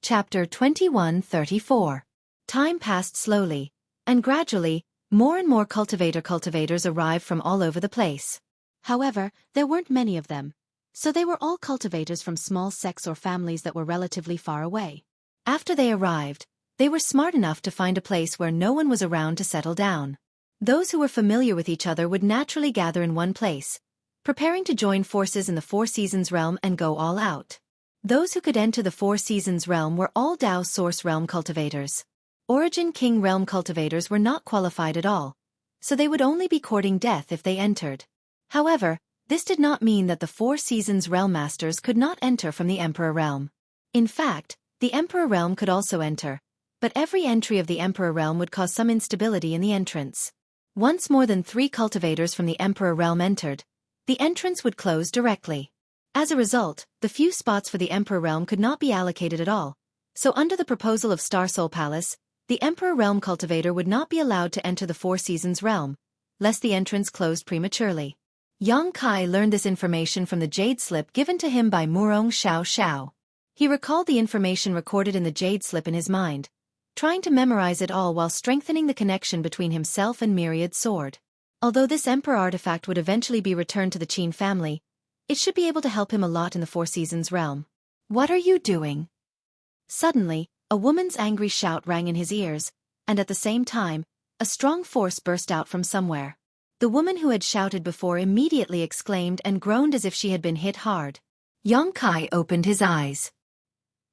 Chapter 21-34. Time passed slowly, and gradually, more and more cultivators arrived from all over the place. However, there weren't many of them, so they were all cultivators from small sects or families that were relatively far away. After they arrived, they were smart enough to find a place where no one was around to settle down. Those who were familiar with each other would naturally gather in one place, preparing to join forces in the Four Seasons realm and go all out. Those who could enter the Four Seasons realm were all Dao Source realm cultivators. Origin King realm cultivators were not qualified at all, so they would only be courting death if they entered. However, this did not mean that the Four Seasons realm masters could not enter from the Emperor realm. In fact, the Emperor realm could also enter, but every entry of the Emperor realm would cause some instability in the entrance. Once more than 3 cultivators from the Emperor realm entered, the entrance would close directly. As a result, the few spots for the Emperor realm could not be allocated at all, so under the proposal of Star Soul Palace, the Emperor realm cultivator would not be allowed to enter the Four Seasons realm, lest the entrance closed prematurely. Yang Kai learned this information from the jade slip given to him by Murong Xiao Xiao. He recalled the information recorded in the jade slip in his mind, trying to memorize it all while strengthening the connection between himself and Myriad Sword. Although this Emperor artifact would eventually be returned to the Qin family, it should be able to help him a lot in the Four Seasons realm. "What are you doing?" Suddenly, a woman's angry shout rang in his ears, and at the same time, a strong force burst out from somewhere. The woman who had shouted before immediately exclaimed and groaned as if she had been hit hard. Yang Kai opened his eyes.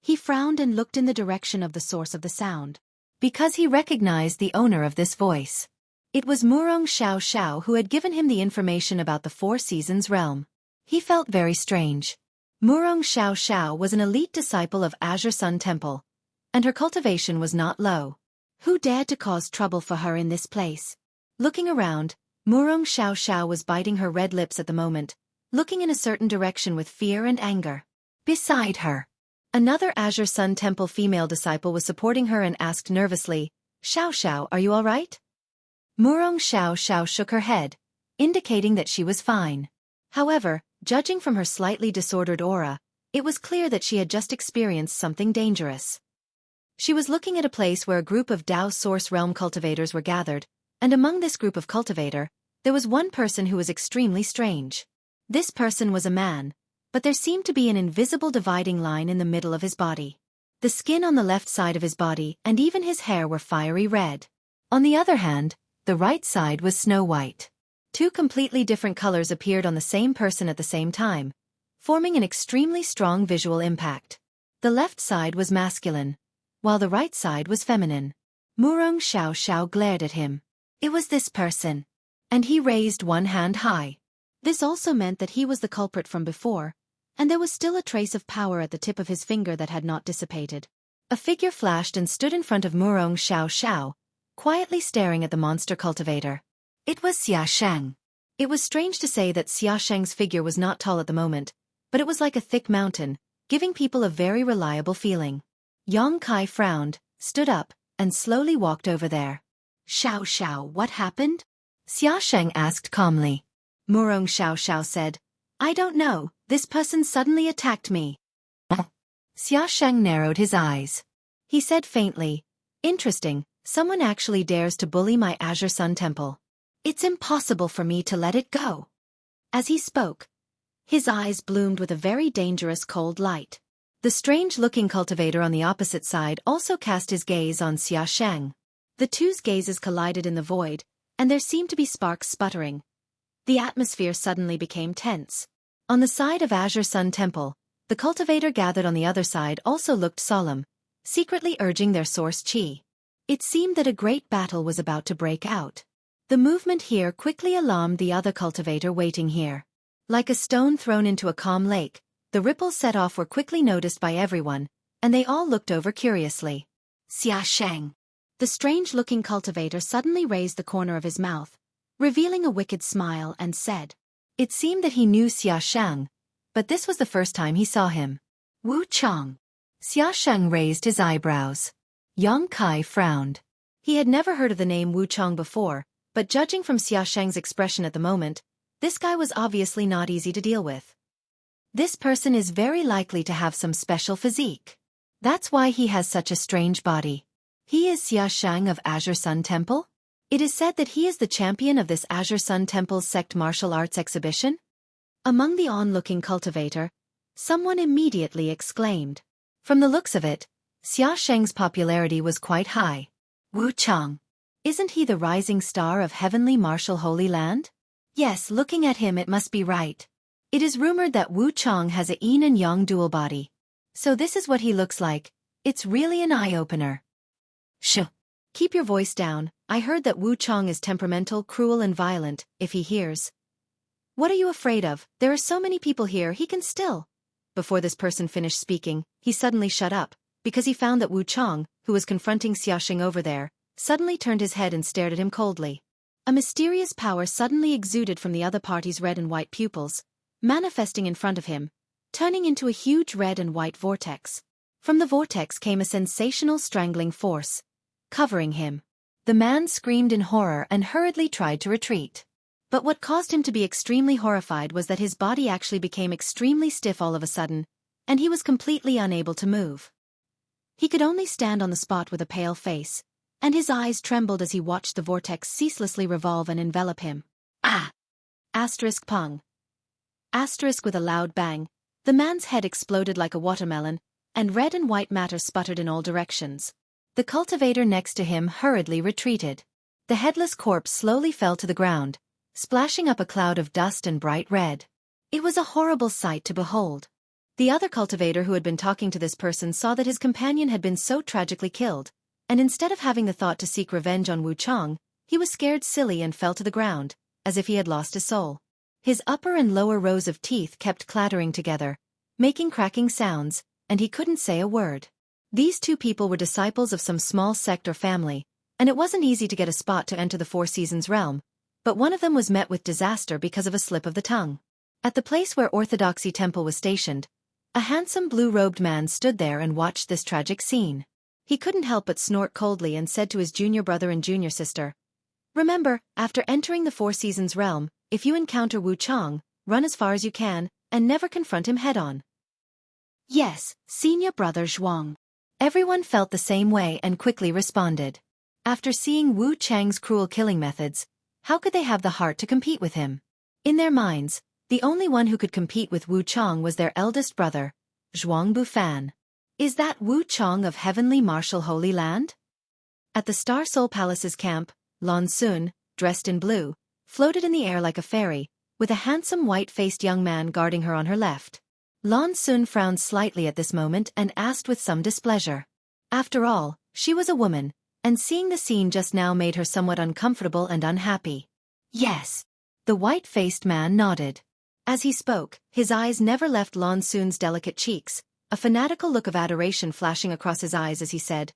He frowned and looked in the direction of the source of the sound, because he recognized the owner of this voice. It was Murong Xiao Xiao who had given him the information about the Four Seasons realm. He felt very strange. Murong Xiao Xiao was an elite disciple of Azure Sun Temple, and her cultivation was not low. Who dared to cause trouble for her in this place? Looking around, Murong Xiao Xiao was biting her red lips at the moment, looking in a certain direction with fear and anger. Beside her, another Azure Sun Temple female disciple was supporting her and asked nervously, "Xiao Xiao, are you all right?" Murong Xiao Xiao shook her head, indicating that she was fine. However, judging from her slightly disordered aura, it was clear that she had just experienced something dangerous. She was looking at a place where a group of Dao Source realm cultivators were gathered, and among this group of cultivator, there was one person who was extremely strange. This person was a man, but there seemed to be an invisible dividing line in the middle of his body. The skin on the left side of his body and even his hair were fiery red. On the other hand, the right side was snow white. 2 completely different colors appeared on the same person at the same time, forming an extremely strong visual impact. The left side was masculine, while the right side was feminine. Murong Xiao Xiao glared at him. It was this person. And he raised one hand high. This also meant that he was the culprit from before, and there was still a trace of power at the tip of his finger that had not dissipated. A figure flashed and stood in front of Murong Xiao Xiao, quietly staring at the monster cultivator. It was Xia Sheng. It was strange to say that Xia Sheng's figure was not tall at the moment, but it was like a thick mountain, giving people a very reliable feeling. Yang Kai frowned, stood up, and slowly walked over there. "Xiao Xiao, what happened?" Xia Sheng asked calmly. Murong Xiao Xiao said, "I don't know, this person suddenly attacked me." Xia Sheng narrowed his eyes. He said faintly, "Interesting, someone actually dares to bully my Azure Sun Temple. It's impossible for me to let it go." As he spoke, his eyes bloomed with a very dangerous cold light. The strange-looking cultivator on the opposite side also cast his gaze on Xia Sheng. The two's gazes collided in the void, and there seemed to be sparks sputtering. The atmosphere suddenly became tense. On the side of Azure Sun Temple, the cultivator gathered on the other side also looked solemn, secretly urging their source qi. It seemed that a great battle was about to break out. The movement here quickly alarmed the other cultivator waiting here. Like a stone thrown into a calm lake, the ripples set off were quickly noticed by everyone, and they all looked over curiously. Xia Sheng. The strange-looking cultivator suddenly raised the corner of his mouth, revealing a wicked smile, and said. It seemed that he knew Xia Sheng, but this was the first time he saw him. "Wu Chang." Xia Sheng raised his eyebrows. Yang Kai frowned. He had never heard of the name Wu Chang before, but judging from Xia Sheng's expression at the moment, this guy was obviously not easy to deal with. This person is very likely to have some special physique. That's why he has such a strange body. He is Xia Shang of Azure Sun Temple? It is said that he is the champion of this Azure Sun Temple's sect martial arts exhibition? Among the onlooking cultivator, someone immediately exclaimed. From the looks of it, Xia Sheng's popularity was quite high. Wu Chang. Isn't he the rising star of heavenly martial holy land? Yes, looking at him it must be right. It is rumored that Wu Chang has a yin and yang dual body. So this is what he looks like. It's really an eye-opener. Shh. Keep your voice down. I heard that Wu Chang is temperamental, cruel and violent, if he hears. What are you afraid of? There are so many people here, he can still. Before this person finished speaking, he suddenly shut up, because he found that Wu Chang, who was confronting Xiaoxing over there, suddenly turned his head and stared at him coldly. A mysterious power suddenly exuded from the other party's red and white pupils, manifesting in front of him, turning into a huge red and white vortex. From the vortex came a sensational strangling force, covering him. The man screamed in horror and hurriedly tried to retreat. But what caused him to be extremely horrified was that his body actually became extremely stiff all of a sudden, and he was completely unable to move. He could only stand on the spot with a pale face, and his eyes trembled as he watched the vortex ceaselessly revolve and envelop him. Ah! Asterisk pung. Asterisk with a loud bang, the man's head exploded like a watermelon, and red and white matter sputtered in all directions. The cultivator next to him hurriedly retreated. The headless corpse slowly fell to the ground, splashing up a cloud of dust and bright red. It was a horrible sight to behold. The other cultivator who had been talking to this person saw that his companion had been so tragically killed, and instead of having the thought to seek revenge on Wu Chang, he was scared silly and fell to the ground, as if he had lost his soul. His upper and lower rows of teeth kept clattering together, making cracking sounds, and he couldn't say a word. These two people were disciples of some small sect or family, and it wasn't easy to get a spot to enter the Four Seasons realm, but one of them was met with disaster because of a slip of the tongue. At the place where Orthodoxy Temple was stationed, a handsome blue-robed man stood there and watched this tragic scene. He couldn't help but snort coldly and said to his junior brother and junior sister, "Remember, after entering the Four Seasons realm, if you encounter Wu Chang, run as far as you can, and never confront him head-on." Yes, senior brother Zhuang. Everyone felt the same way and quickly responded. After seeing Wu Chang's cruel killing methods, how could they have the heart to compete with him? In their minds, the only one who could compete with Wu Chang was their eldest brother, Zhuang Bufan. Is that Wu Chang of heavenly martial holy land? At the Star Soul Palace's camp, Lan Sun, dressed in blue, floated in the air like a fairy, with a handsome white-faced young man guarding her on her left. Lan Sun frowned slightly at this moment and asked with some displeasure. After all, she was a woman, and seeing the scene just now made her somewhat uncomfortable and unhappy. Yes. The white-faced man nodded. As he spoke, his eyes never left Lan Sun's delicate cheeks, a fanatical look of adoration flashing across his eyes as he said,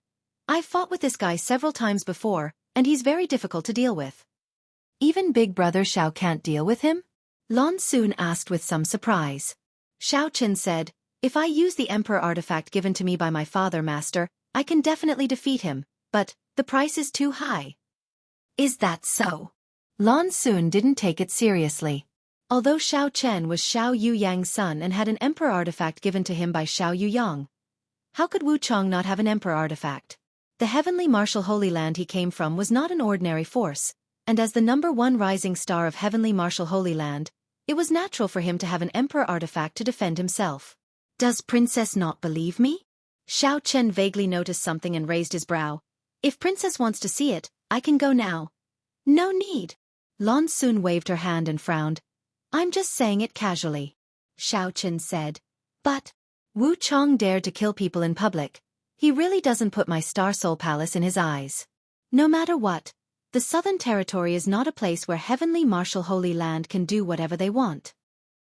"I've fought with this guy several times before, and he's very difficult to deal with." "Even Big Brother Xiao can't deal with him?" Lan Sun asked with some surprise. Xiao Chen said, "If I use the Emperor artifact given to me by my father, Master, I can definitely defeat him, but the price is too high." "Is that so?" Lan Sun didn't take it seriously. Although Xiao Chen was Xiao Yu Yang's son and had an Emperor artifact given to him by Xiao Yu Yang, how could Wu Chang not have an Emperor artifact? The heavenly martial holy land he came from was not an ordinary force, and as the #1 rising star of heavenly martial holy land, it was natural for him to have an Emperor artifact to defend himself. "Does Princess not believe me?" Xiao Chen vaguely noticed something and raised his brow. "If Princess wants to see it, I can go now." "No need." Lan Sun waved her hand and frowned. "I'm just saying it casually." Xiao Chen said, "But Wu Chang dared to kill people in public. He really doesn't put my Star Soul Palace in his eyes. No matter what, the Southern Territory is not a place where heavenly martial holy land can do whatever they want."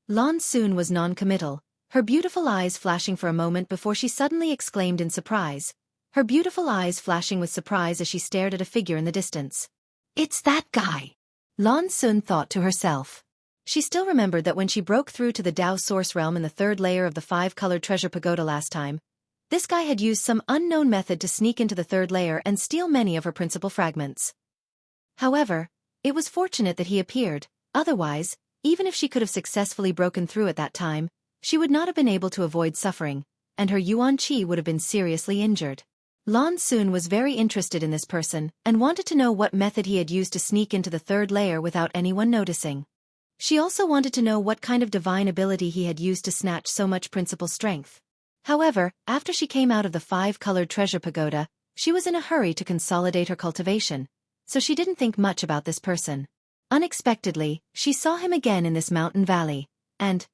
Lan Sun was non-committal, her beautiful eyes flashing for a moment before she suddenly exclaimed in surprise, her beautiful eyes flashing with surprise as she stared at a figure in the distance. "It's that guy," Lan Sun thought to herself. She still remembered that when she broke through to the Dao Source Realm in the 3rd layer of the 5-colored treasure pagoda last time, this guy had used some unknown method to sneak into the 3rd layer and steal many of her principal fragments. However, it was fortunate that he appeared, otherwise, even if she could have successfully broken through at that time, she would not have been able to avoid suffering, and her yuan qi would have been seriously injured. Lan Xun was very interested in this person and wanted to know what method he had used to sneak into the third layer without anyone noticing. She also wanted to know what kind of divine ability he had used to snatch so much principal strength. However, after she came out of the 5-colored treasure pagoda, she was in a hurry to consolidate her cultivation, so she didn't think much about this person. Unexpectedly, she saw him again in this mountain valley, and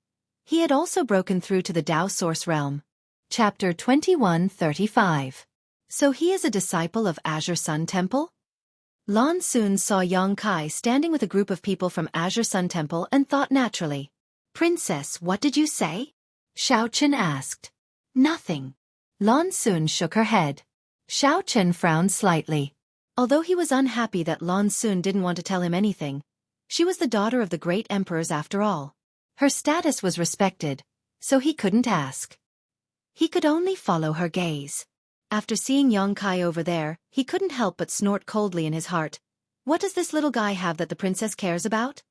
he had also broken through to the Tao Source realm. Chapter 21:35. So he is a disciple of Azure Sun Temple? Lan Xun saw Yang Kai standing with a group of people from Azure Sun Temple and thought naturally. Princess, what did you say? Xiao Chen asked. Nothing. Lan Xun shook her head. Xiao Chen frowned slightly. Although he was unhappy that Lan Xun didn't want to tell him anything, she was the daughter of the great emperors after all. Her status was respected, so he couldn't ask. He could only follow her gaze. After seeing Yang Kai over there, he couldn't help but snort coldly in his heart. What does this little guy have that the princess cares about?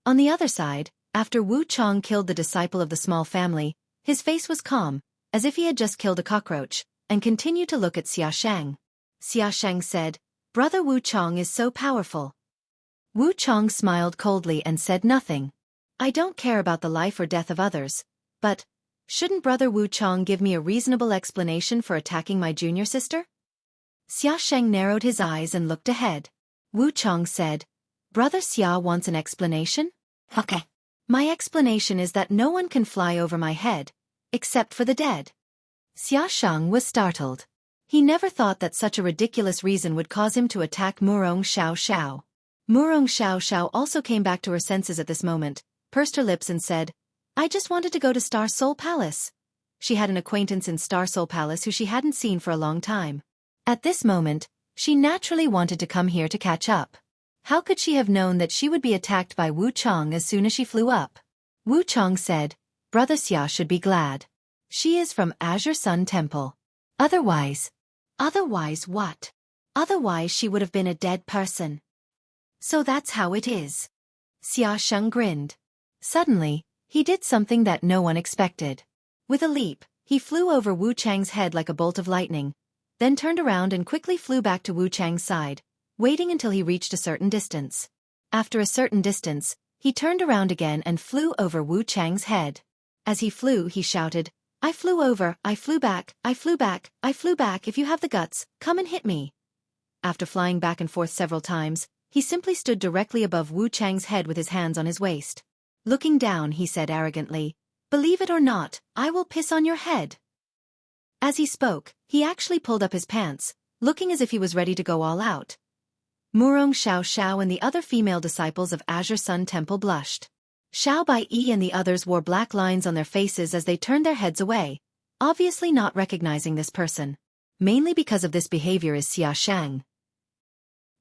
On the other side, after Wu Chong killed the disciple of the small family, his face was calm, as if he had just killed a cockroach, and continued to look at Xia Shang. Xia Shang said, Brother Wu Chong is so powerful. Wu Chong smiled coldly and said nothing. I don't care about the life or death of others, but shouldn't Brother Wu Chong give me a reasonable explanation for attacking my junior sister? Xia Sheng narrowed his eyes and looked ahead. Wu Chong said, Brother Xia wants an explanation? Okay. My explanation is that no one can fly over my head, except for the dead. Xia Sheng was startled. He never thought that such a ridiculous reason would cause him to attack Murong Xiao Xiao. Murong Xiao Xiao also came back to her senses at this moment, pursed her lips and said, I just wanted to go to Star Soul Palace. She had an acquaintance in Star Soul Palace who she hadn't seen for a long time. At this moment, she naturally wanted to come here to catch up. How could she have known that she would be attacked by Wu Chong as soon as she flew up? Wu Chong said, Brother Xia should be glad. She is from Azure Sun Temple. Otherwise what? Otherwise she would have been a dead person. So that's how it is. Xia Sheng grinned. Suddenly, he did something that no one expected. With a leap, he flew over Wu Chang's head like a bolt of lightning, then turned around and quickly flew back to Wu Chang's side, waiting until he reached a certain distance. After a certain distance, he turned around again and flew over Wu Chang's head. As he flew, he shouted, I flew over, I flew back, I flew back, I flew back. If you have the guts, come and hit me. After flying back and forth several times, he simply stood directly above Wu Chang's head with his hands on his waist. Looking down, he said arrogantly, Believe it or not, I will piss on your head. As he spoke, he actually pulled up his pants, looking as if he was ready to go all out. Murong Xiao Xiao and the other female disciples of Azure Sun Temple blushed. Xiao Bai Yi and the others wore black lines on their faces as they turned their heads away, obviously not recognizing this person. Mainly because of this behavior is Xia Shang.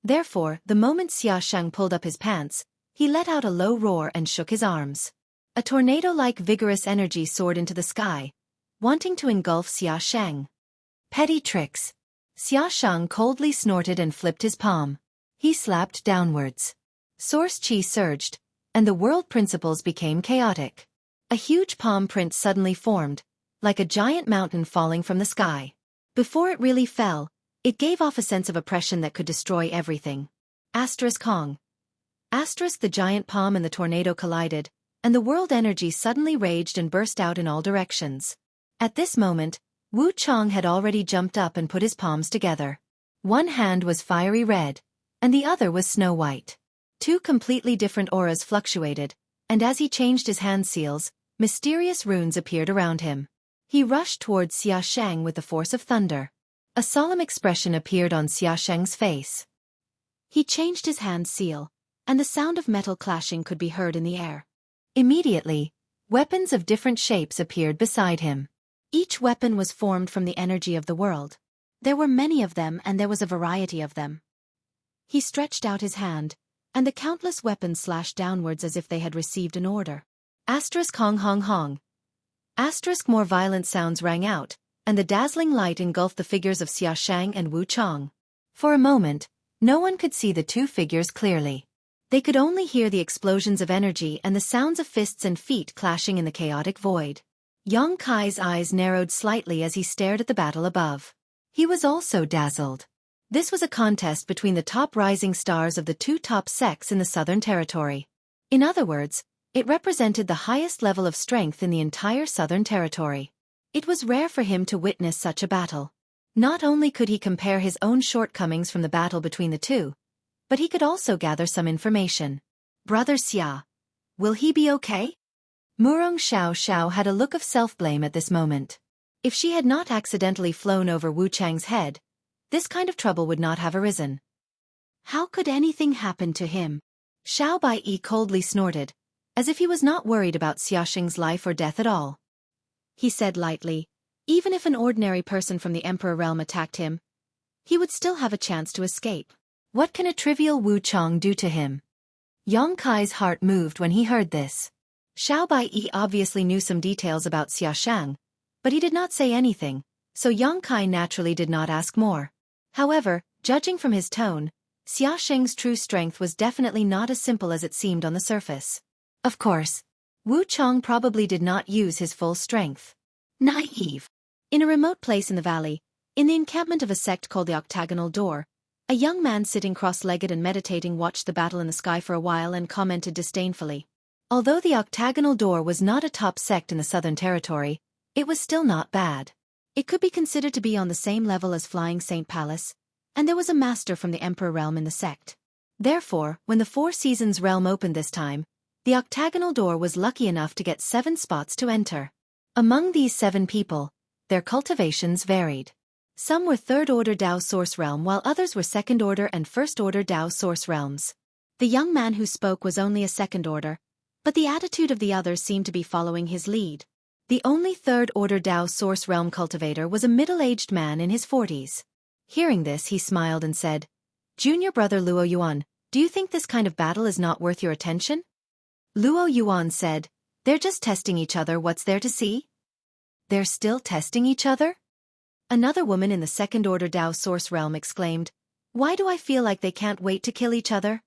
Therefore, the moment Xia Shang pulled up his pants, he let out a low roar and shook his arms. A tornado-like vigorous energy soared into the sky, wanting to engulf Xia Shang. Petty tricks. Xia Shang coldly snorted and flipped his palm. He slapped downwards. Source Qi surged, and the world principles became chaotic. A huge palm print suddenly formed, like a giant mountain falling from the sky. Before it really fell, it gave off a sense of oppression that could destroy everything. Asterisk Hong. Asterisk the giant palm and the tornado collided, and the world energy suddenly raged and burst out in all directions. At this moment, Wu Chong had already jumped up and put his palms together. One hand was fiery red, and the other was snow white. Two completely different auras fluctuated, and as he changed his hand seals, mysterious runes appeared around him. He rushed towards Xia Shang with the force of thunder. A solemn expression appeared on Xia Shang's face. He changed his hand seal, and the sound of metal clashing could be heard in the air. Immediately, weapons of different shapes appeared beside him. Each weapon was formed from the energy of the world. There were many of them and there was a variety of them. He stretched out his hand, and the countless weapons slashed downwards as if they had received an order. Asterisk Hong Hong Hong. Asterisk more violent sounds rang out, and the dazzling light engulfed the figures of Xia Shang and Wu Chong. For a moment, no one could see the two figures clearly. They could only hear the explosions of energy and the sounds of fists and feet clashing in the chaotic void. Yang Kai's eyes narrowed slightly as he stared at the battle above. He was also dazzled. This was a contest between the top rising stars of the two top sects in the Southern Territory. In other words, it represented the highest level of strength in the entire Southern Territory. It was rare for him to witness such a battle. Not only could he compare his own shortcomings from the battle between the two, but he could also gather some information. Brother Xia, will he be okay? Murong Xiao had a look of self-blame at this moment. If she had not accidentally flown over Wu Chang's head, this kind of trouble would not have arisen. How could anything happen to him? Xiao Baiyi coldly snorted, as if he was not worried about Xiaoxing's life or death at all. He said lightly, even if an ordinary person from the Emperor realm attacked him, he would still have a chance to escape. What can a trivial Wu Chang do to him? Yang Kai's heart moved when he heard this. Xiao Baiyi obviously knew some details about Xiaoshang, but he did not say anything, so Yang Kai naturally did not ask more. However, judging from his tone, Xiaosheng's true strength was definitely not as simple as it seemed on the surface. Of course, Wu Chang probably did not use his full strength. Naive. In a remote place in the valley, in the encampment of a sect called the Octagonal Door, a young man sitting cross-legged and meditating watched the battle in the sky for a while and commented disdainfully. Although the Octagonal Door was not a top sect in the Southern Territory, it was still not bad. It could be considered to be on the same level as Flying Saint Palace, and there was a master from the Emperor realm in the sect. Therefore, when the Four Seasons realm opened this time, the Octagonal Door was lucky enough to get 7 spots to enter. Among these 7 people, their cultivations varied. Some were third-order Dao Source Realm while others were second-order and first-order Dao Source Realms. The young man who spoke was only a second-order, but the attitude of the others seemed to be following his lead. The only third-order Dao Source Realm cultivator was a middle-aged man in his 40s. Hearing this, he smiled and said, "Junior brother Luo Yuan, do you think this kind of battle is not worth your attention?" Luo Yuan said, "They're just testing each other, what's there to see?" "They're still testing each other?" Another woman in the second-order Dao Source Realm exclaimed, "Why do I feel like they can't wait to kill each other?"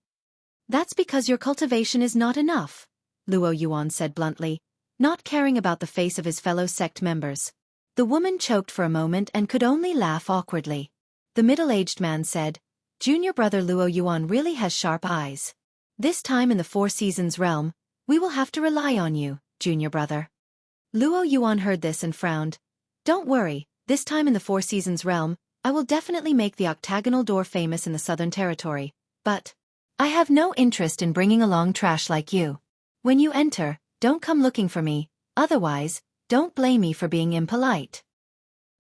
"That's because your cultivation is not enough," Luo Yuan said bluntly, not caring about the face of his fellow sect members. The woman choked for a moment and could only laugh awkwardly. The middle-aged man said, "Junior brother Luo Yuan really has sharp eyes. This time in the Four Seasons realm, we will have to rely on you, junior brother." Luo Yuan heard this and frowned. "Don't worry, this time in the Four Seasons realm, I will definitely make the Octagonal Door famous in the Southern Territory, but I have no interest in bringing along trash like you. When you enter, don't come looking for me, otherwise, don't blame me for being impolite."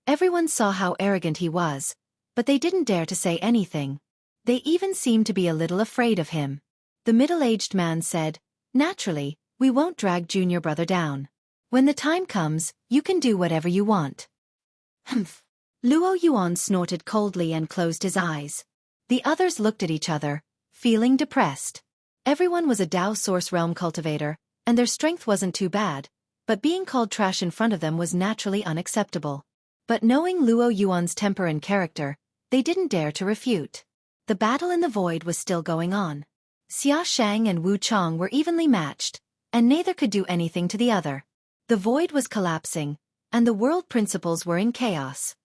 Everyone saw how arrogant he was, but they didn't dare to say anything. They even seemed to be a little afraid of him. The middle-aged man said, "Naturally, we won't drag junior brother down. When the time comes, you can do whatever you want." Humph. Luo Yuan snorted coldly and closed his eyes. The others looked at each other, feeling depressed. Everyone was a Dao Source Realm cultivator, and their strength wasn't too bad, but being called trash in front of them was naturally unacceptable. But knowing Luo Yuan's temper and character, they didn't dare to refute. The battle in the void was still going on. Xia Shang and Wu Chang were evenly matched, and neither could do anything to the other. The void was collapsing, and the world principles were in chaos.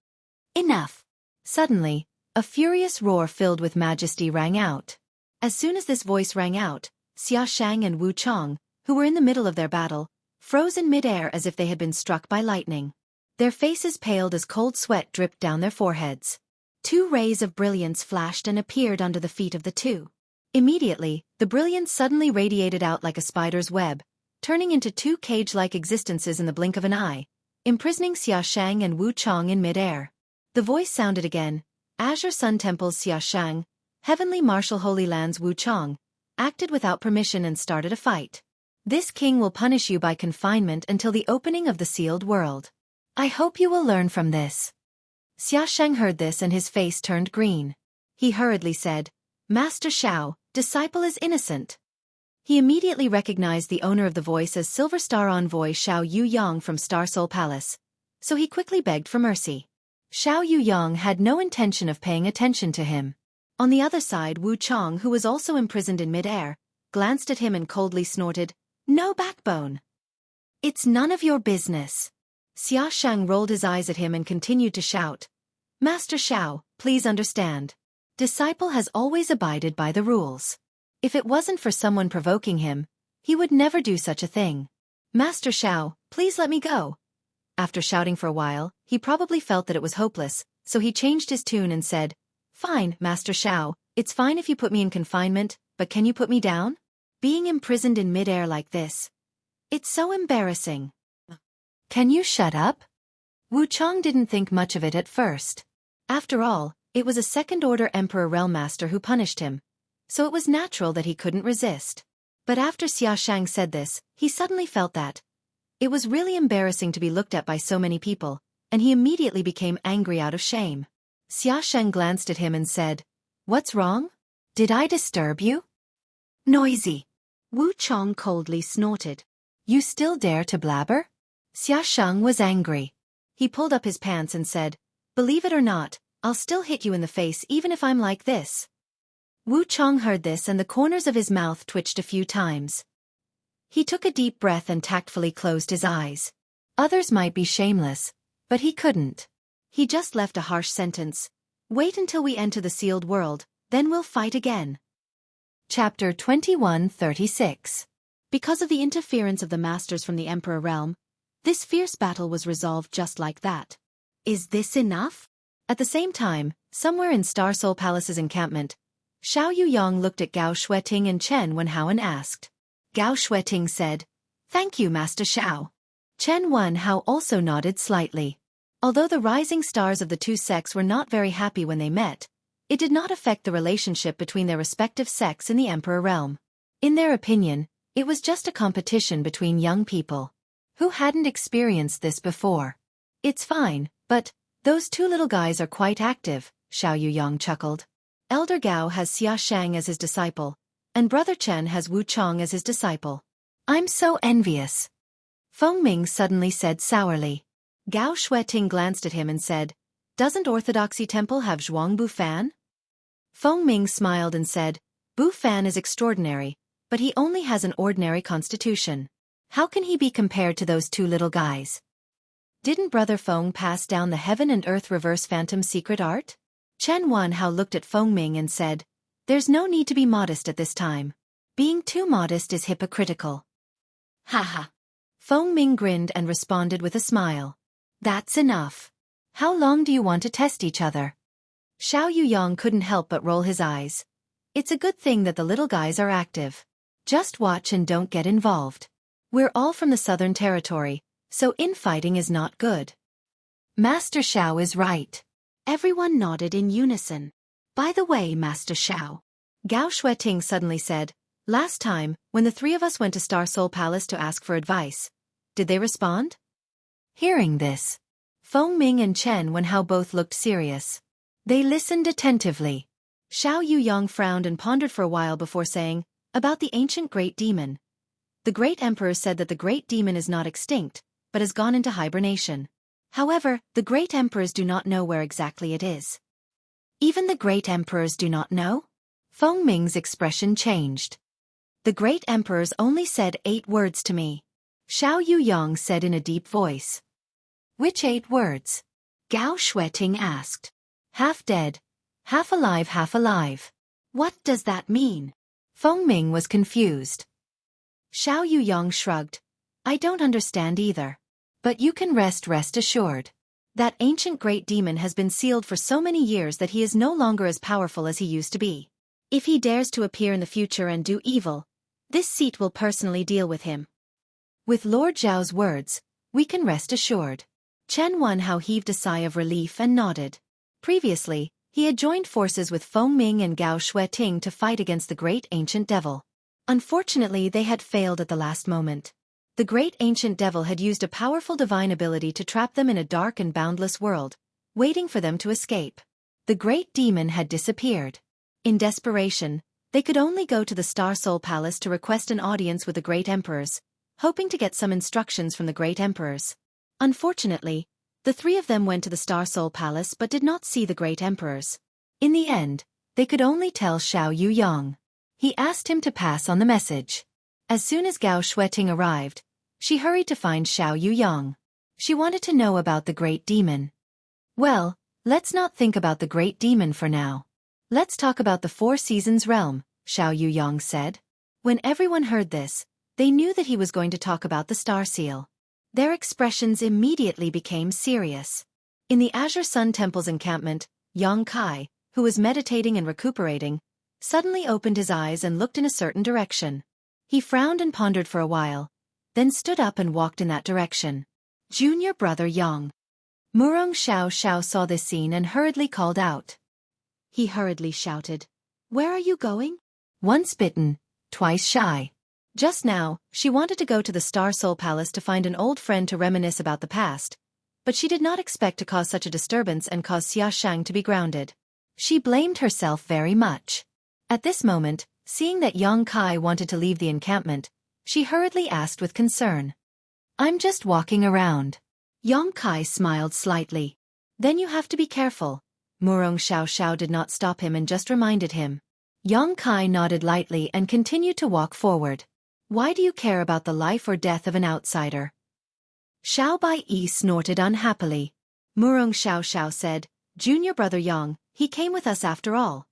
Enough! Suddenly, a furious roar filled with majesty rang out. As soon as this voice rang out, Xia Shang and Wu Chang, who were in the middle of their battle, froze in mid-air as if they had been struck by lightning. Their faces paled as cold sweat dripped down their foreheads. 2 rays of brilliance flashed and appeared under the feet of the two. Immediately, the brilliance suddenly radiated out like a spider's web, turning into 2 cage-like existences in the blink of an eye, imprisoning Xia Shang and Wu Chang in mid-air. The voice sounded again, Azure Sun Temple's Xia Shang, Heavenly Martial Holy Land's Wu Chang, acted without permission and started a fight. This king will punish you by confinement until the opening of the sealed world. I hope you will learn from this. Xia Shang heard this and his face turned green. He hurriedly said, "Master Xiao, disciple is innocent." He immediately recognized the owner of the voice as Silver Star Envoy Xiao Yuyang from Star Soul Palace, so he quickly begged for mercy. Xiao Yuyang had no intention of paying attention to him. On the other side, Wu Chang, who was also imprisoned in mid-air, glanced at him and coldly snorted, "No backbone." "It's none of your business." Xia Shang rolled his eyes at him and continued to shout. Master Xiao, please understand. Disciple has always abided by the rules. If it wasn't for someone provoking him, he would never do such a thing. Master Xiao, please let me go. After shouting for a while, he probably felt that it was hopeless, so he changed his tune and said, Fine, Master Xiao, it's fine if you put me in confinement, but can you put me down? Being imprisoned in mid-air like this. It's so embarrassing. Can you shut up? Wu Chong didn't think much of it at first. After all, it was a second-order Emperor Realm Master who punished him, so it was natural that he couldn't resist. But after Xia Shang said this, he suddenly felt that it was really embarrassing to be looked at by so many people, and he immediately became angry out of shame. Xia Shang glanced at him and said, What's wrong? Did I disturb you? Noisy. Wu Chong coldly snorted. You still dare to blabber? Xia Shang was angry. He pulled up his pants and said, Believe it or not, I'll still hit you in the face even if I'm like this. Wu Chong heard this and the corners of his mouth twitched a few times. He took a deep breath and tactfully closed his eyes. Others might be shameless, but he couldn't. He just left a harsh sentence. Wait until we enter the sealed world, then we'll fight again. Chapter 2136. Because of the interference of the masters from the Emperor realm, this fierce battle was resolved just like that. Is this enough? At the same time, somewhere in Star Soul Palace's encampment, Xiao Yuyong looked at Gao Xueting and Chen Wenhao and asked. Gao Xueting said, Thank you, Master Xiao. Chen Wenhao also nodded slightly. Although the rising stars of the two sects were not very happy when they met, it did not affect the relationship between their respective sects in the Emperor realm. In their opinion, it was just a competition between young people who hadn't experienced this before. It's fine, but those two little guys are quite active, Xiao Yuyong chuckled. Elder Gao has Xia Shang as his disciple, and Brother Chen has Wu Chong as his disciple. I'm so envious. Feng Ming suddenly said sourly. Gao Xueting glanced at him and said, Doesn't Orthodoxy Temple have Zhuang Bufan? Feng Ming smiled and said, Bufan is extraordinary, but he only has an ordinary constitution. How can he be compared to those two little guys? Didn't Brother Feng pass down the heaven and earth reverse phantom secret art? Chen Wenhao looked at Feng Ming and said, There's no need to be modest at this time. Being too modest is hypocritical. Haha. Feng Ming grinned and responded with a smile. That's enough. How long do you want to test each other? Xiao Yuyong couldn't help but roll his eyes. It's a good thing that the little guys are active. Just watch and don't get involved. We're all from the Southern Territory, so infighting is not good. Master Xiao is right. Everyone nodded in unison. By the way, Master Xiao, Gao Xueting suddenly said, Last time, when the three of us went to Star Soul Palace to ask for advice, did they respond? Hearing this, Feng Ming and Chen Wenhao both looked serious. They listened attentively. Xiao Yuyong frowned and pondered for a while before saying, About the ancient great demon. The great emperor said that the great demon is not extinct, but has gone into hibernation. However, the great emperors do not know where exactly it is. Even the great emperors do not know? Feng Ming's expression changed. The great emperors only said 8 words to me. Xiao Yuyong said in a deep voice. Which 8 words? Gao Xueting asked. Half dead. Half alive, half alive. What does that mean? Feng Ming was confused. Xiao Yuyong shrugged. I don't understand either. But you can rest assured. That ancient great demon has been sealed for so many years that he is no longer as powerful as he used to be. If he dares to appear in the future and do evil, this seat will personally deal with him. With Lord Zhao's words, we can rest assured. Chen Wenhao heaved a sigh of relief and nodded. Previously, he had joined forces with Feng Ming and Gao Xueting to fight against the great ancient devil. Unfortunately, they had failed at the last moment. The great ancient devil had used a powerful divine ability to trap them in a dark and boundless world, waiting for them to escape. The great demon had disappeared. In desperation, they could only go to the Star Soul Palace to request an audience with the great emperors, hoping to get some instructions from the great emperors. Unfortunately, the 3 of them went to the Star Soul Palace but did not see the great emperors. In the end, they could only tell Xiao Yuyong. He asked him to pass on the message. As soon as Gao Xueting arrived, she hurried to find Xiao Yuyong. She wanted to know about the great demon. Well, let's not think about the great demon for now. Let's talk about the Four Seasons realm, Xiao Yuyong said. When everyone heard this, they knew that he was going to talk about the star seal. Their expressions immediately became serious. In the Azure Sun Temple's encampment, Yang Kai, who was meditating and recuperating, suddenly opened his eyes and looked in a certain direction. He frowned and pondered for a while, then stood up and walked in that direction. Junior brother Yang. Murong Xiao saw this scene and hurriedly called out. He hurriedly shouted, "Where are you going?" Once bitten, twice shy. Just now, she wanted to go to the Star Soul Palace to find an old friend to reminisce about the past, but she did not expect to cause such a disturbance and cause Xia Shang to be grounded. She blamed herself very much. At this moment, seeing that Yang Kai wanted to leave the encampment, she hurriedly asked with concern. "I'm just walking around." Yang Kai smiled slightly. "Then you have to be careful." Murong Xiao did not stop him and just reminded him. Yang Kai nodded lightly and continued to walk forward. "Why do you care about the life or death of an outsider?" Xiao Baiyi snorted unhappily. Murong Xiao said, "Junior brother Yang, he came with us after all."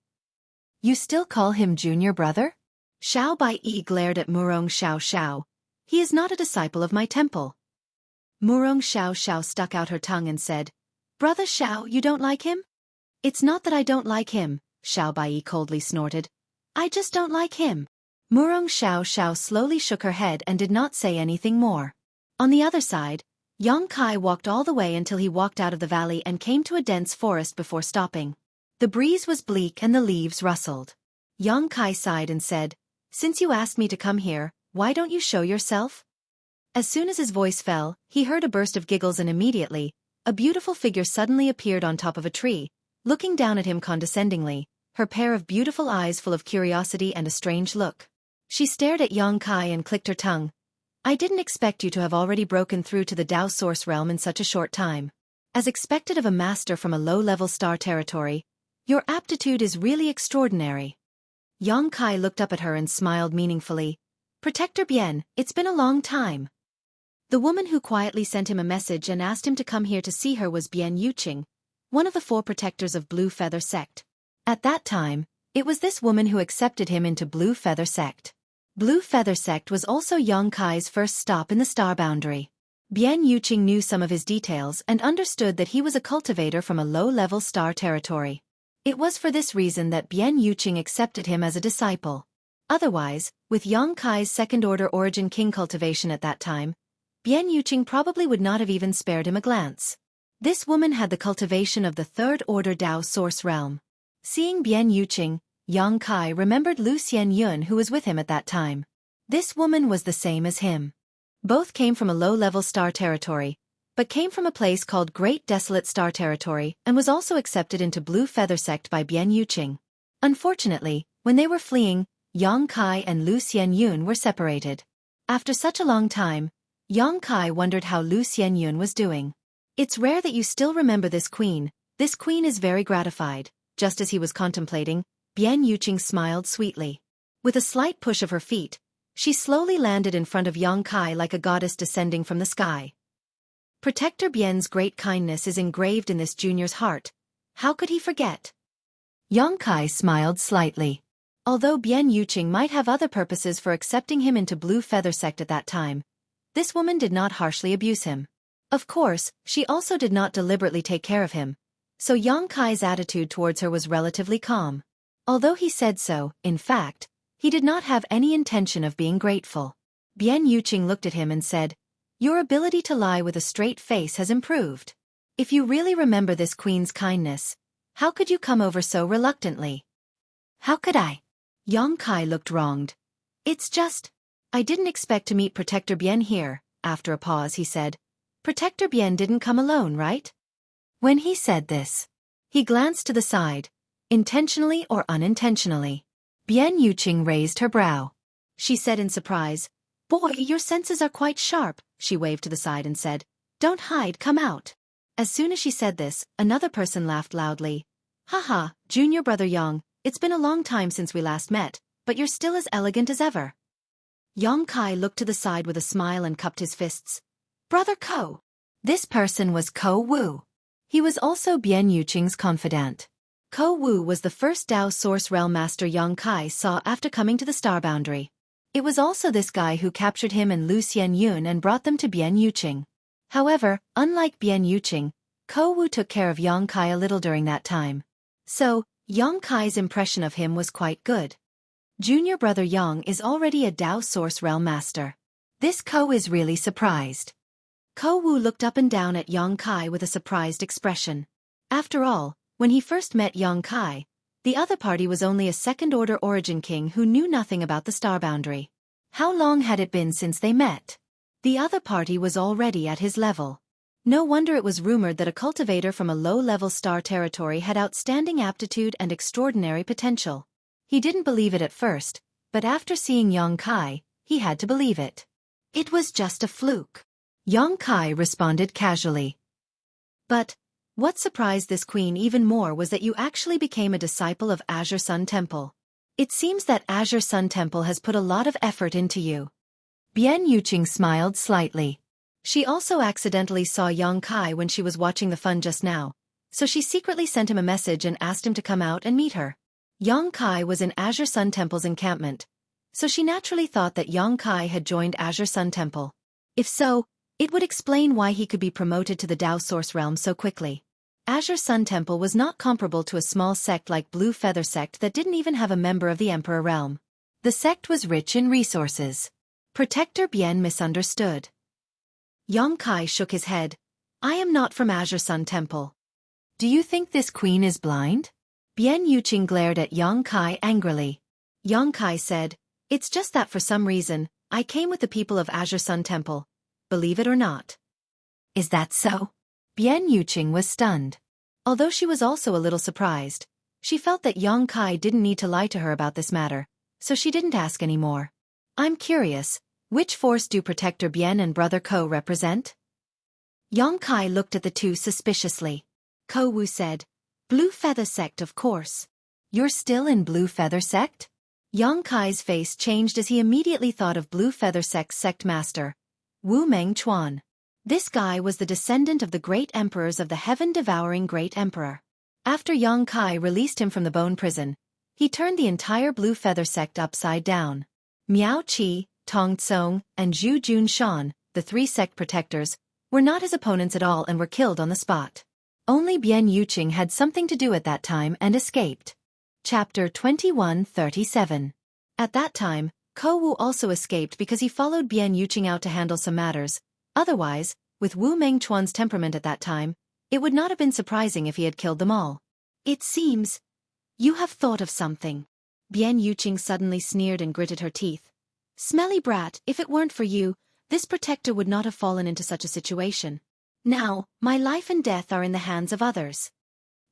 "You still call him junior brother?" Xiao Baiyi glared at Murong Xiao. "He is not a disciple of my temple." Murong Xiao stuck out her tongue and said, "Brother Xiao, you don't like him?" "It's not that I don't like him," Xiao Baiyi coldly snorted. "I just don't like him." Murong Xiao slowly shook her head and did not say anything more. On the other side, Yang Kai walked all the way until he walked out of the valley and came to a dense forest before stopping. The breeze was bleak and the leaves rustled. Yang Kai sighed and said, "Since you asked me to come here, why don't you show yourself?" As soon as his voice fell, he heard a burst of giggles and immediately, a beautiful figure suddenly appeared on top of a tree, looking down at him condescendingly, her pair of beautiful eyes full of curiosity and a strange look. She stared at Yang Kai and clicked her tongue. "I didn't expect you to have already broken through to the Dao Source realm in such a short time. As expected of a master from a low-level star territory, your aptitude is really extraordinary." Yang Kai looked up at her and smiled meaningfully. "Protector Bien, it's been a long time." The woman who quietly sent him a message and asked him to come here to see her was Bien Yuqing, one of the 4 protectors of Blue Feather Sect. At that time, it was this woman who accepted him into Blue Feather Sect. Blue Feather Sect was also Yang Kai's first stop in the star boundary. Bien Yuqing knew some of his details and understood that he was a cultivator from a low-level star territory. It was for this reason that Bien Yuqing accepted him as a disciple. Otherwise, with Yang Kai's second-order origin king cultivation at that time, Bien Yuqing probably would not have even spared him a glance. This woman had the cultivation of the third-order Dao Source realm. Seeing Bien Yuqing, Yang Kai remembered Lu Xianyun who was with him at that time. This woman was the same as him. Both came from a low-level star territory, but came from a place called Great Desolate Star Territory and was also accepted into Blue Feather Sect by Bien Yuqing. Unfortunately, when they were fleeing, Yang Kai and Lu Xianyun were separated. After such a long time, Yang Kai wondered how Lu Xianyun was doing. "It's rare that you still remember this queen. This queen is very gratified." Just as he was contemplating, Bien Yuqing smiled sweetly. With a slight push of her feet, she slowly landed in front of Yang Kai like a goddess descending from the sky. Protector Bien's great kindness is engraved in this junior's heart. How could he forget? Yang Kai smiled slightly. Although Bien Yuqing might have other purposes for accepting him into Blue Feather Sect at that time, this woman did not harshly abuse him. Of course, she also did not deliberately take care of him, so Yang Kai's attitude towards her was relatively calm. Although he said so, in fact, he did not have any intention of being grateful. Bien Yuqing looked at him and said, "Your ability to lie with a straight face has improved. If you really remember this queen's kindness, how could you come over so reluctantly?" "How could I?" Yang Kai looked wronged. "It's just, I didn't expect to meet Protector Bien here." After a pause he said, "Protector Bien didn't come alone, right?" When he said this, he glanced to the side, intentionally or unintentionally. Bien Yuqing raised her brow. She said in surprise, "Boy, your senses are quite sharp." She waved to the side and said, "Don't hide, come out." As soon as she said this, another person laughed loudly. "Haha, junior brother Yang, it's been a long time since we last met, but you're still as elegant as ever." Yang Kai looked to the side with a smile and cupped his fists. "Brother Ko." This person was Ko Wu. He was also Bian Yuqing's confidant. Ko Wu was the first Dao Source Realm Master Yang Kai saw after coming to the Star Boundary. It was also this guy who captured him and Lu Xianyun and brought them to Bian Yuqing. However, unlike Bian Yuqing, Ko Wu took care of Yang Kai a little during that time. So, Yang Kai's impression of him was quite good. Junior brother Yang is already a Dao Source Realm Master. This Ko is really surprised. Ko Wu looked up and down at Yang Kai with a surprised expression. After all, when he first met Yang Kai, the other party was only a second-order origin king who knew nothing about the Star Boundary. How long had it been since they met? The other party was already at his level. No wonder it was rumored that a cultivator from a low-level star territory had outstanding aptitude and extraordinary potential. He didn't believe it at first, but after seeing Yang Kai, he had to believe it. It was just a fluke. Yang Kai responded casually. But what surprised this queen even more was that you actually became a disciple of Azure Sun Temple. It seems that Azure Sun Temple has put a lot of effort into you. Bian Yuqing smiled slightly. She also accidentally saw Yang Kai when she was watching the fun just now, so she secretly sent him a message and asked him to come out and meet her. Yang Kai was in Azure Sun Temple's encampment, so she naturally thought that Yang Kai had joined Azure Sun Temple. If so, it would explain why he could be promoted to the Dao Source Realm so quickly. Azure Sun Temple was not comparable to a small sect like Blue Feather Sect that didn't even have a member of the Emperor Realm. The sect was rich in resources. Protector Bian misunderstood. Yang Kai shook his head. I am not from Azure Sun Temple. Do you think this queen is blind? Bian Yuqing glared at Yang Kai angrily. Yang Kai said, it's just that for some reason, I came with the people of Azure Sun Temple. Believe it or not. Is that so? Bian Yuqing was stunned. Although she was also a little surprised, she felt that Yang Kai didn't need to lie to her about this matter, so she didn't ask any more. I'm curious, which force do Protector Bian and Brother Ko represent? Yang Kai looked at the two suspiciously. Ko Wu said, Blue Feather Sect of course. You're still in Blue Feather Sect? Yang Kai's face changed as he immediately thought of Blue Feather Sect's sect master, Wu Mengchuan. This guy was the descendant of the great emperors of the heaven-devouring Great Emperor. After Yang Kai released him from the bone prison, he turned the entire Blue Feather Sect upside down. Miao Qi, Tong Tsong, and Zhu Junshan, the three sect protectors, were not his opponents at all and were killed on the spot. Only Bian Yuqing had something to do at that time and escaped. Chapter 2137. At that time, Ko Wu also escaped because he followed Bian Yuqing out to handle some matters. Otherwise, with Wu Mengchuan's temperament at that time, it would not have been surprising if he had killed them all. It seems you have thought of something. Bian Yuqing suddenly sneered and gritted her teeth. Smelly brat, if it weren't for you, this protector would not have fallen into such a situation. Now, my life and death are in the hands of others.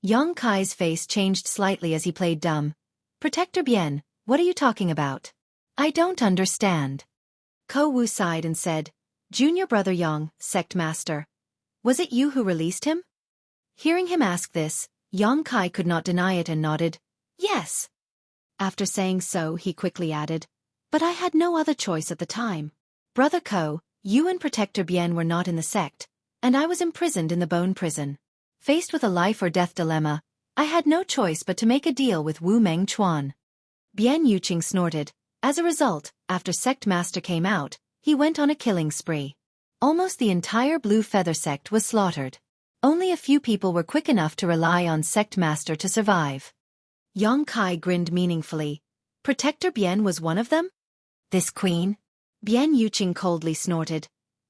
Yang Kai's face changed slightly as he played dumb. Protector Bian, what are you talking about? I don't understand. Ko Wu sighed and said, Junior brother Yang, sect master. Was it you who released him? Hearing him ask this, Yang Kai could not deny it and nodded. Yes. After saying so, he quickly added, but I had no other choice at the time. Brother Ko, you and Protector Bian were not in the sect, and I was imprisoned in the bone prison. Faced with a life-or-death dilemma, I had no choice but to make a deal with Wu Mengchuan. Bian Yuqing snorted. As a result, after Sect Master came out, he went on a killing spree. Almost the entire Blue Feather Sect was slaughtered. Only a few people were quick enough to rely on Sect Master to survive. Yang Kai grinned meaningfully. Protector Bian was one of them? This queen? Bian Yuqing coldly snorted.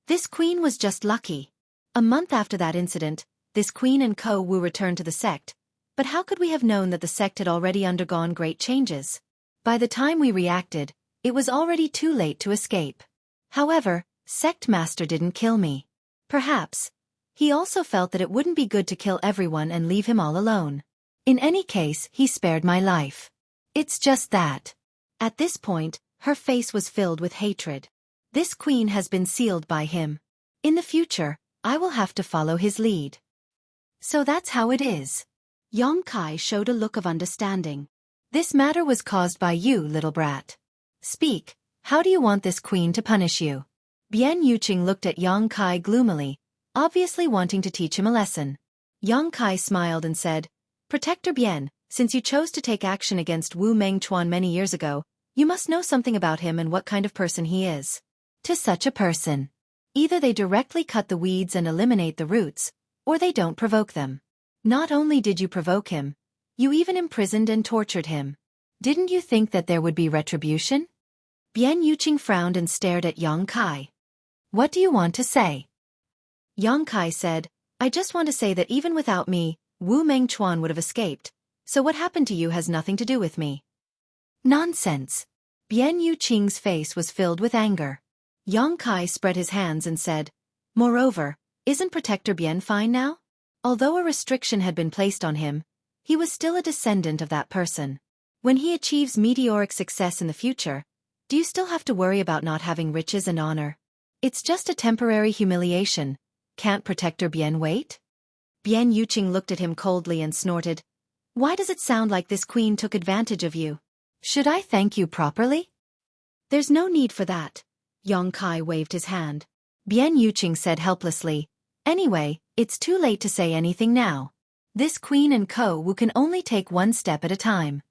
This queen was just lucky. A month after that incident, this queen and Ko Wu returned to the sect, but how could we have known that the sect had already undergone great changes? By the time we reacted, it was already too late to escape. However, Sect Master didn't kill me. Perhaps he also felt that it wouldn't be good to kill everyone and leave him all alone. In any case, he spared my life. It's just that. At this point, her face was filled with hatred. This queen has been sealed by him. In the future, I will have to follow his lead. So that's how it is. Yang Kai showed a look of understanding. This matter was caused by you, little brat. Speak, how do you want this queen to punish you? Bian Yuqing looked at Yang Kai gloomily. obviously wanting to teach him a lesson. Yang Kai smiled and said, "Protector Bien, since you chose to take action against Wu Mengchuan many years ago, you must know something about him and what kind of person he is. To such a person, either they directly cut the weeds and eliminate the roots, or they don't provoke them. Not only did you provoke him, you even imprisoned and tortured him. Didn't you think that there would be retribution?" Bian Yuqing frowned and stared at Yang Kai. "What do you want to say?" Yang Kai said, "I just want to say that even without me, Wu Mengchuan would have escaped, so what happened to you has nothing to do with me." "Nonsense." Bian Yuqing's face was filled with anger. Yang Kai spread his hands and said, "Moreover, isn't Protector Bien fine now? Although a restriction had been placed on him, he was still a descendant of that person. When he achieves meteoric success in the future, do you still have to worry about not having riches and honor? It's just a temporary humiliation. Can't Protector Bien wait?" Bian Yuqing looked at him coldly and snorted, "Why does it sound like this queen took advantage of you? Should I thank you properly?" "There's no need for that." Yang Kai waved his hand. Bian Yuqing said helplessly, "Anyway, it's too late to say anything now. This queen and Ko Wu can only take one step at a time."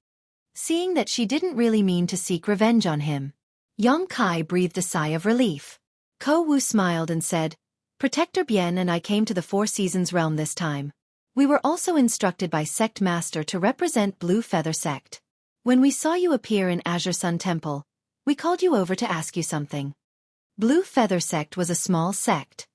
Seeing that she didn't really mean to seek revenge on him, Yang Kai breathed a sigh of relief. Ko Wu smiled and said, "Protector Bien and I came to the Four Seasons realm this time. We were also instructed by Sect Master to represent Blue Feather Sect. When we saw you appear in Azure Sun Temple, we called you over to ask you something." Blue Feather Sect was a small sect.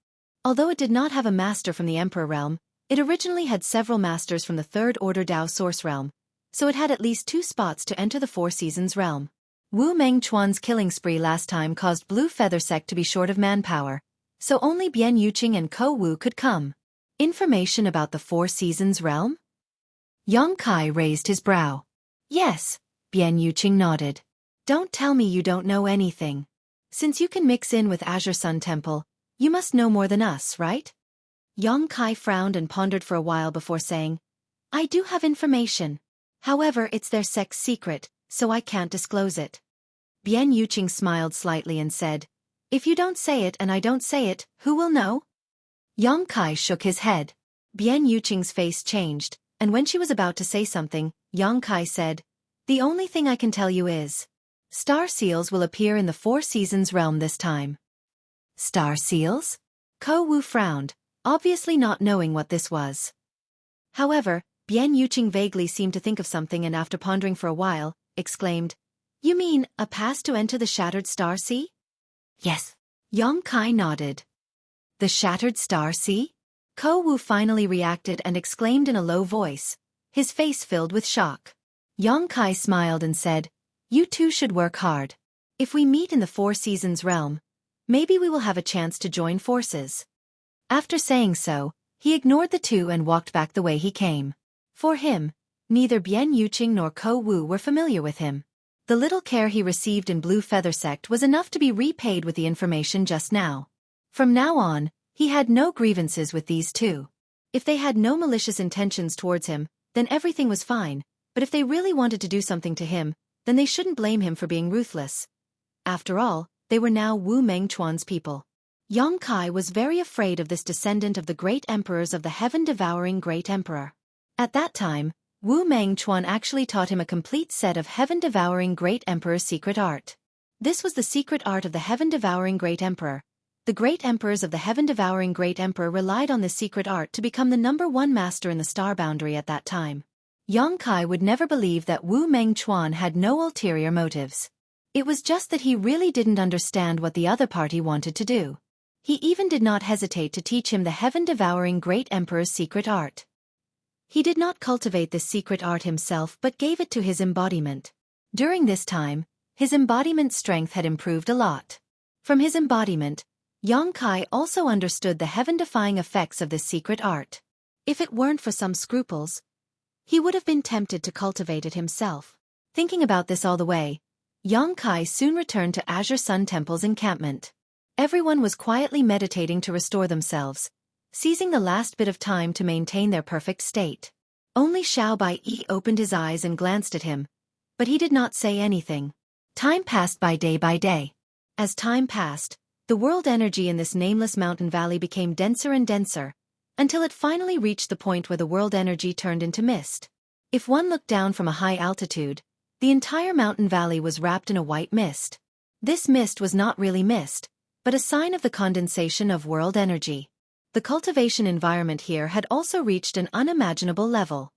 Although it did not have a master from the Emperor realm, it originally had several masters from the Third Order Dao Source realm, so it had at least 2 spots to enter the Four Seasons realm. Wu Mengchuan's killing spree last time caused Blue Feather Sect to be short of manpower, so only Bian Yuqing and Ko Wu could come. Information about the Four Seasons realm? Yang Kai raised his brow. "Yes," Bian Yuqing nodded. "Don't tell me you don't know anything. Since you can mix in with Azure Sun Temple, you must know more than us, right?" Yang Kai frowned and pondered for a while before saying, "I do have information. However, it's their sect's secret, so I can't disclose it." Bian Yuqing smiled slightly and said, "If you don't say it and I don't say it, who will know?" Yang Kai shook his head. Bian Yuqing's face changed, and when she was about to say something, Yang Kai said, "The only thing I can tell you is, star seals will appear in the Four Seasons realm this time." "Star seals?" Ko Wu frowned, obviously not knowing what this was. However, Bian Yuqing vaguely seemed to think of something and after pondering for a while, exclaimed, "You mean, a pass to enter the Shattered Star Sea?" "Yes." Yang Kai nodded. "The Shattered Star Sea?" Ko Wu finally reacted and exclaimed in a low voice, his face filled with shock. Yang Kai smiled and said, "You two should work hard. If we meet in the Four Seasons realm, maybe we will have a chance to join forces." After saying so, he ignored the two and walked back the way he came. For him, neither Bian Yuqing nor Ko Wu were familiar with him. The little care he received in Blue Feather Sect was enough to be repaid with the information just now. From now on, he had no grievances with these two. If they had no malicious intentions towards him, then everything was fine, but if they really wanted to do something to him, then they shouldn't blame him for being ruthless. After all, they were now Wu Mengchuan's people. Yang Kai was very afraid of this descendant of the great emperors of the heaven-devouring Great Emperor. At that time, Wu Mengchuan actually taught him a complete set of heaven-devouring Great Emperor's secret art. This was the secret art of the heaven-devouring Great Emperor. The great emperors of the heaven-devouring Great Emperor relied on this secret art to become the #1 master in the star boundary at that time. Yang Kai would never believe that Wu Mengchuan had no ulterior motives. It was just that he really didn't understand what the other party wanted to do. He even did not hesitate to teach him the heaven-devouring Great Emperor's secret art. He did not cultivate this secret art himself but gave it to his embodiment. During this time, his embodiment strength had improved a lot. From his embodiment, Yang Kai also understood the heaven-defying effects of this secret art. If it weren't for some scruples, he would have been tempted to cultivate it himself. Thinking about this all the way, Yang Kai soon returned to Azure Sun Temple's encampment. Everyone was quietly meditating to restore themselves, seizing the last bit of time to maintain their perfect state. Only Xiao Bai-Yi opened his eyes and glanced at him, but he did not say anything. Time passed by day. As time passed, the world energy in this nameless mountain valley became denser and denser, until it finally reached the point where the world energy turned into mist. If one looked down from a high altitude, the entire mountain valley was wrapped in a white mist. This mist was not really mist, but a sign of the condensation of world energy. The cultivation environment here had also reached an unimaginable level.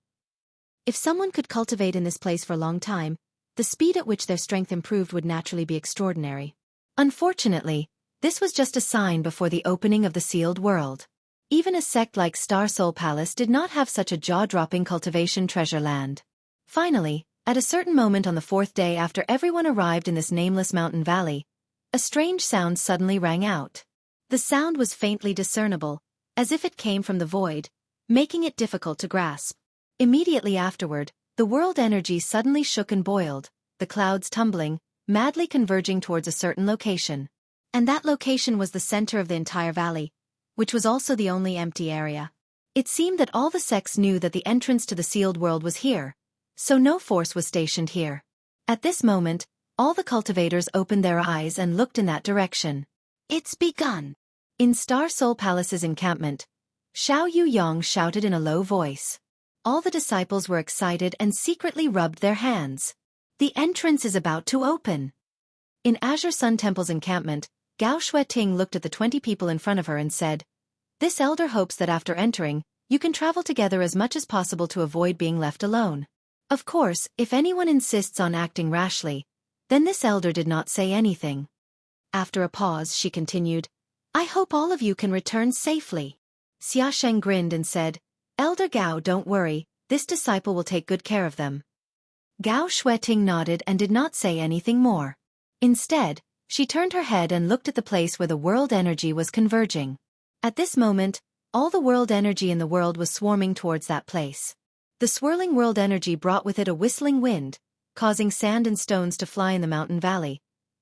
If someone could cultivate in this place for a long time, the speed at which their strength improved would naturally be extraordinary. Unfortunately, this was just a sign before the opening of the sealed world. Even a sect like Star Soul Palace did not have such a jaw-dropping cultivation treasure land. Finally, at a certain moment on the fourth day after everyone arrived in this nameless mountain valley, a strange sound suddenly rang out. The sound was faintly discernible, as if it came from the void, making it difficult to grasp. Immediately afterward, the world energy suddenly shook and boiled, the clouds tumbling, madly converging towards a certain location. And that location was the center of the entire valley, which was also the only empty area. It seemed that all the sects knew that the entrance to the sealed world was here, so no force was stationed here. At this moment, all the cultivators opened their eyes and looked in that direction. It's begun! In Star Soul Palace's encampment, Xiao Yuyong shouted in a low voice. All the disciples were excited and secretly rubbed their hands. The entrance is about to open. In Azure Sun Temple's encampment, Gao Xueqi looked at the 20 people in front of her and said, "This elder hopes that after entering, you can travel together as much as possible to avoid being left alone." Of course, if anyone insists on acting rashly, then this elder did not say anything. After a pause, she continued, "I hope all of you can return safely." Xia Sheng grinned and said, "Elder Gao, don't worry, this disciple will take good care of them." Gao Xueqi nodded and did not say anything more. Instead, she turned her head and looked at the place where the world energy was converging. At this moment, all the world energy in the world was swarming towards that place. The swirling world energy brought with it a whistling wind, causing sand and stones to fly in the mountain valley.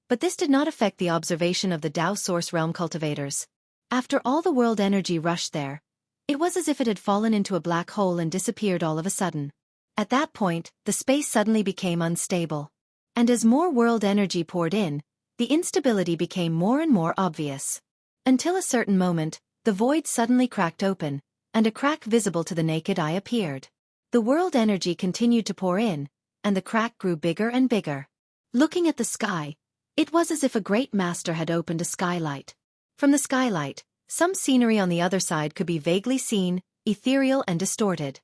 But this did not affect the observation of the Tao Source Realm cultivators. After all the world energy rushed there, it was as if it had fallen into a black hole and disappeared all of a sudden. At that point, the space suddenly became unstable. And as more world energy poured in, the instability became more and more obvious. Until a certain moment, the void suddenly cracked open, and a crack visible to the naked eye appeared. The world energy continued to pour in, and the crack grew bigger and bigger. Looking at the sky, it was as if a great master had opened a skylight. From the skylight, some scenery on the other side could be vaguely seen, ethereal and distorted.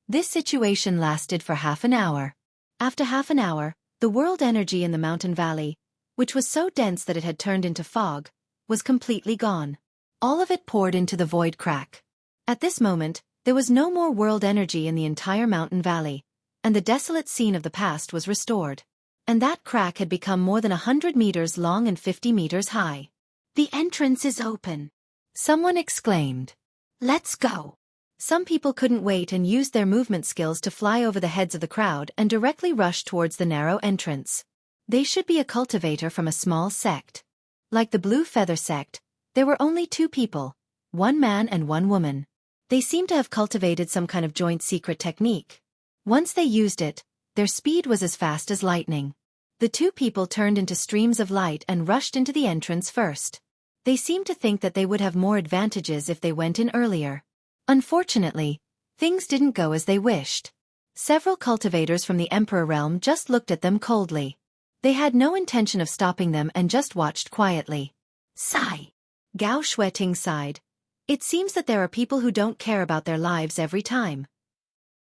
This situation lasted for half an hour. After half an hour, the world energy in the mountain valley, which was so dense that it had turned into fog, was completely gone. All of it poured into the void crack. At this moment, there was no more world energy in the entire mountain valley, and the desolate scene of the past was restored. And that crack had become more than 100 meters long and 50 meters high. "The entrance is open," someone exclaimed. "Let's go." Some people couldn't wait and used their movement skills to fly over the heads of the crowd and directly rush towards the narrow entrance. They should be a cultivator from a small sect. Like the Blue Feather sect, there were only 2 people, 1 man and 1 woman. They seemed to have cultivated some kind of joint secret technique. Once they used it, their speed was as fast as lightning. The 2 people turned into streams of light and rushed into the entrance first. They seemed to think that they would have more advantages if they went in earlier. Unfortunately, things didn't go as they wished. Several cultivators from the Emperor realm just looked at them coldly. They had no intention of stopping them and just watched quietly. Sigh. Gao Xueqi sighed. It seems that there are people who don't care about their lives every time.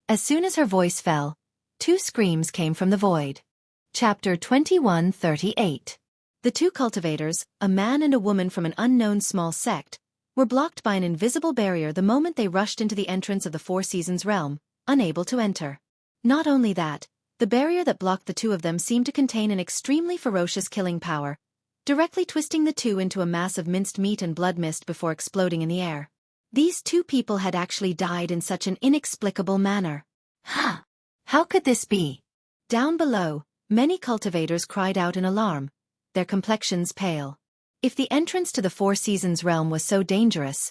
As soon as her voice fell, 2 screams came from the void. Chapter 2138. The 2 cultivators, a man and a woman from an unknown small sect, were blocked by an invisible barrier the moment they rushed into the entrance of the Four Seasons realm, unable to enter. Not only that, the barrier that blocked the 2 of them seemed to contain an extremely ferocious killing power, directly twisting the 2 into a mass of minced meat and blood mist before exploding in the air. These 2 people had actually died in such an inexplicable manner. Huh! How could this be? Down below, many cultivators cried out in alarm, their complexions pale. If the entrance to the Four Seasons realm was so dangerous,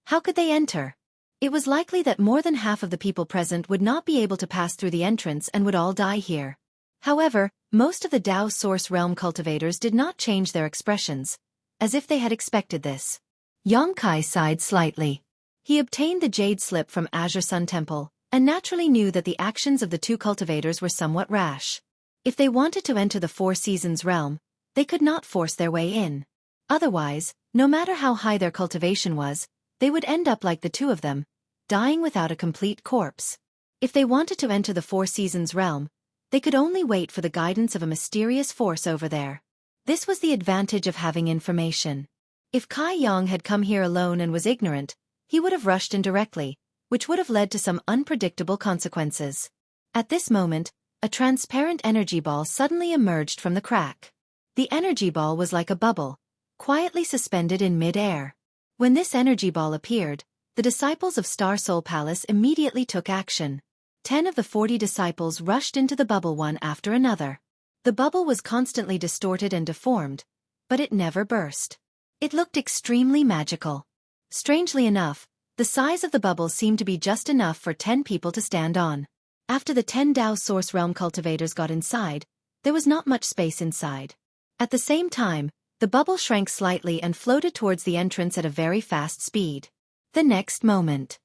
how could they enter? It was likely that more than half of the people present would not be able to pass through the entrance and would all die here. However, most of the Tao Source realm cultivators did not change their expressions. as if they had expected this. Yang Kai sighed slightly. He obtained the jade slip from Azure Sun Temple, and naturally knew that the actions of the two cultivators were somewhat rash. If they wanted to enter the Four Seasons realm, they could not force their way in. Otherwise, no matter how high their cultivation was, they would end up like the two of them, dying without a complete corpse. If they wanted to enter the Four Seasons realm, they could only wait for the guidance of a mysterious force over there. This was the advantage of having information. If Kai Yang had come here alone and was ignorant, he would have rushed in directly, which would have led to some unpredictable consequences. At this moment, a transparent energy ball suddenly emerged from the crack. The energy ball was like a bubble, quietly suspended in mid-air. When this energy ball appeared, the disciples of Star Soul Palace immediately took action. 10 of the 40 disciples rushed into the bubble one after another. The bubble was constantly distorted and deformed, but it never burst. It looked extremely magical. Strangely enough, the size of the bubble seemed to be just enough for 10 people to stand on. After the 10 Dao Source Realm cultivators got inside, there was not much space inside. At the same time, the bubble shrank slightly and floated towards the entrance at a very fast speed. The next moment,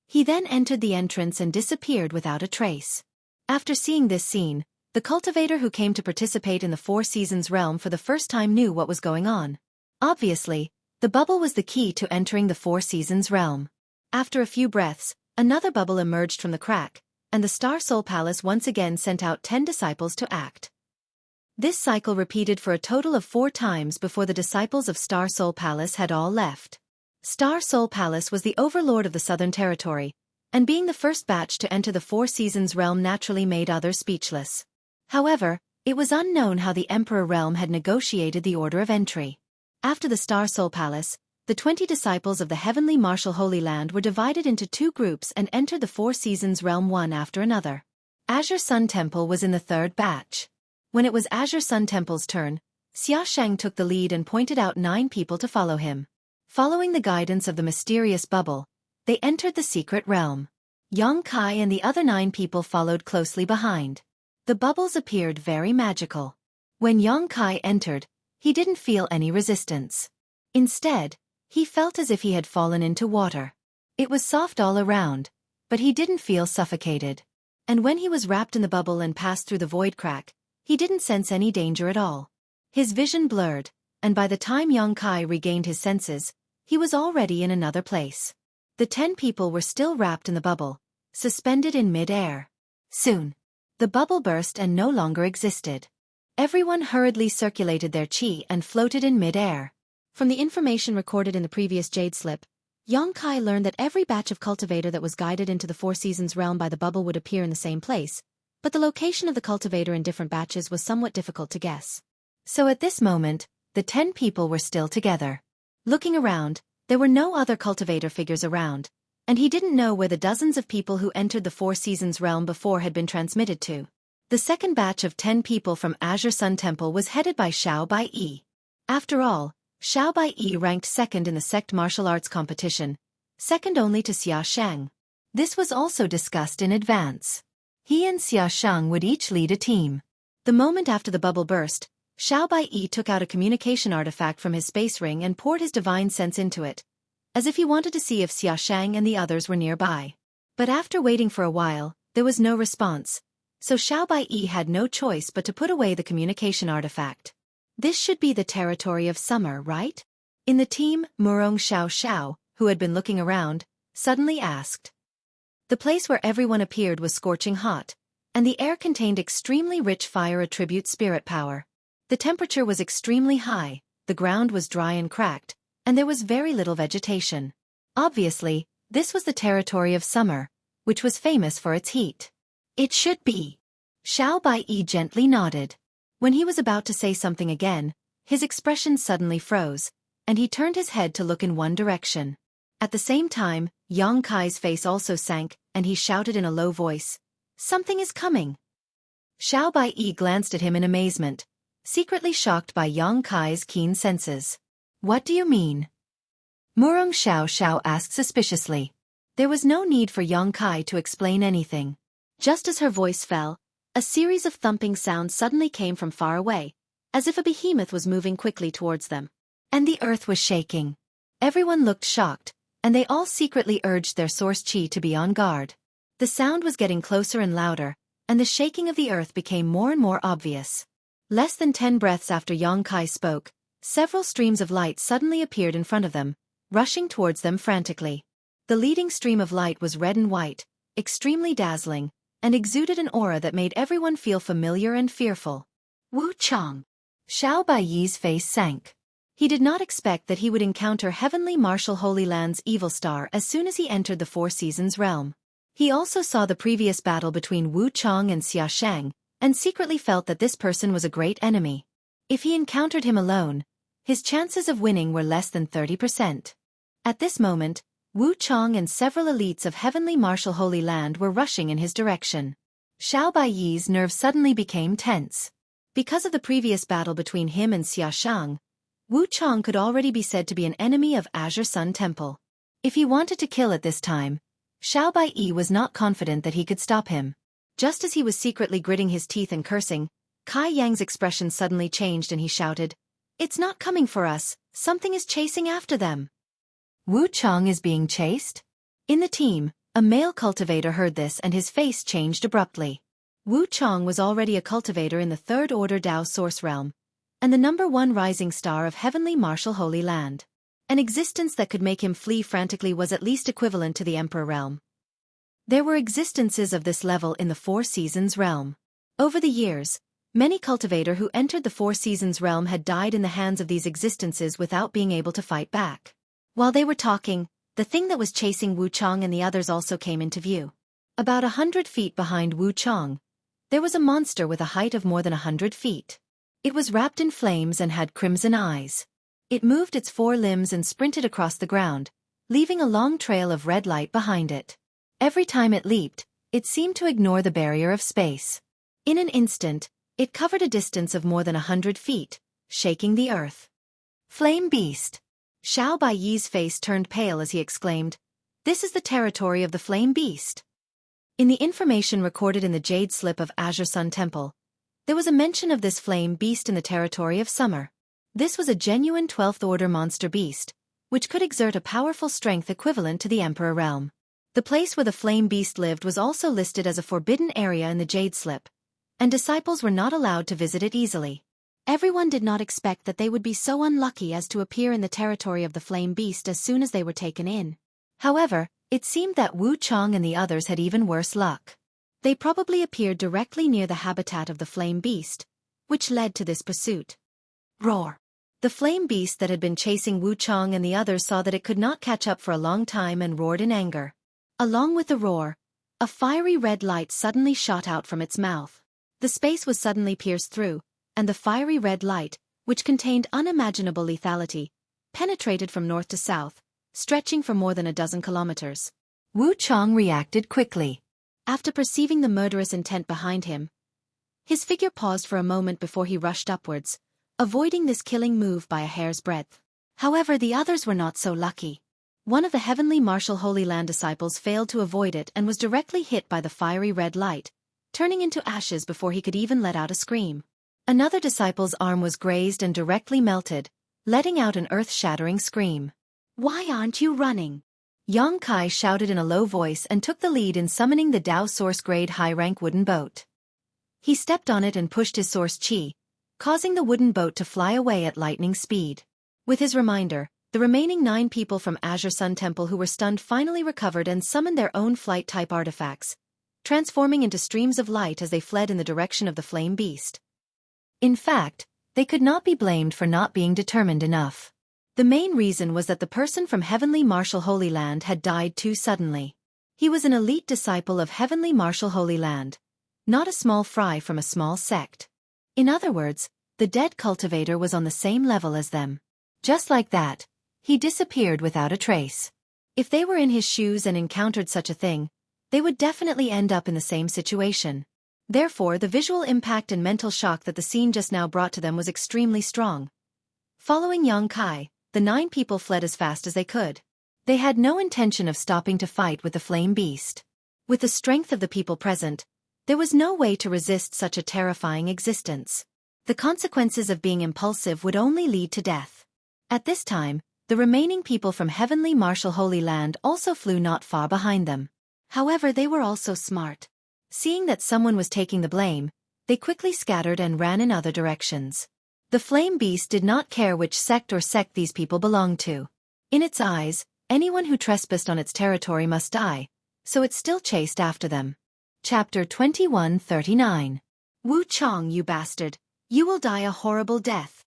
he then entered the entrance and disappeared without a trace. After seeing this scene, the cultivator who came to participate in the Four Seasons realm for the first time knew what was going on. Obviously, the bubble was the key to entering the Four Seasons realm. After a few breaths, another bubble emerged from the crack, and the Star Soul Palace once again sent out 10 disciples to act. This cycle repeated for a total of 4 times before the disciples of Star Soul Palace had all left. Star Soul Palace was the overlord of the Southern Territory, and being the first batch to enter the Four Seasons realm naturally made others speechless. However, it was unknown how the Emperor realm had negotiated the order of entry. After the Star Soul Palace, the 20 disciples of the Heavenly Martial Holy Land were divided into 2 groups and entered the Four Seasons realm one after another. Azure Sun Temple was in the 3rd batch. When it was Azure Sun Temple's turn, Xia Sheng took the lead and pointed out 9 people to follow him. Following the guidance of the mysterious bubble, they entered the secret realm. Yang Kai and the other 9 people followed closely behind. The bubbles appeared very magical. When Yang Kai entered, he didn't feel any resistance. Instead, he felt as if he had fallen into water. It was soft all around, but he didn't feel suffocated. And when he was wrapped in the bubble and passed through the void crack, he didn't sense any danger at all. His vision blurred, and by the time Yang Kai regained his senses, he was already in another place. The 10 people were still wrapped in the bubble, suspended in mid-air. Soon, the bubble burst and no longer existed. Everyone hurriedly circulated their qi and floated in mid-air. From the information recorded in the previous jade slip, Yang Kai learned that every batch of cultivator that was guided into the Four Seasons realm by the bubble would appear in the same place, but the location of the cultivator in different batches was somewhat difficult to guess. So at this moment, the 10 people were still together. Looking around, there were no other cultivator figures around, and he didn't know where the dozens of people who entered the Four Seasons realm before had been transmitted to. The second batch of 10 people from Azure Sun Temple was headed by Xiao Bai. After all, Xiao Bai ranked 2nd in the sect martial arts competition, second only to Xia Sheng. This was also discussed in advance. He and Xia Sheng would each lead a team. The moment after the bubble burst, Xiao Bai took out a communication artifact from his space ring and poured his divine sense into it, as if he wanted to see if Xia Sheng and the others were nearby. But after waiting for a while, there was no response, so Xiao Bai had no choice but to put away the communication artifact. This should be the territory of summer, right? In the team, Murong Xiao, who had been looking around, suddenly asked. The place where everyone appeared was scorching hot, and the air contained extremely rich fire attribute spirit power. The temperature was extremely high, the ground was dry and cracked, and there was very little vegetation. Obviously, this was the territory of summer, which was famous for its heat. It should be. Xiao Bai gently nodded. When he was about to say something again, his expression suddenly froze, and he turned his head to look in one direction. At the same time, Yang Kai's face also sank, and he shouted in a low voice, "Something is coming!" Xiao Bai glanced at him in amazement, secretly shocked by Yang Kai's keen senses. "What do you mean?" Murong Xiao asked suspiciously. There was no need for Yang Kai to explain anything. Just as her voice fell, a series of thumping sounds suddenly came from far away, as if a behemoth was moving quickly towards them. and the earth was shaking. Everyone looked shocked, and they all secretly urged their source Qi to be on guard. The sound was getting closer and louder, and the shaking of the earth became more and more obvious. Less than 10 breaths after Yang Kai spoke, several streams of light suddenly appeared in front of them, rushing towards them frantically. The leading stream of light was red and white, extremely dazzling, and exuded an aura that made everyone feel familiar and fearful. Wu Chang. Xiao Baiyi's face sank. He did not expect that he would encounter Heavenly Martial Holy Land's evil star as soon as he entered the Four Seasons realm. He also saw the previous battle between Wu Chang and Xia Shang, and secretly felt that this person was a great enemy. If he encountered him alone, his chances of winning were less than 30%. At this moment, Wu Chang and several elites of Heavenly Martial Holy Land were rushing in his direction. Xiao Baiyi's nerves suddenly became tense. Because of the previous battle between him and Xia Shang, Wu Chang could already be said to be an enemy of Azure Sun Temple. If he wanted to kill at this time, Xiao Baiyi was not confident that he could stop him. Just as he was secretly gritting his teeth and cursing, Kai Yang's expression suddenly changed and he shouted, "It's not coming for us, something is chasing after them." Wu Chang is being chased? In the team, a male cultivator heard this and his face changed abruptly. Wu Chang was already a cultivator in the Third Order Dao Source Realm, and the #1 rising star of Heavenly Martial Holy Land. An existence that could make him flee frantically was at least equivalent to the Emperor realm. There were existences of this level in the Four Seasons realm. Over the years, many cultivators who entered the Four Seasons realm had died in the hands of these existences without being able to fight back. While they were talking, the thing that was chasing Wu Chang and the others also came into view. About 100 feet behind Wu Chang, there was a monster with a height of more than 100 feet. It was wrapped in flames and had crimson eyes. It moved its 4 limbs and sprinted across the ground, leaving a long trail of red light behind it. Every time it leaped, it seemed to ignore the barrier of space. In an instant, it covered a distance of more than 100 feet, shaking the earth. Flame Beast. Xiao Baiyi's face turned pale as he exclaimed, "This is the territory of the Flame Beast." In the information recorded in the Jade Slip of Azure Sun Temple, there was a mention of this Flame Beast in the territory of Summer. This was a genuine 12th Order monster beast, which could exert a powerful strength equivalent to the Emperor realm. The place where the Flame Beast lived was also listed as a forbidden area in the Jade Slip, and disciples were not allowed to visit it easily. Everyone did not expect that they would be so unlucky as to appear in the territory of the Flame Beast as soon as they were taken in. However, it seemed that Wu Chang and the others had even worse luck. They probably appeared directly near the habitat of the Flame Beast, which led to this pursuit. Roar! The Flame Beast that had been chasing Wu Chang and the others saw that it could not catch up for a long time and roared in anger. Along with the roar, a fiery red light suddenly shot out from its mouth. The space was suddenly pierced through, and the fiery red light, which contained unimaginable lethality, penetrated from north to south, stretching for more than a dozen kilometers. Wu Chang reacted quickly. After perceiving the murderous intent behind him, his figure paused for a moment before he rushed upwards, avoiding this killing move by a hair's breadth. However, the others were not so lucky. One of the Heavenly Martial Holy Land disciples failed to avoid it and was directly hit by the fiery red light, turning into ashes before he could even let out a scream. Another disciple's arm was grazed and directly melted, letting out an earth-shattering scream. "Why aren't you running?" Yang Kai shouted in a low voice and took the lead in summoning the Dao Source Grade high-rank wooden boat. He stepped on it and pushed his Source Qi, causing the wooden boat to fly away at lightning speed. With his reminder, the remaining 9 people from Azure Sun Temple who were stunned finally recovered and summoned their own flight-type artifacts, transforming into streams of light as they fled in the direction of the Flame Beast. In fact, they could not be blamed for not being determined enough. The main reason was that the person from Heavenly Martial Holy Land had died too suddenly. He was an elite disciple of Heavenly Martial Holy Land, not a small fry from a small sect. In other words, the dead cultivator was on the same level as them. Just like that, he disappeared without a trace. If they were in his shoes and encountered such a thing, they would definitely end up in the same situation. Therefore, the visual impact and mental shock that the scene just now brought to them was extremely strong. Following Yang Kai, the 9 people fled as fast as they could. They had no intention of stopping to fight with the Flame Beast. With the strength of the people present, there was no way to resist such a terrifying existence. The consequences of being impulsive would only lead to death. At this time, the remaining people from Heavenly Martial Holy Land also flew not far behind them. However, they were also smart. Seeing that someone was taking the blame, they quickly scattered and ran in other directions. The flame beast did not care which sect these people belonged to. In its eyes, anyone who trespassed on its territory must die, so it still chased after them. Chapter 21:39. Wu Chong, you bastard, you will die a horrible death.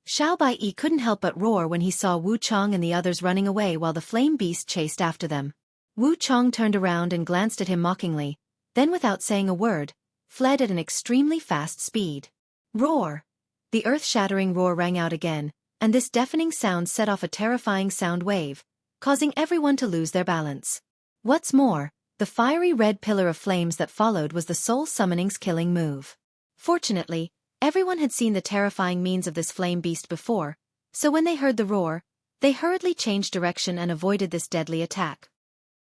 Xiao Baiyi couldn't help but roar when he saw Wu Chong and the others running away while the flame beast chased after them. Wu Chong turned around and glanced at him mockingly, then without saying a word, fled at an extremely fast speed. Roar! The earth-shattering roar rang out again, and this deafening sound set off a terrifying sound wave, causing everyone to lose their balance. What's more, the fiery red pillar of flames that followed was the soul summoning's killing move. Fortunately, everyone had seen the terrifying means of this flame beast before, so when they heard the roar, they hurriedly changed direction and avoided this deadly attack.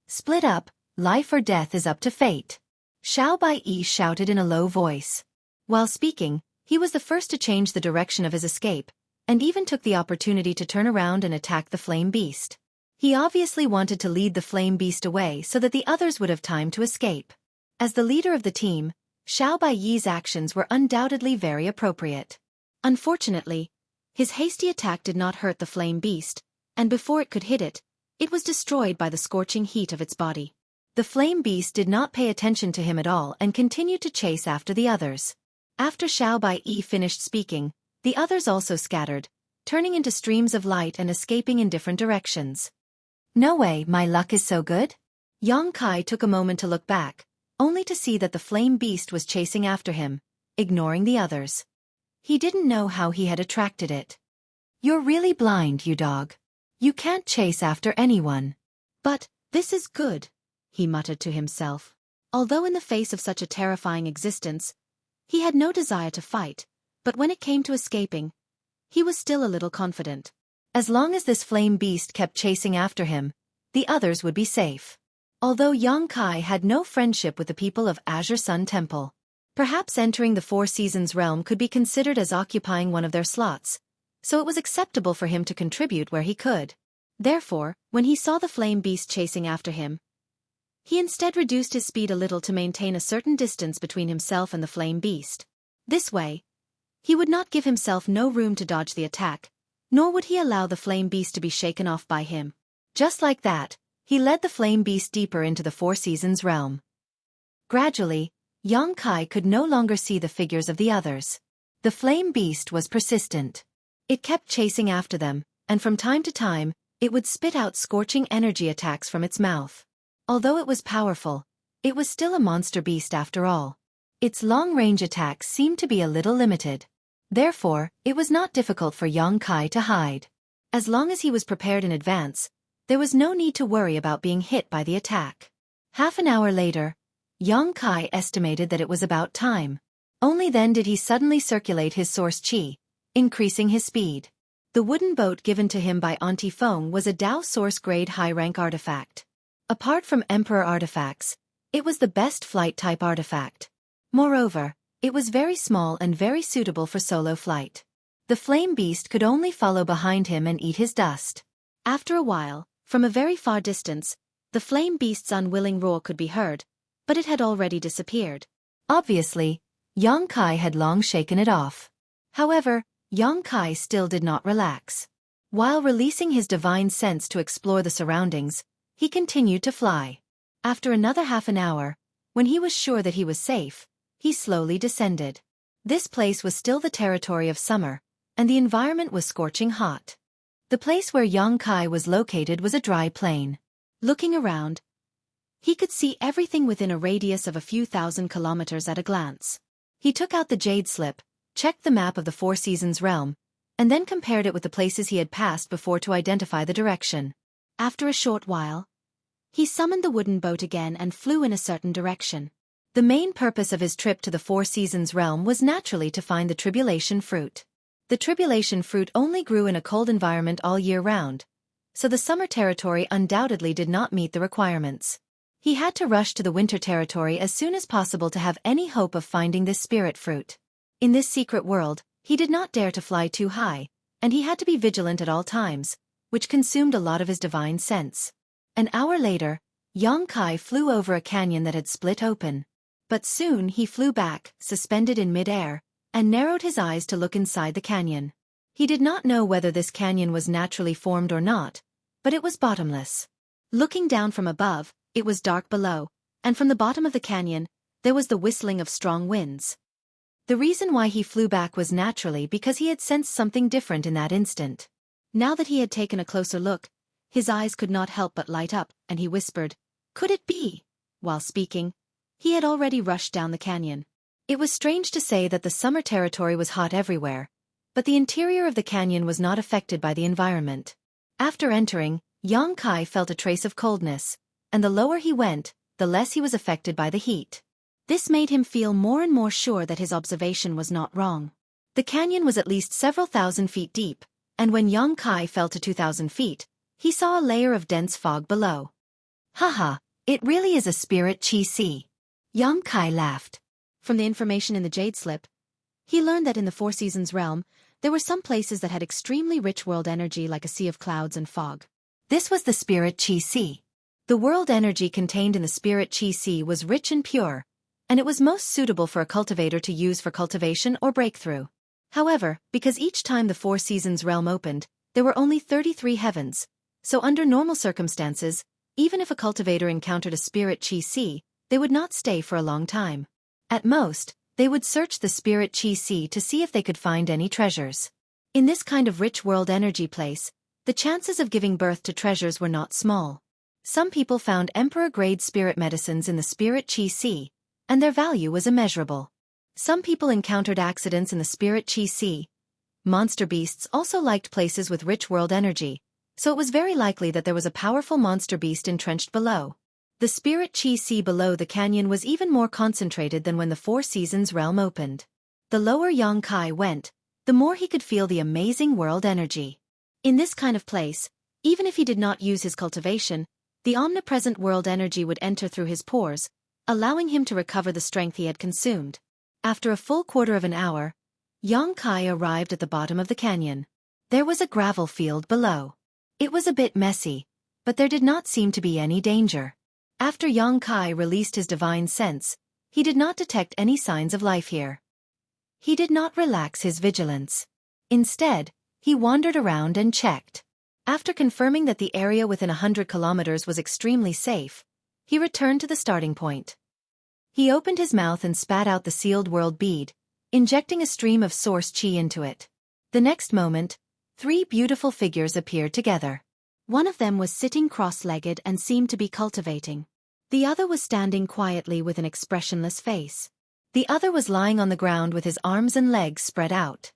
Split up, life or death is up to fate. Xiao Baiyi shouted in a low voice. While speaking, he was the first to change the direction of his escape, and even took the opportunity to turn around and attack the flame beast. He obviously wanted to lead the flame beast away so that the others would have time to escape. As the leader of the team, Xiao Baiyi's actions were undoubtedly very appropriate. Unfortunately, his hasty attack did not hurt the flame beast, and before it could hit it, it was destroyed by the scorching heat of its body. The flame beast did not pay attention to him at all and continued to chase after the others. After Xiao Baiyi finished speaking, the others also scattered, turning into streams of light and escaping in different directions. No way, my luck is so good? Yang Kai took a moment to look back, only to see that the flame beast was chasing after him, ignoring the others. He didn't know how he had attracted it. You're really blind, you dog. You can't chase after anyone. But, this is good, he muttered to himself. Although in the face of such a terrifying existence, he had no desire to fight, but when it came to escaping, he was still a little confident. As long as this flame beast kept chasing after him, the others would be safe. Although Yang Kai had no friendship with the people of Azure Sun Temple, perhaps entering the Four Seasons realm could be considered as occupying one of their slots, so it was acceptable for him to contribute where he could. Therefore, when he saw the flame beast chasing after him, he instead reduced his speed a little to maintain a certain distance between himself and the flame beast. This way, he would not give himself no room to dodge the attack, nor would he allow the flame beast to be shaken off by him. Just like that, he led the flame beast deeper into the Four Seasons realm. Gradually, Yang Kai could no longer see the figures of the others. The flame beast was persistent. It kept chasing after them, and from time to time, it would spit out scorching energy attacks from its mouth. Although it was powerful, it was still a monster beast after all. Its long-range attacks seemed to be a little limited. Therefore, it was not difficult for Yang Kai to hide. As long as he was prepared in advance, there was no need to worry about being hit by the attack. Half an hour later, Yang Kai estimated that it was about time. Only then did he suddenly circulate his source qi, increasing his speed. The wooden boat given to him by Auntie Feng was a Dao Source grade high-rank artifact. Apart from Emperor artifacts, it was the best flight-type artifact. Moreover, it was very small and very suitable for solo flight. The flame beast could only follow behind him and eat his dust. After a while, from a very far distance, the flame beast's unwilling roar could be heard, but it had already disappeared. Obviously, Yang Kai had long shaken it off. However, Yang Kai still did not relax. While releasing his divine sense to explore the surroundings, he continued to fly. After another half an hour, when he was sure that he was safe, he slowly descended. This place was still the territory of summer, and the environment was scorching hot. The place where Yang Kai was located was a dry plain. Looking around, he could see everything within a radius of a few thousand kilometers at a glance. He took out the jade slip, checked the map of the Four Seasons realm, and then compared it with the places he had passed before to identify the direction. After a short while, he summoned the wooden boat again and flew in a certain direction. The main purpose of his trip to the Four Seasons realm was naturally to find the tribulation fruit. The tribulation fruit only grew in a cold environment all year round, so the summer territory undoubtedly did not meet the requirements. He had to rush to the winter territory as soon as possible to have any hope of finding this spirit fruit. In this secret world, he did not dare to fly too high, and he had to be vigilant at all times, which consumed a lot of his divine sense. An hour later, Xueqi flew over a canyon that had split open. But soon he flew back, suspended in mid-air, and narrowed his eyes to look inside the canyon. He did not know whether this canyon was naturally formed or not, but it was bottomless. Looking down from above, it was dark below, and from the bottom of the canyon, there was the whistling of strong winds. The reason why he flew back was naturally because he had sensed something different in that instant. Now that he had taken a closer look, his eyes could not help but light up, and he whispered, "Could it be?" While speaking, he had already rushed down the canyon. It was strange to say that the summer territory was hot everywhere, but the interior of the canyon was not affected by the environment. After entering, Xueqi felt a trace of coldness, and the lower he went, the less he was affected by the heat. This made him feel more and more sure that his observation was not wrong. The canyon was at least several thousand feet deep, and when Xueqi fell to 2,000 feet, he saw a layer of dense fog below. "Haha, it really is a spirit chi si." Xueqi laughed. From the information in the jade slip, he learned that in the Four Seasons realm, there were some places that had extremely rich world energy like a sea of clouds and fog. This was the spirit chi si. The world energy contained in the spirit chi si was rich and pure, and it was most suitable for a cultivator to use for cultivation or breakthrough. However, because each time the Four Seasons realm opened, there were only 33 heavens, so under normal circumstances, even if a cultivator encountered a spirit chi si, they would not stay for a long time. At most, they would search the spirit chi si to see if they could find any treasures. In this kind of rich world energy place, the chances of giving birth to treasures were not small. Some people found emperor-grade spirit medicines in the spirit chi si, and their value was immeasurable. Some people encountered accidents in the spirit chi si. Monster beasts also liked places with rich world energy, so it was very likely that there was a powerful monster beast entrenched below. The spirit chi si below the canyon was even more concentrated than when the Four Seasons realm opened. The lower Xueqi went, the more he could feel the amazing world energy. In this kind of place, even if he did not use his cultivation, the omnipresent world energy would enter through his pores, allowing him to recover the strength he had consumed. After a full quarter of an hour, Xueqi arrived at the bottom of the canyon. There was a gravel field below. It was a bit messy, but there did not seem to be any danger. After Xueqi released his divine sense, he did not detect any signs of life here. He did not relax his vigilance. Instead, he wandered around and checked. After confirming that the area within 100 kilometers was extremely safe, he returned to the starting point. He opened his mouth and spat out the sealed world bead, injecting a stream of source chi into it. The next moment, 3 beautiful figures appeared together. One of them was sitting cross-legged and seemed to be cultivating. The other was standing quietly with an expressionless face. The other was lying on the ground with his arms and legs spread out.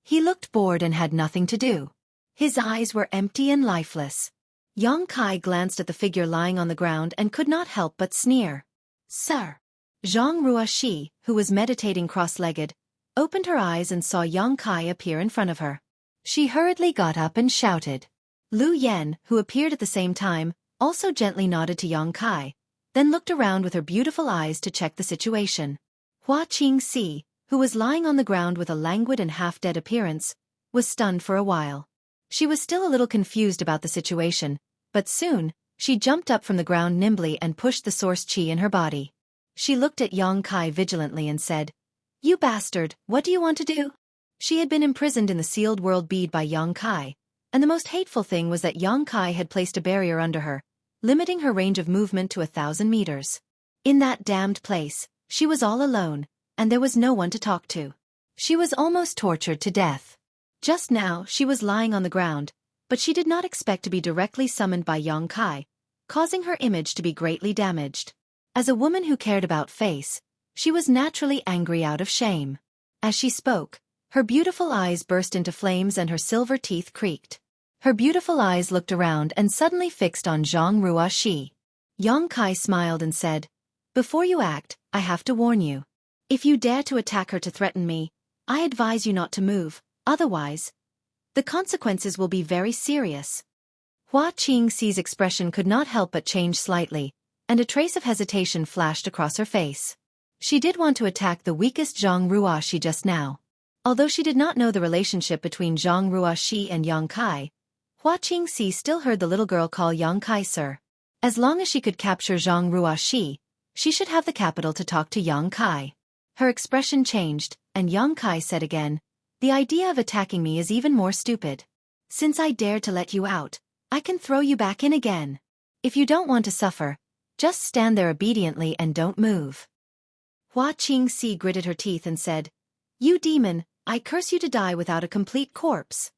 He looked bored and had nothing to do. His eyes were empty and lifeless. Xueqi glanced at the figure lying on the ground and could not help but sneer. "Sir." Zhang Ruoxi, who was meditating cross-legged, opened her eyes and saw Xueqi appear in front of her. She hurriedly got up and shouted. Lu Yan, who appeared at the same time, also gently nodded to Xueqi, then looked around with her beautiful eyes to check the situation. Hua Qingxi, who was lying on the ground with a languid and half-dead appearance, was stunned for a while. She was still a little confused about the situation, but soon, she jumped up from the ground nimbly and pushed the source chi in her body. She looked at Xueqi vigilantly and said, "You bastard, what do you want to do?" She had been imprisoned in the sealed world bead by Xueqi, and the most hateful thing was that Xueqi had placed a barrier under her, limiting her range of movement to 1,000 meters. In that damned place, she was all alone, and there was no one to talk to. She was almost tortured to death. Just now she was lying on the ground, but she did not expect to be directly summoned by Xueqi, causing her image to be greatly damaged. As a woman who cared about face, she was naturally angry out of shame. As she spoke, her beautiful eyes burst into flames and her silver teeth creaked. Her beautiful eyes looked around and suddenly fixed on Zhang Ruoxi. Xueqi smiled and said, "Before you act, I have to warn you. If you dare to attack her to threaten me, I advise you not to move, otherwise, the consequences will be very serious." Hua Qingxi's expression could not help but change slightly, and a trace of hesitation flashed across her face. She did want to attack the weakest Zhang Ruoxi just now. Although she did not know the relationship between Zhang Ruoxi and Yang Kai, Hua Qingxi still heard the little girl call Yang Kai sir. As long as she could capture Zhang Ruoxi, she should have the capital to talk to Yang Kai. Her expression changed, and Yang Kai said again, "The idea of attacking me is even more stupid. Since I dared to let you out, I can throw you back in again. If you don't want to suffer, just stand there obediently and don't move." Hua Qingxi gritted her teeth and said, "You demon, I curse you to die without a complete corpse.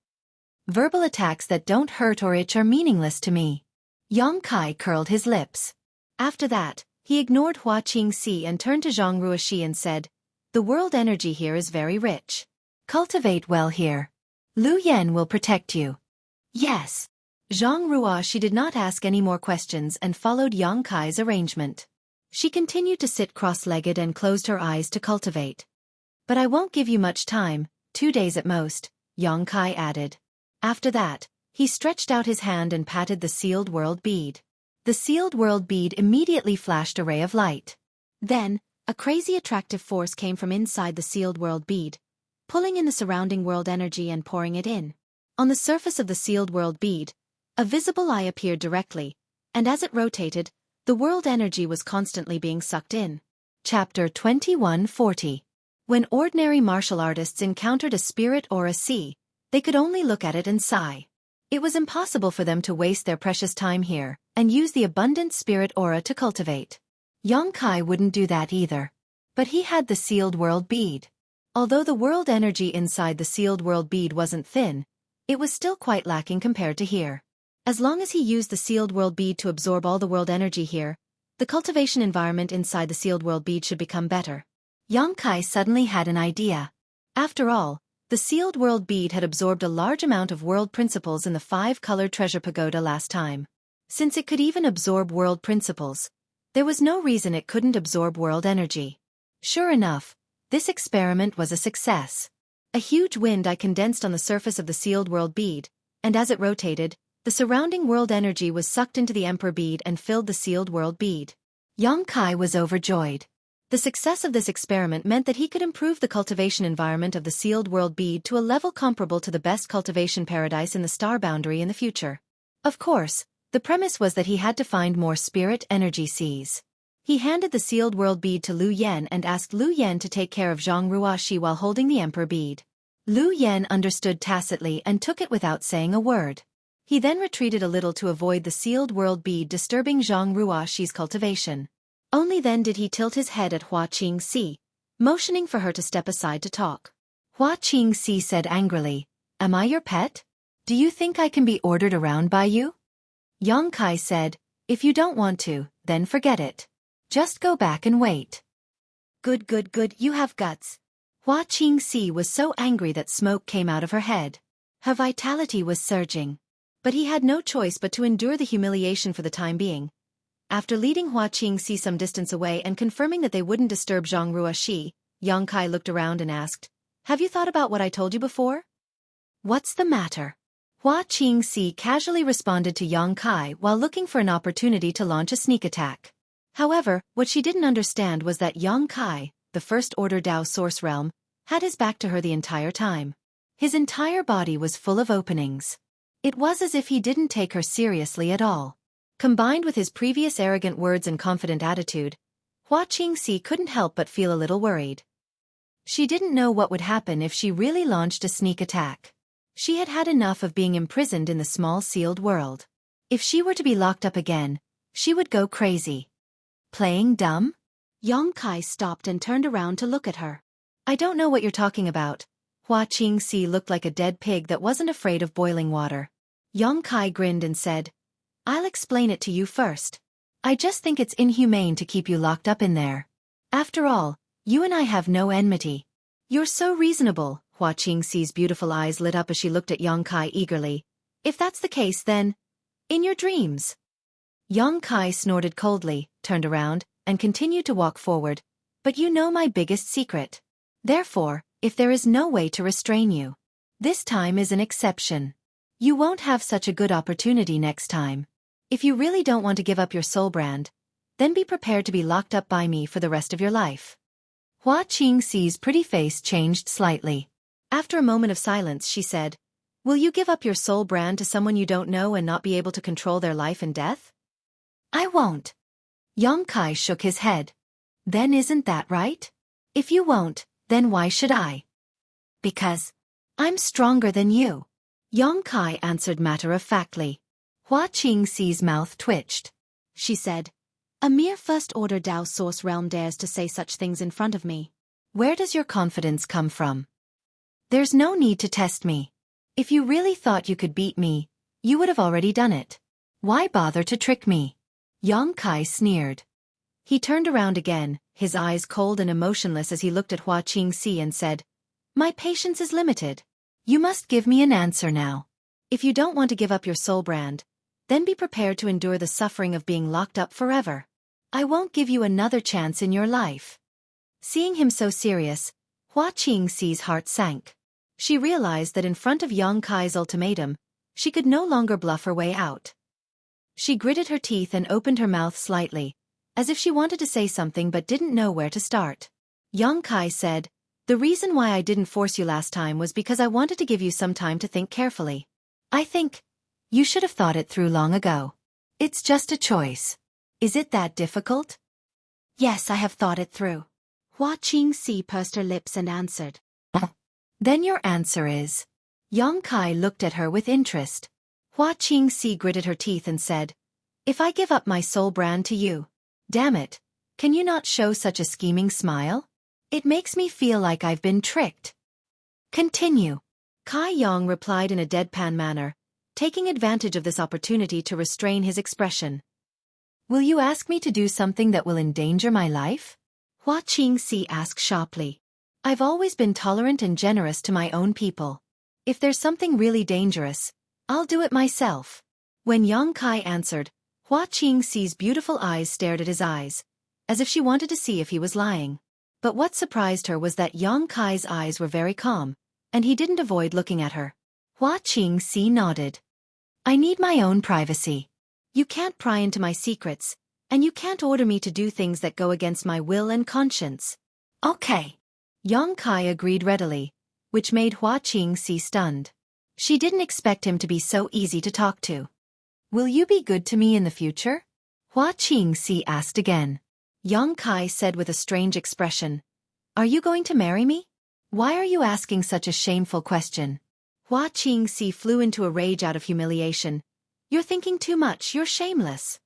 Verbal attacks that don't hurt or itch are meaningless to me." Yang Kai curled his lips. After that, he ignored Hua Qingxi and turned to Zhang Ruoxi and said, "The world energy here is very rich. Cultivate well here. Lu Yan will protect you." "Yes." Zhang Ruoxi did not ask any more questions and followed Yang Kai's arrangement. She continued to sit cross-legged and closed her eyes to cultivate. "But I won't give you much time, 2 days at most," Yang Kai added. After that, he stretched out his hand and patted the sealed world bead. The sealed world bead immediately flashed a ray of light. Then, a crazy attractive force came from inside the sealed world bead, pulling in the surrounding world energy and pouring it in. On the surface of the sealed world bead, a visible eye appeared directly, and as it rotated, the world energy was constantly being sucked in. Chapter 2140. When ordinary martial artists encountered a spirit or a sea, they could only look at it and sigh. It was impossible for them to waste their precious time here and use the abundant spirit aura to cultivate. Yang Kai wouldn't do that either. But he had the sealed world bead. Although the world energy inside the sealed world bead wasn't thin, it was still quite lacking compared to here. As long as he used the sealed world bead to absorb all the world energy here, the cultivation environment inside the sealed world bead should become better. Yang Kai suddenly had an idea. After all, the sealed world bead had absorbed a large amount of world principles in the 5-colored treasure pagoda last time. Since it could even absorb world principles, there was no reason it couldn't absorb world energy. Sure enough, this experiment was a success. A huge wind eye condensed on the surface of the sealed world bead, and as it rotated, the surrounding world energy was sucked into the emperor bead and filled the sealed world bead. Yang Kai was overjoyed. The success of this experiment meant that he could improve the cultivation environment of the sealed world bead to a level comparable to the best cultivation paradise in the star boundary in the future. Of course, the premise was that he had to find more spirit energy seas. He handed the sealed world bead to Lu Yan and asked Lu Yan to take care of Zhang Ruoxi while holding the emperor bead. Lu Yan understood tacitly and took it without saying a word. He then retreated a little to avoid the sealed world bead disturbing Zhang Ruoxi's cultivation. Only then did he tilt his head at Hua Qingxi, motioning for her to step aside to talk. Hua Qingxi said angrily, "Am I your pet? Do you think I can be ordered around by you?" Yang Kai said, "If you don't want to, then forget it. Just go back and wait." Good, you have guts." Hua Qingxi was so angry that smoke came out of her head. Her vitality was surging. But he had no choice but to endure the humiliation for the time being. After leading Hua Qingxi some distance away and confirming that they wouldn't disturb Zhang Ruoxi, Yang Kai looked around and asked, "Have you thought about what I told you before?" "What's the matter?" Hua Qingxi casually responded to Yang Kai while looking for an opportunity to launch a sneak attack. However, what she didn't understand was that Yang Kai, the First Order Dao Source Realm, had his back to her the entire time. His entire body was full of openings. It was as if he didn't take her seriously at all. Combined with his previous arrogant words and confident attitude, Hua Qingxi couldn't help but feel a little worried. She didn't know what would happen if she really launched a sneak attack. She had had enough of being imprisoned in the small sealed world. If she were to be locked up again, she would go crazy. Playing dumb? Yang Kai stopped and turned around to look at her. "I don't know what you're talking about." Hua Qingxi looked like a dead pig that wasn't afraid of boiling water. Yang Kai grinned and said, "I'll explain it to you first. I just think it's inhumane to keep you locked up in there. After all, you and I have no enmity." "You're so reasonable." Hua Qingxi's beautiful eyes lit up as she looked at Yang Kai eagerly. "If that's the case then, in your dreams." Yang Kai snorted coldly, turned around, and continued to walk forward. "But you know my biggest secret. Therefore, if there is no way to restrain you, this time is an exception. You won't have such a good opportunity next time. If you really don't want to give up your soul brand, then be prepared to be locked up by me for the rest of your life." Hua Qingxi's pretty face changed slightly. After a moment of silence, she said, "Will you give up your soul brand to someone you don't know and not be able to control their life and death?" "I won't." Xueqi shook his head. "Then isn't that right? If you won't, then why should I?" "Because I'm stronger than you," Xueqi answered matter-of-factly. Hua Qingxi's mouth twitched. She said, "A mere first-order Dao Source Realm dares to say such things in front of me. Where does your confidence come from? There's no need to test me. If you really thought you could beat me, you would have already done it. Why bother to trick me?" Xueqi sneered. He turned around again, his eyes cold and emotionless as he looked at Hua Qingxi and said, "My patience is limited. You must give me an answer now. If you don't want to give up your soul brand, then be prepared to endure the suffering of being locked up forever. I won't give you another chance in your life." Seeing him so serious, Hua Qingxi's heart sank. She realized that in front of Xueqi's ultimatum, she could no longer bluff her way out. She gritted her teeth and opened her mouth slightly, as if she wanted to say something but didn't know where to start. Xueqi said, "The reason why I didn't force you last time was because I wanted to give you some time to think carefully. I think you should have thought it through long ago. It's just a choice. Is it that difficult?" "Yes, I have thought it through." Hua Qingxi pursed her lips and answered. "Then your answer is?" Xueqi looked at her with interest. Hua Qingxi gritted her teeth and said, "If I give up my soul brand to you, damn it, can you not show such a scheming smile? It makes me feel like I've been tricked." "Continue," Kai Yang replied in a deadpan manner, taking advantage of this opportunity to restrain his expression. "Will you ask me to do something that will endanger my life?" Hua Qingxi asked sharply. "I've always been tolerant and generous to my own people. If there's something really dangerous, I'll do it myself." When Xueqi answered, Hua Qingxi's beautiful eyes stared at his eyes, as if she wanted to see if he was lying. But what surprised her was that Xueqi's eyes were very calm, and he didn't avoid looking at her. Hua Qingxi nodded. "I need my own privacy. You can't pry into my secrets, and you can't order me to do things that go against my will and conscience." "Okay." Xueqi agreed readily, which made Hua Qingxi stunned. She didn't expect him to be so easy to talk to. "Will you be good to me in the future?" Hua Qingxi asked again. Xueqi said with a strange expression, "Are you going to marry me? Why are you asking such a shameful question?" Hua Qingxi flew into a rage out of humiliation. "You're thinking too much, you're shameless."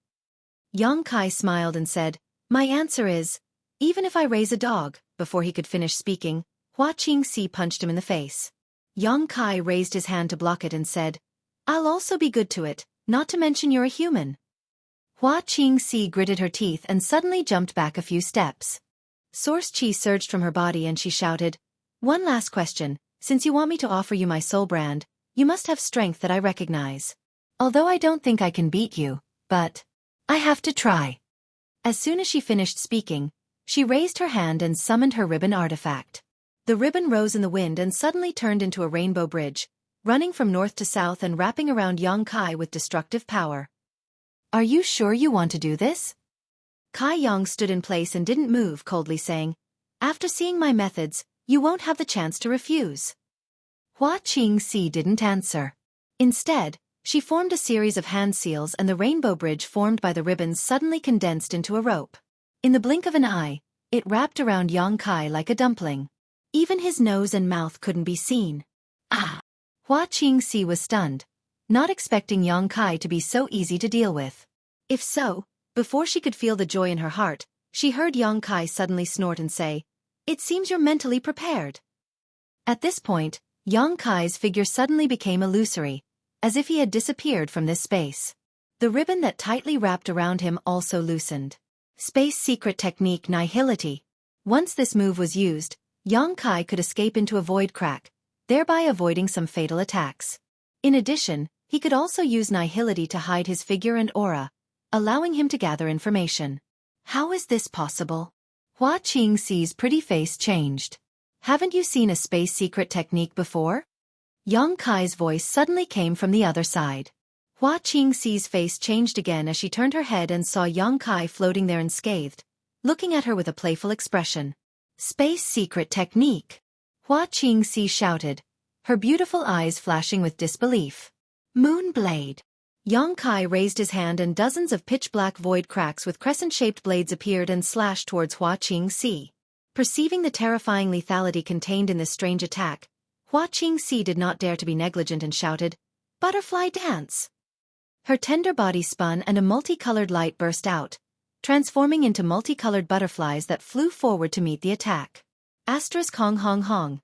Xueqi smiled and said, "My answer is, even if I raise a dog." Before he could finish speaking, Hua Qingxi punched him in the face. Xueqi raised his hand to block it and said, "I'll also be good to it, not to mention you're a human." Hua Qingxi gritted her teeth and suddenly jumped back a few steps. Source Qi surged from her body and she shouted, "One last question. Since you want me to offer you my soul brand, you must have strength that I recognize. Although I don't think I can beat you, but I have to try." As soon as she finished speaking, she raised her hand and summoned her ribbon artifact. The ribbon rose in the wind and suddenly turned into a rainbow bridge, running from north to south and wrapping around Xueqi with destructive power. "Are you sure you want to do this?" Kai Yang stood in place and didn't move, coldly saying, "After seeing my methods, you won't have the chance to refuse." Hua Qingxi didn't answer. Instead, she formed a series of hand seals and the rainbow bridge formed by the ribbons suddenly condensed into a rope. In the blink of an eye, it wrapped around Xueqi like a dumpling. Even his nose and mouth couldn't be seen. Ah! Hua Qingxi was stunned, not expecting Xueqi to be so easy to deal with. If so, before she could feel the joy in her heart, she heard Xueqi suddenly snort and say, "It seems you're mentally prepared." At this point, Xueqi's figure suddenly became illusory, as if he had disappeared from this space. The ribbon that tightly wrapped around him also loosened. Space secret technique Nihility. Once this move was used, Xueqi could escape into a void crack, thereby avoiding some fatal attacks. In addition, he could also use Nihility to hide his figure and aura, allowing him to gather information. How is this possible? Hua Qingxi's pretty face changed. "Haven't you seen a space secret technique before?" Xueqi's voice suddenly came from the other side. Hua Qingxi's face changed again as she turned her head and saw Xueqi floating there unscathed, looking at her with a playful expression. "Space secret technique." Hua Qingxi shouted, her beautiful eyes flashing with disbelief. Moon blade. Yang Kai raised his hand and dozens of pitch-black void cracks with crescent-shaped blades appeared and slashed towards Hua Qingxi. Perceiving the terrifying lethality contained in this strange attack, Hua Qingxi did not dare to be negligent and shouted, "Butterfly dance!" Her tender body spun and a multicolored light burst out, transforming into multicolored butterflies that flew forward to meet the attack. Asterisk hong hong hong.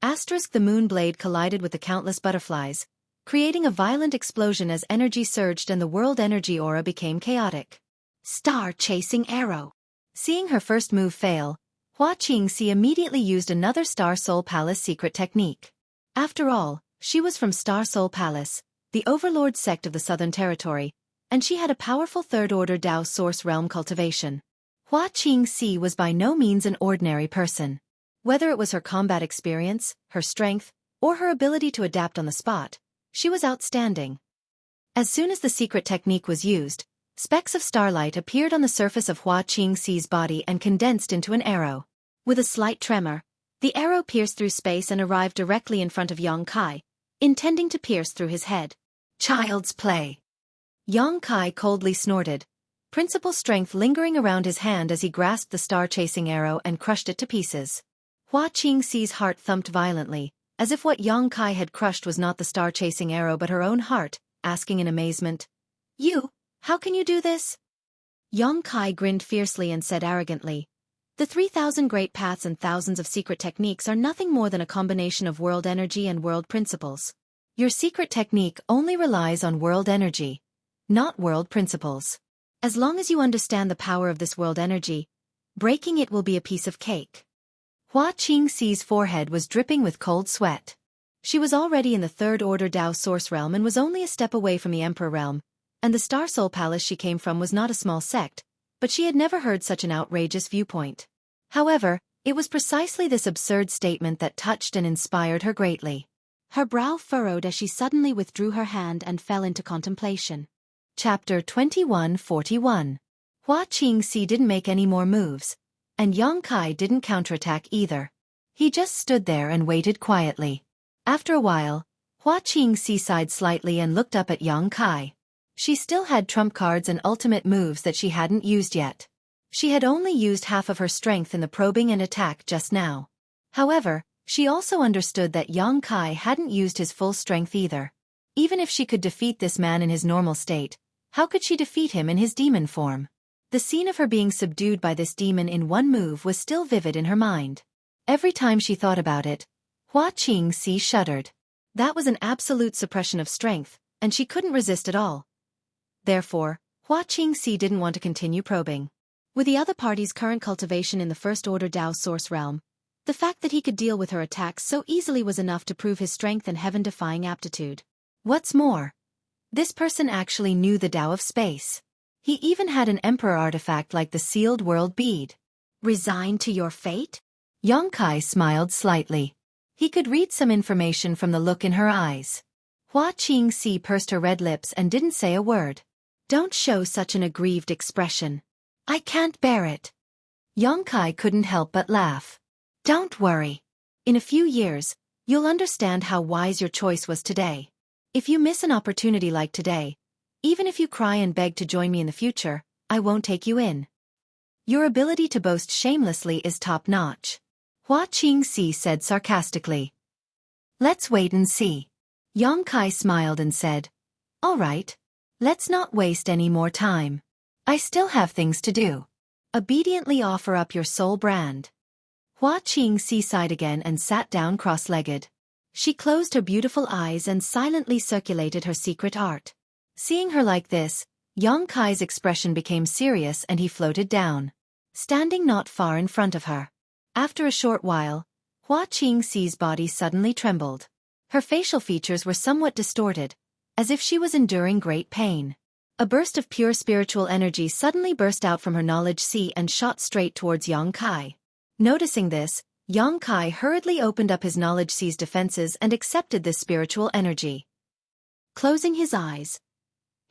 Asterisk the moon blade collided with the countless butterflies, creating a violent explosion as energy surged and the world energy aura became chaotic. Star-chasing arrow. Seeing her first move fail, Hua Qingxi immediately used another Star Soul Palace secret technique. After all, she was from Star Soul Palace, the overlord sect of the Southern Territory, and she had a powerful third-order Dao Source Realm cultivation. Hua Qingxi was by no means an ordinary person. Whether it was her combat experience, her strength, or her ability to adapt on the spot, she was outstanding. As soon as the secret technique was used, specks of starlight appeared on the surface of Hua Qingxi's body and condensed into an arrow. With a slight tremor, the arrow pierced through space and arrived directly in front of Yang Kai, intending to pierce through his head. Child's play. Yang Kai coldly snorted, principal strength lingering around his hand as he grasped the star-chasing arrow and crushed it to pieces. Hua Qingxi's heart thumped violently, as if what Yang Kai had crushed was not the star-chasing arrow but her own heart, asking in amazement, "You, how can you do this?" Yang Kai grinned fiercely and said arrogantly, "The 3,000 great paths and thousands of secret techniques are nothing more than a combination of world energy and world principles. Your secret technique only relies on world energy, not world principles. As long as you understand the power of this world energy, breaking it will be a piece of cake." Hua Qingxi's forehead was dripping with cold sweat. She was already in the third-order Dao Source Realm and was only a step away from the Emperor Realm, and the Star Soul Palace she came from was not a small sect, but she had never heard such an outrageous viewpoint. However, it was precisely this absurd statement that touched and inspired her greatly. Her brow furrowed as she suddenly withdrew her hand and fell into contemplation. Chapter 2141. Hua Qingxi didn't make any more moves, and Yang Kai didn't counterattack either. He just stood there and waited quietly. After a while, Hua Qingxi sighed slightly and looked up at Yang Kai. She still had trump cards and ultimate moves that she hadn't used yet. She had only used half of her strength in the probing and attack just now. However, she also understood that Yang Kai hadn't used his full strength either. Even if she could defeat this man in his normal state, how could she defeat him in his demon form? The scene of her being subdued by this demon in one move was still vivid in her mind. Every time she thought about it, Hua Qingxi shuddered. That was an absolute suppression of strength, and she couldn't resist at all. Therefore, Hua Qingxi didn't want to continue probing. With the other party's current cultivation in the first-order Dao Source Realm, the fact that he could deal with her attacks so easily was enough to prove his strength and heaven-defying aptitude. What's more, this person actually knew the Dao of space. He even had an Emperor artifact like the Sealed World Bead. Resigned to your fate? Yang Kai smiled slightly. He could read some information from the look in her eyes. Hua Qingxi pursed her red lips and didn't say a word. Don't show such an aggrieved expression. I can't bear it. Yang Kai couldn't help but laugh. Don't worry. In a few years, you'll understand how wise your choice was today. If you miss an opportunity like today, even if you cry and beg to join me in the future, I won't take you in. Your ability to boast shamelessly is top-notch. Hua Qingxi said sarcastically. Let's wait and see. Yang Kai smiled and said, All right. Let's not waste any more time. I still have things to do. Obediently offer up your soul brand. Hua Qingxi sighed again and sat down cross-legged. She closed her beautiful eyes and silently circulated her secret art. Seeing her like this, Yang Kai's expression became serious and he floated down, standing not far in front of her. After a short while, Hua Qingxi's body suddenly trembled. Her facial features were somewhat distorted, as if she was enduring great pain. A burst of pure spiritual energy suddenly burst out from her knowledge sea and shot straight towards Yang Kai. Noticing this, Yang Kai hurriedly opened up his knowledge sea's defenses and accepted this spiritual energy. Closing his eyes,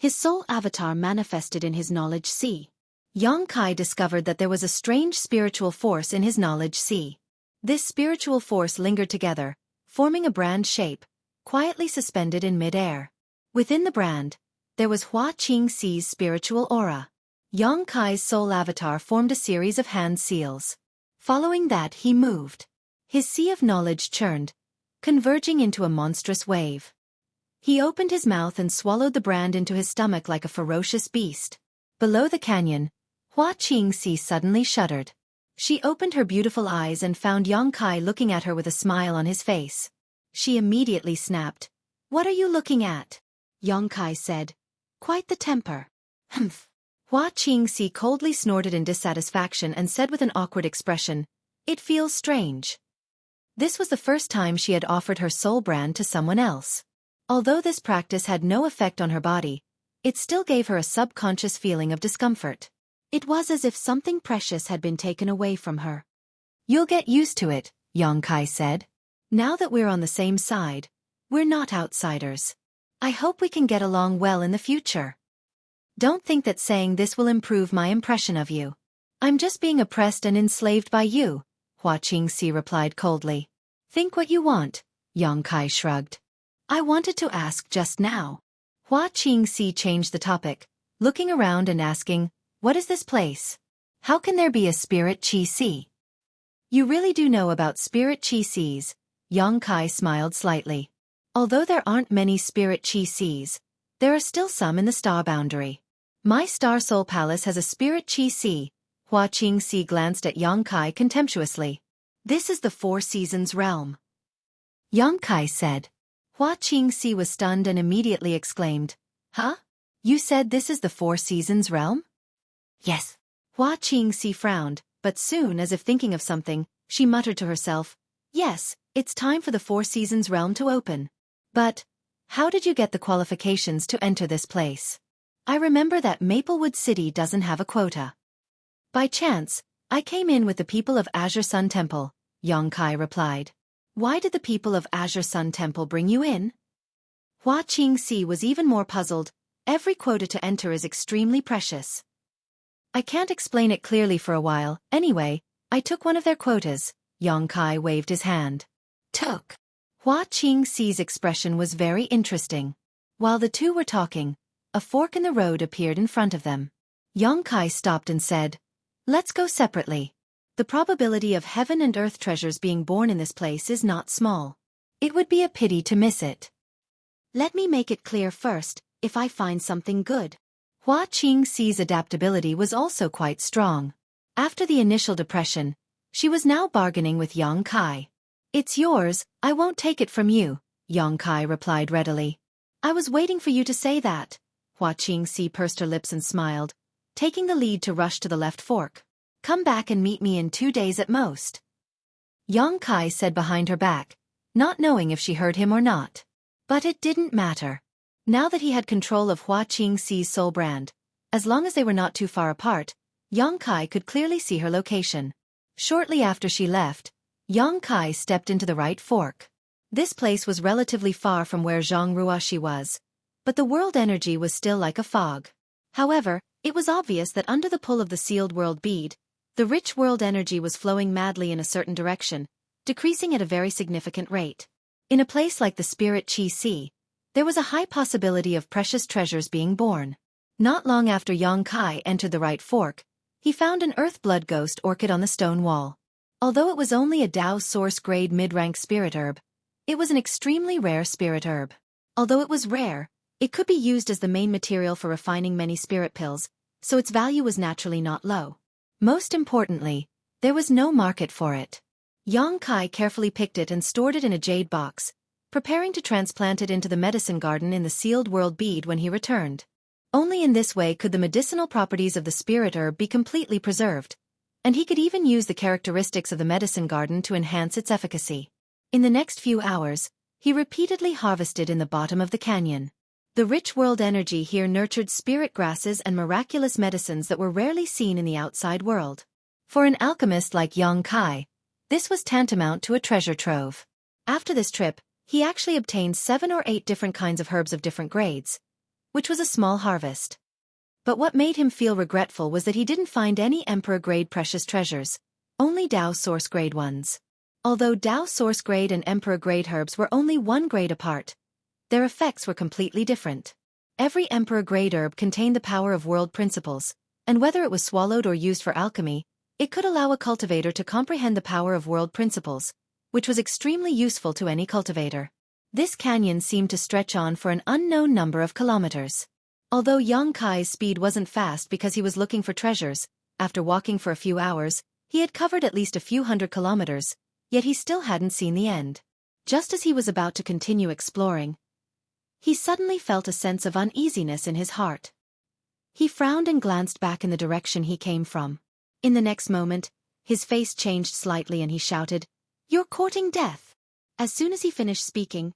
his soul avatar manifested in his knowledge sea. Yang Kai discovered that there was a strange spiritual force in his knowledge sea. This spiritual force lingered together, forming a brand shape, quietly suspended in mid-air. Within the brand, there was Xueqi's spiritual aura. Yang Kai's soul avatar formed a series of hand seals. Following that he moved. His sea of knowledge churned, converging into a monstrous wave. He opened his mouth and swallowed the brand into his stomach like a ferocious beast. Below the canyon, Xueqi suddenly shuddered. She opened her beautiful eyes and found Yang Kai looking at her with a smile on his face. She immediately snapped. "What are you looking at?" Yang Kai said. "Quite the temper." "Humph." Xueqi coldly snorted in dissatisfaction and said with an awkward expression, "It feels strange." This was the first time she had offered her soul brand to someone else. Although this practice had no effect on her body, it still gave her a subconscious feeling of discomfort. It was as if something precious had been taken away from her. "You'll get used to it," Yang Kai said. "Now that we're on the same side, we're not outsiders. I hope we can get along well in the future. Don't think that saying this will improve my impression of you. I'm just being oppressed and enslaved by you," Xueqi replied coldly. "Think what you want," Yang Kai shrugged. "I wanted to ask just now." Xueqi changed the topic, looking around and asking, "What is this place? How can there be a spirit Qi? You really do know about spirit Qis?" Yang Kai smiled slightly. "Although there aren't many spirit Qis, there are still some in the star boundary. My Star Soul Palace has a spirit Qi." Xueqi glanced at Yang Kai contemptuously. "This is the Four Seasons realm," Yang Kai said. Xueqi was stunned and immediately exclaimed, "Huh? You said this is the Four Seasons realm?" "Yes." Xueqi frowned, but soon, as if thinking of something, she muttered to herself, "Yes, it's time for the Four Seasons realm to open. But how did you get the qualifications to enter this place? I remember that Maplewood City doesn't have a quota." "By chance, I came in with the people of Azure Sun Temple," Yang Kai replied. "Why did the people of Azure Sun Temple bring you in?" Xueqi was even more puzzled. "Every quota to enter is extremely precious. I can't explain it clearly for a while. Anyway, I took one of their quotas." Yang Kai waved his hand. "Took." Xueqi's expression was very interesting. While the two were talking, a fork in the road appeared in front of them. Yang Kai stopped and said, "Let's go separately. The probability of heaven and earth treasures being born in this place is not small. It would be a pity to miss it. Let me make it clear first, if I find something good." Xueqi's adaptability was also quite strong. After the initial depression, she was now bargaining with Yang Kai. "It's yours, I won't take it from you," Yang Kai replied readily. "I was waiting for you to say that." Xueqi pursed her lips and smiled, taking the lead to rush to the left fork. "Come back and meet me in 2 days at most," Yang Kai said behind her back, not knowing if she heard him or not. But it didn't matter. Now that he had control of Xueqi's soul brand, as long as they were not too far apart, Yang Kai could clearly see her location. Shortly after she left, Yang Kai stepped into the right fork. This place was relatively far from where Zhang Ruoxi was, but the world energy was still like a fog. However, it was obvious that under the pull of the sealed world bead, the rich world energy was flowing madly in a certain direction, decreasing at a very significant rate. In a place like the Spirit Qi, there was a high possibility of precious treasures being born. Not long after Yang Kai entered the right fork, he found an earth blood ghost orchid on the stone wall. Although it was only a Dao source grade mid-rank spirit herb, it was an extremely rare spirit herb. Although it was rare, it could be used as the main material for refining many spirit pills, so its value was naturally not low. Most importantly, there was no market for it. Yang Kai carefully picked it and stored it in a jade box, preparing to transplant it into the medicine garden in the sealed world bead when he returned. Only in this way could the medicinal properties of the spirit herb be completely preserved, and he could even use the characteristics of the medicine garden to enhance its efficacy. In the next few hours, he repeatedly harvested in the bottom of the canyon. The rich world energy here nurtured spirit grasses and miraculous medicines that were rarely seen in the outside world. For an alchemist like Yang Kai, this was tantamount to a treasure trove. After this trip, he actually obtained 7 or 8 different kinds of herbs of different grades, which was a small harvest. But what made him feel regretful was that he didn't find any Emperor-grade precious treasures, only Dao Source-grade ones. Although Tao Source grade and Emperor grade herbs were only one grade apart, their effects were completely different. Every Emperor grade herb contained the power of world principles, and whether it was swallowed or used for alchemy, it could allow a cultivator to comprehend the power of world principles, which was extremely useful to any cultivator. This canyon seemed to stretch on for an unknown number of kilometers. Although Yang Kai's speed wasn't fast because he was looking for treasures, after walking for a few hours, he had covered at least a few hundred kilometers, yet he still hadn't seen the end. Just as he was about to continue exploring, he suddenly felt a sense of uneasiness in his heart. He frowned and glanced back in the direction he came from. In the next moment, his face changed slightly and he shouted, "You're courting death!" As soon as he finished speaking,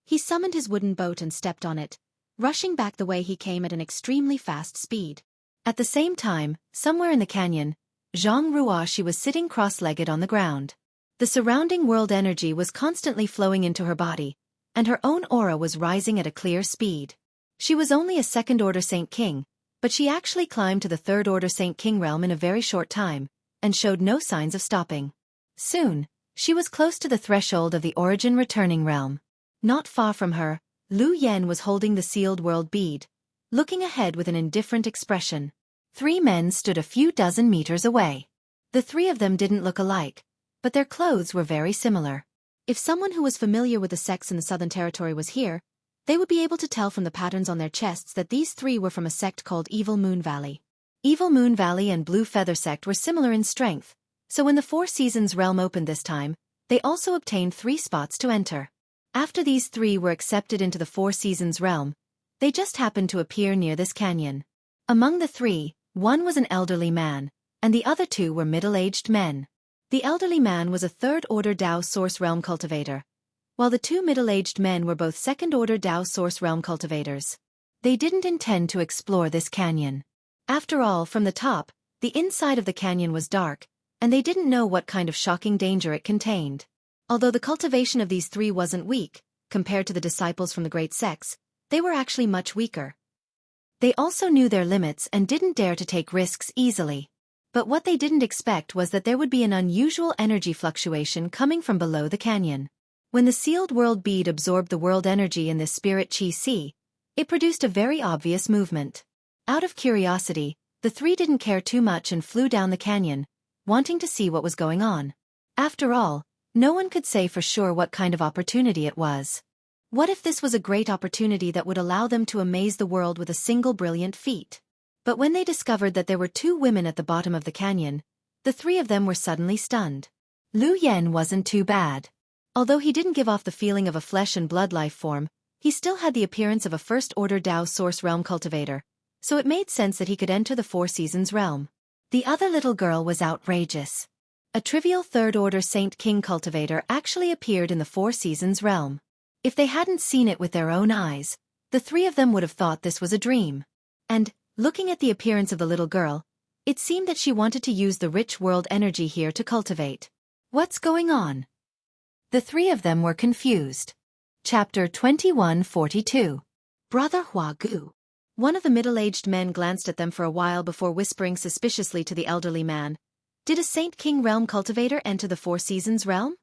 he summoned his wooden boat and stepped on it, rushing back the way he came at an extremely fast speed. At the same time, somewhere in the canyon, Zhang Ruoshi was sitting cross-legged on the ground. The surrounding world energy was constantly flowing into her body, and her own aura was rising at a clear speed. She was only a second-order Saint King, but she actually climbed to the third-order Saint King realm in a very short time, and showed no signs of stopping. Soon, she was close to the threshold of the origin returning realm. Not far from her, Lu Yen was holding the sealed world bead, looking ahead with an indifferent expression. 3 men stood a few dozen meters away. The 3 of them didn't look alike, but their clothes were very similar. If someone who was familiar with the sects in the Southern Territory was here, they would be able to tell from the patterns on their chests that these 3 were from a sect called Evil Moon Valley. Evil Moon Valley and Blue Feather Sect were similar in strength, so when the Four Seasons realm opened this time, they also obtained 3 spots to enter. After these 3 were accepted into the Four Seasons realm, they just happened to appear near this canyon. Among the 3, one was an elderly man, and the other 2 were middle-aged men. The elderly man was a third-order Tao Source realm cultivator, while the 2 middle-aged men were both second-order Tao Source realm cultivators. They didn't intend to explore this canyon. After all, from the top, the inside of the canyon was dark, and they didn't know what kind of shocking danger it contained. Although the cultivation of these 3 wasn't weak, compared to the disciples from the great sects, they were actually much weaker. They also knew their limits and didn't dare to take risks easily. But what they didn't expect was that there would be an unusual energy fluctuation coming from below the canyon. When the sealed world bead absorbed the world energy in this spirit chi sea, it produced a very obvious movement. Out of curiosity, the 3 didn't care too much and flew down the canyon, wanting to see what was going on. After all, no one could say for sure what kind of opportunity it was. What if this was a great opportunity that would allow them to amaze the world with a single brilliant feat? But when they discovered that there were 2 women at the bottom of the canyon, the 3 of them were suddenly stunned. Lu Yen wasn't too bad. Although he didn't give off the feeling of a flesh and blood life form, he still had the appearance of a first-order Tao Source realm cultivator, so it made sense that he could enter the Four Seasons realm. The other little girl was outrageous. A trivial third-order Saint King cultivator actually appeared in the Four Seasons realm. If they hadn't seen it with their own eyes, the 3 of them would have thought this was a dream. And, looking at the appearance of the little girl, it seemed that she wanted to use the rich world energy here to cultivate. What's going on? The 3 of them were confused. Chapter 2142. Brother Huagu. One of the middle-aged men glanced at them for a while before whispering suspiciously to the elderly man, "Did a Saint King realm cultivator enter the Four Seasons realm?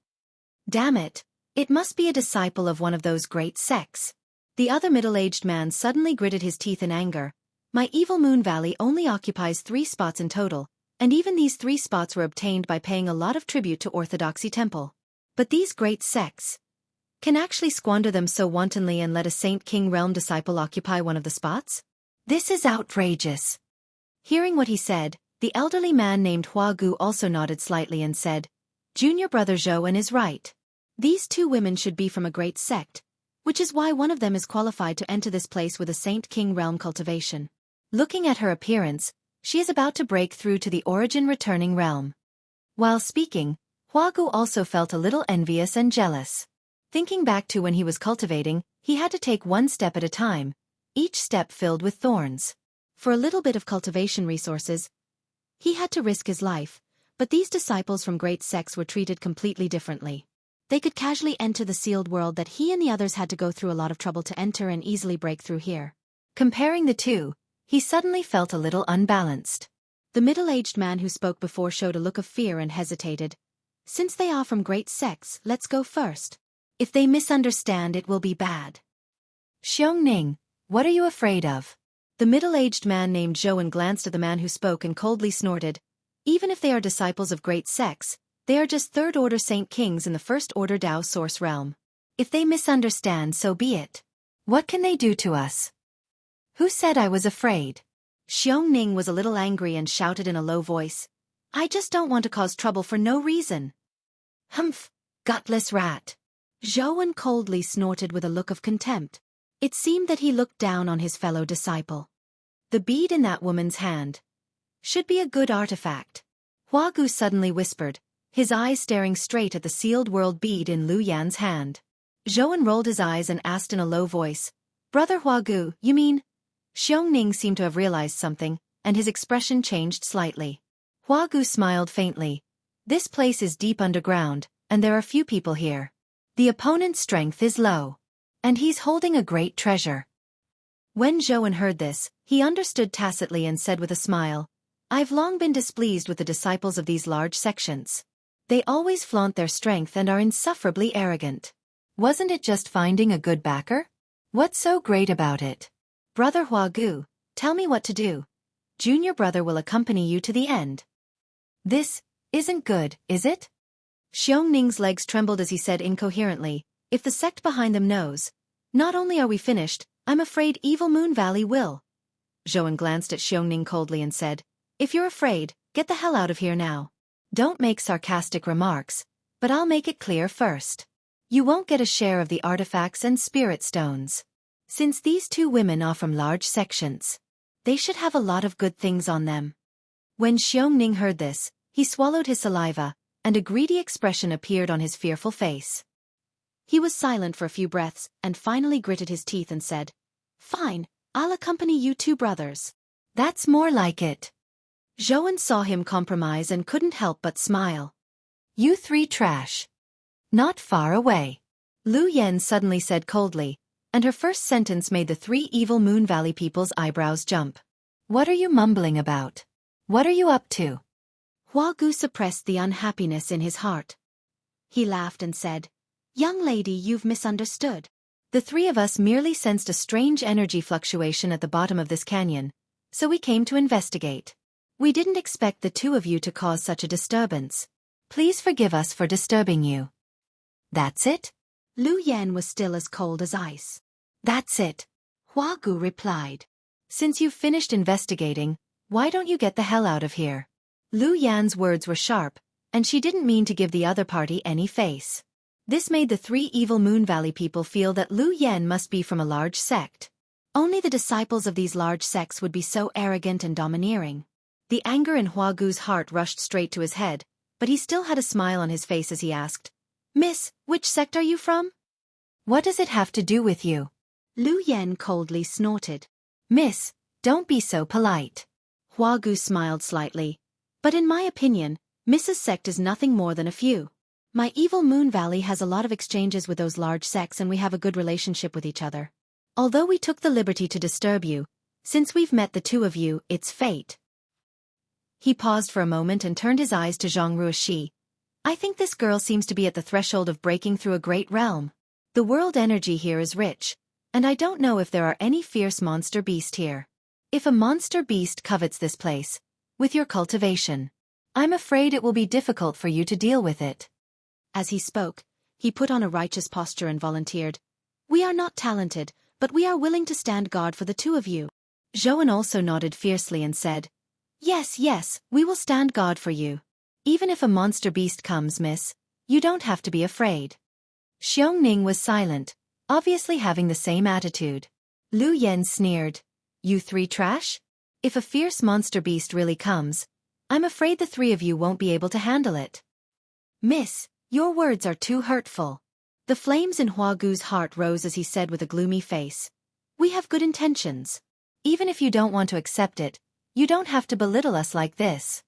Damn it, it must be a disciple of one of those great sects." The other middle-aged man suddenly gritted his teeth in anger. "My Evil Moon Valley only occupies 3 spots in total, and even these 3 spots were obtained by paying a lot of tribute to Orthodoxy Temple. But these great sects can actually squander them so wantonly and let a Saint King realm disciple occupy one of the spots? This is outrageous." Hearing what he said, the elderly man named Huagu also nodded slightly and said, "Junior brother Zhou is right. These 2 women should be from a great sect, which is why one of them is qualified to enter this place with a Saint King realm cultivation. Looking at her appearance, she is about to break through to the origin returning realm." While speaking, Huagu also felt a little envious and jealous. Thinking back to when he was cultivating, he had to take 1 step at a time, each step filled with thorns. For a little bit of cultivation resources, he had to risk his life, but these disciples from great sects were treated completely differently. They could casually enter the sealed world that he and the others had to go through a lot of trouble to enter and easily break through here. Comparing the 2, he suddenly felt a little unbalanced. The middle-aged man who spoke before showed a look of fear and hesitated, Since they are from great sects, let's go first. If they misunderstand, it will be bad. Xiongning, what are you afraid of? The middle-aged man named Zhou glanced at the man who spoke and coldly snorted. Even if they are disciples of great sects, they are just third-order Saint Kings in the first-order Dao Source realm. If they misunderstand, so be it. What can they do to us? Who said I was afraid? Xiongning was a little angry and shouted in a low voice. I just don't want to cause trouble for no reason. Humph, gutless rat. Zhou coldly snorted with a look of contempt. It seemed that he looked down on his fellow disciple. The bead in that woman's hand should be a good artifact. Huagu suddenly whispered, his eyes staring straight at the sealed world bead in Lu Yan's hand. Zhou rolled his eyes and asked in a low voice, Brother Huagu, you mean? Xiongning seemed to have realized something, and his expression changed slightly. Huagu smiled faintly. This place is deep underground, and there are few people here. The opponent's strength is low. And he's holding a great treasure. When Zhou heard this, he understood tacitly and said with a smile, I've long been displeased with the disciples of these large sections. They always flaunt their strength and are insufferably arrogant. Wasn't it just finding a good backer? What's so great about it? Brother Huagu, tell me what to do. Junior brother will accompany you to the end. This isn't good, is it? Xionning's legs trembled as he said incoherently, If the sect behind them knows, not only are we finished, I'm afraid Evil Moon Valley will. Zhou glanced at Xiongning coldly and said, If you're afraid, get the hell out of here now. Don't make sarcastic remarks, but I'll make it clear first. You won't get a share of the artifacts and spirit stones. Since these two women are from large sections, they should have a lot of good things on them. When Xiongning heard this, he swallowed his saliva, and a greedy expression appeared on his fearful face. He was silent for a few breaths, and finally gritted his teeth and said, Fine, I'll accompany you two brothers. That's more like it. Zhou saw him compromise and couldn't help but smile. You three trash. Not far away. Lu Yan suddenly said coldly, and her first sentence made the three Evil Moon Valley people's eyebrows jump. What are you mumbling about? What are you up to? Huagu suppressed the unhappiness in his heart. He laughed and said, Young lady, you've misunderstood. The three of us merely sensed a strange energy fluctuation at the bottom of this canyon, so we came to investigate. We didn't expect the two of you to cause such a disturbance. Please forgive us for disturbing you. That's it? Lu Yan was still as cold as ice. That's it, Huagu replied. Since you've finished investigating, why don't you get the hell out of here? Lu Yan's words were sharp, and she didn't mean to give the other party any face. This made the three Evil Moon Valley people feel that Lu Yan must be from a large sect. Only the disciples of these large sects would be so arrogant and domineering. The anger in Huagu's heart rushed straight to his head, but he still had a smile on his face as he asked, Miss, which sect are you from? What does it have to do with you? Lu Yan coldly snorted. Miss, don't be so polite. Huagu smiled slightly. But in my opinion, Mrs. Sect is nothing more than a few. My Evil Moon Valley has a lot of exchanges with those large sects and we have a good relationship with each other. Although we took the liberty to disturb you, since we've met the two of you, it's fate. He paused for a moment and turned his eyes to Zhang Ruoxi. I think this girl seems to be at the threshold of breaking through a great realm. The world energy here is rich, and I don't know if there are any fierce monster beast here. If a monster beast covets this place, with your cultivation, I'm afraid it will be difficult for you to deal with it. As he spoke, he put on a righteous posture and volunteered, We are not talented, but we are willing to stand guard for the two of you. Zhou also nodded fiercely and said, Yes, yes, we will stand guard for you. Even if a monster beast comes, miss, you don't have to be afraid. Xiongning was silent, obviously having the same attitude. Lu Yan sneered, You three trash? If a fierce monster beast really comes, I'm afraid the three of you won't be able to handle it. Miss, your words are too hurtful. The flames in Huagu's heart rose as he said with a gloomy face, We have good intentions. Even if you don't want to accept it, you don't have to belittle us like this.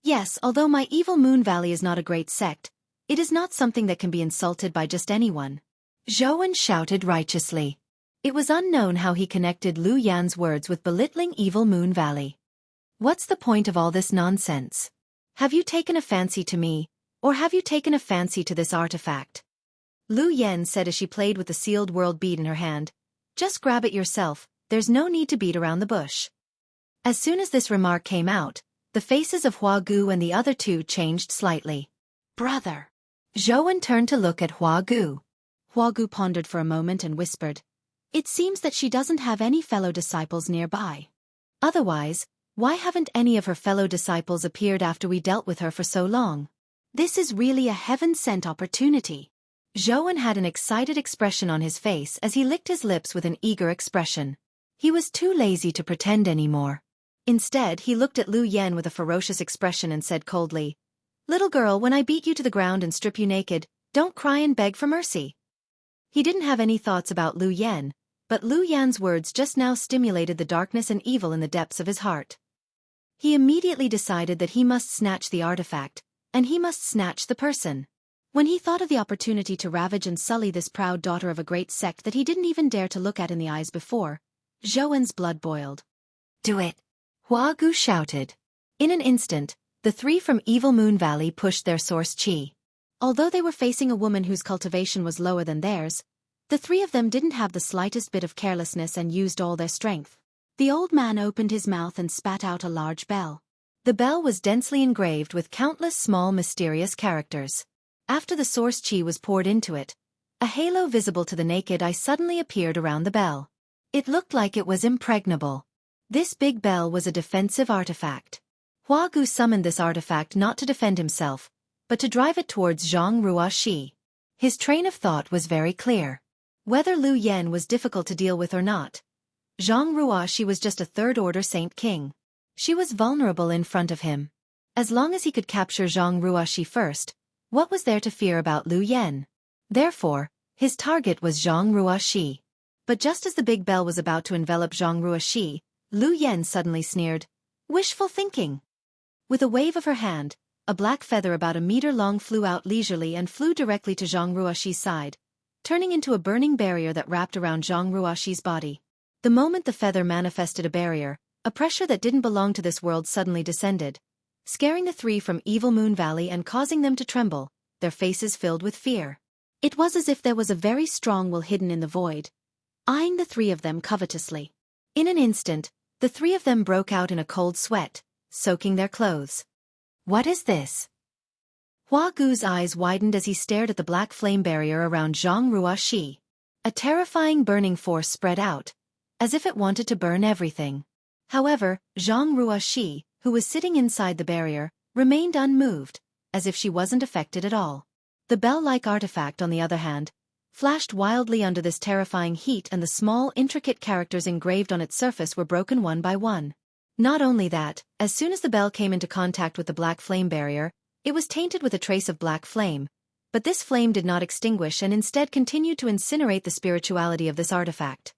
Yes, although my Evil Moon Valley is not a great sect, it is not something that can be insulted by just anyone. Zhou shouted righteously. It was unknown how he connected Lu Yan's words with belittling Evil Moon Valley. What's the point of all this nonsense? Have you taken a fancy to me, Or have you taken a fancy to this artifact? Lu Yen said as she played with the sealed world bead in her hand. Just grab it yourself, there's no need to beat around the bush. As soon as this remark came out, the faces of Hua Gu and the other two changed slightly. Brother. Zhou turned to look at Hua Gu. Hua Gu pondered for a moment and whispered. It seems that she doesn't have any fellow disciples nearby. Otherwise, why haven't any of her fellow disciples appeared after we dealt with her for so long? This is really a heaven-sent opportunity. Zhou had an excited expression on his face as he licked his lips with an eager expression. He was too lazy to pretend anymore. Instead, he looked at Lu Yen with a ferocious expression and said coldly, Little girl, when I beat you to the ground and strip you naked, don't cry and beg for mercy. He didn't have any thoughts about Lu Yen, but Lu Yan's words just now stimulated the darkness and evil in the depths of his heart. He immediately decided that he must snatch the artifact, and he must snatch the person. When he thought of the opportunity to ravage and sully this proud daughter of a great sect that he didn't even dare to look at in the eyes before, Zhou's blood boiled. Do it! Hua Gu shouted. In an instant, the three from Evil Moon Valley pushed their source chi. Although they were facing a woman whose cultivation was lower than theirs, the three of them didn't have the slightest bit of carelessness and used all their strength. The old man opened his mouth and spat out a large bell. The bell was densely engraved with countless small mysterious characters. After the source chi was poured into it, a halo visible to the naked eye suddenly appeared around the bell. It looked like it was impregnable. This big bell was a defensive artifact. Hua Gu summoned this artifact not to defend himself, but to drive it towards Zhang Ruoxi. His train of thought was very clear. Whether Lu Yen was difficult to deal with or not, Zhang Ruoxi was just a third-order Saint King. She was vulnerable in front of him. As long as he could capture Zhang Ruoxi first, what was there to fear about Lu Yen? Therefore, his target was Zhang Ruoxi. But just as the big bell was about to envelop Zhang Ruoxi, Lu Yen suddenly sneered, Wishful thinking! With a wave of her hand, a black feather about a meter long flew out leisurely and flew directly to Zhang Ruoxi's side, turning into a burning barrier that wrapped around Zhang Ruoxi's body. The moment the feather manifested a barrier, a pressure that didn't belong to this world suddenly descended, scaring the three from Evil Moon Valley and causing them to tremble, their faces filled with fear. It was as if there was a very strong will hidden in the void, eyeing the three of them covetously. In an instant, the three of them broke out in a cold sweat, soaking their clothes. What is this? Hua Gu's eyes widened as he stared at the black flame barrier around Zhang Ruoxi. A terrifying burning force spread out, as if it wanted to burn everything. However, Zhang Ruoxi, who was sitting inside the barrier, remained unmoved, as if she wasn't affected at all. The bell-like artifact, on the other hand, flashed wildly under this terrifying heat, and the small, intricate characters engraved on its surface were broken one by one. Not only that, as soon as the bell came into contact with the black flame barrier, it was tainted with a trace of black flame, but this flame did not extinguish and instead continued to incinerate the spirituality of this artifact.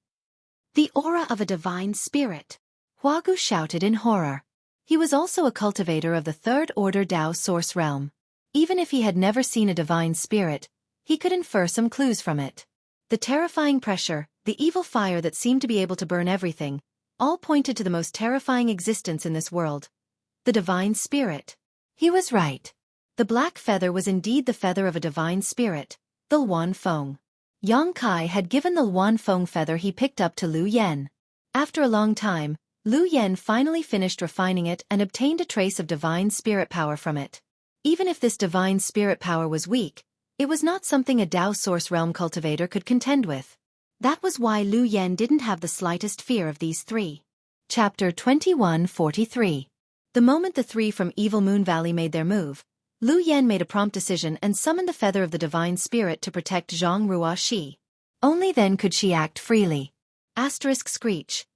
The aura of a divine spirit! Hua Gu shouted in horror. He was also a cultivator of the third-order Dao source realm. Even if he had never seen a divine spirit, he could infer some clues from it. The terrifying pressure, the evil fire that seemed to be able to burn everything, all pointed to the most terrifying existence in this world. The divine spirit. He was right. The black feather was indeed the feather of a divine spirit, the Luan Feng. Yang Kai had given the Luan Feng feather he picked up to Lu Yen. After a long time, Lu Yen finally finished refining it and obtained a trace of divine spirit power from it. Even if this divine spirit power was weak, it was not something a Dao source realm cultivator could contend with. That was why Lu Yen didn't have the slightest fear of these three. Chapter 2143. The moment the three from Evil Moon Valley made their move, Lu Yen made a prompt decision and summoned the feather of the divine spirit to protect Zhang Ruoxi. Only then could she act freely. Asterisk screech.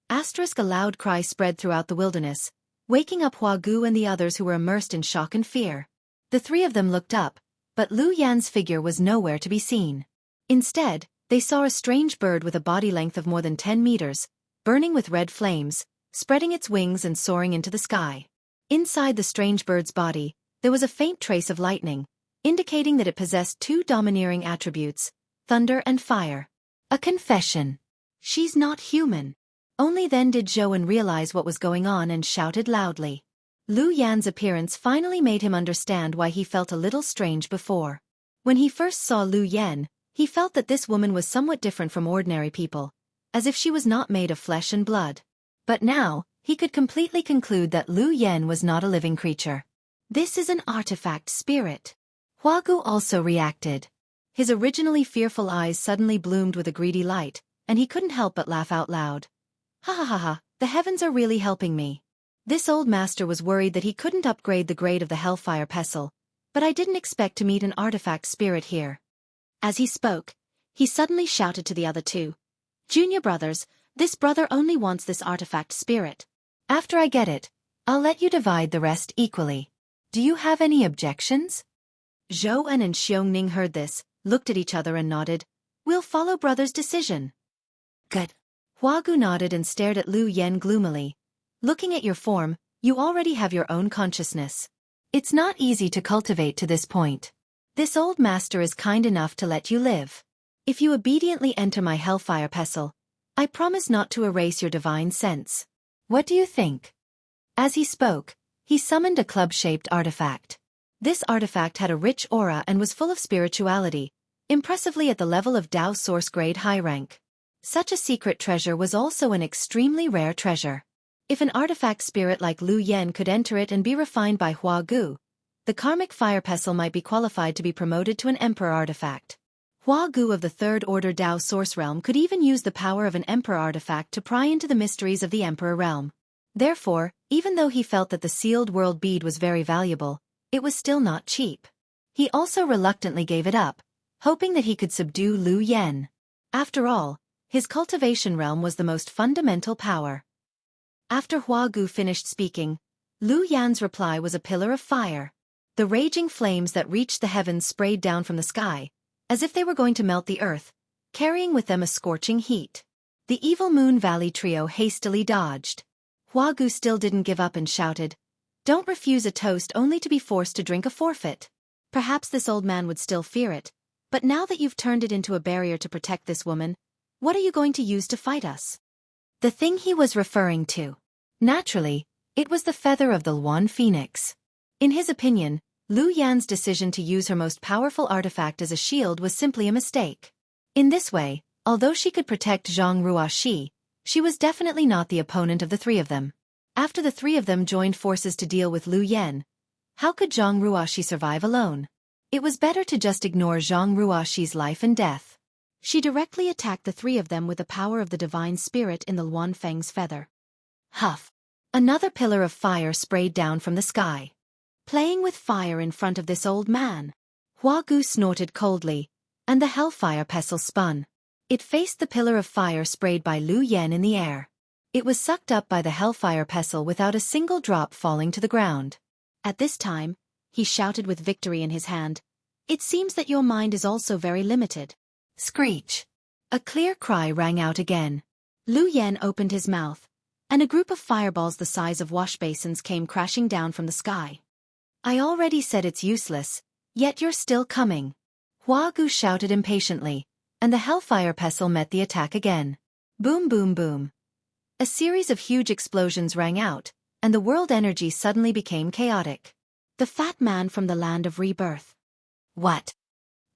Asterisk a loud cry spread throughout the wilderness, waking up Hua Gu and the others who were immersed in shock and fear. The three of them looked up, but Lu Yan's figure was nowhere to be seen. Instead, they saw a strange bird with a body length of more than 10 meters, burning with red flames, spreading its wings and soaring into the sky. Inside the strange bird's body, there was a faint trace of lightning, indicating that it possessed two domineering attributes, thunder and fire. A confession. She's not human. Only then did Zhou realize what was going on and shouted loudly. Lu Yan's appearance finally made him understand why he felt a little strange before. When he first saw Lu Yan, he felt that this woman was somewhat different from ordinary people, as if she was not made of flesh and blood. But now, he could completely conclude that Lu Yan was not a living creature. This is an artifact spirit. Huagu also reacted. His originally fearful eyes suddenly bloomed with a greedy light, and he couldn't help but laugh out loud. Ha ha ha ha, the heavens are really helping me. This old master was worried that he couldn't upgrade the grade of the Hellfire Pestle, but I didn't expect to meet an artifact spirit here. As he spoke, he suddenly shouted to the other two. Junior brothers, this brother only wants this artifact spirit. After I get it, I'll let you divide the rest equally. Do you have any objections? Zhou and Xiongning heard this, looked at each other and nodded. We'll follow brother's decision. Good. Huagu nodded and stared at Lu Yan gloomily. Looking at your form, you already have your own consciousness. It's not easy to cultivate to this point. This old master is kind enough to let you live. If you obediently enter my Hellfire Pestle, I promise not to erase your divine sense. What do you think? As he spoke, he summoned a club-shaped artifact. This artifact had a rich aura and was full of spirituality, impressively at the level of Dao Source Grade high rank. Such a secret treasure was also an extremely rare treasure. If an artifact spirit like Lu Yan could enter it and be refined by Huagu, the karmic fire pestle might be qualified to be promoted to an emperor artifact. Huagu of the Third Order Dao Source Realm could even use the power of an emperor artifact to pry into the mysteries of the emperor realm. Therefore, even though he felt that the sealed world bead was very valuable, it was still not cheap. He also reluctantly gave it up, hoping that he could subdue Lu Yan. After all, his cultivation realm was the most fundamental power. After Huagu finished speaking, Lu Yan's reply was a pillar of fire. The raging flames that reached the heavens sprayed down from the sky, as if they were going to melt the earth, carrying with them a scorching heat. The Evil Moon Valley trio hastily dodged. Huagu still didn't give up and shouted, "Don't refuse a toast only to be forced to drink a forfeit." Perhaps this old man would still fear it, but now that you've turned it into a barrier to protect this woman, what are you going to use to fight us? The thing he was referring to. Naturally, it was the feather of the Luan Phoenix. In his opinion, Lu Yan's decision to use her most powerful artifact as a shield was simply a mistake. In this way, although she could protect Zhang Ruoxi, she was definitely not the opponent of the three of them. After the three of them joined forces to deal with Lu Yan, how could Zhang Ruoxi survive alone? It was better to just ignore Zhang Ruoxi's life and death. She directly attacked the three of them with the power of the divine spirit in the Luan Feng's feather. Huff! Another pillar of fire sprayed down from the sky. Playing with fire in front of this old man. Huagu snorted coldly, and the hellfire pestle spun. It faced the pillar of fire sprayed by Lu Yan in the air. It was sucked up by the hellfire pestle without a single drop falling to the ground. At this time, he shouted with victory in his hand, "It seems that your mind is also very limited." Screech! A clear cry rang out again. Lu Yan opened his mouth, and a group of fireballs the size of washbasins came crashing down from the sky. "I already said it's useless, yet you're still coming." Huagu shouted impatiently, and the hellfire pestle met the attack again. Boom boom boom. A series of huge explosions rang out, and the world energy suddenly became chaotic. The fat man from the land of rebirth. What?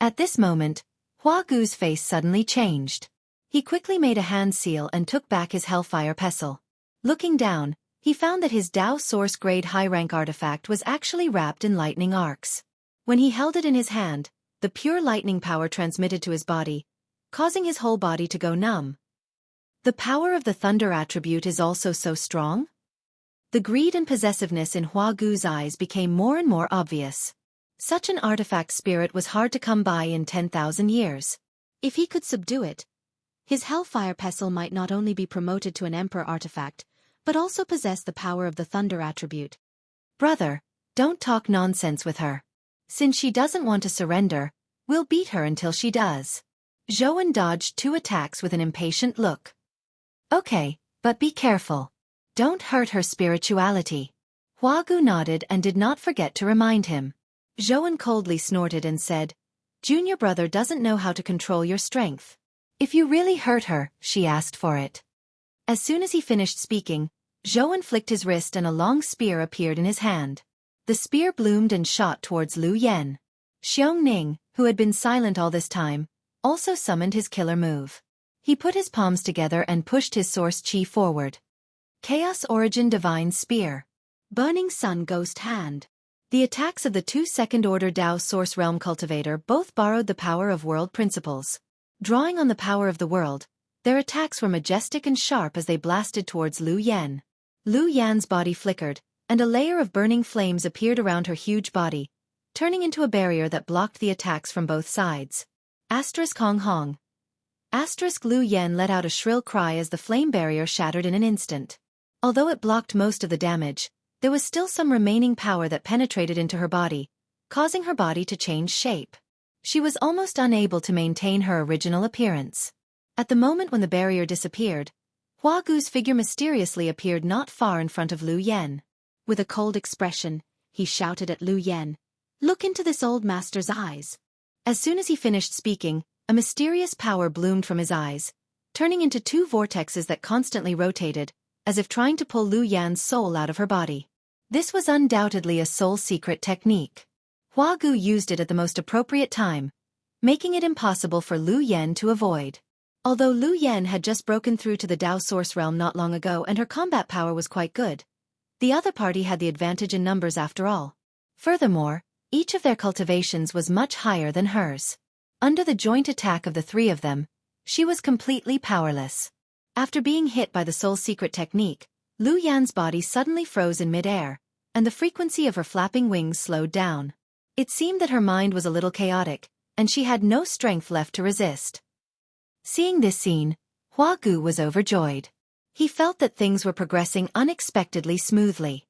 At this moment, Huagu's face suddenly changed. He quickly made a hand seal and took back his hellfire pestle. Looking down, he found that his Dao Source Grade high-rank artifact was actually wrapped in lightning arcs. When he held it in his hand, the pure lightning power transmitted to his body, causing his whole body to go numb. The power of the thunder attribute is also so strong? The greed and possessiveness in Huagu's eyes became more and more obvious. Such an artifact spirit was hard to come by in 10,000 years. If he could subdue it, his hellfire pestle might not only be promoted to an emperor artifact, but also possess the power of the thunder attribute. Brother, don't talk nonsense with her. Since she doesn't want to surrender, we'll beat her until she does. Zhou dodged two attacks with an impatient look. Okay, but be careful. Don't hurt her spirituality. Huagu nodded and did not forget to remind him. Zhou coldly snorted and said, "Junior brother doesn't know how to control your strength. If you really hurt her," she asked for it. As soon as he finished speaking, Zhou flicked his wrist and a long spear appeared in his hand. The spear bloomed and shot towards Lu Yan. Xiongning, who had been silent all this time, also summoned his killer move. He put his palms together and pushed his source chi forward. Chaos Origin Divine Spear. Burning Sun Ghost Hand. The attacks of the two second-order Dao Source Realm Cultivator both borrowed the power of world principles. Drawing on the power of the world, their attacks were majestic and sharp as they blasted towards Lu Yan. Lu Yan's body flickered, and a layer of burning flames appeared around her huge body, turning into a barrier that blocked the attacks from both sides. Hong Hong. Lu Yan let out a shrill cry as the flame barrier shattered in an instant. Although it blocked most of the damage, there was still some remaining power that penetrated into her body, causing her body to change shape. She was almost unable to maintain her original appearance. At the moment when the barrier disappeared, Hua Gu's figure mysteriously appeared not far in front of Lu Yan. With a cold expression, he shouted at Lu Yan, "Look into this old master's eyes." As soon as he finished speaking, a mysterious power bloomed from his eyes, turning into two vortexes that constantly rotated, as if trying to pull Lu Yan's soul out of her body. This was undoubtedly a soul secret technique. Hua Gu used it at the most appropriate time, making it impossible for Lu Yan to avoid. Although Lu Yan had just broken through to the Dao Source realm not long ago and her combat power was quite good, the other party had the advantage in numbers after all. Furthermore, each of their cultivations was much higher than hers. Under the joint attack of the three of them, she was completely powerless. After being hit by the soul secret technique, Lu Yan's body suddenly froze in mid-air, and the frequency of her flapping wings slowed down. It seemed that her mind was a little chaotic, and she had no strength left to resist. Seeing this scene, Hua Gu was overjoyed. He felt that things were progressing unexpectedly smoothly.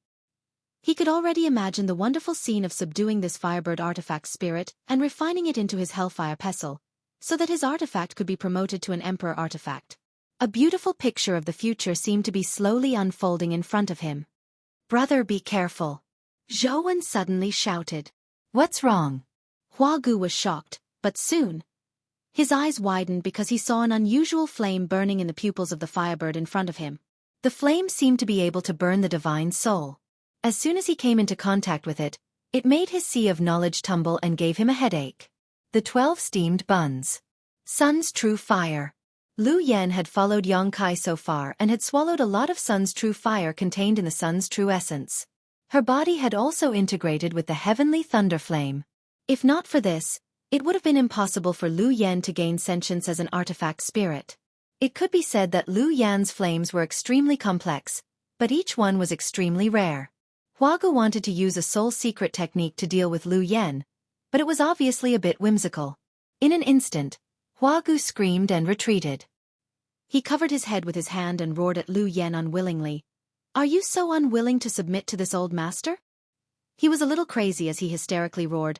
He could already imagine the wonderful scene of subduing this Firebird artifact spirit and refining it into his Hellfire Pestle, so that his artifact could be promoted to an Emperor artifact. A beautiful picture of the future seemed to be slowly unfolding in front of him. "Brother, be careful," Zhou suddenly shouted. "What's wrong?" Hua Gu was shocked, but soon his eyes widened because he saw an unusual flame burning in the pupils of the Firebird in front of him. The flame seemed to be able to burn the divine soul. As soon as he came into contact with it, it made his sea of knowledge tumble and gave him a headache. The 12 steamed buns. Sun's true fire. Lu Yan had followed Yongkai so far and had swallowed a lot of Sun's true fire contained in the Sun's true essence. Her body had also integrated with the heavenly thunder flame. If not for this, it would have been impossible for Lu Yan to gain sentience as an artifact spirit. It could be said that Lu Yan's flames were extremely complex, but each one was extremely rare. Hua Gu wanted to use a soul secret technique to deal with Lu Yan, but it was obviously a bit whimsical. In an instant, Hua Gu screamed and retreated. He covered his head with his hand and roared at Lu Yan unwillingly. "Are you so unwilling to submit to this old master?" He was a little crazy as he hysterically roared,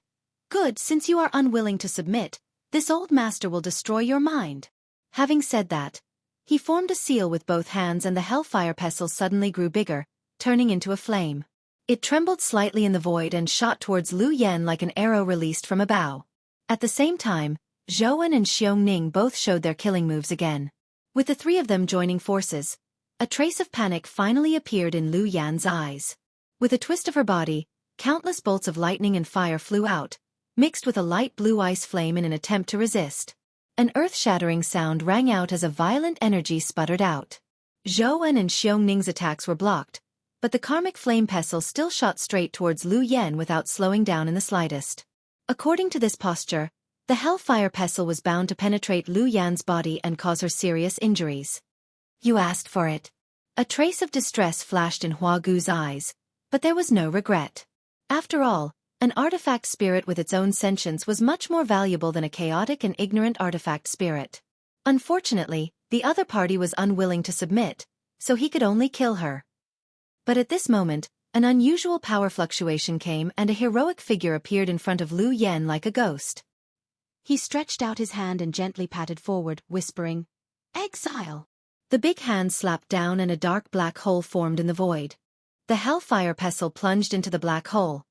"Good, since you are unwilling to submit, this old master will destroy your mind." Having said that, he formed a seal with both hands and the Hellfire Pestle suddenly grew bigger, turning into a flame. It trembled slightly in the void and shot towards Lu Yan like an arrow released from a bow. At the same time, Zhou and Xiongning both showed their killing moves again. With the three of them joining forces, a trace of panic finally appeared in Lu Yan's eyes. With a twist of her body, countless bolts of lightning and fire flew out, mixed with a light blue ice flame in an attempt to resist. An earth-shattering sound rang out as a violent energy sputtered out. Zhou and Xiungning's attacks were blocked, but the karmic flame pestle still shot straight towards Lu Yan without slowing down in the slightest. According to this posture, the Hellfire Pestle was bound to penetrate Lu Yan's body and cause her serious injuries. "You asked for it." A trace of distress flashed in Hua Gu's eyes, but there was no regret. After all, an artifact spirit with its own sentience was much more valuable than a chaotic and ignorant artifact spirit. Unfortunately, the other party was unwilling to submit, so he could only kill her. But at this moment, an unusual power fluctuation came and a heroic figure appeared in front of Lu Yan like a ghost. He stretched out his hand and gently patted forward, whispering, "Exile." The big hand slapped down and a dark black hole formed in the void. The Hellfire Pestle plunged into the black hole.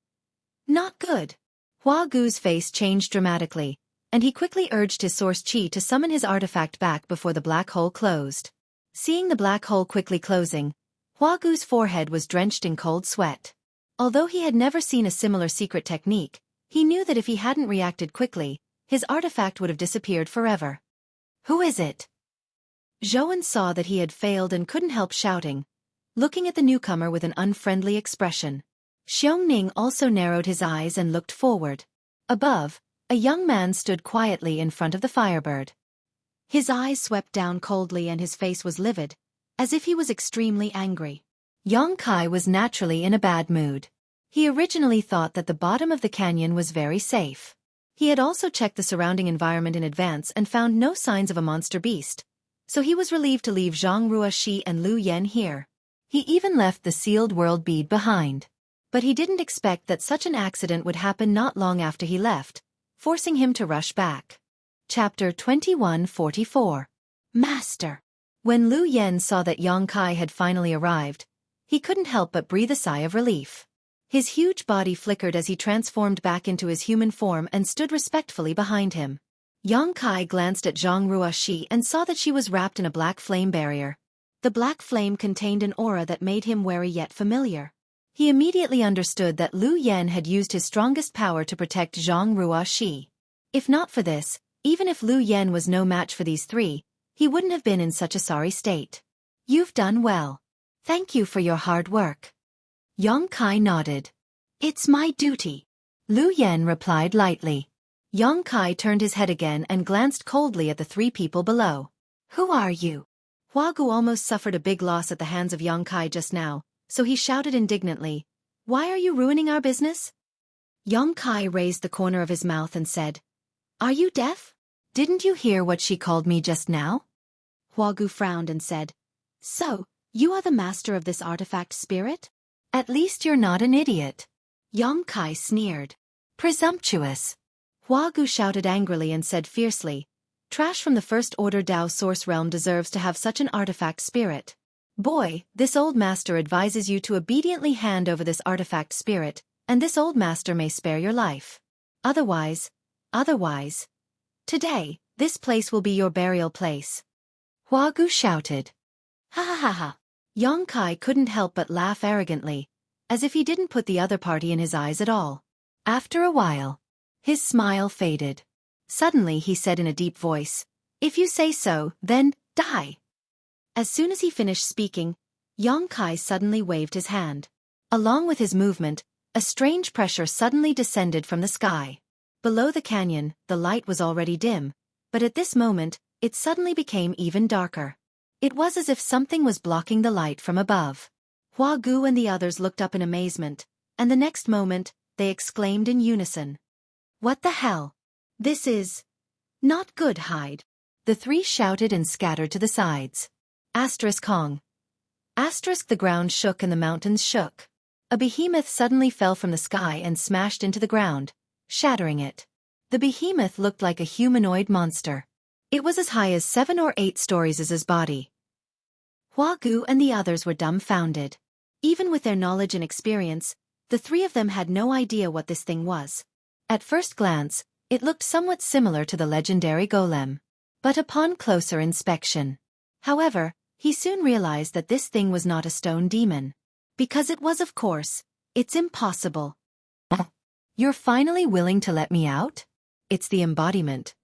"Not good." Hua Gu's face changed dramatically, and he quickly urged his source chi to summon his artifact back before the black hole closed. Seeing the black hole quickly closing, Huagu's forehead was drenched in cold sweat. Although he had never seen a similar secret technique, he knew that if he hadn't reacted quickly, his artifact would have disappeared forever. Who is it? Zhouan saw that he had failed and couldn't help shouting, looking at the newcomer with an unfriendly expression. Xiongning also narrowed his eyes and looked forward. Above, a young man stood quietly in front of the Firebird. His eyes swept down coldly and his face was livid, as if he was extremely angry. Yang Kai was naturally in a bad mood. He originally thought that the bottom of the canyon was very safe. He had also checked the surrounding environment in advance and found no signs of a monster beast, so he was relieved to leave Zhang Ruoxi and Lu Yan here. He even left the sealed world bead behind. But he didn't expect that such an accident would happen not long after he left, forcing him to rush back. Chapter 2144. Master. When Lu Yan saw that Yang Kai had finally arrived, he couldn't help but breathe a sigh of relief. His huge body flickered as he transformed back into his human form and stood respectfully behind him. Yang Kai glanced at Zhang Ruoxi and saw that she was wrapped in a black flame barrier. The black flame contained an aura that made him wary yet familiar. He immediately understood that Lu Yan had used his strongest power to protect Zhang Ruoxi. If not for this, even if Lu Yan was no match for these three, he wouldn't have been in such a sorry state. You've done well. Thank you for your hard work. Yang Kai nodded. It's my duty. Lu Yan replied lightly. Yang Kai turned his head again and glanced coldly at the three people below. Who are you? Huagu almost suffered a big loss at the hands of Yang Kai just now, so he shouted indignantly, Why are you ruining our business? Yang Kai raised the corner of his mouth and said, Are you deaf? Didn't you hear what she called me just now? Huagu frowned and said, So, you are the master of this artifact spirit? At least you're not an idiot. Yang Kai sneered. Presumptuous. Huagu shouted angrily and said fiercely, Trash from the First Order Dao Source Realm deserves to have such an artifact spirit. Boy, this old master advises you to obediently hand over this artifact spirit, and this old master may spare your life. Otherwise, today, this place will be your burial place. Huagu shouted. Ha ha ha ha. Yang Kai couldn't help but laugh arrogantly, as if he didn't put the other party in his eyes at all. After a while, his smile faded. Suddenly he said in a deep voice, If you say so, then, die. As soon as he finished speaking, Yang Kai suddenly waved his hand. Along with his movement, a strange pressure suddenly descended from the sky. Below the canyon, the light was already dim, but at this moment, it suddenly became even darker. It was as if something was blocking the light from above. Huagu and the others looked up in amazement, and the next moment, they exclaimed in unison. What the hell? This is not good, hide. The three shouted and scattered to the sides. Kong. The ground shook and the mountains shook. A behemoth suddenly fell from the sky and smashed into the ground, shattering it. The behemoth looked like a humanoid monster. It was as high as 7 or 8 stories as his body. Huagu and the others were dumbfounded. Even with their knowledge and experience, the three of them had no idea what this thing was. At first glance, it looked somewhat similar to the legendary golem. But upon closer inspection. However, he soon realized that this thing was not a stone demon. Because it was, of course, it's impossible. You're finally willing to let me out? It's the embodiment.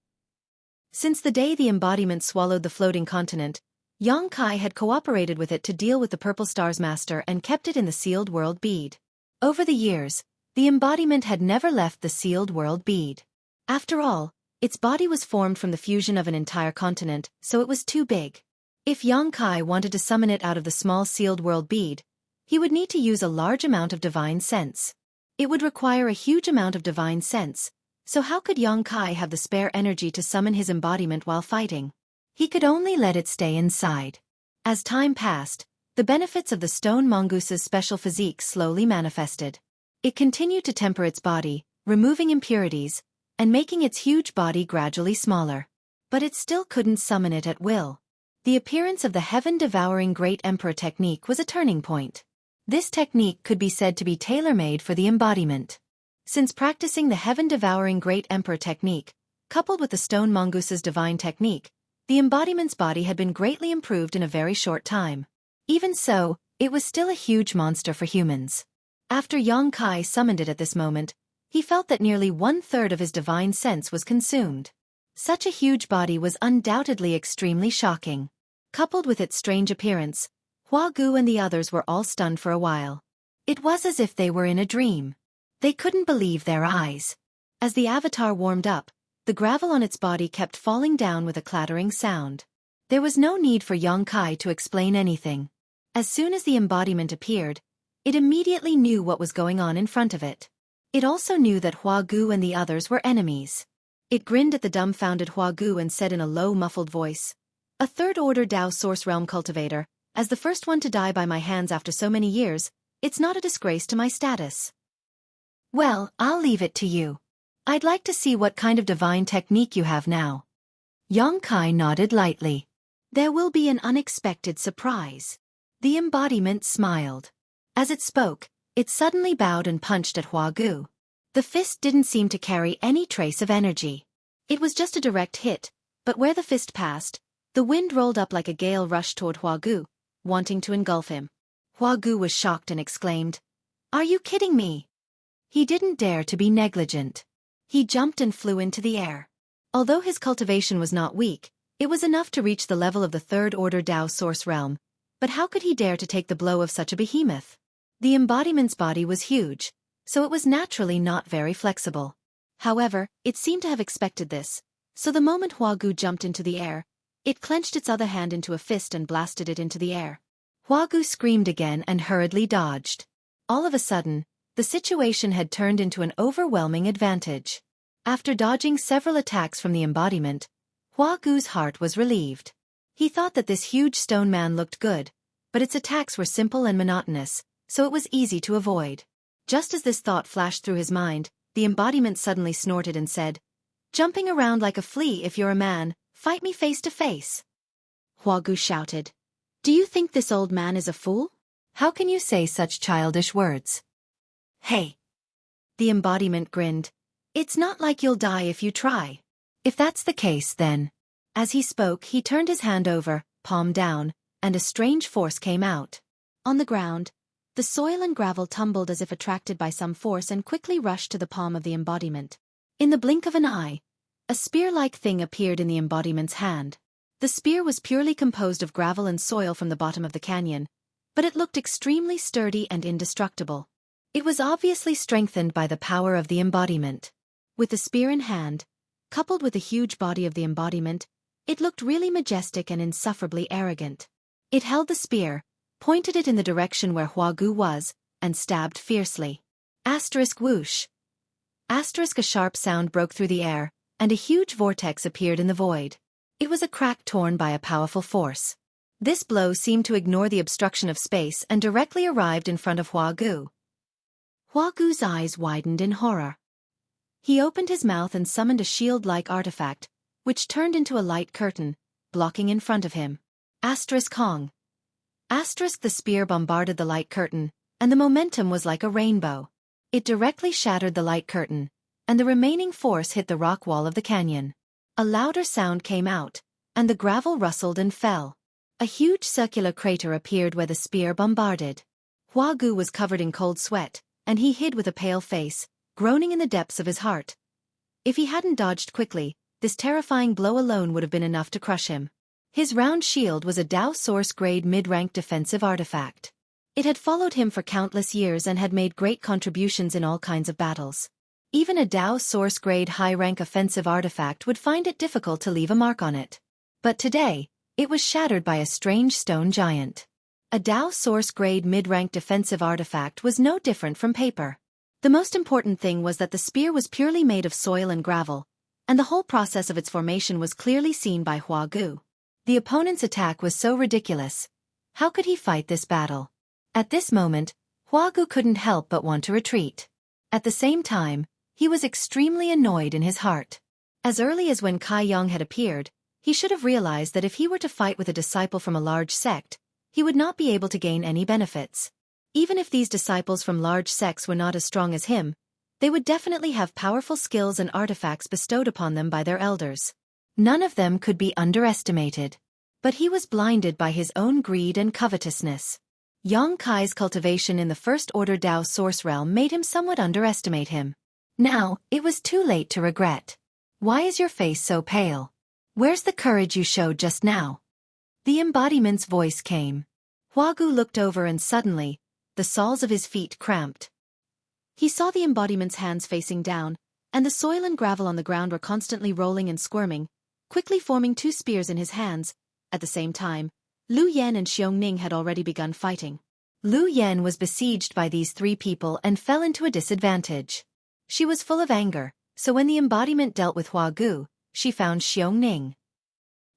Since the day the embodiment swallowed the floating continent, Yang Kai had cooperated with it to deal with the Purple Star's master and kept it in the sealed world bead. Over the years, the embodiment had never left the sealed world bead. After all, its body was formed from the fusion of an entire continent, so it was too big. If Yang Kai wanted to summon it out of the small sealed world bead, he would need to use a large amount of divine sense. It would require a huge amount of divine sense, so how could Yang Kai have the spare energy to summon his embodiment while fighting? He could only let it stay inside. As time passed, the benefits of the stone mongoose's special physique slowly manifested. It continued to temper its body, removing impurities, and making its huge body gradually smaller. But it still couldn't summon it at will. The appearance of the heaven-devouring Great Emperor technique was a turning point. This technique could be said to be tailor-made for the embodiment. Since practicing the heaven-devouring Great Emperor technique, coupled with the stone mongoose's divine technique, the embodiment's body had been greatly improved in a very short time. Even so, It was still a huge monster for humans. After Yang Kai summoned it at this moment, he felt that nearly 1/3 of his divine sense was consumed. Such a huge body was undoubtedly extremely shocking. Coupled with its strange appearance, Hua Gu and the others were all stunned for a while. It was as if they were in a dream. They couldn't believe their eyes. As the avatar warmed up, the gravel on its body kept falling down with a clattering sound. There was no need for Yang Kai to explain anything. As soon as the embodiment appeared, it immediately knew what was going on in front of it. It also knew that Hua Gu and the others were enemies. It grinned at the dumbfounded Hua Gu and said in a low, muffled voice, "A third-order Tao Source Realm cultivator, as the first one to die by my hands after so many years, it's not a disgrace to my status. Well, I'll leave it to you. I'd like to see what kind of divine technique you have now." Yang Kai nodded lightly. "There will be an unexpected surprise." The embodiment smiled. As it spoke, it suddenly bowed and punched at Hua Gu. The fist didn't seem to carry any trace of energy. It was just a direct hit, but where the fist passed, the wind rolled up like a gale rushed toward Hua Gu, wanting to engulf him. Hua Gu was shocked and exclaimed, "Are you kidding me?" He didn't dare to be negligent. He jumped and flew into the air. Although his cultivation was not weak, it was enough to reach the level of the third-order Tao Source Realm, but how could he dare to take the blow of such a behemoth? The embodiment's body was huge, so it was naturally not very flexible. However, it seemed to have expected this, so the moment Hua Gu jumped into the air, it clenched its other hand into a fist and blasted it into the air. Hua Gu screamed again and hurriedly dodged. All of a sudden, the situation had turned into an overwhelming advantage. After dodging several attacks from the embodiment, Hua Gu's heart was relieved. He thought that this huge stone man looked good, but its attacks were simple and monotonous, so it was easy to avoid. Just as this thought flashed through his mind, the embodiment suddenly snorted and said, "Jumping around like a flea if you're a man, fight me face to face." Hua Gu shouted, "Do you think this old man is a fool? How can you say such childish words?" "Hey." The embodiment grinned, "It's not like you'll die if you try. If that's the case then." As he spoke, he turned his hand over, palm down, and a strange force came out. On the ground, the soil and gravel tumbled as if attracted by some force and quickly rushed to the palm of the embodiment. In the blink of an eye, a spear-like thing appeared in the embodiment's hand. The spear was purely composed of gravel and soil from the bottom of the canyon, but it looked extremely sturdy and indestructible. It was obviously strengthened by the power of the embodiment. With the spear in hand, coupled with the huge body of the embodiment, it looked really majestic and insufferably arrogant. It held the spear, pointed it in the direction where Hua Gu was, and stabbed fiercely. Asterisk whoosh. Asterisk a sharp sound broke through the air, and a huge vortex appeared in the void. It was a crack torn by a powerful force. This blow seemed to ignore the obstruction of space and directly arrived in front of Hua Gu. Hua Gu's eyes widened in horror. He opened his mouth and summoned a shield-like artifact, which turned into a light curtain, blocking in front of him. Asterisk Hong. Asterisk the spear bombarded the light curtain, and the momentum was like a rainbow. It directly shattered the light curtain, and the remaining force hit the rock wall of the canyon. A louder sound came out, and the gravel rustled and fell. A huge circular crater appeared where the spear bombarded. Hua Gu was covered in cold sweat, and he hid with a pale face, groaning in the depths of his heart. If he hadn't dodged quickly, this terrifying blow alone would have been enough to crush him. His round shield was a Tao Source-grade mid-rank defensive artifact. It had followed him for countless years and had made great contributions in all kinds of battles. Even a Tao Source-grade high-rank offensive artifact would find it difficult to leave a mark on it. But today, it was shattered by a strange stone giant. A Tao Source-grade mid-rank defensive artifact was no different from paper. The most important thing was that the spear was purely made of soil and gravel, and the whole process of its formation was clearly seen by Hua Gu. The opponent's attack was so ridiculous. How could he fight this battle? At this moment, Hua Gu couldn't help but want to retreat. At the same time, he was extremely annoyed in his heart. As early as when Kai Yang had appeared, he should have realized that if he were to fight with a disciple from a large sect, he would not be able to gain any benefits. Even if these disciples from large sects were not as strong as him, they would definitely have powerful skills and artifacts bestowed upon them by their elders. None of them could be underestimated. But he was blinded by his own greed and covetousness. Yang Kai's cultivation in the first-order Dao source realm made him somewhat underestimate him. Now, it was too late to regret. Why is your face so pale? Where's the courage you showed just now? The embodiment's voice came. Huagu looked over and suddenly, the soles of his feet cramped. He saw the embodiment's hands facing down, and the soil and gravel on the ground were constantly rolling and squirming, quickly forming two spears in his hands. At the same time, Lu Yan and Xiongning had already begun fighting. Lu Yan was besieged by these three people and fell into a disadvantage. She was full of anger, so when the embodiment dealt with Huagu, she found Xiongning.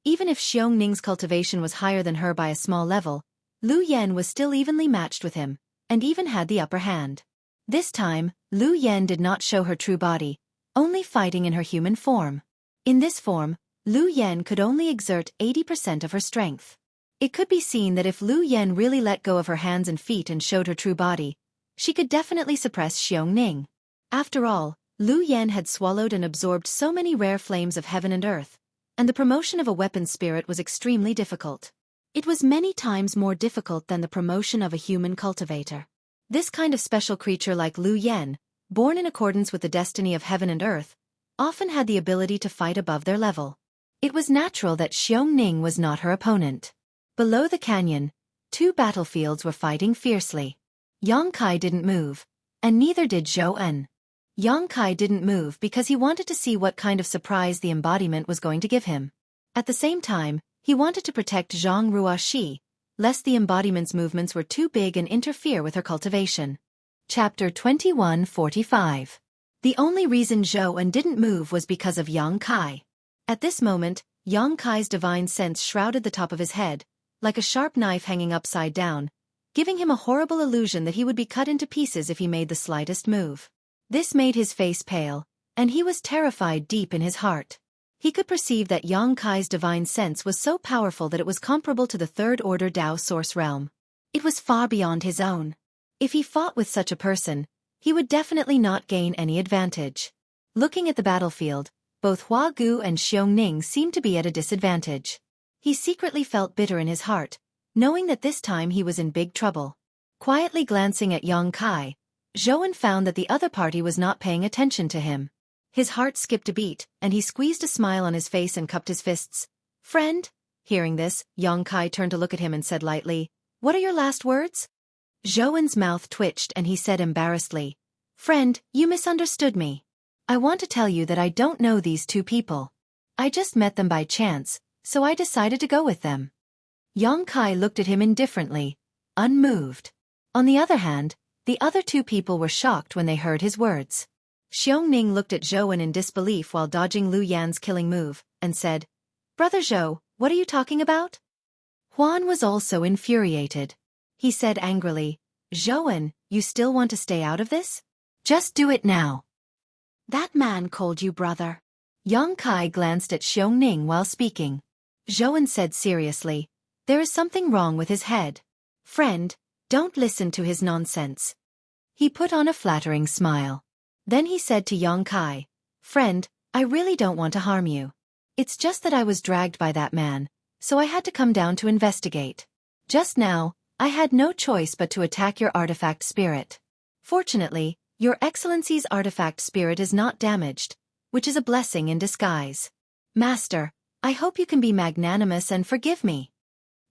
Even if Xiungning's cultivation was higher than her by a small level, Lu Yan was still evenly matched with him, and even had the upper hand. This time, Lu Yan did not show her true body, only fighting in her human form. In this form, Lu Yan could only exert 80% of her strength. It could be seen that if Lu Yan really let go of her hands and feet and showed her true body, she could definitely suppress Xiongning. After all, Lu Yan had swallowed and absorbed so many rare flames of heaven and earth, and the promotion of a weapon spirit was extremely difficult. It was many times more difficult than the promotion of a human cultivator. This kind of special creature like Lu Yan, born in accordance with the destiny of heaven and earth, often had the ability to fight above their level. It was natural that Xiongning was not her opponent. Below the canyon, two battlefields were fighting fiercely. Yang Kai didn't move, and neither did Zhou En. Yang Kai didn't move because he wanted to see what kind of surprise the embodiment was going to give him. At the same time, he wanted to protect Zhang Ruoxi, lest the embodiment's movements were too big and interfere with her cultivation. Chapter 21:45. The only reason Zhou En didn't move was because of Yang Kai. At this moment, Yang Kai's divine sense shrouded the top of his head, like a sharp knife hanging upside down, giving him a horrible illusion that he would be cut into pieces if he made the slightest move. This made his face pale, and he was terrified deep in his heart. He could perceive that Yang Kai's divine sense was so powerful that it was comparable to the third-order Dao source realm. It was far beyond his own. If he fought with such a person, he would definitely not gain any advantage. Looking at the battlefield, both Huagu and Xiongning seemed to be at a disadvantage. He secretly felt bitter in his heart, knowing that this time he was in big trouble. Quietly glancing at Yang Kai, Zhou En found that the other party was not paying attention to him. His heart skipped a beat, and he squeezed a smile on his face and cupped his fists. "Friend?" Hearing this, Yang Kai turned to look at him and said lightly, "What are your last words?" Zhou En's mouth twitched and he said embarrassedly, "Friend, you misunderstood me. I want to tell you that I don't know these two people. I just met them by chance, so I decided to go with them." Yang Kai looked at him indifferently, unmoved. On the other hand, the other two people were shocked when they heard his words. Xiongning looked at Zhou En in disbelief while dodging Lu Yan's killing move, and said, "Brother Zhou, what are you talking about?" Huan was also infuriated. He said angrily, "Zhou En, you still want to stay out of this? Just do it now." "That man called you brother." Yang Kai glanced at Xiongning while speaking. Zhou En said seriously, "There is something wrong with his head. Friend, don't listen to his nonsense." He put on a flattering smile. Then he said to Yang Kai, "Friend, I really don't want to harm you. It's just that I was dragged by that man, so I had to come down to investigate. Just now, I had no choice but to attack your artifact spirit. Fortunately, Your Excellency's artifact spirit is not damaged, which is a blessing in disguise. Master, I hope you can be magnanimous and forgive me."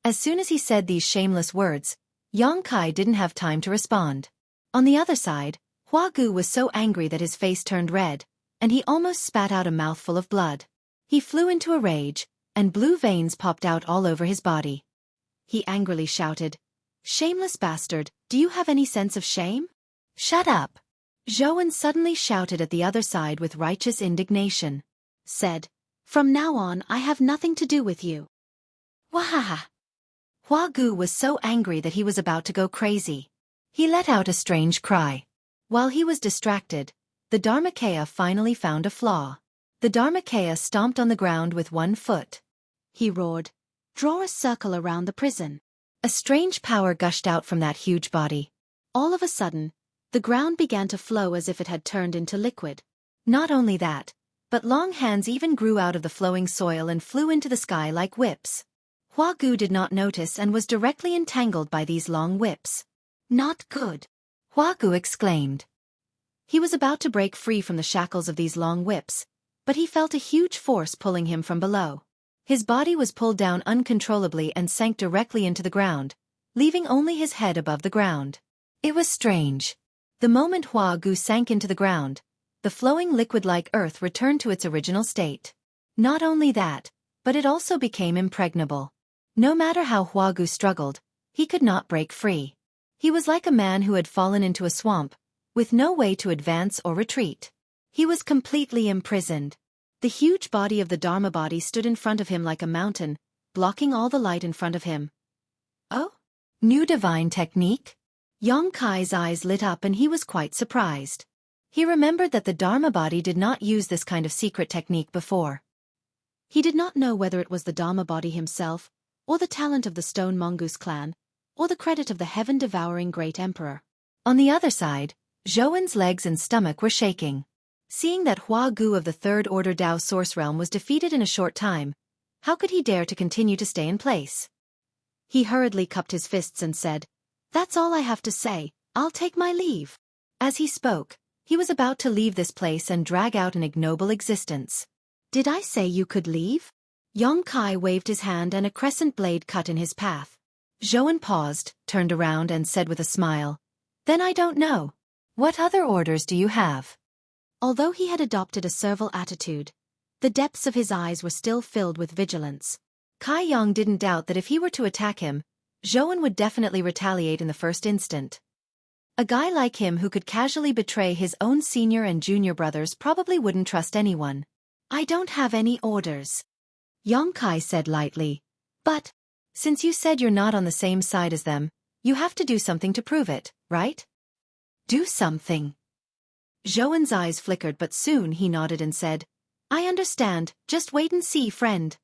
As soon as he said these shameless words, Yang Kai didn't have time to respond. On the other side, Huagu was so angry that his face turned red, and he almost spat out a mouthful of blood. He flew into a rage, and blue veins popped out all over his body. He angrily shouted, "Shameless bastard, do you have any sense of shame? Shut up!" Zhou En suddenly shouted at the other side with righteous indignation. Said, "From now on I have nothing to do with you." Wahaha! Huagu was so angry that he was about to go crazy. He let out a strange cry. While he was distracted, the Dharmakaya finally found a flaw. The Dharmakaya stomped on the ground with one foot. He roared, "Draw a circle around the prison." A strange power gushed out from that huge body. All of a sudden, the ground began to flow as if it had turned into liquid. Not only that, but long hands even grew out of the flowing soil and flew into the sky like whips. Hua Gu did not notice and was directly entangled by these long whips. Not good, Hua Gu exclaimed. He was about to break free from the shackles of these long whips, but he felt a huge force pulling him from below. His body was pulled down uncontrollably and sank directly into the ground, leaving only his head above the ground. It was strange. The moment Hua Gu sank into the ground, the flowing liquid-like earth returned to its original state. Not only that, but it also became impregnable. No matter how Hua Gu struggled, he could not break free. He was like a man who had fallen into a swamp, with no way to advance or retreat. He was completely imprisoned. The huge body of the Dharma body stood in front of him like a mountain, blocking all the light in front of him. Oh? New divine technique? Yang Kai's eyes lit up and he was quite surprised. He remembered that the Dharma body did not use this kind of secret technique before. He did not know whether it was the Dharma body himself, or the talent of the Stone Mongoose clan, or the credit of the heaven-devouring Great Emperor. On the other side, Zhouwen's legs and stomach were shaking. Seeing that Hua Gu of the Third Order Dao Source Realm was defeated in a short time, how could he dare to continue to stay in place? He hurriedly cupped his fists and said, "That's all I have to say, I'll take my leave." As he spoke, he was about to leave this place and drag out an ignoble existence. "Did I say you could leave?" Yang Kai waved his hand and a crescent blade cut in his path. Zhouwen paused, turned around and said with a smile, "Then I don't know. What other orders do you have?" Although he had adopted a servile attitude, the depths of his eyes were still filled with vigilance. Kai Yang didn't doubt that if he were to attack him, Zhouwen would definitely retaliate in the first instant. A guy like him who could casually betray his own senior and junior brothers probably wouldn't trust anyone. "I don't have any orders," Yang Kai said lightly. "But, since you said you're not on the same side as them, you have to do something to prove it, right?" "Do something?" Zhouwen's eyes flickered but soon he nodded and said, "I understand, just wait and see, friend."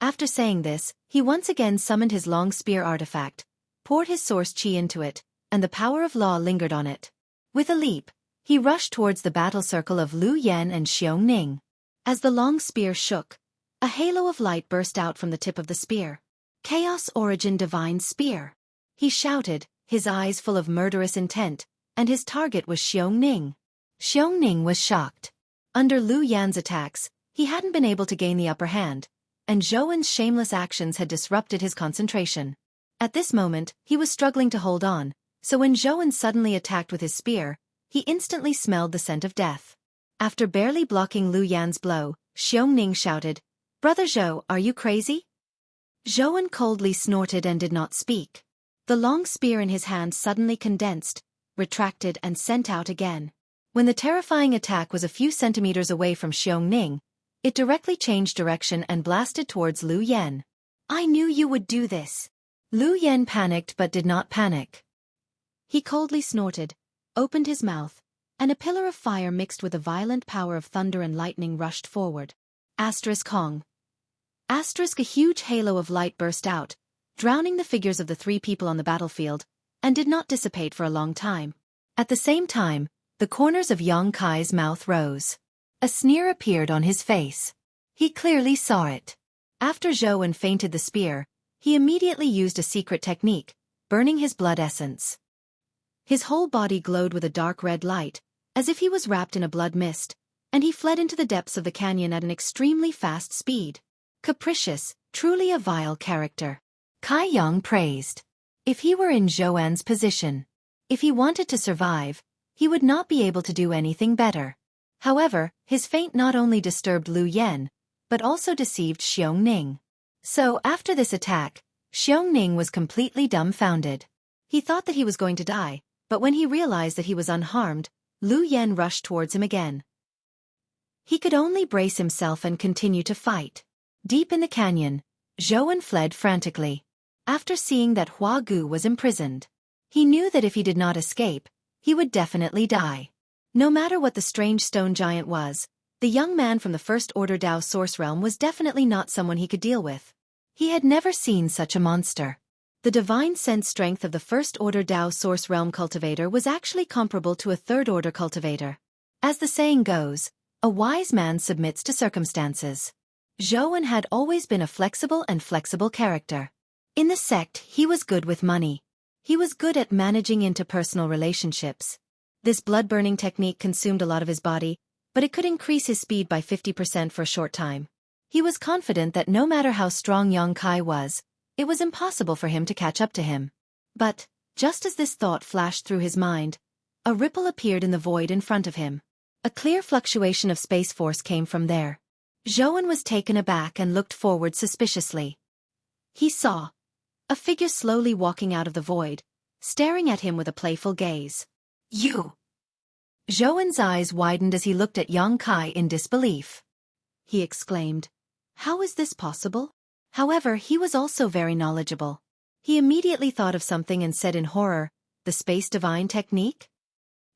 After saying this, he once again summoned his long spear artifact, poured his source chi into it, and the power of law lingered on it. With a leap, he rushed towards the battle circle of Lu Yan and Xiongning. As the long spear shook, a halo of light burst out from the tip of the spear. "Chaos Origin Divine Spear!" he shouted, his eyes full of murderous intent, and his target was Xiongning. Xiongning was shocked. Under Lu Yan's attacks, he hadn't been able to gain the upper hand, and Zhouwen's shameless actions had disrupted his concentration. At this moment, he was struggling to hold on, so when Zhouwen suddenly attacked with his spear, he instantly smelled the scent of death. After barely blocking Lu Yan's blow, Xiongning shouted, "Brother Zhou, are you crazy?" Zhouwen coldly snorted and did not speak. The long spear in his hand suddenly condensed, retracted and sent out again. When the terrifying attack was a few centimeters away from Xiongning, it directly changed direction and blasted towards Lu Yan. "I knew you would do this." Lu Yan panicked but did not panic. He coldly snorted, opened his mouth, and a pillar of fire mixed with the violent power of thunder and lightning rushed forward. Kong. A huge halo of light burst out, drowning the figures of the three people on the battlefield, and did not dissipate for a long time. At the same time, the corners of Yang Kai's mouth rose. A sneer appeared on his face. He clearly saw it. After Zhouwen feinted the spear, he immediately used a secret technique, burning his blood essence. His whole body glowed with a dark red light, as if he was wrapped in a blood mist, and he fled into the depths of the canyon at an extremely fast speed. Capricious, truly a vile character. Kai Yang praised. If he were in Zhouwen's position, if he wanted to survive, he would not be able to do anything better. However, his feint not only disturbed Lu Yan, but also deceived Xiongning. So, after this attack, Xiongning was completely dumbfounded. He thought that he was going to die, but when he realized that he was unharmed, Lu Yan rushed towards him again. He could only brace himself and continue to fight. Deep in the canyon, Zhouwen fled frantically. After seeing that Hua Gu was imprisoned, he knew that if he did not escape, he would definitely die. No matter what the strange stone giant was, the young man from the First Order Dao Source Realm was definitely not someone he could deal with. He had never seen such a monster. The divine sense strength of the First Order Dao Source Realm cultivator was actually comparable to a Third Order cultivator. As the saying goes, a wise man submits to circumstances. Xueqi had always been a flexible character. In the sect, he was good with money. He was good at managing interpersonal relationships. This blood-burning technique consumed a lot of his body, but it could increase his speed by 50% for a short time. He was confident that no matter how strong Xueqi was, it was impossible for him to catch up to him. But, just as this thought flashed through his mind, a ripple appeared in the void in front of him. A clear fluctuation of space force came from there. Xueqi was taken aback and looked forward suspiciously. He saw a figure slowly walking out of the void, staring at him with a playful gaze. You! Xueqi's eyes widened as he looked at Xueqi in disbelief. He exclaimed, "How is this possible?" However, he was also very knowledgeable. He immediately thought of something and said in horror, "The space divine technique?"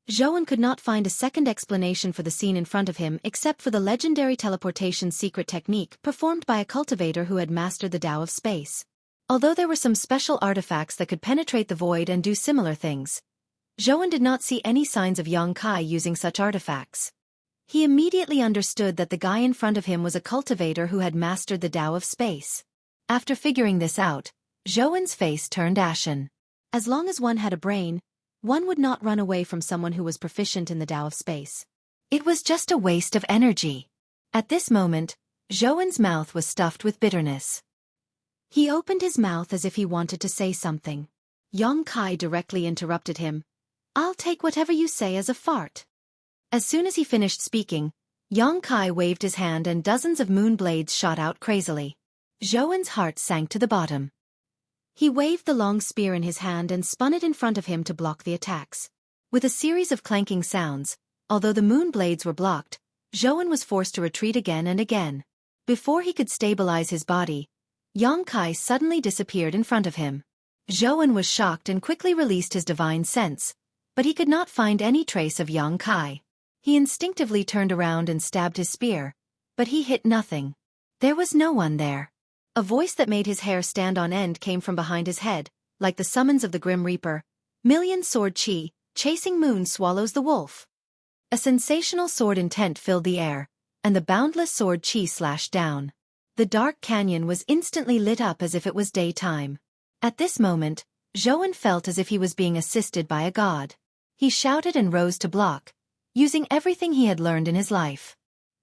Xueqi could not find a second explanation for the scene in front of him except for the legendary teleportation secret technique performed by a cultivator who had mastered the Tao of space. Although there were some special artifacts that could penetrate the void and do similar things, Xueqi did not see any signs of Xueqi using such artifacts. He immediately understood that the guy in front of him was a cultivator who had mastered the Tao of space. After figuring this out, Xueqi's face turned ashen. As long as one had a brain, one would not run away from someone who was proficient in the Tao of space. It was just a waste of energy. At this moment, Xueqi's mouth was stuffed with bitterness. He opened his mouth as if he wanted to say something. Xueqi directly interrupted him. "I'll take whatever you say as a fart." As soon as he finished speaking, Xueqi waved his hand and dozens of moon blades shot out crazily. Xueqi's heart sank to the bottom. He waved the long spear in his hand and spun it in front of him to block the attacks. With a series of clanking sounds, although the moon blades were blocked, Xueqi was forced to retreat again and again. Before he could stabilize his body, Xueqi suddenly disappeared in front of him. Xueqi was shocked and quickly released his divine sense, but he could not find any trace of Xueqi. He instinctively turned around and stabbed his spear, but he hit nothing. There was no one there. A voice that made his hair stand on end came from behind his head, like the summons of the Grim Reaper. "Million sword chi, chasing moon swallows the wolf." A sensational sword intent filled the air, and the boundless sword chi slashed down. The dark canyon was instantly lit up as if it was daytime. At this moment, Xueqi felt as if he was being assisted by a god. He shouted and rose to block, using everything he had learned in his life.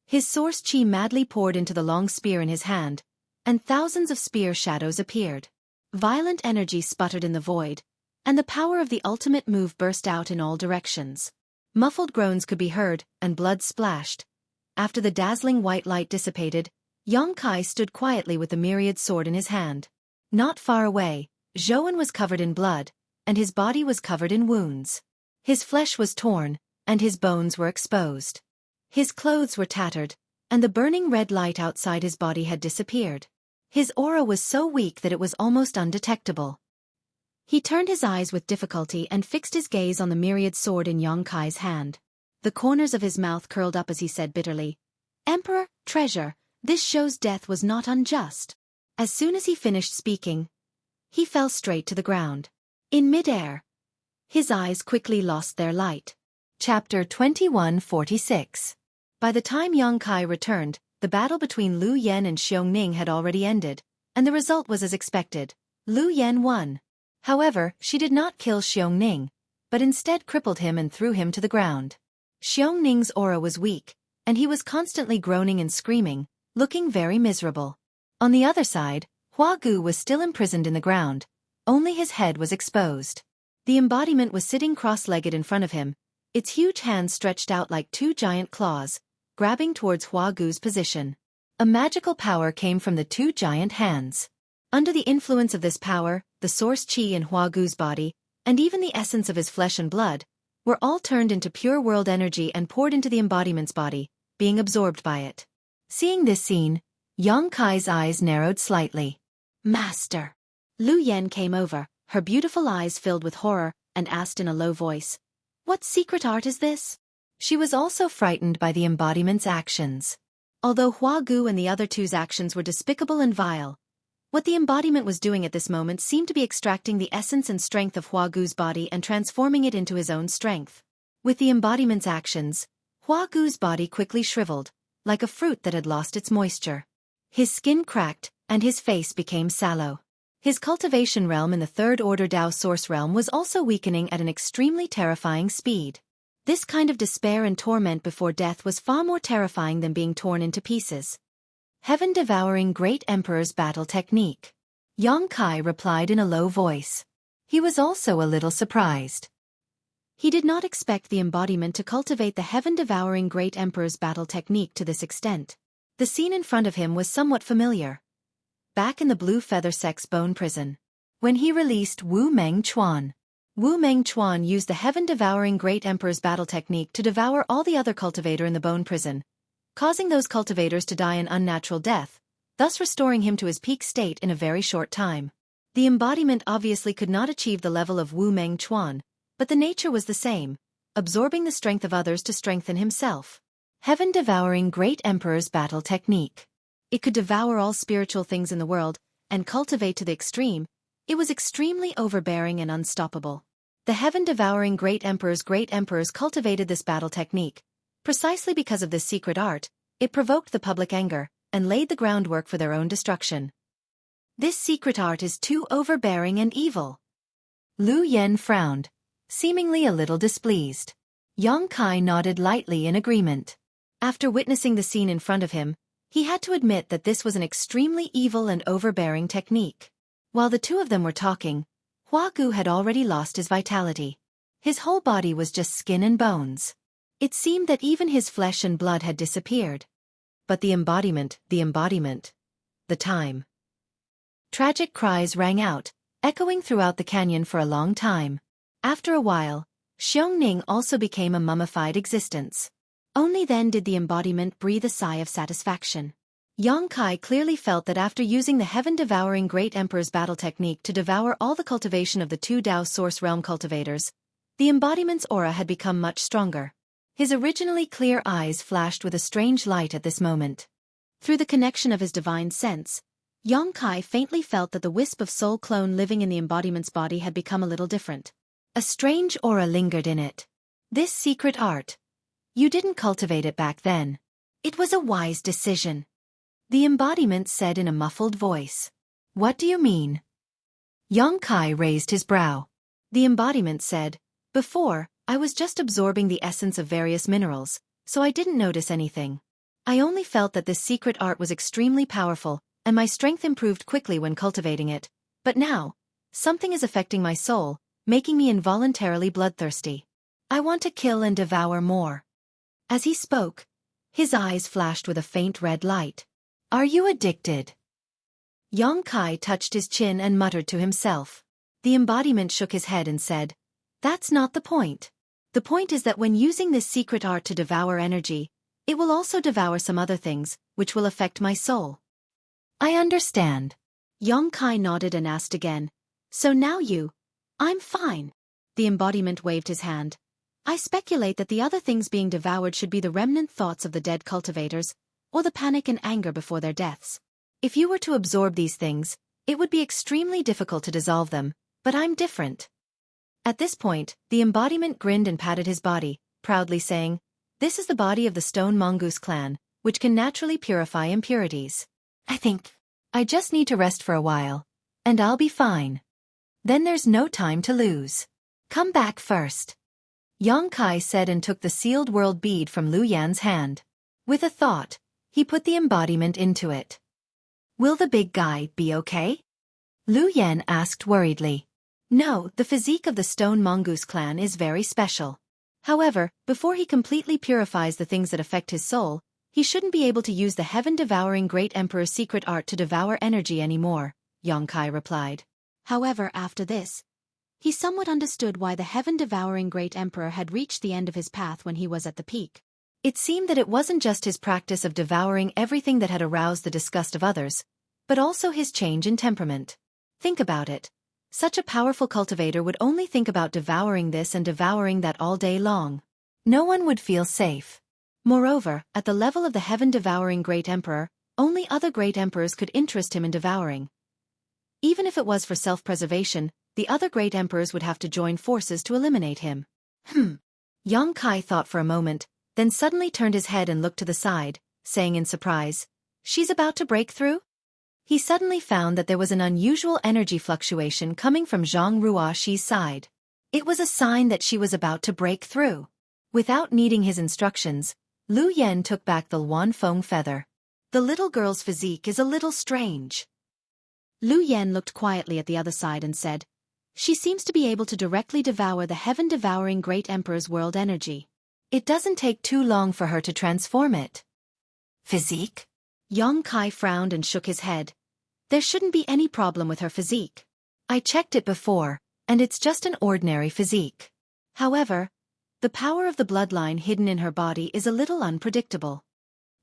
His source chi madly poured into the long spear in his hand, and thousands of spear shadows appeared. Violent energy sputtered in the void, and the power of the ultimate move burst out in all directions. Muffled groans could be heard, and blood splashed. After the dazzling white light dissipated, Xueqi stood quietly with the myriad sword in his hand. Not far away, Xueqi was covered in blood, and his body was covered in wounds. His flesh was torn, and his bones were exposed. His clothes were tattered, and the burning red light outside his body had disappeared. His aura was so weak that it was almost undetectable. He turned his eyes with difficulty and fixed his gaze on the myriad sword in Xueqi's hand. The corners of his mouth curled up as he said bitterly, "Emperor, treasure, this show's death was not unjust." As soon as he finished speaking, he fell straight to the ground. In mid-air, his eyes quickly lost their light. Chapter 2146. By the time Xueqi returned, the battle between Lu Yan and Xiongning had already ended, and the result was as expected. Lu Yan won. However, she did not kill Xiongning, but instead crippled him and threw him to the ground. Xiongning's aura was weak, and he was constantly groaning and screaming, looking very miserable. On the other side, Huagu was still imprisoned in the ground, only his head was exposed. The embodiment was sitting cross-legged in front of him, its huge hands stretched out like two giant claws, grabbing towards Huagu's position. A magical power came from the two giant hands. Under the influence of this power, the source chi in Huagu's body, and even the essence of his flesh and blood, were all turned into pure world energy and poured into the embodiment's body, being absorbed by it. Seeing this scene, Xueqi's eyes narrowed slightly. "Master." Lu Yan came over, her beautiful eyes filled with horror, and asked in a low voice, "What secret art is this?" She was also frightened by the embodiment's actions. Although Huagu and the other two's actions were despicable and vile, what the embodiment was doing at this moment seemed to be extracting the essence and strength of Huagu's body and transforming it into his own strength. With the embodiment's actions, Huagu's body quickly shriveled, like a fruit that had lost its moisture. His skin cracked, and his face became sallow. His cultivation realm in the third-order Dao source realm was also weakening at an extremely terrifying speed. This kind of despair and torment before death was far more terrifying than being torn into pieces. Heaven-devouring Great Emperor's battle technique. Yang Kai replied in a low voice. He was also a little surprised. He did not expect the embodiment to cultivate the heaven-devouring Great Emperor's battle technique to this extent. The scene in front of him was somewhat familiar. Back in the Blue Feather Sect's bone prison. When he released Wu Meng Chuan. Wu Meng Chuan used the heaven-devouring Great Emperor's battle technique to devour all the other cultivator in the bone prison, causing those cultivators to die an unnatural death, thus restoring him to his peak state in a very short time. The embodiment obviously could not achieve the level of Wu Meng Chuan, but the nature was the same, absorbing the strength of others to strengthen himself. Heaven-devouring Great Emperor's battle technique. It could devour all spiritual things in the world, and cultivate to the extreme. It was extremely overbearing and unstoppable. The heaven-devouring Great Emperors cultivated this battle technique. Precisely because of this secret art, it provoked the public anger, and laid the groundwork for their own destruction. This secret art is too overbearing and evil. Lu Yen frowned, seemingly a little displeased. Yang Kai nodded lightly in agreement. After witnessing the scene in front of him, he had to admit that this was an extremely evil and overbearing technique. While the two of them were talking, Xueqi had already lost his vitality. His whole body was just skin and bones. It seemed that even his flesh and blood had disappeared. But the embodiment. The time. Tragic cries rang out, echoing throughout the canyon for a long time. After a while, Xiongning also became a mummified existence. Only then did the embodiment breathe a sigh of satisfaction. Yang Kai clearly felt that after using the heaven-devouring Great Emperor's battle technique to devour all the cultivation of the two Dao Source Realm cultivators, the embodiment's aura had become much stronger. His originally clear eyes flashed with a strange light at this moment. Through the connection of his divine sense, Yang Kai faintly felt that the wisp of soul clone living in the embodiment's body had become a little different. A strange aura lingered in it. This secret art. You didn't cultivate it back then. It was a wise decision. The embodiment said in a muffled voice. What do you mean? Yang Kai raised his brow. The embodiment said, Before, I was just absorbing the essence of various minerals, so I didn't notice anything. I only felt that this secret art was extremely powerful, and my strength improved quickly when cultivating it. But now, something is affecting my soul, making me involuntarily bloodthirsty. I want to kill and devour more. As he spoke, his eyes flashed with a faint red light. Are you addicted? Yang Kai touched his chin and muttered to himself. The embodiment shook his head and said, That's not the point. The point is that when using this secret art to devour energy, it will also devour some other things, which will affect my soul. I understand. Yang Kai nodded and asked again, So now I'm fine. The embodiment waved his hand. I speculate that the other things being devoured should be the remnant thoughts of the dead cultivators, or the panic and anger before their deaths. If you were to absorb these things, it would be extremely difficult to dissolve them, but I'm different. At this point, the embodiment grinned and patted his body, proudly saying, This is the body of the Stone Mongoose clan, which can naturally purify impurities. I think I just need to rest for a while, and I'll be fine. Then there's no time to lose. Come back first. Yang Kai said and took the sealed world bead from Lu Yan's hand. With a thought, he put the embodiment into it. Will the big guy be okay? Lu Yan asked worriedly. No, the physique of the Stone Mongoose clan is very special. However, before he completely purifies the things that affect his soul, he shouldn't be able to use the heaven-devouring Great Emperor's secret art to devour energy anymore, Yang Kai replied. However, after this, he somewhat understood why the heaven-devouring Great Emperor had reached the end of his path when he was at the peak. It seemed that it wasn't just his practice of devouring everything that had aroused the disgust of others, but also his change in temperament. Think about it. Such a powerful cultivator would only think about devouring this and devouring that all day long. No one would feel safe. Moreover, at the level of the heaven-devouring Great Emperor, only other Great Emperors could interest him in devouring. Even if it was for self-preservation, the other Great Emperors would have to join forces to eliminate him. Yang Kai thought for a moment, then suddenly turned his head and looked to the side, saying in surprise, She's about to break through? He suddenly found that there was an unusual energy fluctuation coming from Zhang Ruoxi's side. It was a sign that she was about to break through. Without needing his instructions, Lu Yan took back the Luanfeng feather. The little girl's physique is a little strange. Lu Yan looked quietly at the other side and said, she seems to be able to directly devour the heaven-devouring Great Emperor's world energy. It doesn't take too long for her to transform it. Physique? Yang Kai frowned and shook his head. There shouldn't be any problem with her physique. I checked it before, and it's just an ordinary physique. However, the power of the bloodline hidden in her body is a little unpredictable.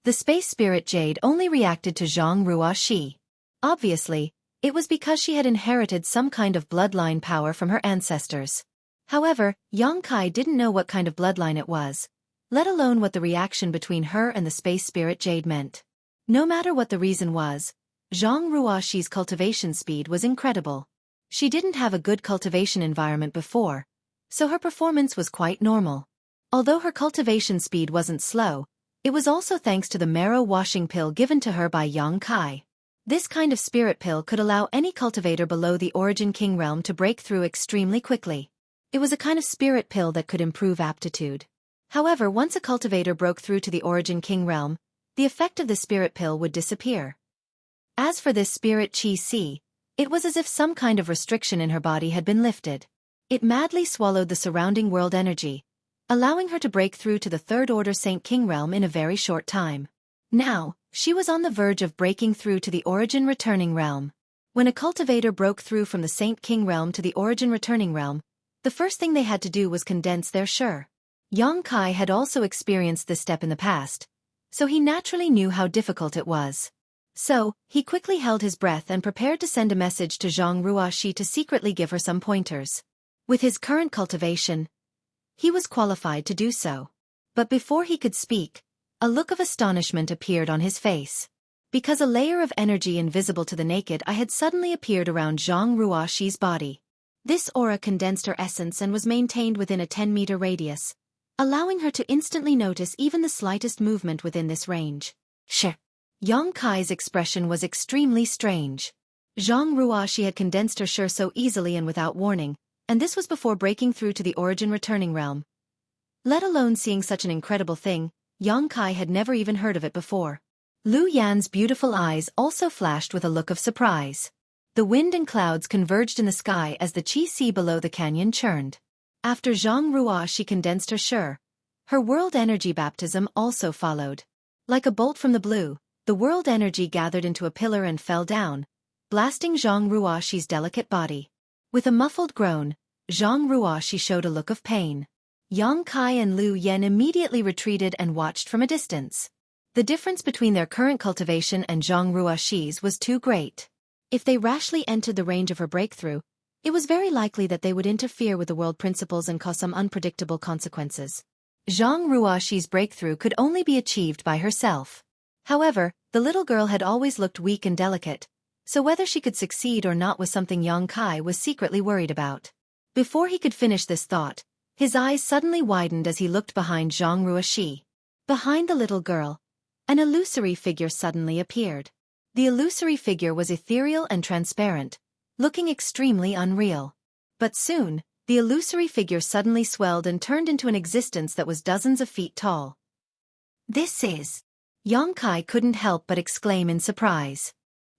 The space spirit Jade only reacted to Zhang Ruoxi. Obviously, it was because she had inherited some kind of bloodline power from her ancestors. However, Yang Kai didn't know what kind of bloodline it was, let alone what the reaction between her and the space spirit Jade meant. No matter what the reason was, Zhang Ruoxi's cultivation speed was incredible. She didn't have a good cultivation environment before, so her performance was quite normal. Although her cultivation speed wasn't slow, it was also thanks to the marrow washing pill given to her by Yang Kai. This kind of spirit pill could allow any cultivator below the Origin King realm to break through extremely quickly. It was a kind of spirit pill that could improve aptitude. However, once a cultivator broke through to the Origin King realm, the effect of the spirit pill would disappear. As for this spirit Qi Si, it was as if some kind of restriction in her body had been lifted. It madly swallowed the surrounding world energy, allowing her to break through to the Third Order Saint King realm in a very short time. Now, she was on the verge of breaking through to the Origin Returning realm. When a cultivator broke through from the Saint King realm to the Origin Returning realm, the first thing they had to do was condense their Shi. Yang Kai had also experienced this step in the past, so he naturally knew how difficult it was. So, he quickly held his breath and prepared to send a message to Zhang Ruoxi to secretly give her some pointers. With his current cultivation, he was qualified to do so. But before he could speak, a look of astonishment appeared on his face. Because a layer of energy invisible to the naked eye had suddenly appeared around Zhang Ruoxi's body. This aura condensed her essence and was maintained within a 10-meter radius, allowing her to instantly notice even the slightest movement within this range. Shi. Yang Kai's expression was extremely strange. Zhang Ruoxi had condensed her Shi so easily and without warning, and this was before breaking through to the Origin Returning realm. Let alone seeing such an incredible thing, Yang Kai had never even heard of it before. Lu Yan's beautiful eyes also flashed with a look of surprise. The wind and clouds converged in the sky as the Qi Si below the canyon churned. After Zhang Ruoxi condensed her Shi, her world energy baptism also followed. Like a bolt from the blue, the world energy gathered into a pillar and fell down, blasting Zhang Ruoxi's delicate body. With a muffled groan, Zhang Ruoxi showed a look of pain. Yang Kai and Lu Yan immediately retreated and watched from a distance. The difference between their current cultivation and Zhang Ruoxi's was too great. If they rashly entered the range of her breakthrough, it was very likely that they would interfere with the world principles and cause some unpredictable consequences. Zhang Ruoxi's breakthrough could only be achieved by herself. However, the little girl had always looked weak and delicate, so whether she could succeed or not was something Yang Kai was secretly worried about. Before he could finish this thought, his eyes suddenly widened as he looked behind Zhang Ruoxi. Behind the little girl, an illusory figure suddenly appeared. The illusory figure was ethereal and transparent, looking extremely unreal. But soon, the illusory figure suddenly swelled and turned into an existence that was dozens of feet tall. This is... Yang Kai couldn't help but exclaim in surprise.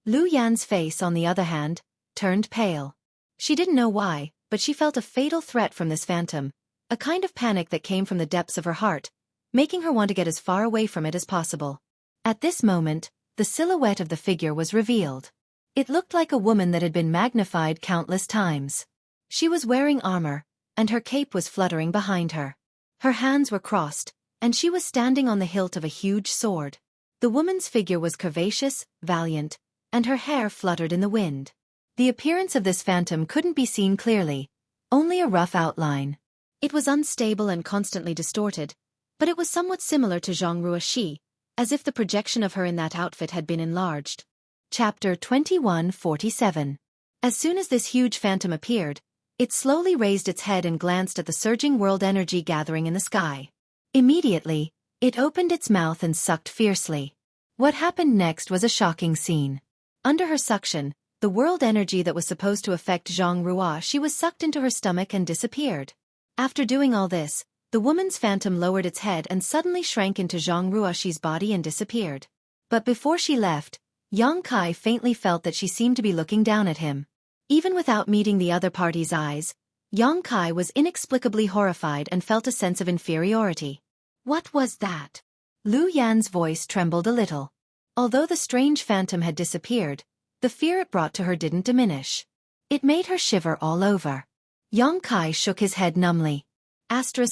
Lu Yan's face, on the other hand, turned pale. She didn't know why, but she felt a fatal threat from this phantom, a kind of panic that came from the depths of her heart, making her want to get as far away from it as possible. At this moment, the silhouette of the figure was revealed. It looked like a woman that had been magnified countless times. She was wearing armor, and her cape was fluttering behind her. Her hands were crossed, and she was standing on the hilt of a huge sword. The woman's figure was curvaceous, valiant, and her hair fluttered in the wind. The appearance of this phantom couldn't be seen clearly, only a rough outline. It was unstable and constantly distorted, but it was somewhat similar to Zhang Ruoxi, as if the projection of her in that outfit had been enlarged. Chapter 2147. As soon as this huge phantom appeared, it slowly raised its head and glanced at the surging world energy gathering in the sky. Immediately, it opened its mouth and sucked fiercely. What happened next was a shocking scene. Under her suction, the world energy that was supposed to affect Zhang Ruoxi was sucked into her stomach and disappeared. After doing all this, the woman's phantom lowered its head and suddenly shrank into Zhang Ruoxi's body and disappeared. But before she left, Yang Kai faintly felt that she seemed to be looking down at him. Even without meeting the other party's eyes, Yang Kai was inexplicably horrified and felt a sense of inferiority. What was that? Lu Yan's voice trembled a little. Although the strange phantom had disappeared, the fear it brought to her didn't diminish. It made her shiver all over. Yang Kai shook his head numbly.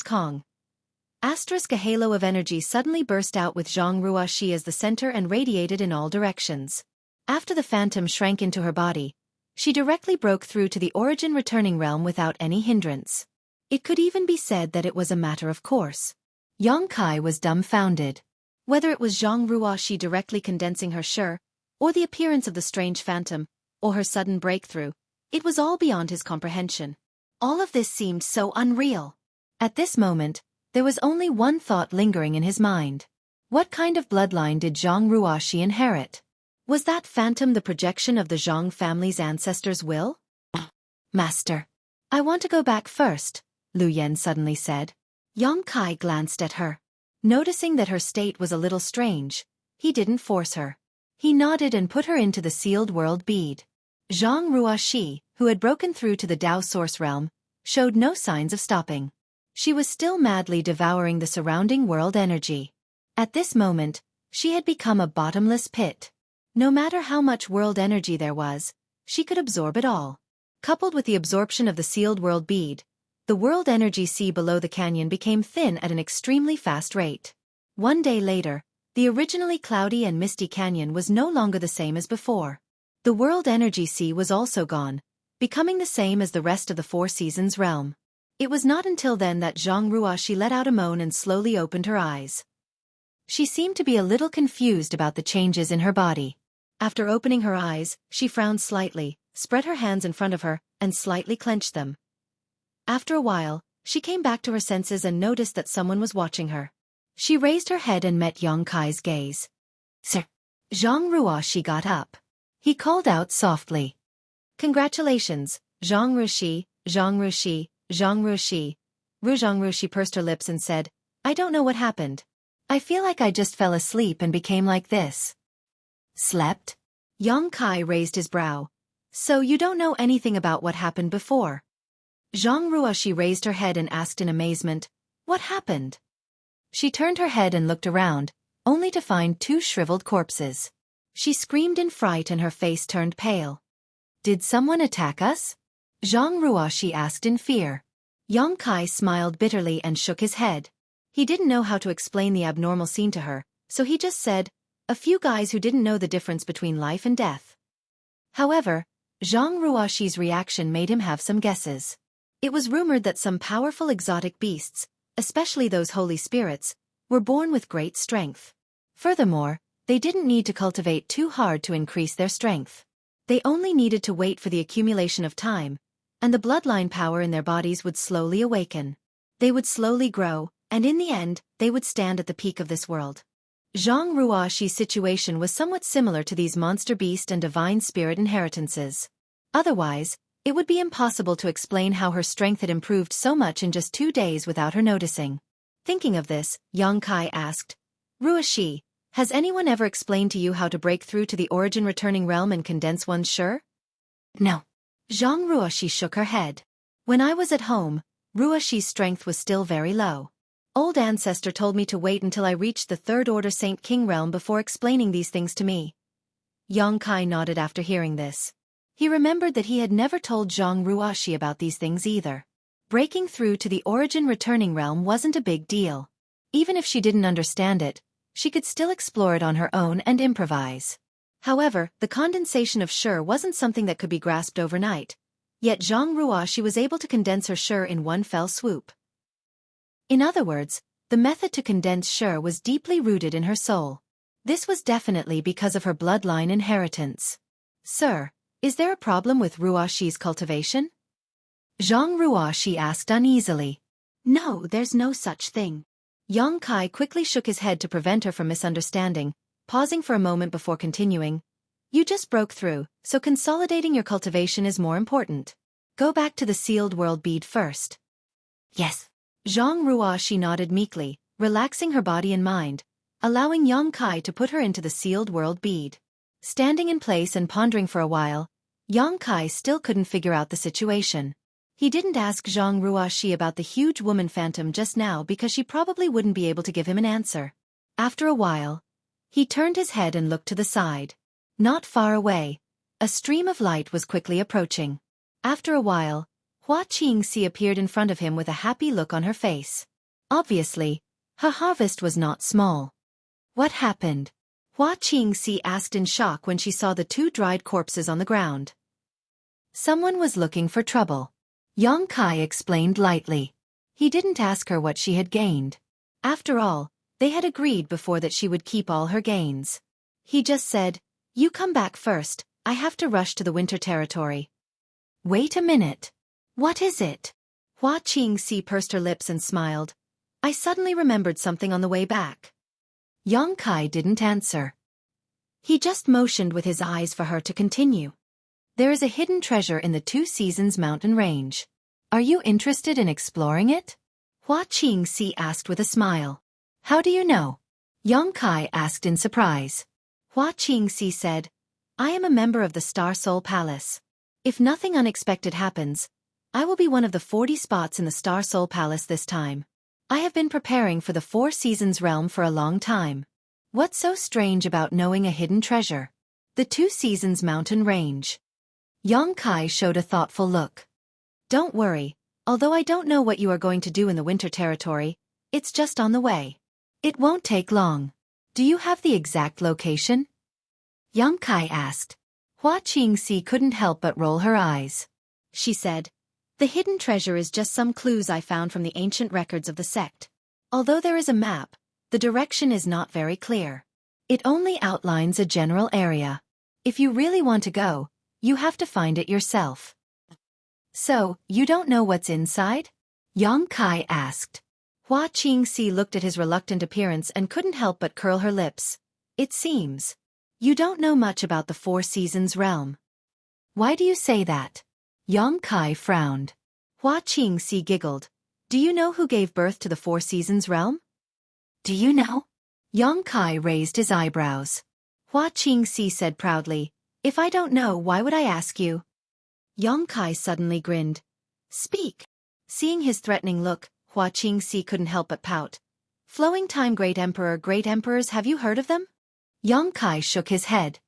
Kong. A halo of energy suddenly burst out with Zhang Ruoxi as the center and radiated in all directions. After the phantom shrank into her body, she directly broke through to the origin returning realm without any hindrance. It could even be said that it was a matter of course. Yang Kai was dumbfounded. Whether it was Zhang Ruoxi directly condensing her shi, or the appearance of the strange phantom, or her sudden breakthrough, it was all beyond his comprehension. All of this seemed so unreal. At this moment, there was only one thought lingering in his mind. What kind of bloodline did Zhang Ruoxi inherit? Was that phantom the projection of the Zhang family's ancestors' will? Master, I want to go back first, Lu Yan suddenly said. Yang Kai glanced at her. Noticing that her state was a little strange, he didn't force her. He nodded and put her into the sealed world bead. Zhang Ruoxi, who had broken through to the Dao source realm, showed no signs of stopping. She was still madly devouring the surrounding world energy. At this moment, she had become a bottomless pit. No matter how much world energy there was, she could absorb it all. Coupled with the absorption of the sealed world bead, the world energy sea below the canyon became thin at an extremely fast rate. One day later, the originally cloudy and misty canyon was no longer the same as before. The world energy sea was also gone, becoming the same as the rest of the Four Seasons realm. It was not until then that Zhang Ruoxi let out a moan and slowly opened her eyes. She seemed to be a little confused about the changes in her body. After opening her eyes, she frowned slightly, spread her hands in front of her, and slightly clenched them. After a while, she came back to her senses and noticed that someone was watching her. She raised her head and met Yang Kai's gaze. Sir. Zhang Ruoxi got up. He called out softly. Congratulations, Zhang Ruoxi, Zhang Ruoxi, Zhang Ruoxi. Zhang Ruoxi pursed her lips and said, I don't know what happened. I feel like I just fell asleep and became like this. Slept? Yang Kai raised his brow. So you don't know anything about what happened before? Zhang Ruoxi raised her head and asked in amazement, What happened? She turned her head and looked around, only to find two shriveled corpses. She screamed in fright and her face turned pale. Did someone attack us? Zhang Ruoxi asked in fear. Yang Kai smiled bitterly and shook his head. He didn't know how to explain the abnormal scene to her, so he just said, a few guys who didn't know the difference between life and death. However, Zhang Ruoxi's reaction made him have some guesses. It was rumored that some powerful exotic beasts, especially those holy spirits, were born with great strength. Furthermore, they didn't need to cultivate too hard to increase their strength. They only needed to wait for the accumulation of time, and the bloodline power in their bodies would slowly awaken. They would slowly grow, and in the end, they would stand at the peak of this world. Zhang Ruoxi's situation was somewhat similar to these monster beast and divine spirit inheritances. Otherwise, it would be impossible to explain how her strength had improved so much in just 2 days without her noticing. Thinking of this, Yang Kai asked, Ruoxi, has anyone ever explained to you how to break through to the origin returning realm and condense one's shi? No. Zhang Ruoxi shook her head. When I was at home, Ruoxi's strength was still very low. Old ancestor told me to wait until I reached the Third Order Saint King realm before explaining these things to me. Yang Kai nodded after hearing this. He remembered that he had never told Zhang Ruoxi about these things either. Breaking through to the origin returning realm wasn't a big deal. Even if she didn't understand it, she could still explore it on her own and improvise. However, the condensation of shi wasn't something that could be grasped overnight, yet Zhang Ruoxi was able to condense her shi in one fell swoop. In other words, the method to condense shi was deeply rooted in her soul. This was definitely because of her bloodline inheritance. Sir, is there a problem with Ruoxi's cultivation? Zhang Ruoxi asked uneasily. No, there's no such thing. Yang Kai quickly shook his head to prevent her from misunderstanding, pausing for a moment before continuing. You just broke through, so consolidating your cultivation is more important. Go back to the sealed world bead first. Yes. Zhang Ruoxi nodded meekly, relaxing her body and mind, allowing Yang Kai to put her into the sealed world bead. Standing in place and pondering for a while, Yang Kai still couldn't figure out the situation. He didn't ask Zhang Ruoxi about the huge woman phantom just now because she probably wouldn't be able to give him an answer. After a while, he turned his head and looked to the side. Not far away, a stream of light was quickly approaching. After a while, Xueqi appeared in front of him with a happy look on her face. Obviously, her harvest was not small. What happened? Xueqi asked in shock when she saw the two dried corpses on the ground. Someone was looking for trouble. Yang Kai explained lightly. He didn't ask her what she had gained. After all, they had agreed before that she would keep all her gains. He just said, "You come back first, I have to rush to the winter territory." Wait a minute. What is it? Xueqi pursed her lips and smiled. I suddenly remembered something on the way back. Yang Kai didn't answer. He just motioned with his eyes for her to continue. There is a hidden treasure in the Two Seasons mountain range. Are you interested in exploring it? Xueqi asked with a smile. How do you know? Yang Kai asked in surprise. Xueqi said, I am a member of the Star Soul Palace. If nothing unexpected happens, I will be one of the 40 spots in the Star Soul Palace this time. I have been preparing for the Four Seasons realm for a long time. What's so strange about knowing a hidden treasure? The Two Seasons mountain range. Yang Kai showed a thoughtful look. Don't worry, although I don't know what you are going to do in the winter territory, it's just on the way. It won't take long. Do you have the exact location? Yang Kai asked. Xueqi couldn't help but roll her eyes. She said, the hidden treasure is just some clues I found from the ancient records of the sect. Although there is a map, the direction is not very clear. It only outlines a general area. If you really want to go, you have to find it yourself. So, you don't know what's inside? Yang Kai asked. Xueqi looked at his reluctant appearance and couldn't help but curl her lips. It seems. You don't know much about the Four Seasons realm. Why do you say that? Yang Kai frowned. Xueqi giggled. Do you know who gave birth to the Four Seasons realm? Do you know? Yang Kai raised his eyebrows. Xueqi said proudly, if I don't know, why would I ask you? Yang Kai suddenly grinned. Speak. Seeing his threatening look, Xueqi couldn't help but pout. Flowing Time Great Emperors, have you heard of them? Yang Kai shook his head.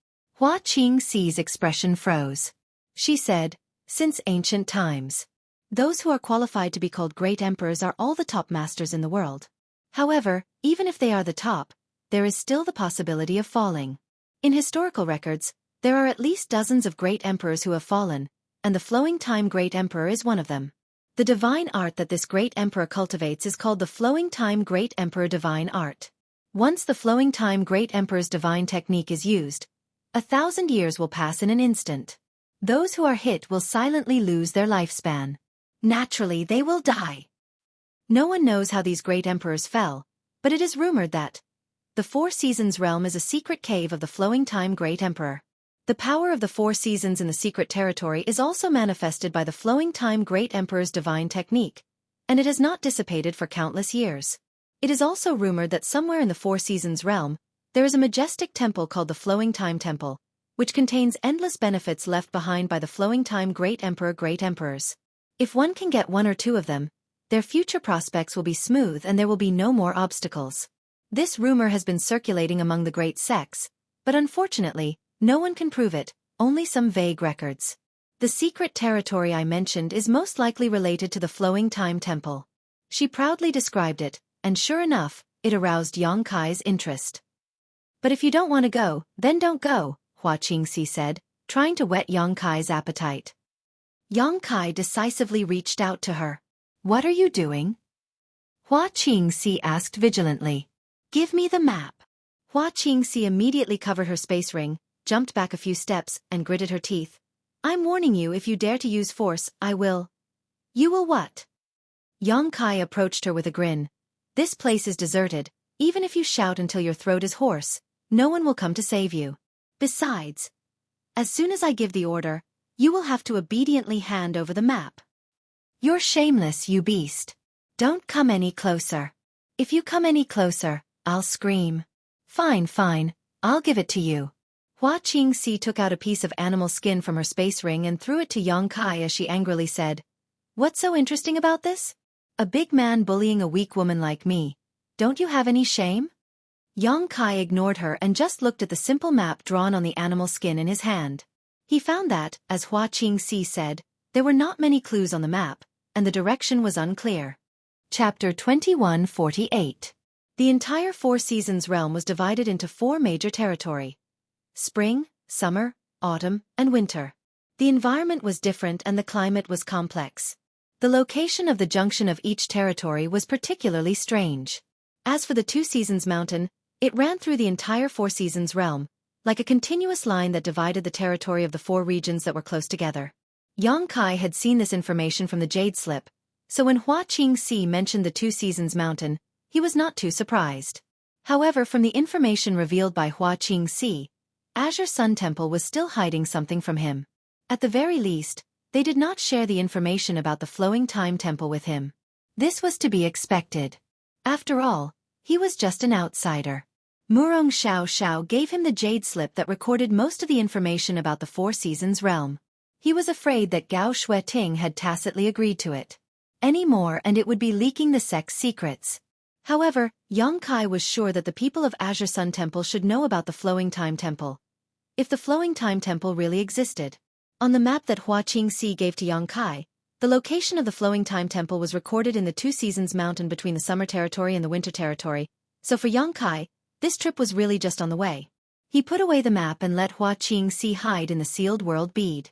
Xueqi's expression froze. She said, since ancient times. Those who are qualified to be called Great Emperors are all the top masters in the world. However, even if they are the top, there is still the possibility of falling. In historical records, there are at least dozens of Great Emperors who have fallen, and the Flowing Time Great Emperor is one of them. The divine art that this Great Emperor cultivates is called the Flowing Time Great Emperor Divine Art. Once the Flowing Time Great Emperor's divine technique is used, 1,000 years will pass in an instant. Those who are hit will silently lose their lifespan. Naturally, they will die. No one knows how these great emperors fell, but it is rumored that the Four Seasons realm is a secret cave of the Flowing Time Great Emperor. The power of the Four Seasons in the secret territory is also manifested by the Flowing Time Great Emperor's divine technique, and it has not dissipated for countless years. It is also rumored that somewhere in the Four Seasons realm, there is a majestic temple called the Flowing Time Temple, which contains endless benefits left behind by the Flowing Time Great Emperors. If one can get one or two of them, their future prospects will be smooth and there will be no more obstacles. This rumor has been circulating among the great sects, but unfortunately, no one can prove it, only some vague records. The secret territory I mentioned is most likely related to the Flowing Time Temple. She proudly described it, and sure enough, it aroused Yang Kai's interest. But if you don't want to go, then don't go, Xueqi said, trying to whet Yang Kai's appetite. Yang Kai decisively reached out to her. What are you doing? Xueqi asked vigilantly. Give me the map. Xueqi immediately covered her space ring, jumped back a few steps, and gritted her teeth. I'm warning you, if you dare to use force, I will. You will what? Yang Kai approached her with a grin. This place is deserted. Even if you shout until your throat is hoarse, no one will come to save you. Besides, as soon as I give the order, you will have to obediently hand over the map. You're shameless, you beast. Don't come any closer. If you come any closer, I'll scream. Fine, fine, I'll give it to you. Xueqi took out a piece of animal skin from her space ring and threw it to Yang Kai as she angrily said, "What's so interesting about this? A big man bullying a weak woman like me. Don't you have any shame?" Yang Kai ignored her and just looked at the simple map drawn on the animal skin in his hand. He found that, as Xueqi said, there were not many clues on the map, and the direction was unclear. Chapter 2148. The entire Four Seasons realm was divided into 4 major territory: spring, summer, autumn, and winter. The environment was different and the climate was complex. The location of the junction of each territory was particularly strange. As for the Two Seasons Mountain, it ran through the entire Four Seasons realm, like a continuous line that divided the territory of the 4 regions that were close together. Yang Kai had seen this information from the Jade Slip, so when Xueqi mentioned the Two Seasons Mountain, he was not too surprised. However, from the information revealed by Xueqi, Azure Sun Temple was still hiding something from him. At the very least, they did not share the information about the Flowing Time Temple with him. This was to be expected. After all, he was just an outsider. Murong Xiao gave him the Jade Slip that recorded most of the information about the Four Seasons realm. He was afraid that Gao Xueting had tacitly agreed to it. Any more and it would be leaking the sect's secrets. However, Yang Kai was sure that the people of Azure Sun Temple should know about the Flowing Time Temple. If the Flowing Time Temple really existed. On the map that Xueqi gave to Yang Kai, the location of the Flowing Time Temple was recorded in the Two Seasons Mountain between the Summer Territory and the Winter Territory, so for Yang Kai, this trip was really just on the way. He put away the map and let Xueqi hide in the sealed world bead.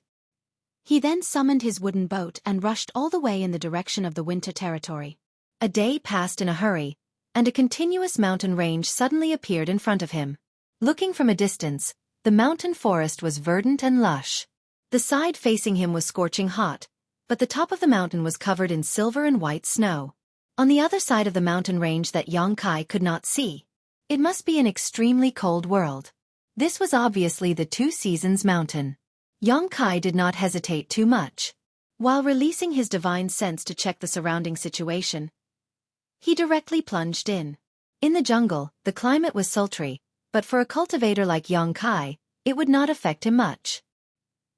He then summoned his wooden boat and rushed all the way in the direction of the Winter Territory. A day passed in a hurry, and a continuous mountain range suddenly appeared in front of him. Looking from a distance, the mountain forest was verdant and lush. The side facing him was scorching hot, but the top of the mountain was covered in silver and white snow. On the other side of the mountain range that Yang Kai could not see. It must be an extremely cold world. This was obviously the Two Seasons Mountain. Yang Kai did not hesitate too much. While releasing his divine sense to check the surrounding situation, he directly plunged in. In the jungle, the climate was sultry, but for a cultivator like Yang Kai, it would not affect him much.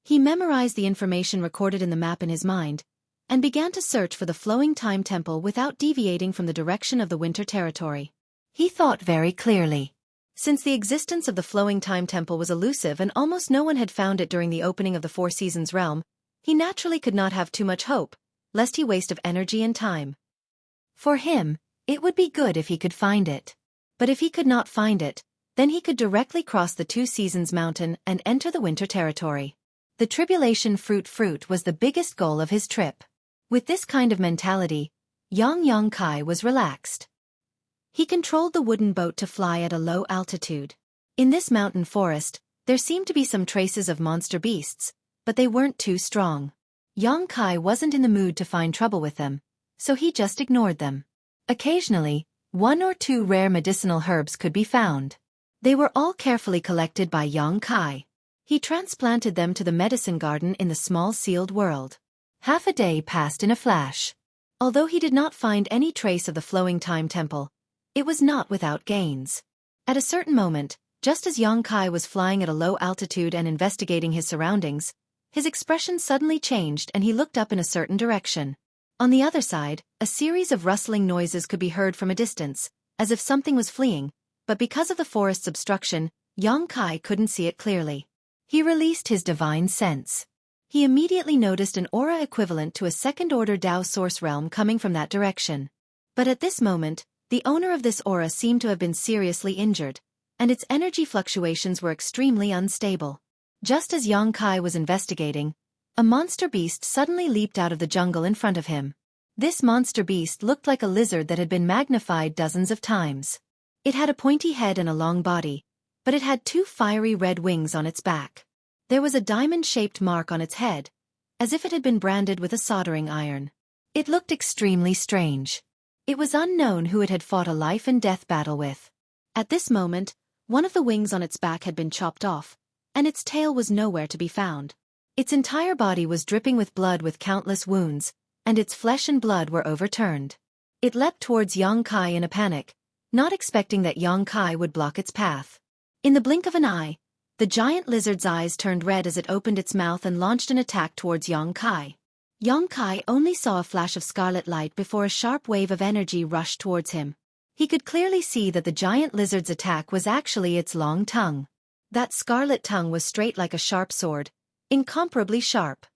He memorized the information recorded in the map in his mind, and began to search for the Flowing Time Temple without deviating from the direction of the Winter Territory. He thought very clearly. Since the existence of the Flowing Time Temple was elusive and almost no one had found it during the opening of the Four Seasons realm, he naturally could not have too much hope, lest he waste of energy and time. For him, it would be good if he could find it. But if he could not find it, then he could directly cross the Two Seasons Mountain and enter the Winter Territory. The Tribulation Fruit was the biggest goal of his trip. With this kind of mentality, Yang Kai was relaxed. He controlled the wooden boat to fly at a low altitude. In this mountain forest, there seemed to be some traces of monster beasts, but they weren't too strong. Yang Kai wasn't in the mood to find trouble with them, so he just ignored them. Occasionally, 1 or 2 rare medicinal herbs could be found. They were all carefully collected by Yang Kai. He transplanted them to the medicine garden in the small sealed world. Half a day passed in a flash. Although he did not find any trace of the Flowing Time Temple, it was not without gains. At a certain moment, just as Yang Kai was flying at a low altitude and investigating his surroundings, his expression suddenly changed and he looked up in a certain direction. On the other side, a series of rustling noises could be heard from a distance, as if something was fleeing, but because of the forest's obstruction, Yang Kai couldn't see it clearly. He released his divine sense. He immediately noticed an aura equivalent to a second-order Dao source realm coming from that direction. But at this moment, the owner of this aura seemed to have been seriously injured, and its energy fluctuations were extremely unstable. Just as Yang Kai was investigating, a monster beast suddenly leaped out of the jungle in front of him. This monster beast looked like a lizard that had been magnified dozens of times. It had a pointy head and a long body, but it had 2 fiery red wings on its back. There was a diamond-shaped mark on its head, as if it had been branded with a soldering iron. It looked extremely strange. It was unknown who it had fought a life-and-death battle with. At this moment, One of the wings on its back had been chopped off, and its tail was nowhere to be found. Its entire body was dripping with blood with countless wounds, and its flesh and blood were overturned. It leapt towards Xueqi in a panic, not expecting that Xueqi would block its path. In the blink of an eye, the giant lizard's eyes turned red as it opened its mouth and launched an attack towards Xueqi. Xueqi only saw a flash of scarlet light before a sharp wave of energy rushed towards him. He could clearly see that the giant lizard's attack was actually its long tongue. That scarlet tongue was straight like a sharp sword, incomparably sharp.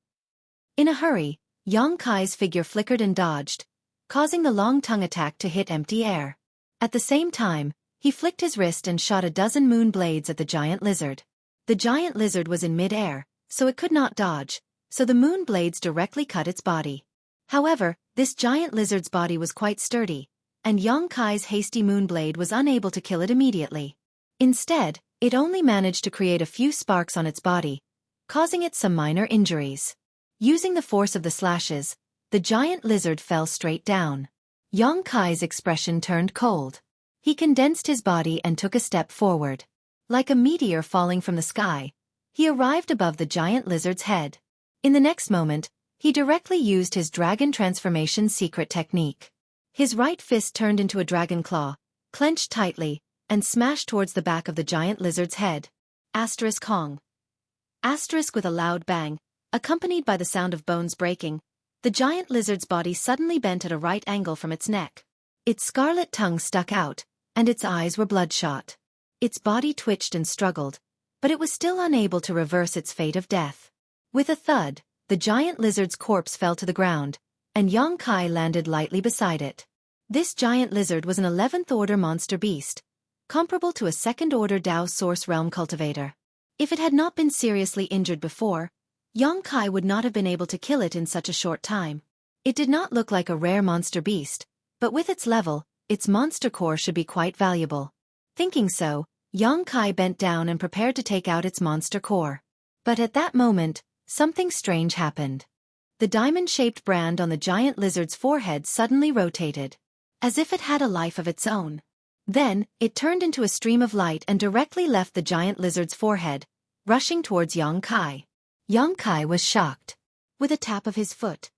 In a hurry, Xueqi's figure flickered and dodged, causing the long tongue attack to hit empty air. At the same time, he flicked his wrist and shot a dozen moon blades at the giant lizard. The giant lizard was in mid-air, so it could not dodge, so the moon blades directly cut its body. However, this giant lizard's body was quite sturdy, and Xueqi's hasty moonblade was unable to kill it immediately. Instead, it only managed to create a few sparks on its body, causing it some minor injuries. Using the force of the slashes, the giant lizard fell straight down. Xueqi's expression turned cold. He condensed his body and took a step forward. Like a meteor falling from the sky, he arrived above the giant lizard's head. In the next moment, he directly used his dragon transformation secret technique. His right fist turned into a dragon claw, clenched tightly, and smashed towards the back of the giant lizard's head. Asterisk Hong. Asterisk with a loud bang, accompanied by the sound of bones breaking, the giant lizard's body suddenly bent at a right angle from its neck. Its scarlet tongue stuck out, and its eyes were bloodshot. Its body twitched and struggled, but it was still unable to reverse its fate of death. With a thud, the giant lizard's corpse fell to the ground, and Xueqi landed lightly beside it. This giant lizard was an 11th order monster beast, comparable to a 2nd order Dao Source Realm cultivator. If it had not been seriously injured before, Xueqi would not have been able to kill it in such a short time. It did not look like a rare monster beast, but with its level, its monster core should be quite valuable. Thinking so, Xueqi bent down and prepared to take out its monster core. But at that moment, something strange happened. The diamond-shaped brand on the giant lizard's forehead suddenly rotated, as if it had a life of its own. Then, it turned into a stream of light and directly left the giant lizard's forehead, rushing towards Xueqi. Xueqi was shocked. With a tap of his foot,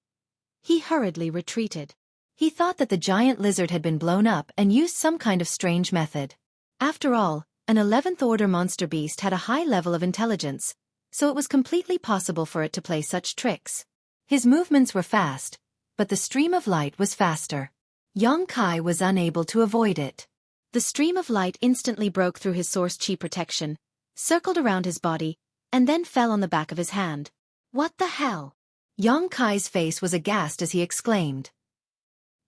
he hurriedly retreated. He thought that the giant lizard had been blown up and used some kind of strange method. After all, an 11th order monster beast had a high level of intelligence, so it was completely possible for it to play such tricks. His movements were fast, but the stream of light was faster. Xueqi was unable to avoid it. The stream of light instantly broke through his source chi protection, circled around his body, and then fell on the back of his hand. What the hell? Xueqi's face was aghast as he exclaimed.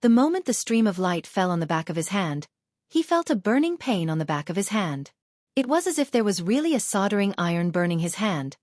The moment the stream of light fell on the back of his hand, he felt a burning pain on the back of his hand. It was as if there was really a soldering iron burning his hand,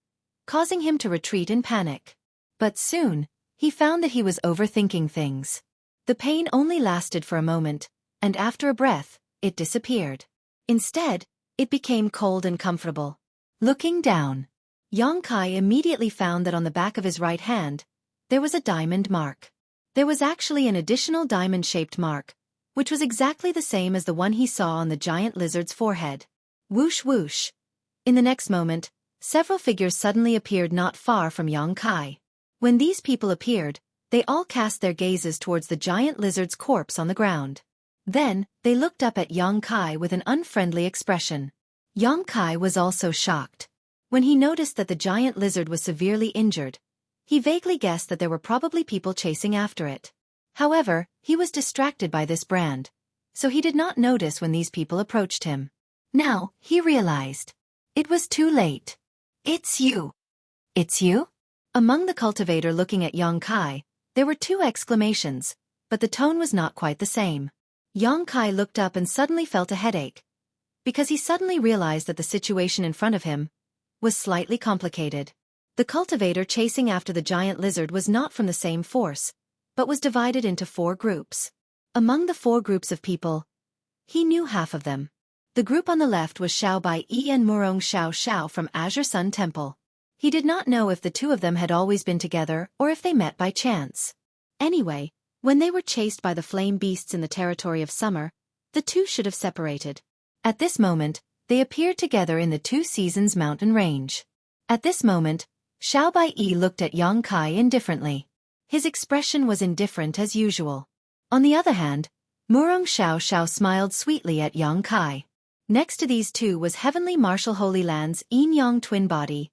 causing him to retreat in panic. But soon, he found that he was overthinking things. The pain only lasted for a moment, and after a breath, it disappeared. Instead, it became cold and comfortable. Looking down, Xueqi immediately found that on the back of his right hand, there was a diamond mark. There was actually an additional diamond-shaped mark, which was exactly the same as the one he saw on the giant lizard's forehead. Whoosh whoosh. In the next moment, several figures suddenly appeared not far from Xueqi. When these people appeared, they all cast their gazes towards the giant lizard's corpse on the ground. Then, they looked up at Xueqi with an unfriendly expression. Xueqi was also shocked. When he noticed that the giant lizard was severely injured, he vaguely guessed that there were probably people chasing after it. However, he was distracted by this brand, so he did not notice when these people approached him. Now, he realized. It was too late. It's you. It's you? Among the cultivator looking at Xueqi, there were two exclamations, but the tone was not quite the same. Xueqi looked up and suddenly felt a headache, because he suddenly realized that the situation in front of him was slightly complicated. The cultivator chasing after the giant lizard was not from the same force, but was divided into 4 groups. Among the 4 groups of people, he knew half of them. The group on the left was Xiao Bai Yi and Murong Xiao Xiao from Azure Sun Temple. He did not know if the two of them had always been together or if they met by chance. Anyway, when they were chased by the flame beasts in the territory of summer, the two should have separated. At this moment, They appeared together in the Two Seasons mountain range. At this moment, Xiao Baiyi looked at Yang Kai indifferently. His expression was indifferent as usual. On the other hand, Murong Xiao smiled sweetly at Yang Kai. Next to these two was Heavenly Martial Holy Land's yin-yang twin body,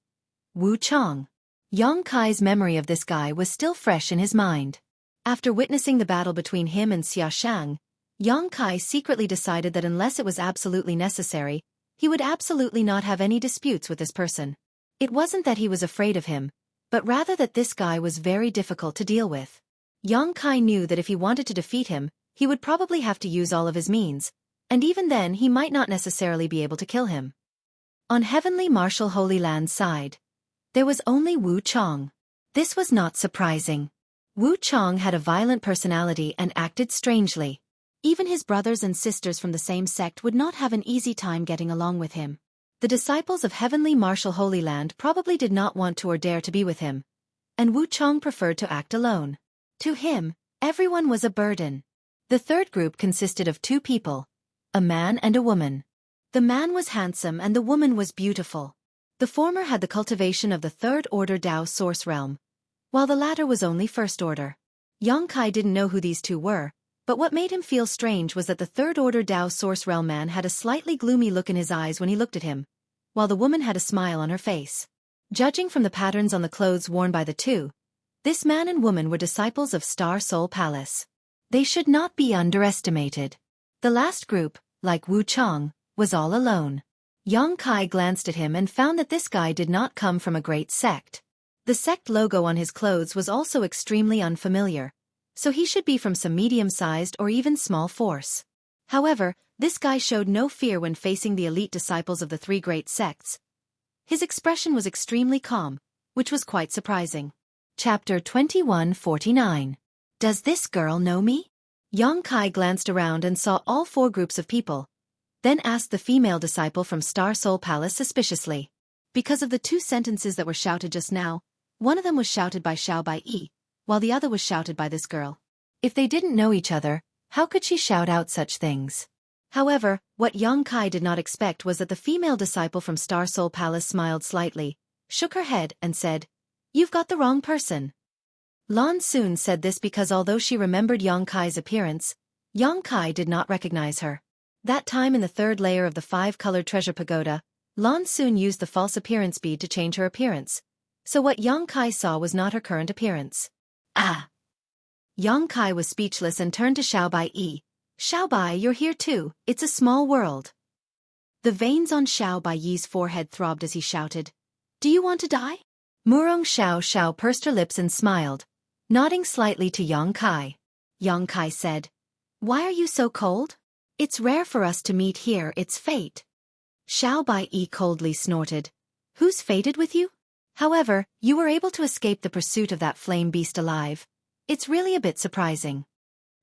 Wu Chang. Yang Kai's memory of this guy was still fresh in his mind. After witnessing the battle between him and Xia Shang, Yang Kai secretly decided that unless it was absolutely necessary, he would absolutely not have any disputes with this person. It wasn't that he was afraid of him, but rather that this guy was very difficult to deal with. Yang Kai knew that if he wanted to defeat him, he would probably have to use all of his means, and even then he might not necessarily be able to kill him. On Heavenly Martial Holy Land's side, there was only Wu Chang. This was not surprising. Wu Chang had a violent personality and acted strangely. Even his brothers and sisters from the same sect would not have an easy time getting along with him. The disciples of Heavenly Martial Holy Land probably did not want to or dare to be with him, and Wu Chang preferred to act alone. To him, everyone was a burden. The third group consisted of two people, a man and a woman. The man was handsome and the woman was beautiful. The former had the cultivation of the third order Dao source realm, while the latter was only first order. Yang Kai didn't know who these two were, but what made him feel strange was that the third order Dao source realm man had a slightly gloomy look in his eyes when he looked at him, while the woman had a smile on her face. Judging from the patterns on the clothes worn by the two, this man and woman were disciples of Star Soul Palace. They should not be underestimated. The last group, like Wu Chang, was all alone. Yang Kai glanced at him and found that this guy did not come from a great sect. The sect logo on his clothes was also extremely unfamiliar, so he should be from some medium-sized or even small force. However, this guy showed no fear when facing the elite disciples of the three great sects. His expression was extremely calm, which was quite surprising. Chapter 2149. Does this girl know me? Yang Kai glanced around and saw all four groups of people, then asked the female disciple from Star Soul Palace suspiciously. Because of the two sentences that were shouted just now, one of them was shouted by Xiao Baiyi, while the other was shouted by this girl. If they didn't know each other, how could she shout out such things? However, what Yang Kai did not expect was that the female disciple from Star Soul Palace smiled slightly, shook her head, and said, "You've got the wrong person." Lan Xun said this because although she remembered Yang Kai's appearance, Yang Kai did not recognize her. That time in the third layer of the five-colored treasure pagoda, Lan Xun used the false appearance bead to change her appearance, so what Yang Kai saw was not her current appearance. Ah! Yang Kai was speechless and turned to Xiao Baiyi. "Xiao Bai, you're here too, it's a small world." The veins on Xiao Baiyi's forehead throbbed as he shouted, "Do you want to die?" Murong Xiao pursed her lips and smiled, nodding slightly to Yang Kai. Yang Kai said, "Why are you so cold? It's rare for us to meet here, it's fate." Xiao Baiyi coldly snorted, "Who's fated with you? However, you were able to escape the pursuit of that flame beast alive. It's really a bit surprising."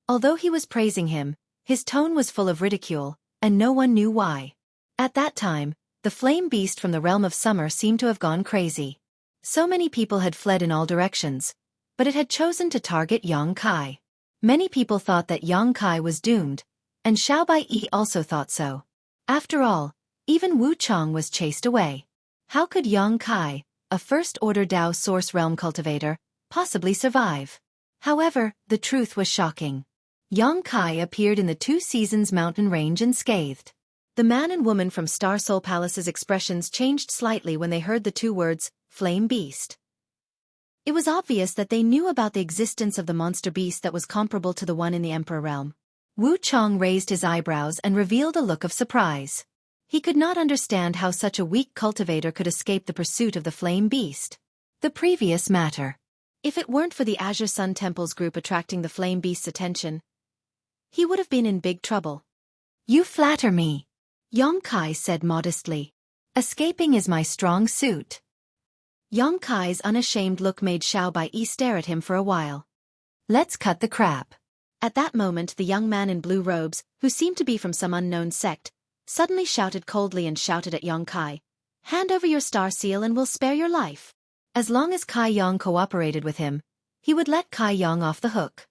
Although he was praising him, his tone was full of ridicule, and no one knew why. At that time, the flame beast from the realm of summer seemed to have gone crazy. So many people had fled in all directions, but it had chosen to target Yang Kai. Many people thought that Yang Kai was doomed, and Xiao Baiyi also thought so. After all, even Wu Chang was chased away. How could Yang Kai, a first-order Dao source realm cultivator, possibly survive? However, the truth was shocking. Yang Kai appeared in the Two Seasons mountain range unscathed. The man and woman from Star Soul Palace's expressions changed slightly when they heard the two words, Flame Beast. It was obvious that they knew about the existence of the monster beast that was comparable to the one in the Emperor realm. Wu Chang raised his eyebrows and revealed a look of surprise. He could not understand how such a weak cultivator could escape the pursuit of the Flame Beast. The previous matter. If it weren't for the Azure Sun Temple's group attracting the Flame Beast's attention, he would have been in big trouble. "You flatter me," Yang Kai said modestly. "Escaping is my strong suit." Yang Kai's unashamed look made Xiao Baiyi stare at him for a while. "Let's cut the crap." At that moment the young man in blue robes, who seemed to be from some unknown sect, suddenly shouted coldly and shouted at Yang Kai, "Hand over your star seal and we'll spare your life." As long as Kai Yang cooperated with him, he would let Kai Yang off the hook.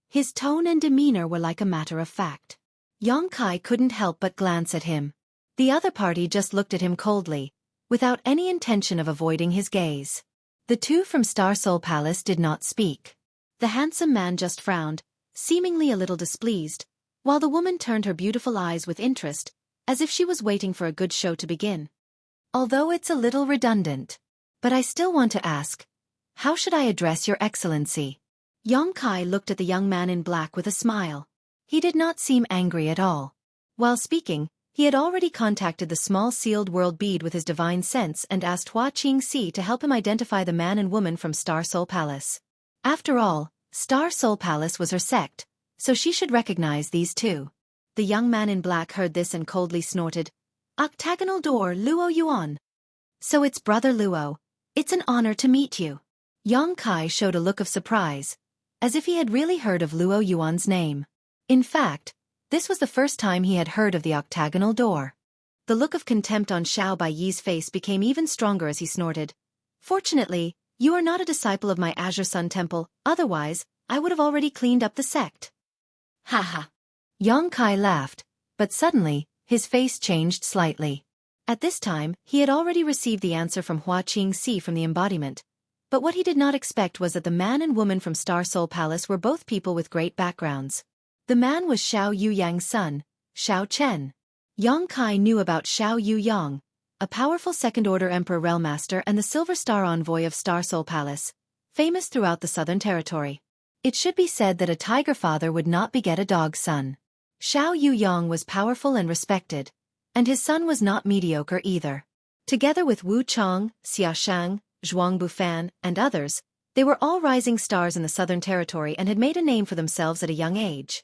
His tone and demeanor were like a matter of fact. Yang Kai couldn't help but glance at him. The other party just looked at him coldly, without any intention of avoiding his gaze. The two from Star Soul Palace did not speak. The handsome man just frowned, seemingly a little displeased, while the woman turned her beautiful eyes with interest, as if she was waiting for a good show to begin. Although it's a little redundant. But I still want to ask, how should I address your excellency? Kai looked at the young man in black with a smile. He did not seem angry at all. While speaking, he had already contacted the small sealed world bead with his divine sense and asked Xueqi to help him identify the man and woman from Star Soul Palace. After all, Star Soul Palace was her sect, so she should recognize these two. The young man in black heard this and coldly snorted, "Octagonal door, Luo Yuan. So it's Brother Luo. It's an honor to meet you." Kai showed a look of surprise, as if he had really heard of Luo Yuan's name. In fact, this was the first time he had heard of the octagonal door. The look of contempt on Xiao Baiyi's face became even stronger as he snorted, "Fortunately, you are not a disciple of my Azure Sun Temple, otherwise, I would have already cleaned up the sect." Ha. Kai laughed, but suddenly, his face changed slightly. At this time, he had already received the answer from Xueqi from the embodiment, but what he did not expect was that the man and woman from Star Soul Palace were both people with great backgrounds. The man was Xiao Yuyang's son, Xiao Chen. Kai knew about Xiao Yuyang, a powerful second-order emperor realmaster and the Silver Star envoy of Star Soul Palace, famous throughout the Southern Territory. It should be said that a tiger father would not beget a dog son. Xiao Yuyang was powerful and respected, and his son was not mediocre either. Together with Wu Chong, Xia Shang, Zhuang Bufan, and others, they were all rising stars in the Southern Territory and had made a name for themselves at a young age.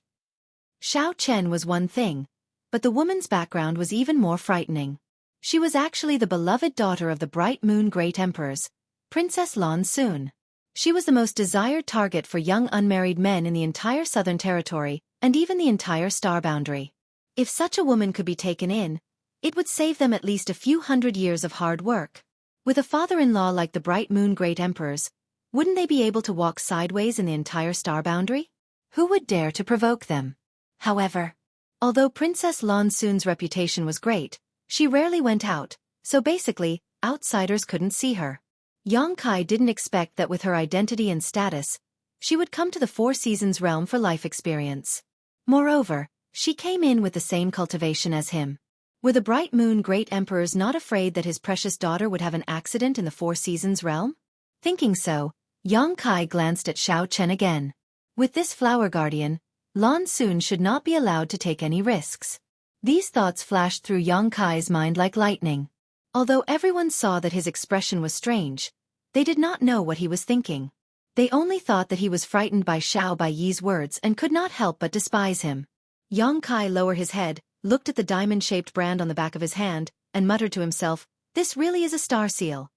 Xiao Chen was one thing, but the woman's background was even more frightening. She was actually the beloved daughter of the Bright Moon Great Emperors, Princess Lan Xun. She was the most desired target for young unmarried men in the entire Southern Territory, and even the entire star boundary. If such a woman could be taken in, it would save them at least a few hundred years of hard work. With a father-in-law like the Bright Moon Great Emperors, wouldn't they be able to walk sideways in the entire star boundary? Who would dare to provoke them? However, although Princess Lan Xun's reputation was great, she rarely went out, so basically, outsiders couldn't see her. Kai didn't expect that with her identity and status, she would come to the Four Seasons realm for life experience. Moreover, she came in with the same cultivation as him. Were the Bright Moon Great Emperors not afraid that his precious daughter would have an accident in the Four Seasons realm? Thinking so, Kai glanced at Xiao Chen again. With this flower guardian, Lan Xun should not be allowed to take any risks. These thoughts flashed through Kai's mind like lightning. Although everyone saw that his expression was strange, they did not know what he was thinking. They only thought that he was frightened by Xiao Baiyi's words and could not help but despise him. Kai lowered his head, looked at the diamond-shaped brand on the back of his hand, and muttered to himself, "This really is a star seal."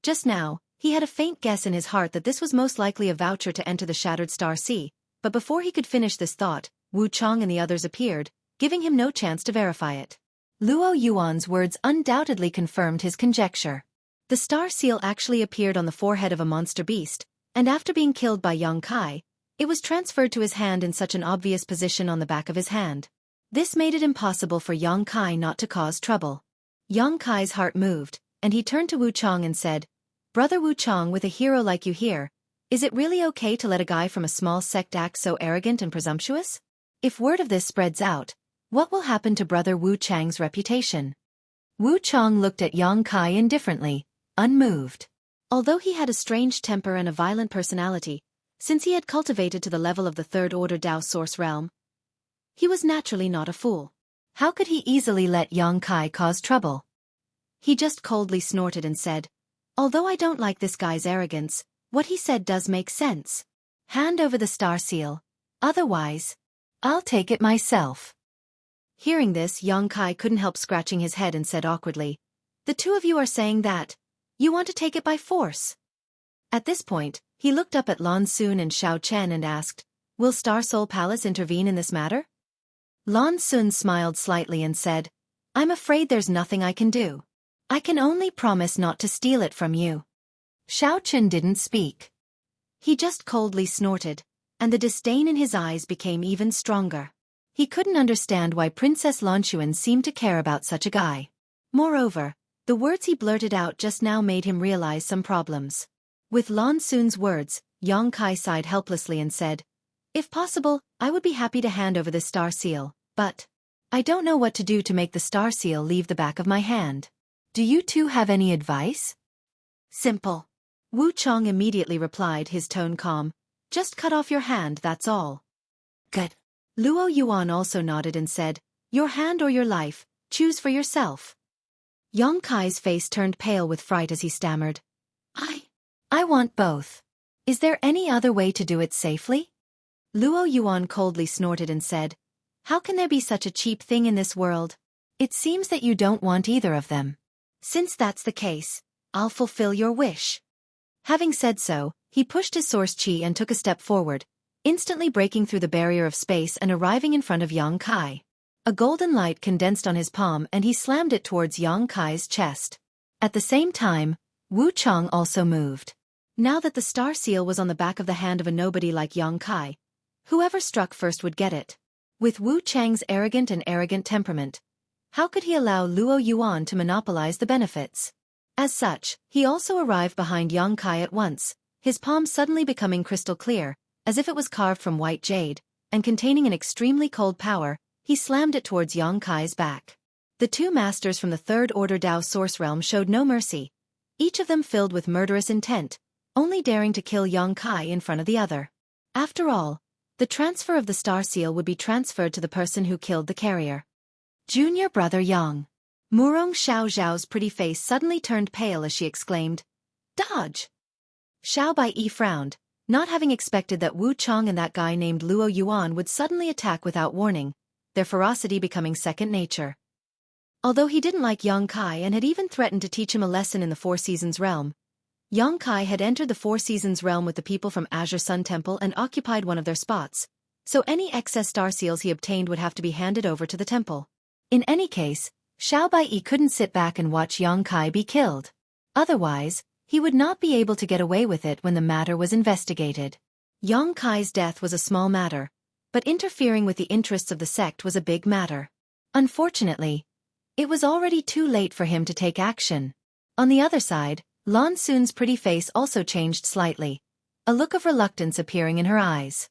Just now, he had a faint guess in his heart that this was most likely a voucher to enter the Shattered Star Sea, but before he could finish this thought, Wu Chong and the others appeared, giving him no chance to verify it. Luo Yuan's words undoubtedly confirmed his conjecture. The star seal actually appeared on the forehead of a monster beast, and after being killed by Kai, it was transferred to his hand in such an obvious position on the back of his hand. This made it impossible for Kai not to cause trouble. Kai's heart moved, and he turned to Wu Chong and said, "Brother Wu Chong, with a hero like you here, is it really okay to let a guy from a small sect act so arrogant and presumptuous? If word of this spreads out, what will happen to Brother Wu Chang's reputation?" Wu Chong looked at Kai indifferently, unmoved. Although he had a strange temper and a violent personality, since he had cultivated to the level of the third-order Dao Source realm, he was naturally not a fool. How could he easily let Kai cause trouble? He just coldly snorted and said, "Although I don't like this guy's arrogance, what he said does make sense. Hand over the star seal, otherwise, I'll take it myself." Hearing this, Kai couldn't help scratching his head and said awkwardly, "The two of you are saying that you want to take it by force?" At this point, he looked up at Lan Xun and Xiao Chen and asked, "Will Star Soul Palace intervene in this matter?" Lan Xun smiled slightly and said, "I'm afraid there's nothing I can do. I can only promise not to steal it from you." Xiao Chen didn't speak. He just coldly snorted, and the disdain in his eyes became even stronger. He couldn't understand why Princess Lanxuan seemed to care about such a guy. Moreover, the words he blurted out just now made him realize some problems. With Lan Xun's words, Yang Kai sighed helplessly and said, "If possible, I would be happy to hand over this star seal, but I don't know what to do to make the star seal leave the back of my hand. Do you two have any advice?" "Simple." Wu Chong immediately replied, his tone calm. "Just cut off your hand, that's all." "Good." Luo Yuan also nodded and said, "Your hand or your life, choose for yourself." Yang Kai's face turned pale with fright as he stammered, I want both. Is there any other way to do it safely?" Luo Yuan coldly snorted and said, "How can there be such a cheap thing in this world? It seems that you don't want either of them. Since that's the case, I'll fulfill your wish." Having said so, he pushed his source chi and took a step forward, instantly breaking through the barrier of space and arriving in front of Yang Kai. A golden light condensed on his palm and he slammed it towards Yang Kai's chest. At the same time, Wu Chong also moved. Now that the star seal was on the back of the hand of a nobody like Yang Kai, whoever struck first would get it. With Wu Chang's arrogant temperament, how could he allow Luo Yuan to monopolize the benefits? As such, he also arrived behind Yang Kai at once, his palm suddenly becoming crystal clear, as if it was carved from white jade, and containing an extremely cold power. He slammed it towards Yang Kai's back. The two masters from the Third Order Dao Source Realm showed no mercy, each of them filled with murderous intent, only daring to kill Yang Kai in front of the other. After all, the transfer of the star seal would be transferred to the person who killed the carrier. Junior brother Yang. Murong Xiao Zhao's pretty face suddenly turned pale as she exclaimed, "Dodge!" Xiao Baiyi frowned, not having expected that Wu Chong and that guy named Luo Yuan would suddenly attack without warning, their ferocity becoming second nature. Although he didn't like Yang Kai and had even threatened to teach him a lesson in the Four Seasons realm, Yang Kai had entered the Four Seasons realm with the people from Azure Sun Temple and occupied one of their spots, so any excess star seals he obtained would have to be handed over to the temple. In any case, Xiao Baiyi couldn't sit back and watch Yang Kai be killed. Otherwise, he would not be able to get away with it when the matter was investigated. Yang Kai's death was a small matter, but interfering with the interests of the sect was a big matter. Unfortunately, it was already too late for him to take action. On the other side, Lan Xun's pretty face also changed slightly, a look of reluctance appearing in her eyes.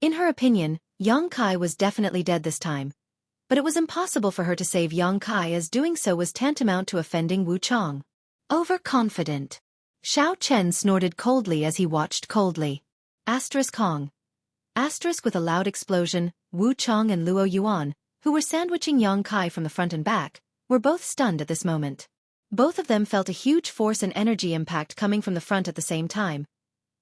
In her opinion, Yang Kai was definitely dead this time, but it was impossible for her to save Yang Kai as doing so was tantamount to offending Wu Chong. Overconfident. Xiao Chen snorted coldly as he watched coldly. Kong. With a loud explosion, Wu Chong and Luo Yuan, who were sandwiching Yang Kai from the front and back, were both stunned at this moment. Both of them felt a huge force and energy impact coming from the front at the same time,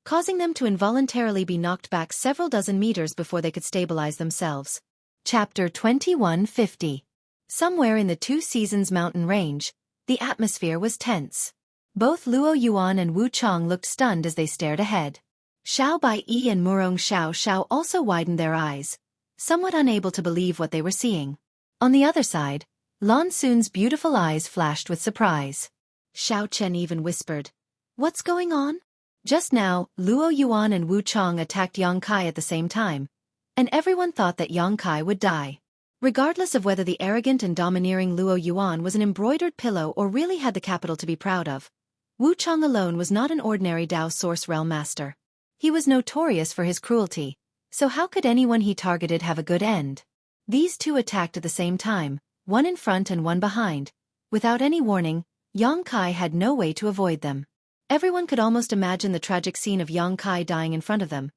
causing them to involuntarily be knocked back several dozen meters before they could stabilize themselves. Chapter 2150. Somewhere in the Two Seasons mountain range, the atmosphere was tense. Both Luo Yuan and Wu Chong looked stunned as they stared ahead. Xiao Baiyi and Murong Xiao also widened their eyes, somewhat unable to believe what they were seeing. On the other side, Lan Xun's beautiful eyes flashed with surprise. Xiao Chen even whispered, "What's going on?" Just now, Luo Yuan and Wu Chong attacked Yang Kai at the same time, and everyone thought that Yang Kai would die. Regardless of whether the arrogant and domineering Luo Yuan was an embroidered pillow or really had the capital to be proud of, Wu Chong alone was not an ordinary Dao Source Realm master. He was notorious for his cruelty, so how could anyone he targeted have a good end? These two attacked at the same time, one in front and one behind. Without any warning, Yang Kai had no way to avoid them. Everyone could almost imagine the tragic scene of Yang Kai dying in front of them.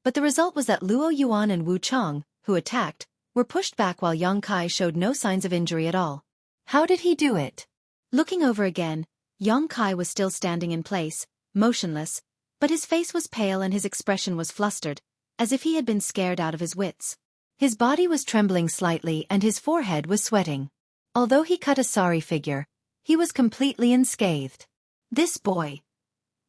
But the result was that Luo Yuan and Wu Chong, who attacked, were pushed back while Yang Kai showed no signs of injury at all. How did he do it? Looking over again, Yang Kai was still standing in place, motionless, but his face was pale and his expression was flustered, as if he had been scared out of his wits. His body was trembling slightly and his forehead was sweating. Although he cut a sorry figure, he was completely unscathed. This boy.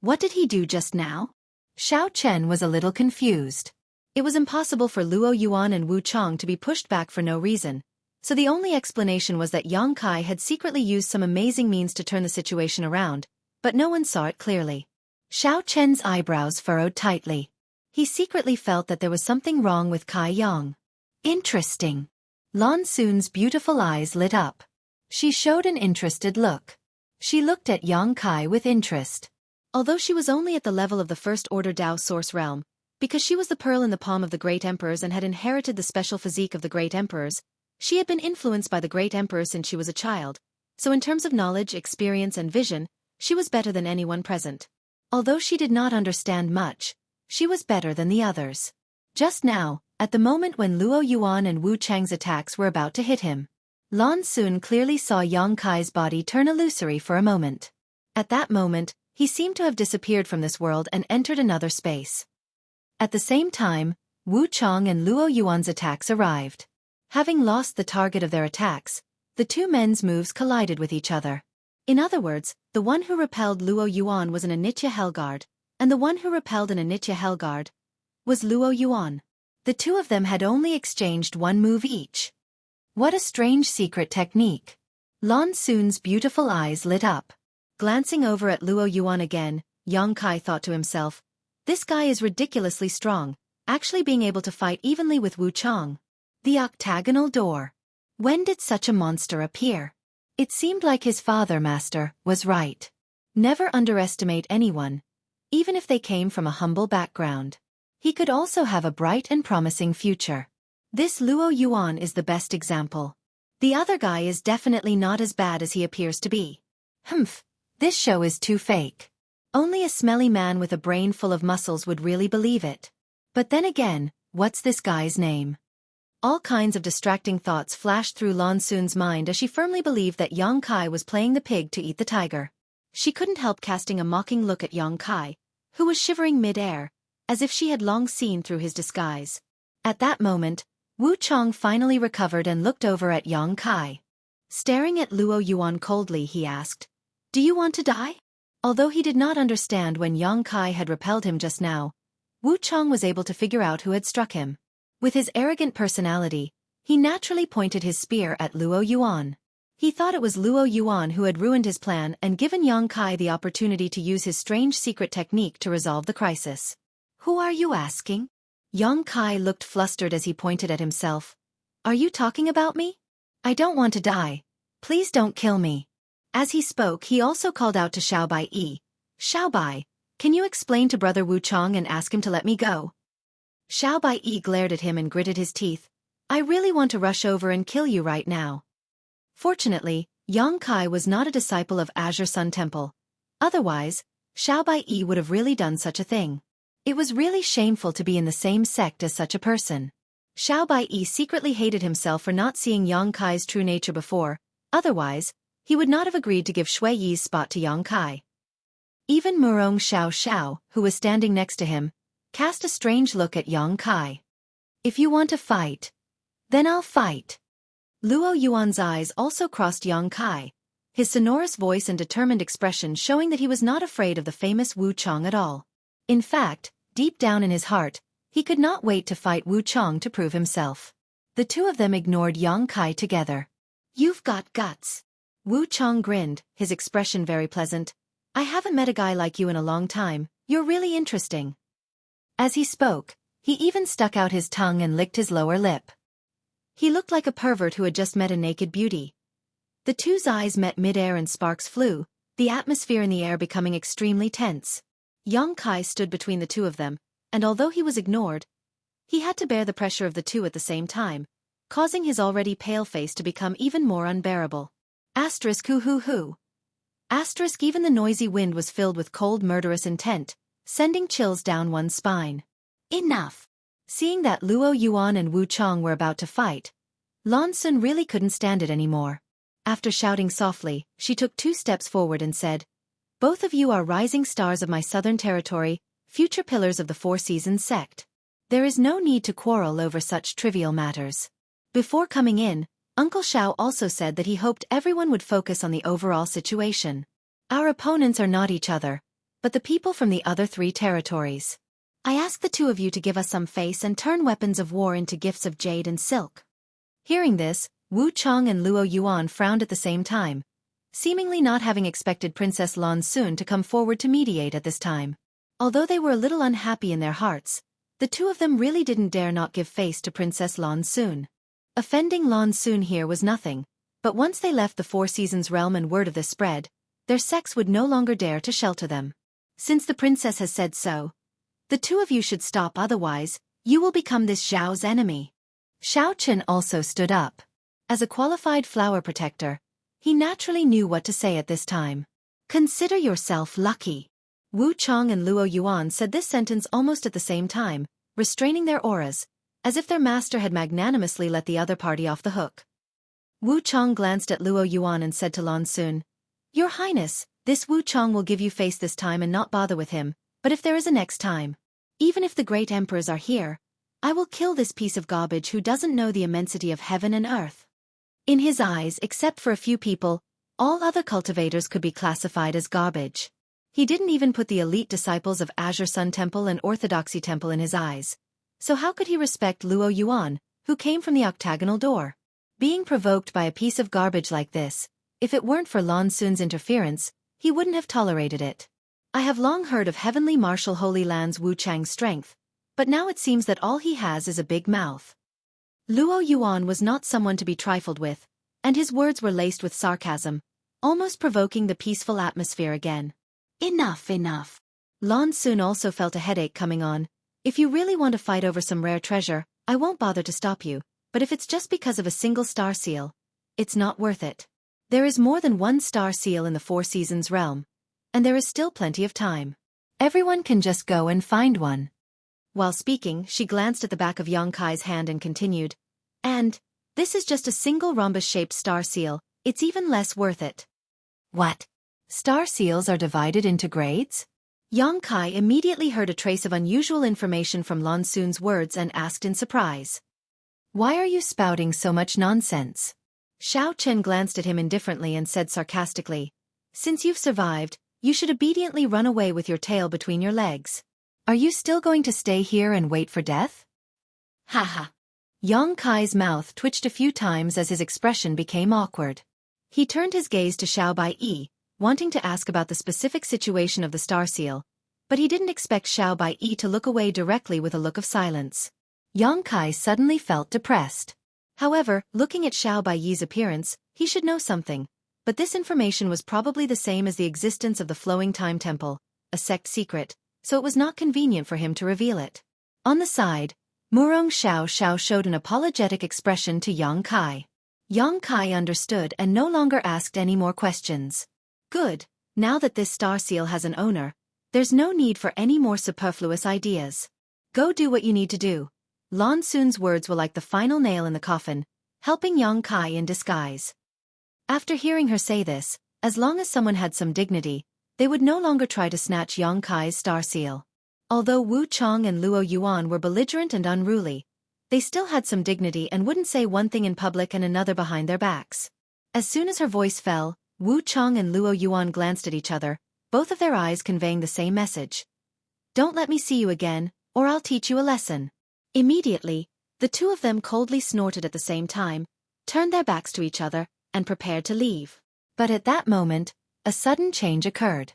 What did he do just now? Xiao Chen was a little confused. It was impossible for Luo Yuan and Wu Chong to be pushed back for no reason, so the only explanation was that Yang Kai had secretly used some amazing means to turn the situation around, but no one saw it clearly. Xiao Chen's eyebrows furrowed tightly. He secretly felt that there was something wrong with Kai Yang. Interesting. Lan Xun's beautiful eyes lit up. She showed an interested look. She looked at Yang Kai with interest. Although she was only at the level of the First Order Dao Source Realm, because she was the pearl in the palm of the Great Emperors and had inherited the special physique of the Great Emperors, she had been influenced by the Great Emperor since she was a child, so in terms of knowledge, experience and vision, she was better than anyone present. Although she did not understand much, she was better than the others. Just now, at the moment when Luo Yuan and Wu Chang's attacks were about to hit him, Lan Xun clearly saw Yang Kai's body turn illusory for a moment. At that moment, he seemed to have disappeared from this world and entered another space. At the same time, Wu Chang and Luo Yuan's attacks arrived. Having lost the target of their attacks, the two men's moves collided with each other. In other words, the one who repelled Luo Yuan was an Anitya Hellguard, and the one who repelled an Anitya Hellguard was Luo Yuan. The two of them had only exchanged one move each. What a strange secret technique. Lan Xun's beautiful eyes lit up. Glancing over at Luo Yuan again, Yang Kai thought to himself, this guy is ridiculously strong, actually being able to fight evenly with Wu Chang. The octagonal door. When did such a monster appear? It seemed like his father, Master, was right. Never underestimate anyone, even if they came from a humble background. He could also have a bright and promising future. This Luo Yuan is the best example. The other guy is definitely not as bad as he appears to be. Humph, this show is too fake. Only a smelly man with a brain full of muscles would really believe it. But then again, what's this guy's name? All kinds of distracting thoughts flashed through Lan Xun's mind as she firmly believed that Yang Kai was playing the pig to eat the tiger. She couldn't help casting a mocking look at Yang Kai, who was shivering mid-air, as if she had long seen through his disguise. At that moment, Wu Chang finally recovered and looked over at Yang Kai. Staring at Luo Yuan coldly, he asked, "Do you want to die?" Although he did not understand when Yang Kai had repelled him just now, Wu Chang was able to figure out who had struck him. With his arrogant personality, he naturally pointed his spear at Luo Yuan. He thought it was Luo Yuan who had ruined his plan and given Yang Kai the opportunity to use his strange secret technique to resolve the crisis. "Who are you asking?" Yang Kai looked flustered as he pointed at himself. "Are you talking about me? I don't want to die. Please don't kill me." As he spoke, he also called out to Xiaobai. "Xiaobai, can you explain to Brother Wu Chang and ask him to let me go?" Xiaobai glared at him and gritted his teeth. "I really want to rush over and kill you right now." Fortunately, Yang Kai was not a disciple of Azure Sun Temple. Otherwise, Xiaobai would have really done such a thing. It was really shameful to be in the same sect as such a person. Xiaobai secretly hated himself for not seeing Yang Kai's true nature before, otherwise, he would not have agreed to give Xueqi's spot to Yang Kai. Even Murong Xiao, who was standing next to him, cast a strange look at Yang Kai. "If you want to fight, then I'll fight." Luo Yuan's eyes also crossed Yang Kai, his sonorous voice and determined expression showing that he was not afraid of the famous Wu Chang at all. In fact, deep down in his heart, he could not wait to fight Wu Chang to prove himself. The two of them ignored Yang Kai together. "You've got guts." Wu Chang grinned, his expression very pleasant. "I haven't met a guy like you in a long time, you're really interesting." As he spoke, he even stuck out his tongue and licked his lower lip. He looked like a pervert who had just met a naked beauty. The two's eyes met mid-air and sparks flew, the atmosphere in the air becoming extremely tense. Yang Kai stood between the two of them, and although he was ignored, he had to bear the pressure of the two at the same time, causing his already pale face to become even more unbearable. Asterisk hoo. Asterisk even the noisy wind was filled with cold murderous intent, sending chills down one's spine. Enough! Seeing that Luo Yuan and Wu Chang were about to fight, Lan Xun really couldn't stand it anymore. After shouting softly, she took 2 steps forward and said, "Both of you are rising stars of my southern territory, future pillars of the Four Seasons sect. There is no need to quarrel over such trivial matters." Before coming in, Uncle Xiao also said that he hoped everyone would focus on the overall situation. "Our opponents are not each other, but the people from the other 3 territories. I ask the 2 of you to give us some face and turn weapons of war into gifts of jade and silk." Hearing this, Wu Chang and Luo Yuan frowned at the same time, seemingly not having expected Princess Lan Xun to come forward to mediate at this time. Although they were a little unhappy in their hearts, the two of them really didn't dare not give face to Princess Lan Xun. Offending Lan Xun here was nothing, but once they left the Four Seasons realm and word of this spread, their sex would no longer dare to shelter them. Since the princess has said so, the two of you should stop, otherwise, you will become this Zhao's enemy. Xiao Chen also stood up. As a qualified flower protector, he naturally knew what to say at this time. Consider yourself lucky. Wu Chong and Luo Yuan said this sentence almost at the same time, restraining their auras, as if their master had magnanimously let the other party off the hook. Wu Chong glanced at Luo Yuan and said to Lan Xun, "Your Highness, this Wu Chong will give you face this time and not bother with him, but if there is a next time, even if the great emperors are here, I will kill this piece of garbage who doesn't know the immensity of heaven and earth." In his eyes, except for a few people, all other cultivators could be classified as garbage. He didn't even put the elite disciples of Azure Sun Temple and Orthodoxy Temple in his eyes. So how could he respect Luo Yuan, who came from the octagonal door? Being provoked by a piece of garbage like this, if it weren't for Lan Xun's interference, he wouldn't have tolerated it. I have long heard of Heavenly Marshal Holy Land's Wu Chang's strength, but now it seems that all he has is a big mouth. Luo Yuan was not someone to be trifled with, and his words were laced with sarcasm, almost provoking the peaceful atmosphere again. Enough, enough. Lan Xun also felt a headache coming on. If you really want to fight over some rare treasure, I won't bother to stop you, but if it's just because of a single star seal, it's not worth it. There is more than one star seal in the Four Seasons realm, and there is still plenty of time. Everyone can just go and find one. While speaking, she glanced at the back of Yang Kai's hand and continued, "And this is just a single rhombus-shaped star seal, it's even less worth it." What? Star seals are divided into grades? Yang Kai immediately heard a trace of unusual information from Lan Xun's words and asked in surprise, "Why are you spouting so much nonsense?" Xiao Chen glanced at him indifferently and said sarcastically, "Since you've survived, you should obediently run away with your tail between your legs. Are you still going to stay here and wait for death?" Ha ha. Yang Kai's mouth twitched a few times as his expression became awkward. He turned his gaze to Xiao Bai, wanting to ask about the specific situation of the star seal, but he didn't expect Xiao Bai to look away directly with a look of silence. Yang Kai suddenly felt depressed. However, looking at Xiao Bai's appearance, he should know something, but this information was probably the same as the existence of the Flowing Time Temple, a sect secret, so it was not convenient for him to reveal it. On the side, Murong Xiao Xiao showed an apologetic expression to Yang Kai. Yang Kai understood and no longer asked any more questions. Good, now that this star seal has an owner, there's no need for any more superfluous ideas. Go do what you need to do. Lan Xun's words were like the final nail in the coffin, helping Yang Kai in disguise. After hearing her say this, as long as someone had some dignity, they would no longer try to snatch Yang Kai's star seal. Although Wu Chong and Luo Yuan were belligerent and unruly, they still had some dignity and wouldn't say one thing in public and another behind their backs. As soon as her voice fell, Wu Chong and Luo Yuan glanced at each other, both of their eyes conveying the same message. "Don't let me see you again, or I'll teach you a lesson." Immediately, the two of them coldly snorted at the same time, turned their backs to each other, and prepared to leave. But at that moment, a sudden change occurred.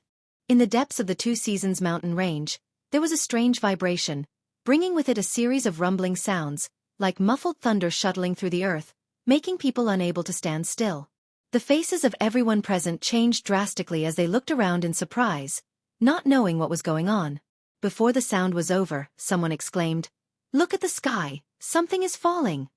In the depths of the Two Seasons mountain range, there was a strange vibration, bringing with it a series of rumbling sounds, like muffled thunder shuttling through the earth, making people unable to stand still. The faces of everyone present changed drastically as they looked around in surprise, not knowing what was going on. Before the sound was over, someone exclaimed, "Look at the sky, something is falling."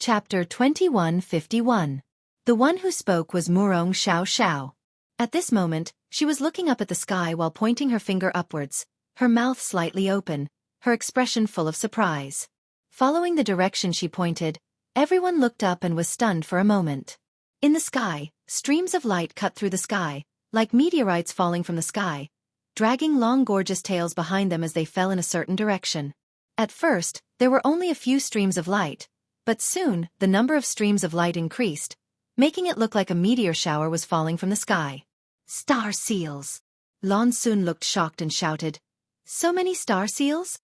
Chapter 2151. The one who spoke was Murong Xiao Xiao. At this moment, she was looking up at the sky while pointing her finger upwards, her mouth slightly open, her expression full of surprise. Following the direction she pointed, everyone looked up and was stunned for a moment. In the sky, streams of light cut through the sky, like meteorites falling from the sky, dragging long gorgeous tails behind them as they fell in a certain direction. At first, there were only a few streams of light, but soon, the number of streams of light increased, making it look like a meteor shower was falling from the sky. "Star seals!" Lan Xun looked shocked and shouted, "So many star seals?"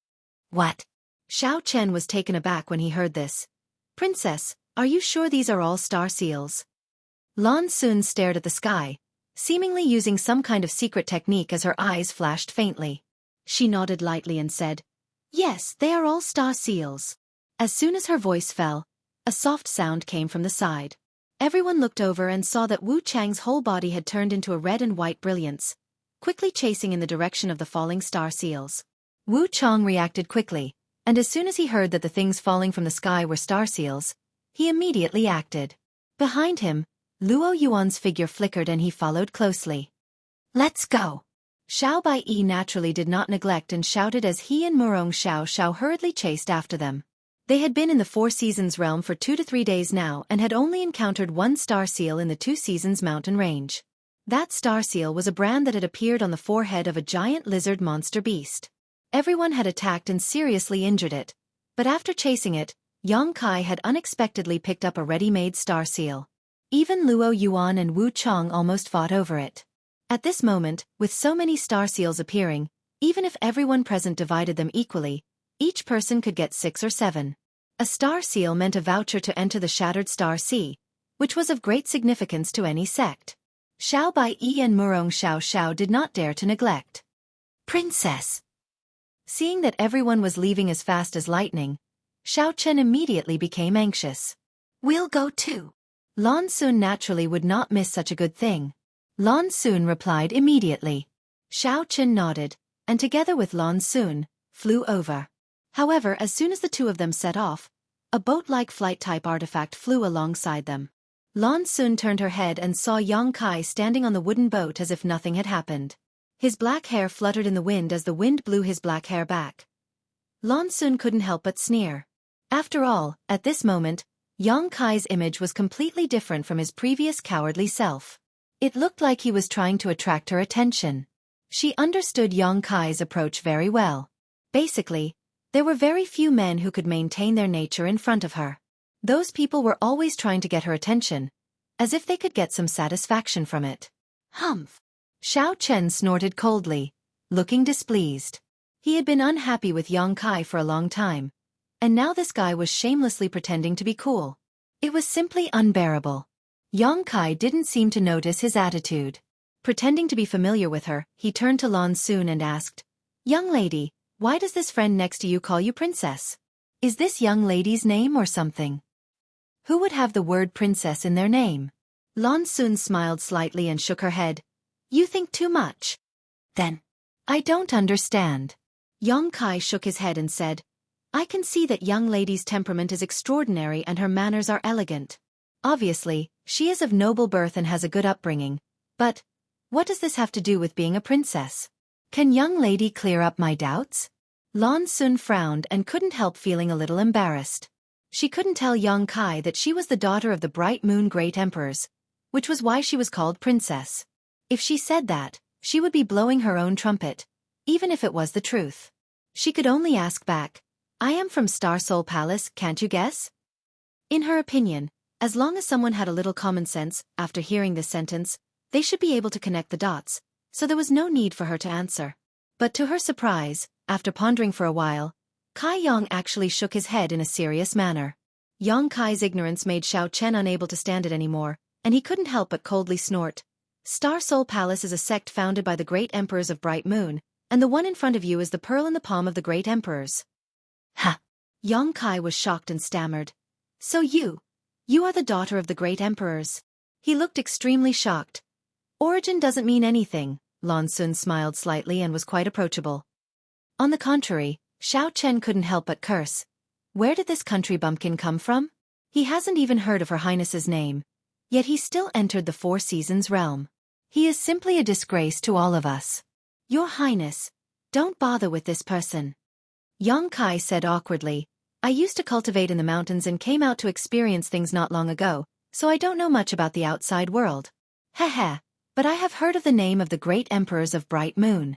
"What?" Xiao Chen was taken aback when he heard this. "Princess, are you sure these are all star seals?" Lan Xun stared at the sky, seemingly using some kind of secret technique as her eyes flashed faintly. She nodded lightly and said, Yes, they are all star seals. As soon as her voice fell, a soft sound came from the side. Everyone looked over and saw that Wu Chang's whole body had turned into a red and white brilliance, quickly chasing in the direction of the falling star seals. Wu Chang reacted quickly, and as soon as he heard that the things falling from the sky were star seals, he immediately acted. Behind him, Luo Yuan's figure flickered and he followed closely. Let's go! Xiao Bai naturally did not neglect and shouted as he and Murong Xiao hurriedly chased after them. They had been in the Four Seasons realm for 2 to 3 days now and had only encountered one star seal in the Two Seasons mountain range. That star seal was a brand that had appeared on the forehead of a giant lizard monster beast. Everyone had attacked and seriously injured it, but after chasing it, Yang Kai had unexpectedly picked up a ready-made star seal. Even Luo Yuan and Wu Chang almost fought over it. At this moment, with so many star seals appearing, even if everyone present divided them equally, each person could get 6 or 7. A star seal meant a voucher to enter the Shattered Star Sea, which was of great significance to any sect. Xiao Bai and Murong Xiao did not dare to neglect. Princess! Seeing that everyone was leaving as fast as lightning, Xiao Chen immediately became anxious. We'll go too. Lan Xun naturally would not miss such a good thing. Lan Xun replied immediately. Xiao Chen nodded, and together with Lan Xun, flew over. However, as soon as the two of them set off, a boat-like flight-type artifact flew alongside them. Lan Xun turned her head and saw Yang Kai standing on the wooden boat as if nothing had happened. His black hair fluttered in the wind as the wind blew his black hair back. Lan Xun couldn't help but sneer. After all, at this moment, Yang Kai's image was completely different from his previous cowardly self. It looked like he was trying to attract her attention. She understood Yang Kai's approach very well. Basically, there were very few men who could maintain their nature in front of her. Those people were always trying to get her attention, as if they could get some satisfaction from it. Humph! Xiao Chen snorted coldly, looking displeased. He had been unhappy with Yang Kai for a long time, and now this guy was shamelessly pretending to be cool. It was simply unbearable. Yang Kai didn't seem to notice his attitude. Pretending to be familiar with her, he turned to Lan Xun and asked, "Young lady, why does this friend next to you call you princess? Is this young lady's name or something?" Who would have the word princess in their name? Lan Xun smiled slightly and shook her head. You think too much. Then, I don't understand. Yang Kai shook his head and said, I can see that young lady's temperament is extraordinary and her manners are elegant. Obviously, she is of noble birth and has a good upbringing, but what does this have to do with being a princess? Can young lady clear up my doubts? Lan Xun frowned and couldn't help feeling a little embarrassed. She couldn't tell Yang Kai that she was the daughter of the Bright Moon Great Emperors, which was why she was called princess. If she said that, she would be blowing her own trumpet, even if it was the truth. She could only ask back, I am from Star Soul Palace, can't you guess? In her opinion, as long as someone had a little common sense, after hearing this sentence, they should be able to connect the dots, so there was no need for her to answer. But to her surprise, after pondering for a while, Kai Yang actually shook his head in a serious manner. Yang Kai's ignorance made Xiao Chen unable to stand it anymore, and he couldn't help but coldly snort. Star Soul Palace is a sect founded by the great emperors of Bright Moon, and the one in front of you is the pearl in the palm of the great emperors. Ha! Yang Kai was shocked and stammered. So you are the daughter of the great emperors. He looked extremely shocked. Origin doesn't mean anything, Lan Xun smiled slightly and was quite approachable. On the contrary, Xiao Chen couldn't help but curse. Where did this country bumpkin come from? He hasn't even heard of Her Highness's name. Yet he still entered the Four Seasons realm. He is simply a disgrace to all of us. Your Highness, don't bother with this person. Yang Kai said awkwardly, I used to cultivate in the mountains and came out to experience things not long ago, so I don't know much about the outside world. Heh, but I have heard of the name of the great emperors of Bright Moon.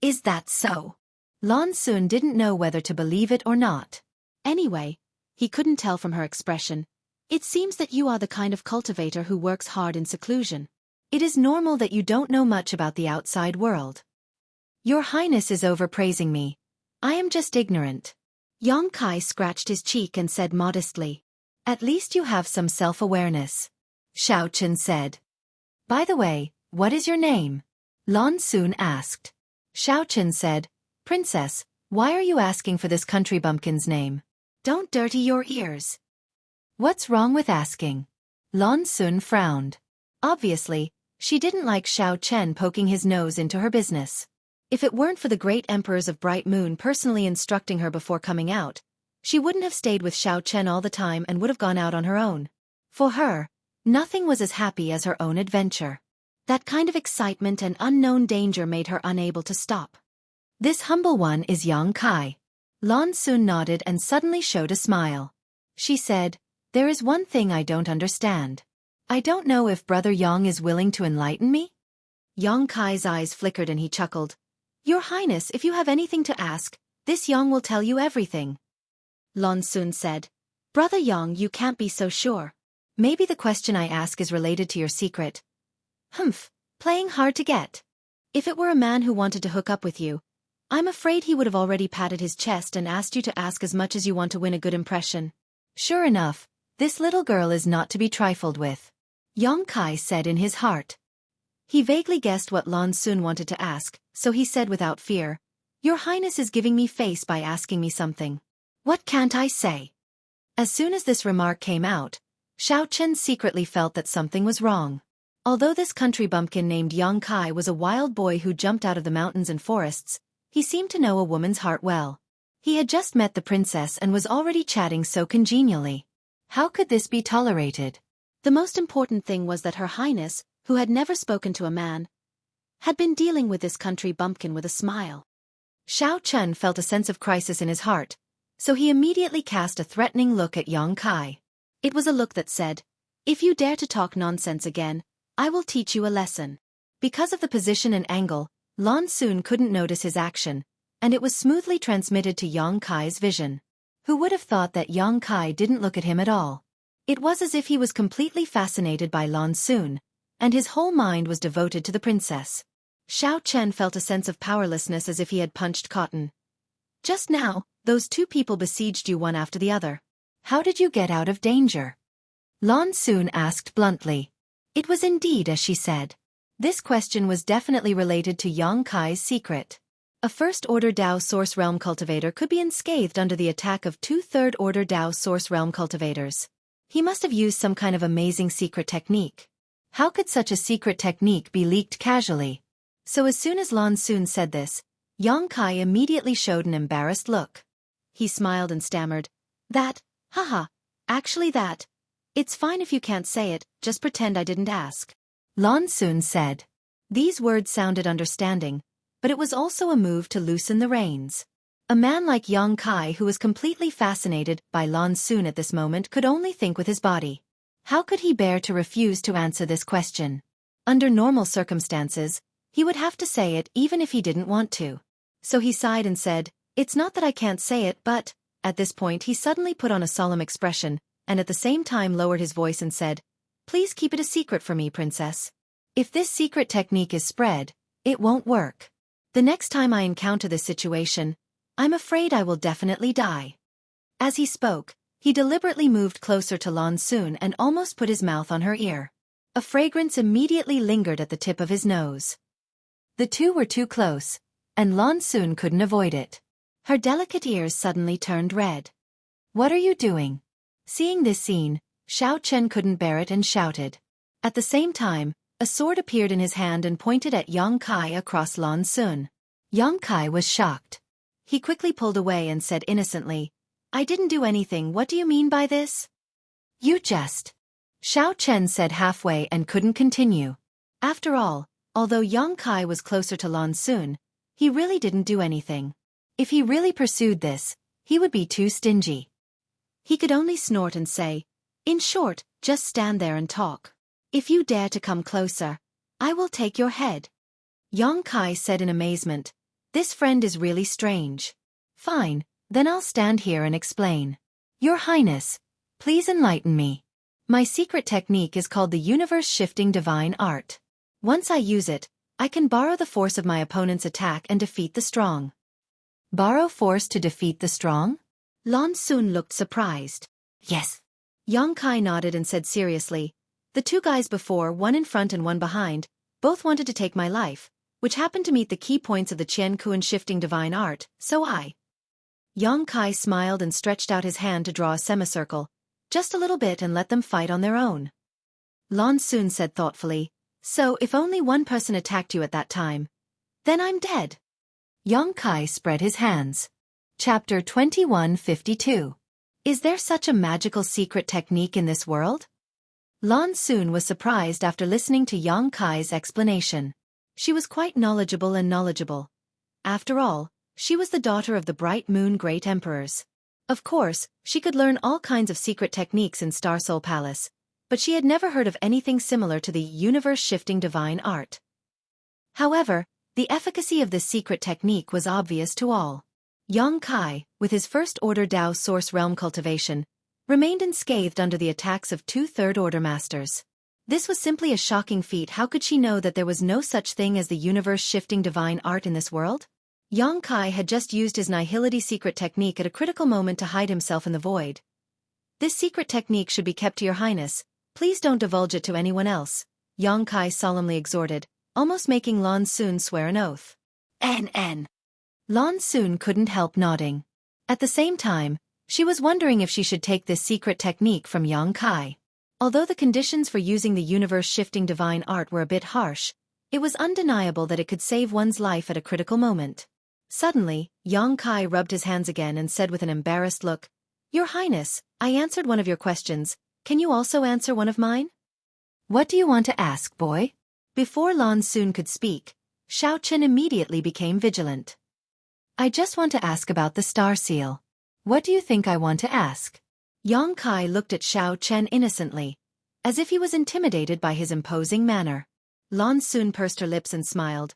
Is that so? Lan Xun didn't know whether to believe it or not. Anyway, he couldn't tell from her expression. It seems that you are the kind of cultivator who works hard in seclusion. It is normal that you don't know much about the outside world. Your Highness is overpraising me. I am just ignorant. Yang Kai scratched his cheek and said modestly. At least you have some self-awareness. Xiao Chen said. By the way, what is your name? Lan Xun asked. Xiao Chen said, Princess, Why are you asking for this country bumpkin's name? Don't dirty your ears. What's wrong with asking? Lan Sun frowned. Obviously, she didn't like Xiao Chen poking his nose into her business. If it weren't for the great emperors of Bright Moon personally instructing her before coming out, she wouldn't have stayed with Xiao Chen all the time and would have gone out on her own. For her, nothing was as happy as her own adventure. That kind of excitement and unknown danger made her unable to stop. This humble one is Yang Kai. Lan Sun nodded and suddenly showed a smile. She said, "There is one thing I don't understand. I don't know if Brother Yang is willing to enlighten me?" Yang Kai's eyes flickered and he chuckled. "Your Highness, if you have anything to ask, this Yang will tell you everything." Lan Sun said, "Brother Yang, you can't be so sure. Maybe the question I ask is related to your secret." "Humph, playing hard to get. If it were a man who wanted to hook up with you, I'm afraid he would have already patted his chest and asked you to ask as much as you want to win a good impression." "Sure enough, this little girl is not to be trifled with," Yang Kai said in his heart. He vaguely guessed what Lan Sun wanted to ask, so he said without fear, "Your Highness is giving me face by asking me something. What can't I say?" As soon as this remark came out, Xiao Chen secretly felt that something was wrong. Although this country bumpkin named Yang Kai was a wild boy who jumped out of the mountains and forests, he seemed to know a woman's heart well. He had just met the princess and was already chatting so congenially. How could this be tolerated? The most important thing was that Her Highness, who had never spoken to a man, had been dealing with this country bumpkin with a smile. Xiao Chen felt a sense of crisis in his heart, so he immediately cast a threatening look at Yang Kai. It was a look that said, "If you dare to talk nonsense again, I will teach you a lesson." Because of the position and angle, Lan Sun couldn't notice his action, and it was smoothly transmitted to Yang Kai's vision. Who would have thought that Yang Kai didn't look at him at all? It was as if he was completely fascinated by Lan Sun, and his whole mind was devoted to the princess. Xiao Chen felt a sense of powerlessness as if he had punched cotton. "Just now, those two people besieged you one after the other. How did you get out of danger?" Lan Sun asked bluntly. It was indeed as she said. This question was definitely related to Yang Kai's secret. A first-order Dao Source Realm cultivator could be unscathed under the attack of two third-order Dao Source Realm cultivators. He must have used some kind of amazing secret technique. How could such a secret technique be leaked casually? So as soon as Lan Sun said this, Yang Kai immediately showed an embarrassed look. He smiled and stammered, haha, actually that. It's fine if you can't say it, just pretend I didn't ask." Lan Sun said. These words sounded understanding, but it was also a move to loosen the reins. A man like Yang Kai who was completely fascinated by Lan Sun at this moment could only think with his body. How could he bear to refuse to answer this question? Under normal circumstances, he would have to say it even if he didn't want to. So he sighed and said, "It's not that I can't say it, but..." At this point he suddenly put on a solemn expression, and at the same time lowered his voice and said, "Please keep it a secret for me, princess. If this secret technique is spread, it won't work. The next time I encounter this situation, I'm afraid I will definitely die." As he spoke, he deliberately moved closer to Lan Sun and almost put his mouth on her ear. A fragrance immediately lingered at the tip of his nose. The two were too close, and Lan Sun couldn't avoid it. Her delicate ears suddenly turned red. "What are you doing?" Seeing this scene, Xiao Chen couldn't bear it and shouted. At the same time, a sword appeared in his hand and pointed at Yang Kai across Lan Sun. Yang Kai was shocked. He quickly pulled away and said innocently, "I didn't do anything. What do you mean by this?" "You just..." Xiao Chen said halfway and couldn't continue. After all, although Yang Kai was closer to Lan Sun, he really didn't do anything. If he really pursued this, he would be too stingy. He could only snort and say, "In short, just stand there and talk. If you dare to come closer, I will take your head." Yang Kai said in amazement, "This friend is really strange." "Fine, then I'll stand here and explain. Your Highness, please enlighten me. My secret technique is called the universe-shifting divine art. Once I use it, I can borrow the force of my opponent's attack and defeat the strong." "Borrow force to defeat the strong?" Lan Sun looked surprised. "Yes." Yang Kai nodded and said seriously, "The two guys before, one in front and one behind, both wanted to take my life, which happened to meet the key points of the Qian shifting divine art, so I. Yang Kai smiled and stretched out his hand to draw a semicircle, just a little bit, and let them fight on their own. Lan Xun said thoughtfully, so if only one person attacked you at that time, then I'm dead. Yang Kai spread his hands. Chapter 2152. Is there such a magical secret technique in this world? Lan Xun was surprised after listening to Yang Kai's explanation. She was quite knowledgeable. After all, she was the daughter of the Bright Moon Great Emperors. Of course, she could learn all kinds of secret techniques in Star Soul Palace, but she had never heard of anything similar to the universe-shifting divine art. However, the efficacy of this secret technique was obvious to all. Yang Kai, with his first-order Dao Source Realm cultivation, remained unscathed under the attacks of two third-order masters. This was simply a shocking feat. How could she know that there was no such thing as the universe-shifting divine art in this world? Yang Kai had just used his Nihility secret technique at a critical moment to hide himself in the void. This secret technique should be kept to your highness. Please don't divulge it to anyone else, Yang Kai solemnly exhorted, almost making Lan Xun swear an oath. N. Lan Xun couldn't help nodding. At the same time, she was wondering if she should take this secret technique from Yang Kai. Although the conditions for using the universe-shifting divine art were a bit harsh, it was undeniable that it could save one's life at a critical moment. Suddenly, Yang Kai rubbed his hands again and said with an embarrassed look, Your Highness, I answered one of your questions. Can you also answer one of mine? What do you want to ask, boy? Before Lan Xun could speak, Xiao Chen immediately became vigilant. I just want to ask about the star seal. What do you think I want to ask? Yang Kai looked at Xiao Chen innocently, as if he was intimidated by his imposing manner. Lan Xun pursed her lips and smiled.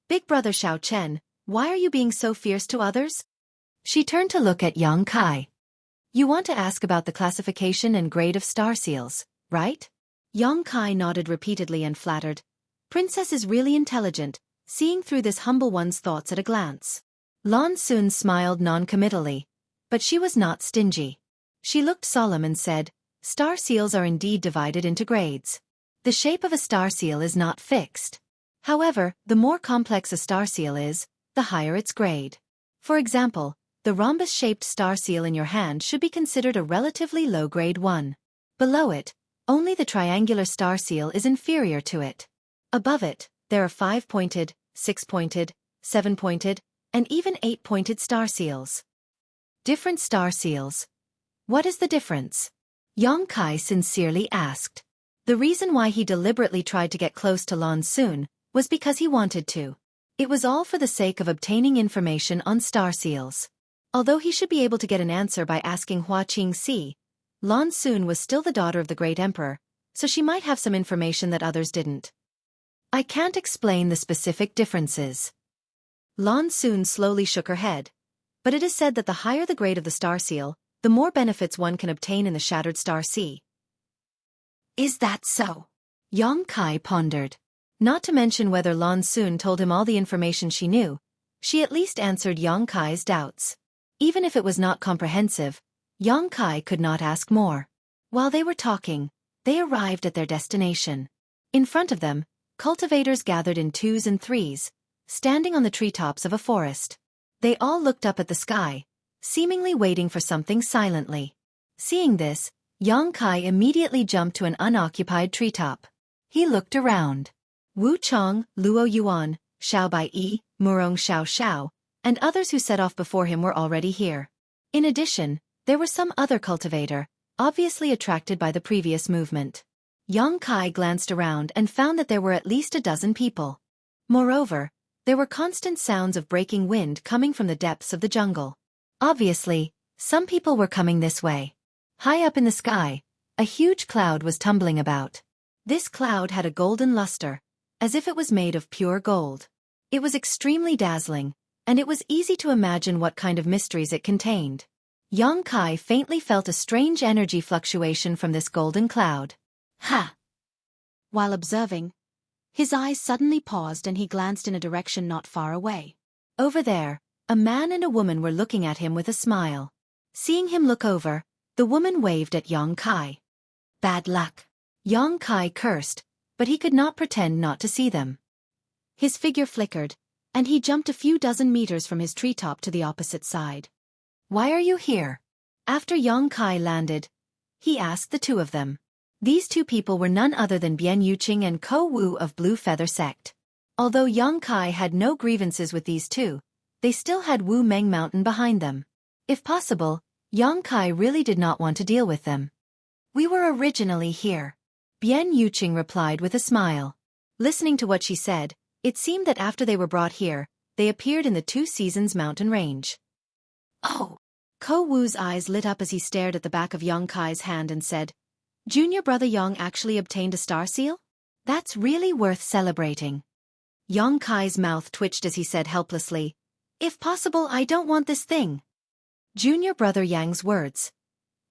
Big brother Xiao Chen, why are you being so fierce to others? She turned to look at Yang Kai. You want to ask about the classification and grade of star seals, right? Yang Kai nodded repeatedly and flattered. Princess is really intelligent, seeing through this humble one's thoughts at a glance. Lan Xun smiled non-committally, but she was not stingy. She looked solemn and said, Star seals are indeed divided into grades. The shape of a star seal is not fixed. However, the more complex a star seal is, the higher its grade. For example, the rhombus-shaped star seal in your hand should be considered a relatively low grade 1. Below it, only the triangular star seal is inferior to it. Above it, there are 5-pointed, 6-pointed, 7-pointed, and even 8-pointed star seals. Different star seals. What is the difference? Yang Kai sincerely asked. The reason why he deliberately tried to get close to Lan Xun was because he wanted to. It was all for the sake of obtaining information on star seals. Although he should be able to get an answer by asking Hua Qingxi, Lan Xun was still the daughter of the great emperor, so she might have some information that others didn't. I can't explain the specific differences. Lan Xun slowly shook her head. But it is said that the higher the grade of the star seal, the more benefits one can obtain in the Shattered Star Sea. Is that so? Yang Kai pondered. Not to mention whether Lan Xun told him all the information she knew, she at least answered Yang Kai's doubts. Even if it was not comprehensive, Yang Kai could not ask more. While they were talking, they arrived at their destination. In front of them, cultivators gathered in 2s and 3s, standing on the treetops of a forest. They all looked up at the sky, seemingly waiting for something silently. Seeing this, Yang Kai immediately jumped to an unoccupied treetop. He looked around. Wu Chong, Luo Yuan, Xiao Bai, Murong Xiao Xiao, and others who set off before him were already here. In addition, there was some other cultivator, obviously attracted by the previous movement. Yang Kai glanced around and found that there were at least a dozen people. Moreover, there were constant sounds of breaking wind coming from the depths of the jungle. Obviously, some people were coming this way. High up in the sky, a huge cloud was tumbling about. This cloud had a golden luster, as if it was made of pure gold. It was extremely dazzling, and it was easy to imagine what kind of mysteries it contained. Yang Kai faintly felt a strange energy fluctuation from this golden cloud. Ha! While observing, his eyes suddenly paused and he glanced in a direction not far away. Over there, a man and a woman were looking at him with a smile. Seeing him look over, the woman waved at Yang Kai. Bad luck. Yang Kai cursed, but he could not pretend not to see them. His figure flickered, and he jumped a few dozen meters from his treetop to the opposite side. "Why are you here?" After Yang Kai landed, he asked the two of them. These two people were none other than Bian Yuqing and Ko Wu of Blue Feather Sect. Although Yang Kai had no grievances with these two, they still had Wu Meng Mountain behind them. If possible, Yang Kai really did not want to deal with them. "We were originally here," Bian Yuqing replied with a smile. Listening to what she said, it seemed that after they were brought here, they appeared in the Two Seasons mountain range. "Oh!" Ko Wu's eyes lit up as he stared at the back of Yang Kai's hand and said, "Junior brother Yang actually obtained a star seal? That's really worth celebrating." Yang Kai's mouth twitched as he said helplessly, "If possible, I don't want this thing." Junior brother Yang's words.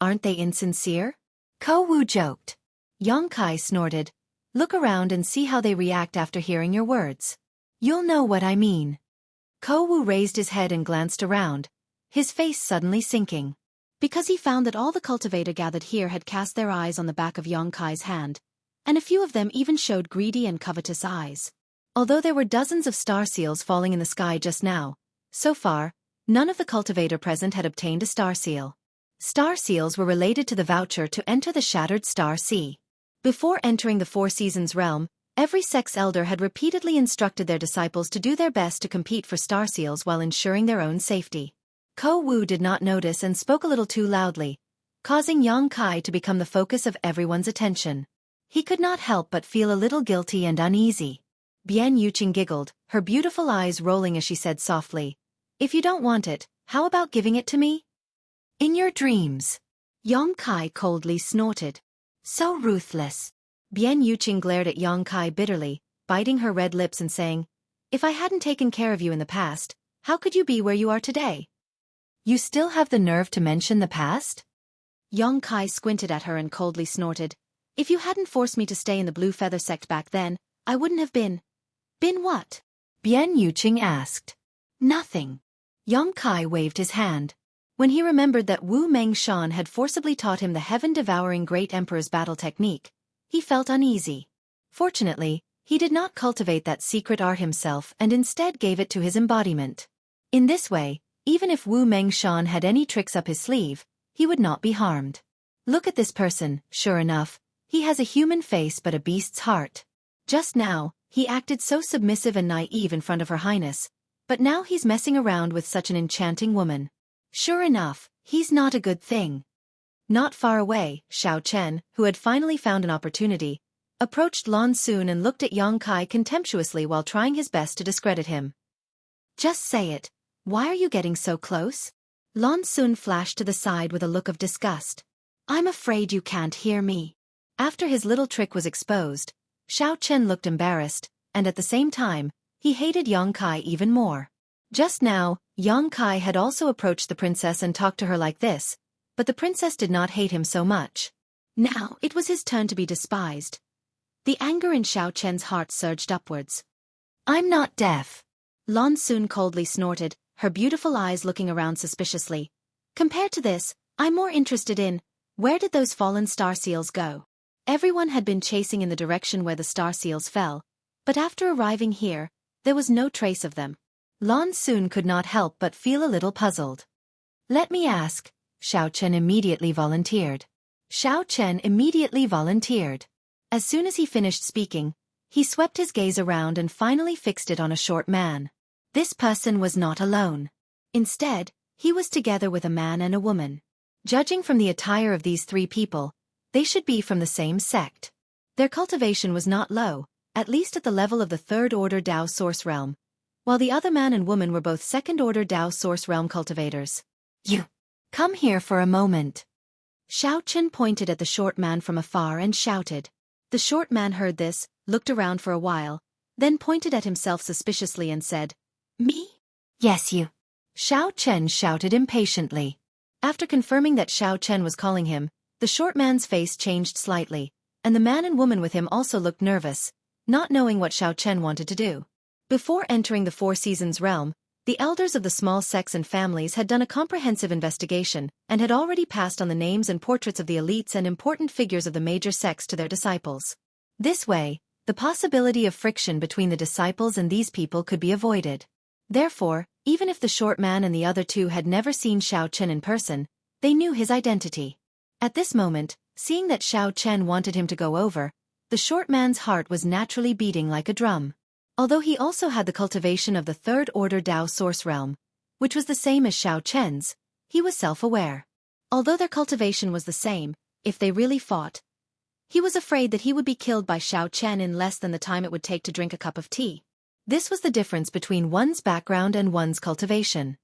Aren't they insincere? Ko Wu joked. Yang Kai snorted. Look around and see how they react after hearing your words. You'll know what I mean. Ko Wu raised his head and glanced around, his face suddenly sinking. Because he found that all the cultivator gathered here had cast their eyes on the back of Yang Kai's hand, and a few of them even showed greedy and covetous eyes. Although there were dozens of star seals falling in the sky just now, so far, none of the cultivator present had obtained a star seal. Star seals were related to the voucher to enter the Shattered Star Sea. Before entering the Four Seasons realm, every sect's elder had repeatedly instructed their disciples to do their best to compete for star seals while ensuring their own safety. Ko Wu did not notice and spoke a little too loudly, causing Yang Kai to become the focus of everyone's attention. He could not help but feel a little guilty and uneasy. Bian Yuqing giggled, her beautiful eyes rolling as she said softly, "If you don't want it, how about giving it to me?" "In your dreams." Yang Kai coldly snorted. "So ruthless." Bian Yuqing glared at Yang Kai bitterly, biting her red lips and saying, "If I hadn't taken care of you in the past, how could you be where you are today?" "You still have the nerve to mention the past?" Yang Kai squinted at her and coldly snorted, "If you hadn't forced me to stay in the Blue Feather Sect back then, I wouldn't have been." "Been what?" Bian Yuqing asked. "Nothing." Yang Kai waved his hand. When he remembered that Wu Meng Shan had forcibly taught him the heaven-devouring Great Emperor's battle technique, he felt uneasy. Fortunately, he did not cultivate that secret art himself and instead gave it to his embodiment. In this way, even if Wu Meng Shan had any tricks up his sleeve, he would not be harmed. Look at this person, sure enough, he has a human face but a beast's heart. Just now, he acted so submissive and naive in front of Her Highness, but now he's messing around with such an enchanting woman. Sure enough, he's not a good thing. Not far away, Xiao Chen, who had finally found an opportunity, approached Lan Xun and looked at Yang Kai contemptuously while trying his best to discredit him. "Just say it. Why are you getting so close?" Lan Xun flashed to the side with a look of disgust. "I'm afraid you can't hear me." After his little trick was exposed, Xiao Chen looked embarrassed, and at the same time, he hated Yang Kai even more. Just now, Yang Kai had also approached the princess and talked to her like this, but the princess did not hate him so much. Now it was his turn to be despised. The anger in Xiao Chen's heart surged upwards. "I'm not deaf." Lan Xun coldly snorted, her beautiful eyes looking around suspiciously. "Compared to this, I'm more interested in, where did those fallen star seals go?" Everyone had been chasing in the direction where the star seals fell, but after arriving here, there was no trace of them. Lan Xun could not help but feel a little puzzled. "Let me ask," Xiao Chen immediately volunteered. Xiao Chen immediately volunteered. As soon as he finished speaking, he swept his gaze around and finally fixed it on a short man. This person was not alone. Instead, he was together with a man and a woman. Judging from the attire of these three people, they should be from the same sect. Their cultivation was not low, at least at the level of the third-order Dao Source Realm, while the other man and woman were both second-order Dao Source Realm cultivators. "You, come here for a moment." Xiao Chen pointed at the short man from afar and shouted. The short man heard this, looked around for a while, then pointed at himself suspiciously and said, "Me?" "Yes, you." Xiao Chen shouted impatiently. After confirming that Xiao Chen was calling him, the short man's face changed slightly, and the man and woman with him also looked nervous, not knowing what Xiao Chen wanted to do. Before entering the Four Seasons realm, the elders of the small sects and families had done a comprehensive investigation and had already passed on the names and portraits of the elites and important figures of the major sects to their disciples. This way, the possibility of friction between the disciples and these people could be avoided. Therefore, even if the short man and the other two had never seen Xiao Chen in person, they knew his identity. At this moment, seeing that Xiao Chen wanted him to go over, the short man's heart was naturally beating like a drum. Although he also had the cultivation of the third-order Dao source realm, which was the same as Xiao Chen's, he was self-aware. Although their cultivation was the same, if they really fought, he was afraid that he would be killed by Xiao Chen in less than the time it would take to drink a cup of tea. This was the difference between one's background and one's cultivation.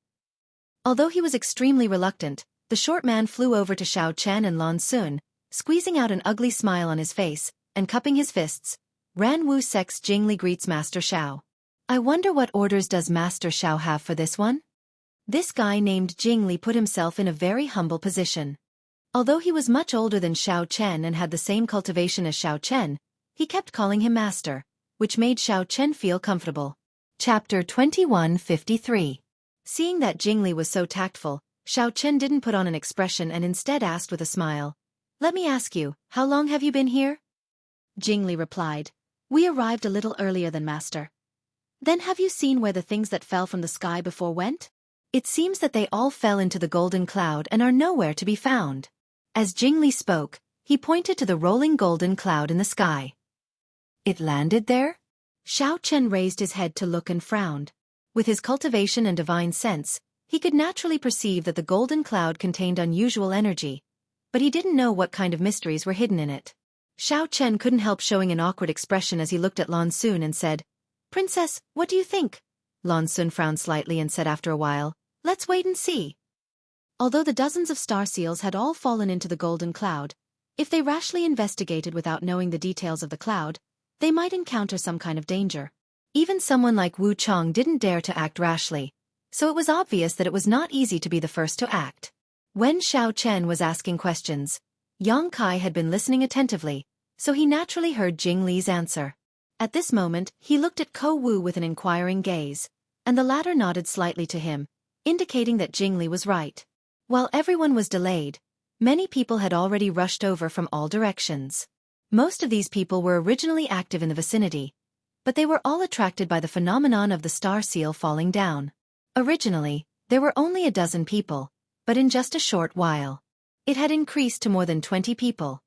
Although he was extremely reluctant, the short man flew over to Xiao Chen and Lan Xun, squeezing out an ugly smile on his face, and cupping his fists. Ran Wu Sex Jingli greets Master Xiao. I wonder what orders does Master Xiao have for this one? This guy named Jingli put himself in a very humble position. Although he was much older than Xiao Chen and had the same cultivation as Xiao Chen, he kept calling him master, which made Xiao Chen feel comfortable. Chapter 2153. Seeing that Jingli was so tactful, Xiao Chen didn't put on an expression and instead asked with a smile, "Let me ask you, how long have you been here?" Jingli replied, "We arrived a little earlier than master." "Then have you seen where the things that fell from the sky before went?" "It seems that they all fell into the golden cloud and are nowhere to be found." As Jingli spoke, he pointed to the rolling golden cloud in the sky. "It landed there?" Xiao Chen raised his head to look and frowned. With his cultivation and divine sense, he could naturally perceive that the golden cloud contained unusual energy, but he didn't know what kind of mysteries were hidden in it. Xiao Chen couldn't help showing an awkward expression as he looked at Lan Xun and said, "Princess, what do you think?" Lan Xun frowned slightly and said after a while, "Let's wait and see." Although the dozens of star seals had all fallen into the golden cloud, if they rashly investigated without knowing the details of the cloud, they might encounter some kind of danger. Even someone like Wu Chong didn't dare to act rashly, so it was obvious that it was not easy to be the first to act. When Xiao Chen was asking questions, Yang Kai had been listening attentively, so he naturally heard Jing Li's answer. At this moment, he looked at Ko Wu with an inquiring gaze, and the latter nodded slightly to him, indicating that Jing Li was right. While everyone was delayed, many people had already rushed over from all directions. Most of these people were originally active in the vicinity, but they were all attracted by the phenomenon of the star seal falling down. Originally, there were only a dozen people, but in just a short while, it had increased to more than 20 people.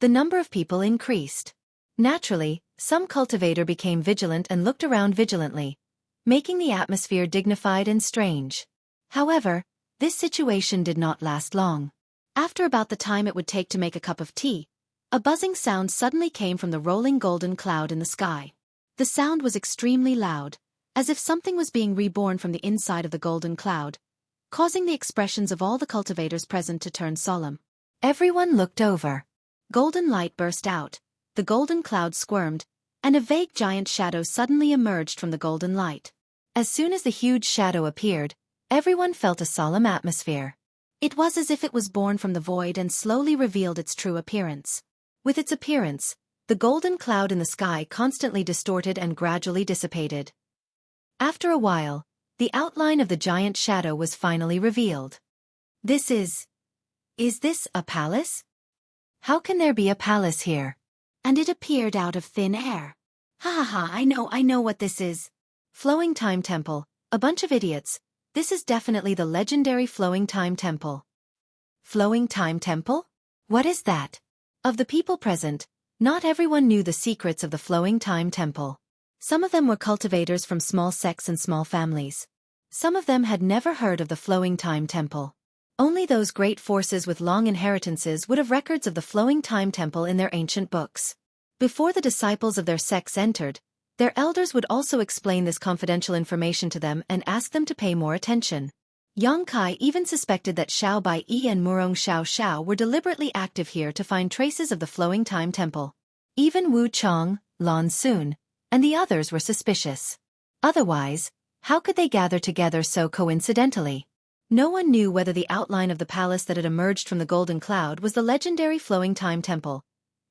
The number of people increased. Naturally, some cultivator became vigilant and looked around vigilantly, making the atmosphere dignified and strange. However, this situation did not last long. After about the time it would take to make a cup of tea, a buzzing sound suddenly came from the rolling golden cloud in the sky. The sound was extremely loud, as if something was being reborn from the inside of the golden cloud, causing the expressions of all the cultivators present to turn solemn. Everyone looked over. Golden light burst out, the golden cloud squirmed, and a vague giant shadow suddenly emerged from the golden light. As soon as the huge shadow appeared, everyone felt a solemn atmosphere. It was as if it was born from the void and slowly revealed its true appearance. With its appearance, the golden cloud in the sky constantly distorted and gradually dissipated. After a while, the outline of the giant shadow was finally revealed. Is this a palace? How can there be a palace here? And it appeared out of thin air. Ha ha ha, I know what this is. Flowing Time Temple, a bunch of idiots. This is definitely the legendary Flowing Time Temple. Flowing Time Temple? What is that? Of the people present, not everyone knew the secrets of the Flowing Time Temple. Some of them were cultivators from small sects and small families. Some of them had never heard of the Flowing Time Temple. Only those great forces with long inheritances would have records of the Flowing Time Temple in their ancient books. Before the disciples of their sects entered, their elders would also explain this confidential information to them and ask them to pay more attention. Yang Kai even suspected that Xiao Bai Yi and Murong Xiao Xiao were deliberately active here to find traces of the Flowing Time Temple. Even Wu Chong, Lan Xun, and the others were suspicious. Otherwise, how could they gather together so coincidentally? No one knew whether the outline of the palace that had emerged from the golden cloud was the legendary Flowing Time Temple,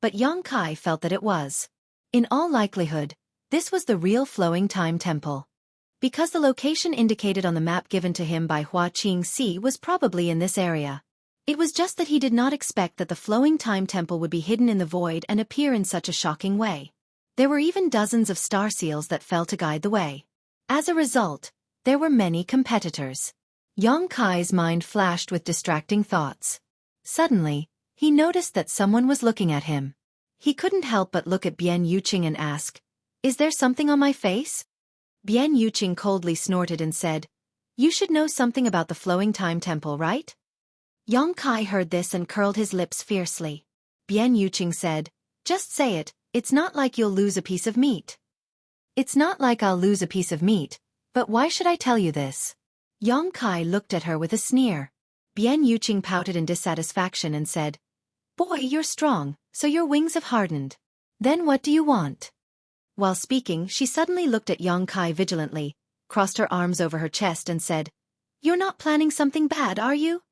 but Yang Kai felt that it was. In all likelihood, this was the real Flowing Time Temple. Because the location indicated on the map given to him by Hua Qingxi was probably in this area. It was just that he did not expect that the Flowing Time Temple would be hidden in the void and appear in such a shocking way. There were even dozens of star seals that fell to guide the way. As a result, there were many competitors. Yang Kai's mind flashed with distracting thoughts. Suddenly, he noticed that someone was looking at him. He couldn't help but look at Bian Yuqing and ask, "Is there something on my face?" Bian Yuqing coldly snorted and said, "You should know something about the flowing time temple, right?" Yang Kai heard this and curled his lips fiercely. Bian Yuqing said, "Just say it, it's not like you'll lose a piece of meat." "It's not like I'll lose a piece of meat, but why should I tell you this?" Yang Kai looked at her with a sneer. Bian Yuqing pouted in dissatisfaction and said, "Boy, you're strong, so your wings have hardened. Then what do you want?" While speaking, she suddenly looked at Yang Kai vigilantly, crossed her arms over her chest and said, "You're not planning something bad, are you?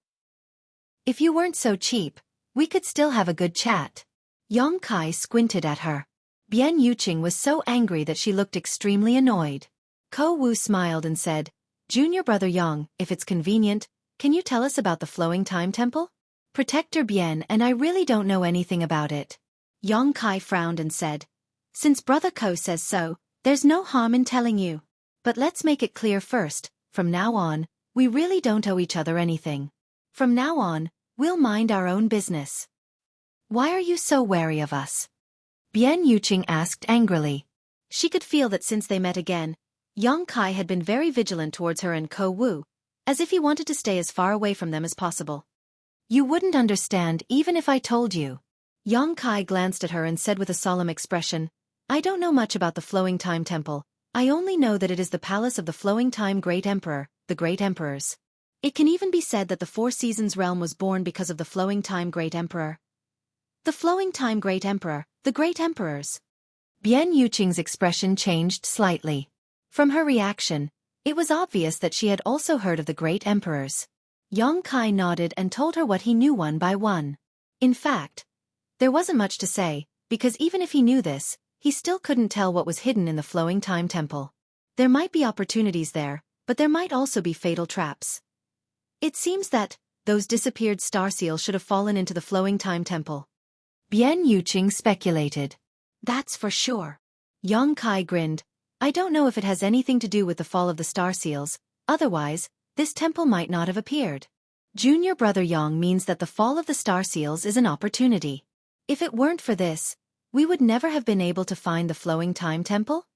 If you weren't so cheap, we could still have a good chat." Yang Kai squinted at her. Bian Yuqing was so angry that she looked extremely annoyed. Ko Wu smiled and said, "Junior brother Yang, if it's convenient, can you tell us about the flowing time temple? Protector Bian and I really don't know anything about it." Yang Kai frowned and said, "Since brother Ko says so, there's no harm in telling you. But let's make it clear first, from now on, we really don't owe each other anything. From now on, we'll mind our own business." "Why are you so wary of us?" Bian Yuqing asked angrily. She could feel that since they met again, Yang Kai had been very vigilant towards her and Ko Wu, as if he wanted to stay as far away from them as possible. "You wouldn't understand even if I told you." Yang Kai glanced at her and said with a solemn expression, "I don't know much about the Flowing Time Temple. I only know that it is the palace of the Flowing Time Great Emperor, the Great Emperors. It can even be said that the Four Seasons realm was born because of the Flowing Time Great Emperor. The Flowing Time Great Emperor, the Great Emperors." Bian Yuqing's expression changed slightly. From her reaction, it was obvious that she had also heard of the Great Emperors. Yang Kai nodded and told her what he knew one by one. In fact, there wasn't much to say, because even if he knew this, he still couldn't tell what was hidden in the Flowing Time Temple. There might be opportunities there, but there might also be fatal traps. It seems that those disappeared star seals should have fallen into the Flowing Time Temple. Bian Yuqing speculated. "That's for sure." Yang Kai grinned. "I don't know if it has anything to do with the fall of the star seals, otherwise, this temple might not have appeared. Junior brother Yang means that the fall of the star seals is an opportunity. If it weren't for this, we would never have been able to find the Flowing Time Temple?"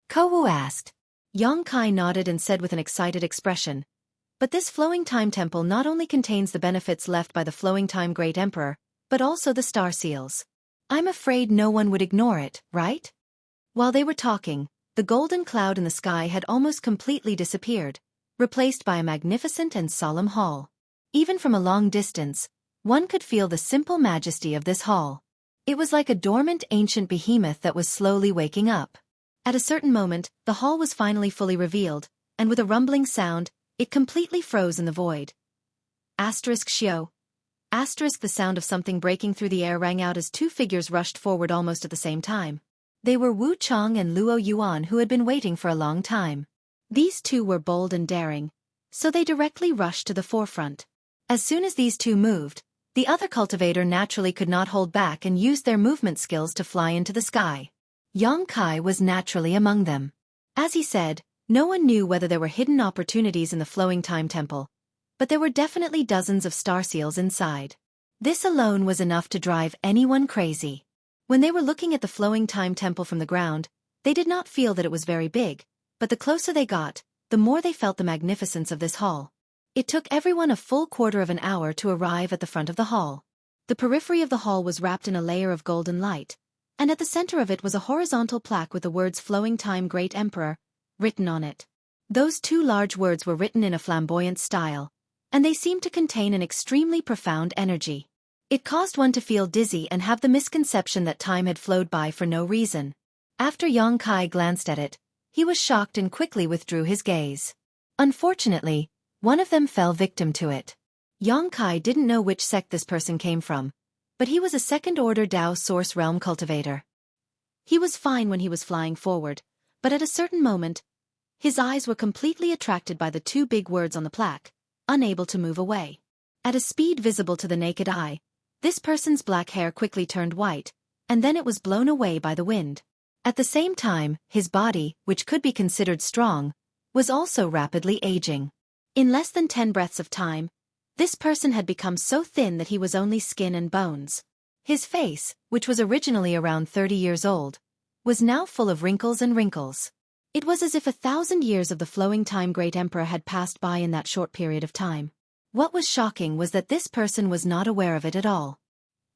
Ko Wu asked. Yang Kai nodded and said with an excited expression, "But this Flowing Time Temple not only contains the benefits left by the Flowing Time Great Emperor, but also the star seals. I'm afraid no one would ignore it, right?" While they were talking, the golden cloud in the sky had almost completely disappeared, replaced by a magnificent and solemn hall. Even from a long distance, one could feel the simple majesty of this hall. It was like a dormant ancient behemoth that was slowly waking up. At a certain moment, the hall was finally fully revealed, and with a rumbling sound, it completely froze in the void. Xio. The sound of something breaking through the air rang out as two figures rushed forward almost at the same time. They were Wu Chong and Luo Yuan, who had been waiting for a long time. These two were bold and daring, so they directly rushed to the forefront. As soon as these two moved, the other cultivator naturally could not hold back and used their movement skills to fly into the sky. Yang Kai was naturally among them. As he said, no one knew whether there were hidden opportunities in the Flowing Time Temple, but there were definitely dozens of star seals inside. This alone was enough to drive anyone crazy. When they were looking at the Flowing Time Temple from the ground, they did not feel that it was very big, but the closer they got, the more they felt the magnificence of this hall. It took everyone a full quarter of an hour to arrive at the front of the hall. The periphery of the hall was wrapped in a layer of golden light, and at the center of it was a horizontal plaque with the words Flowing Time Great Emperor written on it. Those two large words were written in a flamboyant style, and they seemed to contain an extremely profound energy. It caused one to feel dizzy and have the misconception that time had flowed by for no reason. After Yang Kai glanced at it, he was shocked and quickly withdrew his gaze. Unfortunately, one of them fell victim to it. Yang Kai didn't know which sect this person came from, but he was a second-order Dao Source Realm cultivator. He was fine when he was flying forward, but at a certain moment, his eyes were completely attracted by the two big words on the plaque, unable to move away. At a speed visible to the naked eye, this person's black hair quickly turned white, and then it was blown away by the wind. At the same time, his body, which could be considered strong, was also rapidly aging. In less than 10 breaths of time, this person had become so thin that he was only skin and bones. His face, which was originally around 30 years old, was now full of wrinkles and wrinkles. It was as if 1,000 years of the flowing time great emperor had passed by in that short period of time. What was shocking was that this person was not aware of it at all.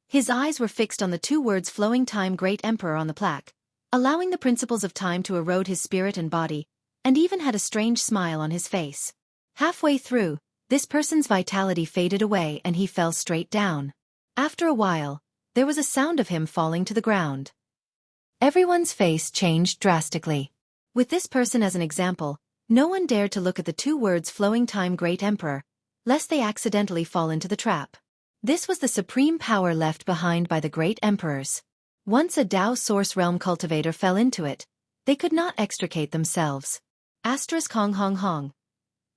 His eyes were fixed on the 2 words flowing time great emperor on the plaque, allowing the principles of time to erode his spirit and body, and even had a strange smile on his face. Halfway through, this person's vitality faded away and he fell straight down. After a while, there was a sound of him falling to the ground. Everyone's face changed drastically. With this person as an example, no one dared to look at the 2 words flowing time great emperor, lest they accidentally fall into the trap. This was the supreme power left behind by the great emperors. Once a Tao source realm cultivator fell into it, they could not extricate themselves. Hong Hong Hong.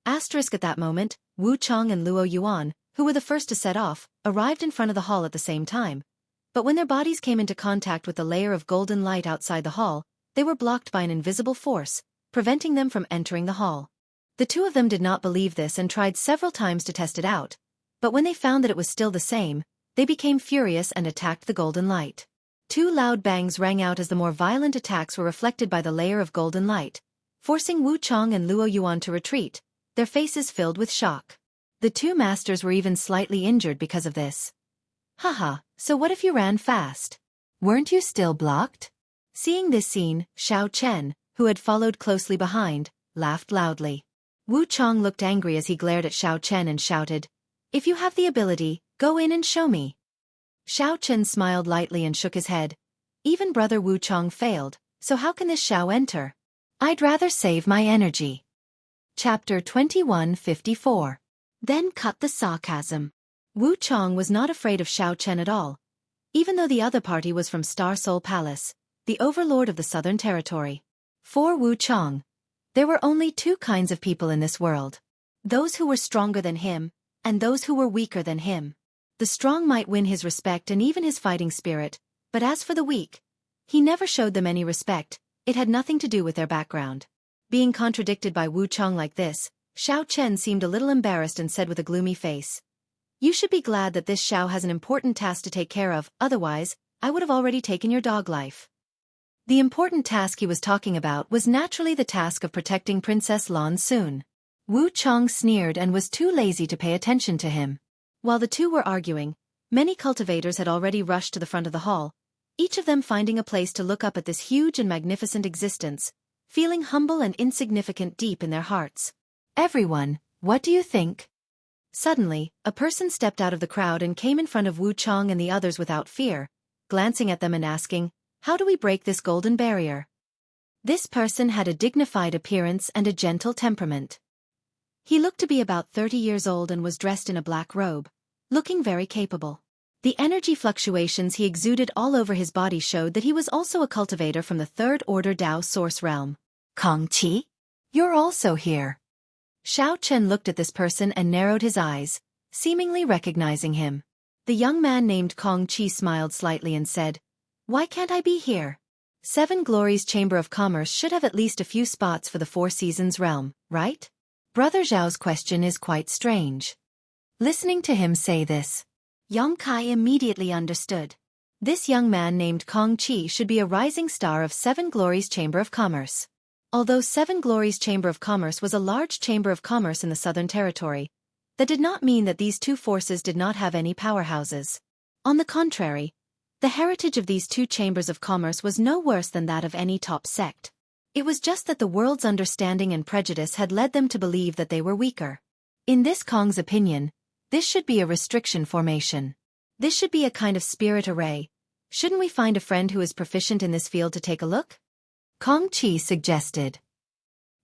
At that moment, Wu Chong and Luo Yuan, who were the first to set off, arrived in front of the hall at the same time. But when their bodies came into contact with the layer of golden light outside the hall, they were blocked by an invisible force, preventing them from entering the hall. The 2 of them did not believe this and tried several times to test it out, but when they found that it was still the same, they became furious and attacked the golden light. 2 loud bangs rang out as the more violent attacks were reflected by the layer of golden light, forcing Wu Chong and Luo Yuan to retreat, their faces filled with shock. The 2 masters were even slightly injured because of this. Haha, so what if you ran fast? Weren't you still blocked? Seeing this scene, Xiao Chen, who had followed closely behind, laughed loudly. Wu Chong looked angry as he glared at Xiao Chen and shouted, "If you have the ability, go in and show me." Xiao Chen smiled lightly and shook his head. Even brother Wu Chong failed, so how can this Xiao enter? I'd rather save my energy. Chapter 2154. Then cut the sarcasm. Wu Chong was not afraid of Xiao Chen at all, even though the other party was from Star Soul Palace, the overlord of the Southern Territory. For Wu Chong, there were only 2 kinds of people in this world. Those who were stronger than him, and those who were weaker than him. The strong might win his respect and even his fighting spirit, but as for the weak, he never showed them any respect. It had nothing to do with their background. Being contradicted by Wu Chong like this, Xiao Chen seemed a little embarrassed and said with a gloomy face, "You should be glad that this Xiao has an important task to take care of, otherwise, I would have already taken your dog life." The important task he was talking about was naturally the task of protecting Princess Lan Xun. Wu Chong sneered and was too lazy to pay attention to him. While the 2 were arguing, many cultivators had already rushed to the front of the hall, each of them finding a place to look up at this huge and magnificent existence, feeling humble and insignificant deep in their hearts. "Everyone, what do you think?" Suddenly, a person stepped out of the crowd and came in front of Wu Chong and the others without fear, glancing at them and asking, "How do we break this golden barrier?" This person had a dignified appearance and a gentle temperament. He looked to be about 30 years old and was dressed in a black robe, looking very capable. The energy fluctuations he exuded all over his body showed that he was also a cultivator from the 3rd Order Tao Source Realm. "Kong Qi? You're also here." Xiao Chen looked at this person and narrowed his eyes, seemingly recognizing him. The young man named Kong Qi smiled slightly and said, "Why can't I be here? 7 Glories Chamber of Commerce should have at least a few spots for the 4 Seasons realm, right?" Brother Zhao's question is quite strange. Listening to him say this, Yang Kai immediately understood. This young man named Kong Qi should be a rising star of 7 Glories Chamber of Commerce. Although 7 Glories Chamber of Commerce was a large chamber of commerce in the Southern Territory, that did not mean that these 2 forces did not have any powerhouses. On the contrary, the heritage of these 2 chambers of commerce was no worse than that of any top sect. It was just that the world's understanding and prejudice had led them to believe that they were weaker. In this Kong's opinion, this should be a restriction formation. This should be a kind of spirit array. Shouldn't we find a friend who is proficient in this field to take a look? Kong Qi suggested.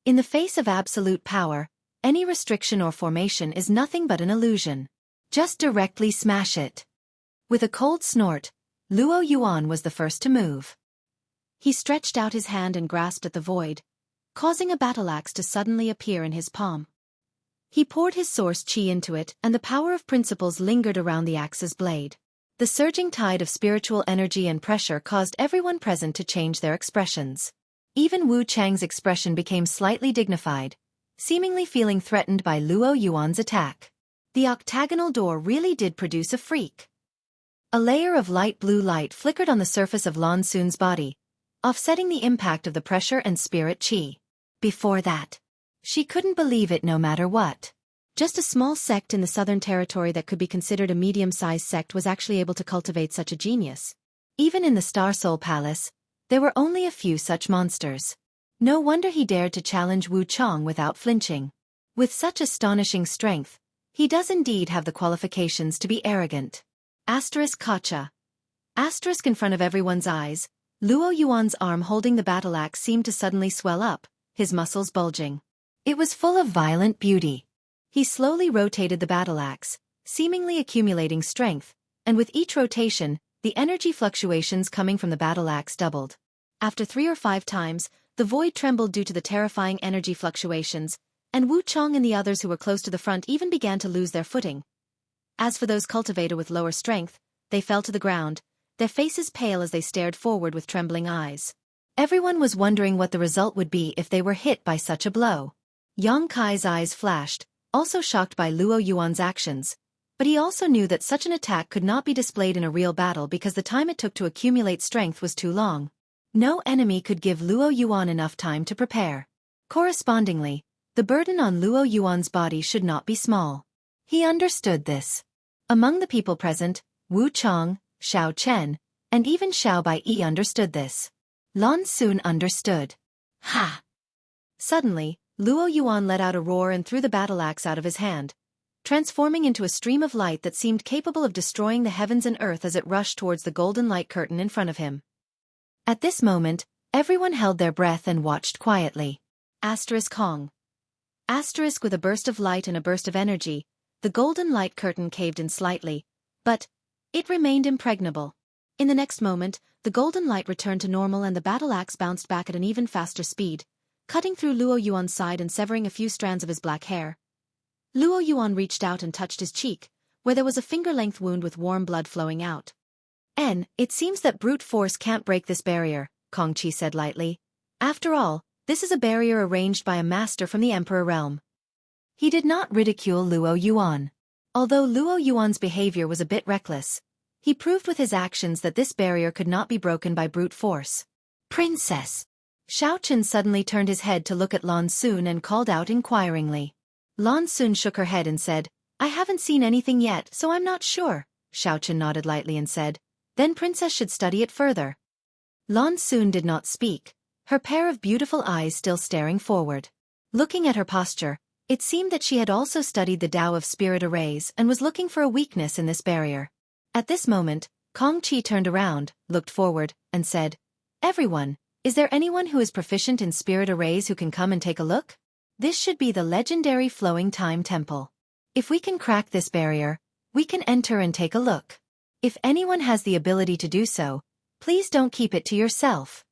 In the face of absolute power, any restriction or formation is nothing but an illusion. Just directly smash it. With a cold snort, Luo Yuan was the first to move. He stretched out his hand and grasped at the void, causing a battle axe to suddenly appear in his palm. He poured his source qi into it and the power of principles lingered around the axe's blade. The surging tide of spiritual energy and pressure caused everyone present to change their expressions. Even Wu Chang's expression became slightly dignified, seemingly feeling threatened by Luo Yuan's attack. The octagonal door really did produce a freak. A layer of light blue light flickered on the surface of Lan Xun's body, offsetting the impact of the pressure and spirit qi. Before that, she couldn't believe it no matter what. Just a small sect in the southern territory that could be considered a medium-sized sect was actually able to cultivate such a genius. Even in the Star Soul Palace, there were only a few such monsters. No wonder he dared to challenge Wu Chang without flinching. With such astonishing strength, he does indeed have the qualifications to be arrogant. Kacha. In front of everyone's eyes, Luo Yuan's arm holding the battle axe seemed to suddenly swell up, his muscles bulging. It was full of violent beauty. He slowly rotated the battle axe, seemingly accumulating strength, and with each rotation, the energy fluctuations coming from the battle axe doubled. After 3 or 5 times, the void trembled due to the terrifying energy fluctuations, and Wu Chang and the others who were close to the front even began to lose their footing. As for those cultivated with lower strength, they fell to the ground, their faces pale as they stared forward with trembling eyes. Everyone was wondering what the result would be if they were hit by such a blow. Yang Kai's eyes flashed, also shocked by Luo Yuan's actions, but he also knew that such an attack could not be displayed in a real battle because the time it took to accumulate strength was too long. No enemy could give Luo Yuan enough time to prepare. Correspondingly, the burden on Luo Yuan's body should not be small. He understood this. Among the people present, Wu Chang, Xiao Chen, and even Xiao Baiyi understood this. Lan Xun understood. Ha! Suddenly, Luo Yuan let out a roar and threw the battle axe out of his hand, transforming into a stream of light that seemed capable of destroying the heavens and earth as it rushed towards the golden light curtain in front of him. At this moment, everyone held their breath and watched quietly. Kong. With a burst of light and a burst of energy, the golden light curtain caved in slightly, but it remained impregnable. In the next moment, the golden light returned to normal and the battle axe bounced back at an even faster speed, cutting through Luo Yuan's side and severing a few strands of his black hair. Luo Yuan reached out and touched his cheek, where there was a finger-length wound with warm blood flowing out. It seems that brute force can't break this barrier, Kong Qi said lightly. After all, this is a barrier arranged by a master from the Emperor realm. He did not ridicule Luo Yuan. Although Luo Yuan's behavior was a bit reckless, he proved with his actions that this barrier could not be broken by brute force. Princess! Xiao Chen suddenly turned his head to look at Lan Xun and called out inquiringly. Lan Xun shook her head and said, I haven't seen anything yet, so I'm not sure. Xiao Chen nodded lightly and said, then Princess should study it further. Lan Xun did not speak, her pair of beautiful eyes still staring forward. Looking at her posture, it seemed that she had also studied the Tao of spirit arrays and was looking for a weakness in this barrier. At this moment, Kong Qi turned around, looked forward, and said, Everyone, is there anyone who is proficient in spirit arrays who can come and take a look? This should be the legendary Flowing Time Temple. If we can crack this barrier, we can enter and take a look. If anyone has the ability to do so, please don't keep it to yourself.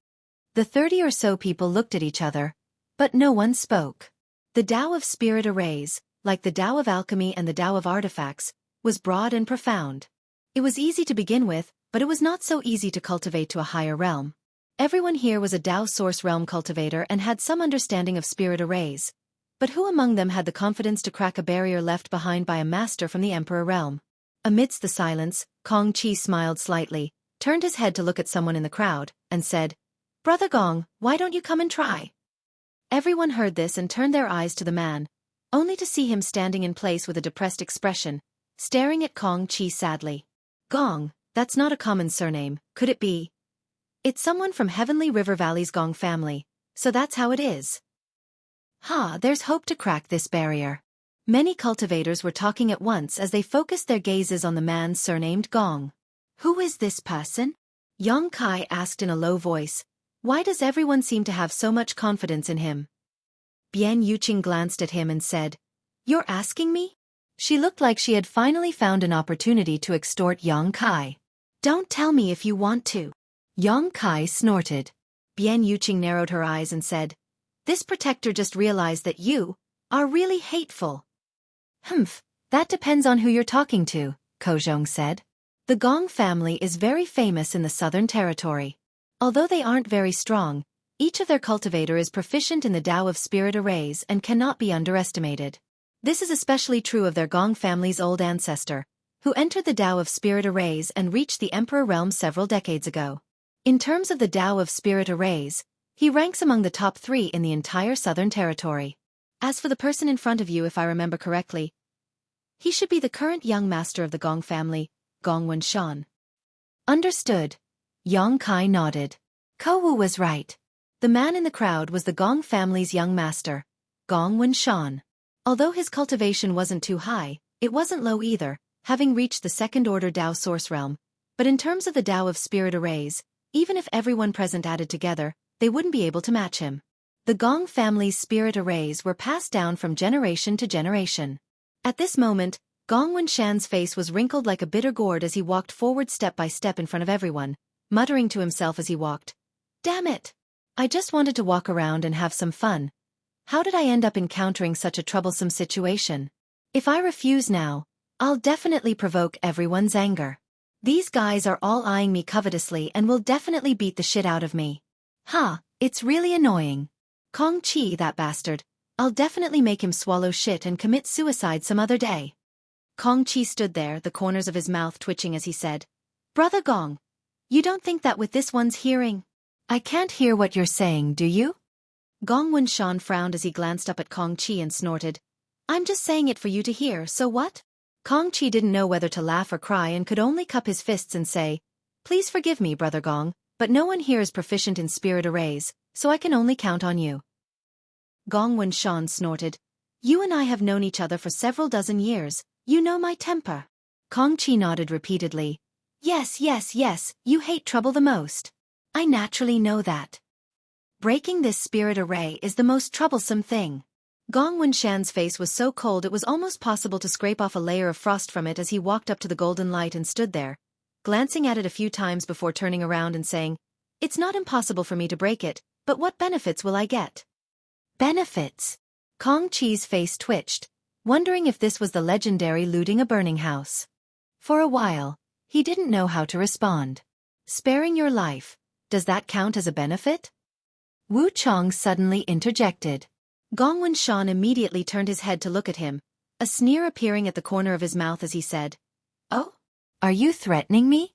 The 30 or so people looked at each other, but no one spoke. The Tao of spirit arrays, like the Tao of alchemy and the Tao of artifacts, was broad and profound. It was easy to begin with, but it was not so easy to cultivate to a higher realm. Everyone here was a Tao Source Realm cultivator and had some understanding of spirit arrays, but who among them had the confidence to crack a barrier left behind by a master from the Emperor realm? Amidst the silence, Kong Qi smiled slightly, turned his head to look at someone in the crowd, and said, Brother Gong, why don't you come and try? Everyone heard this and turned their eyes to the man, only to see him standing in place with a depressed expression, staring at Kong Qi sadly. Gong, that's not a common surname, could it be? It's someone from Heavenly River Valley's Gong family, so that's how it is. There's hope to crack this barrier. Many cultivators were talking at once as they focused their gazes on the man surnamed Gong. Who is this person? Yang Kai asked in a low voice. Why does everyone seem to have so much confidence in him? Bian Yuqing glanced at him and said, You're asking me? She looked like she had finally found an opportunity to extort Yang Kai. Don't tell me if you want to. Yang Kai snorted. Bian Yuqing narrowed her eyes and said, This protector just realized that you are really hateful. That depends on who you're talking to, Ko Zhong said. The Gong family is very famous in the Southern Territory. Although they aren't very strong, each of their cultivator is proficient in the Tao of Spirit arrays and cannot be underestimated. This is especially true of their Gong family's old ancestor, who entered the Tao of Spirit arrays and reached the Emperor realm several decades ago. In terms of the Tao of Spirit arrays, he ranks among the top 3 in the entire Southern Territory. As for the person in front of you, if I remember correctly, he should be the current young master of the Gong family, Gong Wenshan. Understood. Yang Kai nodded. Kowu was right. The man in the crowd was the Gong family's young master, Gong Wenshan. Although his cultivation wasn't too high, it wasn't low either, having reached the second-order Tao source realm. But in terms of the Tao of Spirit arrays, even if everyone present added together, they wouldn't be able to match him. The Gong family's spirit arrays were passed down from generation to generation. At this moment, Gong Wenshan's face was wrinkled like a bitter gourd as he walked forward step by step in front of everyone, muttering to himself as he walked. Damn it! I just wanted to walk around and have some fun. How did I end up encountering such a troublesome situation? If I refuse now, I'll definitely provoke everyone's anger. These guys are all eyeing me covetously and will definitely beat the shit out of me. It's really annoying. Kong Chi, that bastard. I'll definitely make him swallow shit and commit suicide some other day. Kong Chi stood there, the corners of his mouth twitching as he said, Brother Gong, you don't think that with this one's hearing? I can't hear what you're saying, do you? Gong Wenshan frowned as he glanced up at Kong Chi and snorted. I'm just saying it for you to hear, so what? Kong Chi didn't know whether to laugh or cry and could only cup his fists and say, Please forgive me, Brother Gong, but no one here is proficient in spirit arrays, so I can only count on you. Gong Wenshan snorted. You and I have known each other for several dozen years, you know my temper. Kong Chi nodded repeatedly. Yes, you hate trouble the most. I naturally know that. Breaking this spirit array is the most troublesome thing. Gong Wenshan's face was so cold it was almost possible to scrape off a layer of frost from it as he walked up to the golden light and stood there, glancing at it a few times before turning around and saying, It's not impossible for me to break it, but what benefits will I get? Benefits? Kong Chi's face twitched, wondering if this was the legendary looting a burning house. For a while, he didn't know how to respond. Sparing your life, does that count as a benefit? Wu Chong suddenly interjected. Gong Wenshan immediately turned his head to look at him, a sneer appearing at the corner of his mouth as he said, Oh? Are you threatening me?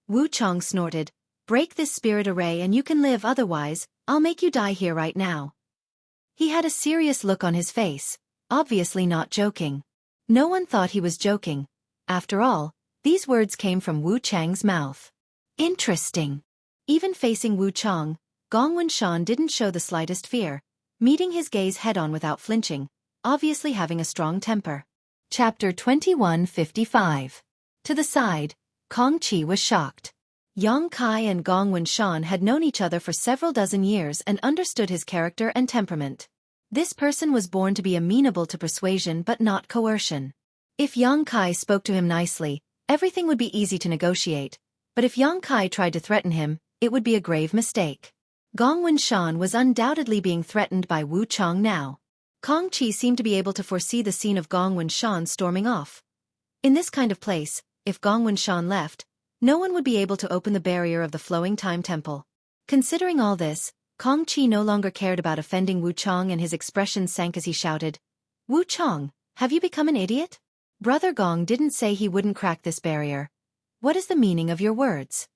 Wu Chong snorted, Break this spirit array and you can live, otherwise, I'll make you die here right now. He had a serious look on his face, obviously not joking. No one thought he was joking. After all, these words came from Wu Chang's mouth. Interesting. Even facing Wu Chang, Gong Wenshan didn't show the slightest fear, meeting his gaze head-on without flinching, obviously having a strong temper. Chapter 2155. To the side, Kong Chi was shocked. Yang Kai and Gong Wenshan had known each other for several dozen years and understood his character and temperament. This person was born to be amenable to persuasion but not coercion. If Yang Kai spoke to him nicely, everything would be easy to negotiate, but if Yang Kai tried to threaten him, it would be a grave mistake. Gong Wenshan was undoubtedly being threatened by Wu Chang now. Kong Chi seemed to be able to foresee the scene of Gong Wenshan storming off. In this kind of place, if Gong Wenshan left, no one would be able to open the barrier of the flowing time temple. Considering all this, Kong Chi no longer cared about offending Wu Chang and his expression sank as he shouted, Wu Chang, have you become an idiot? Brother Gong didn't say he wouldn't crack this barrier. What is the meaning of your words?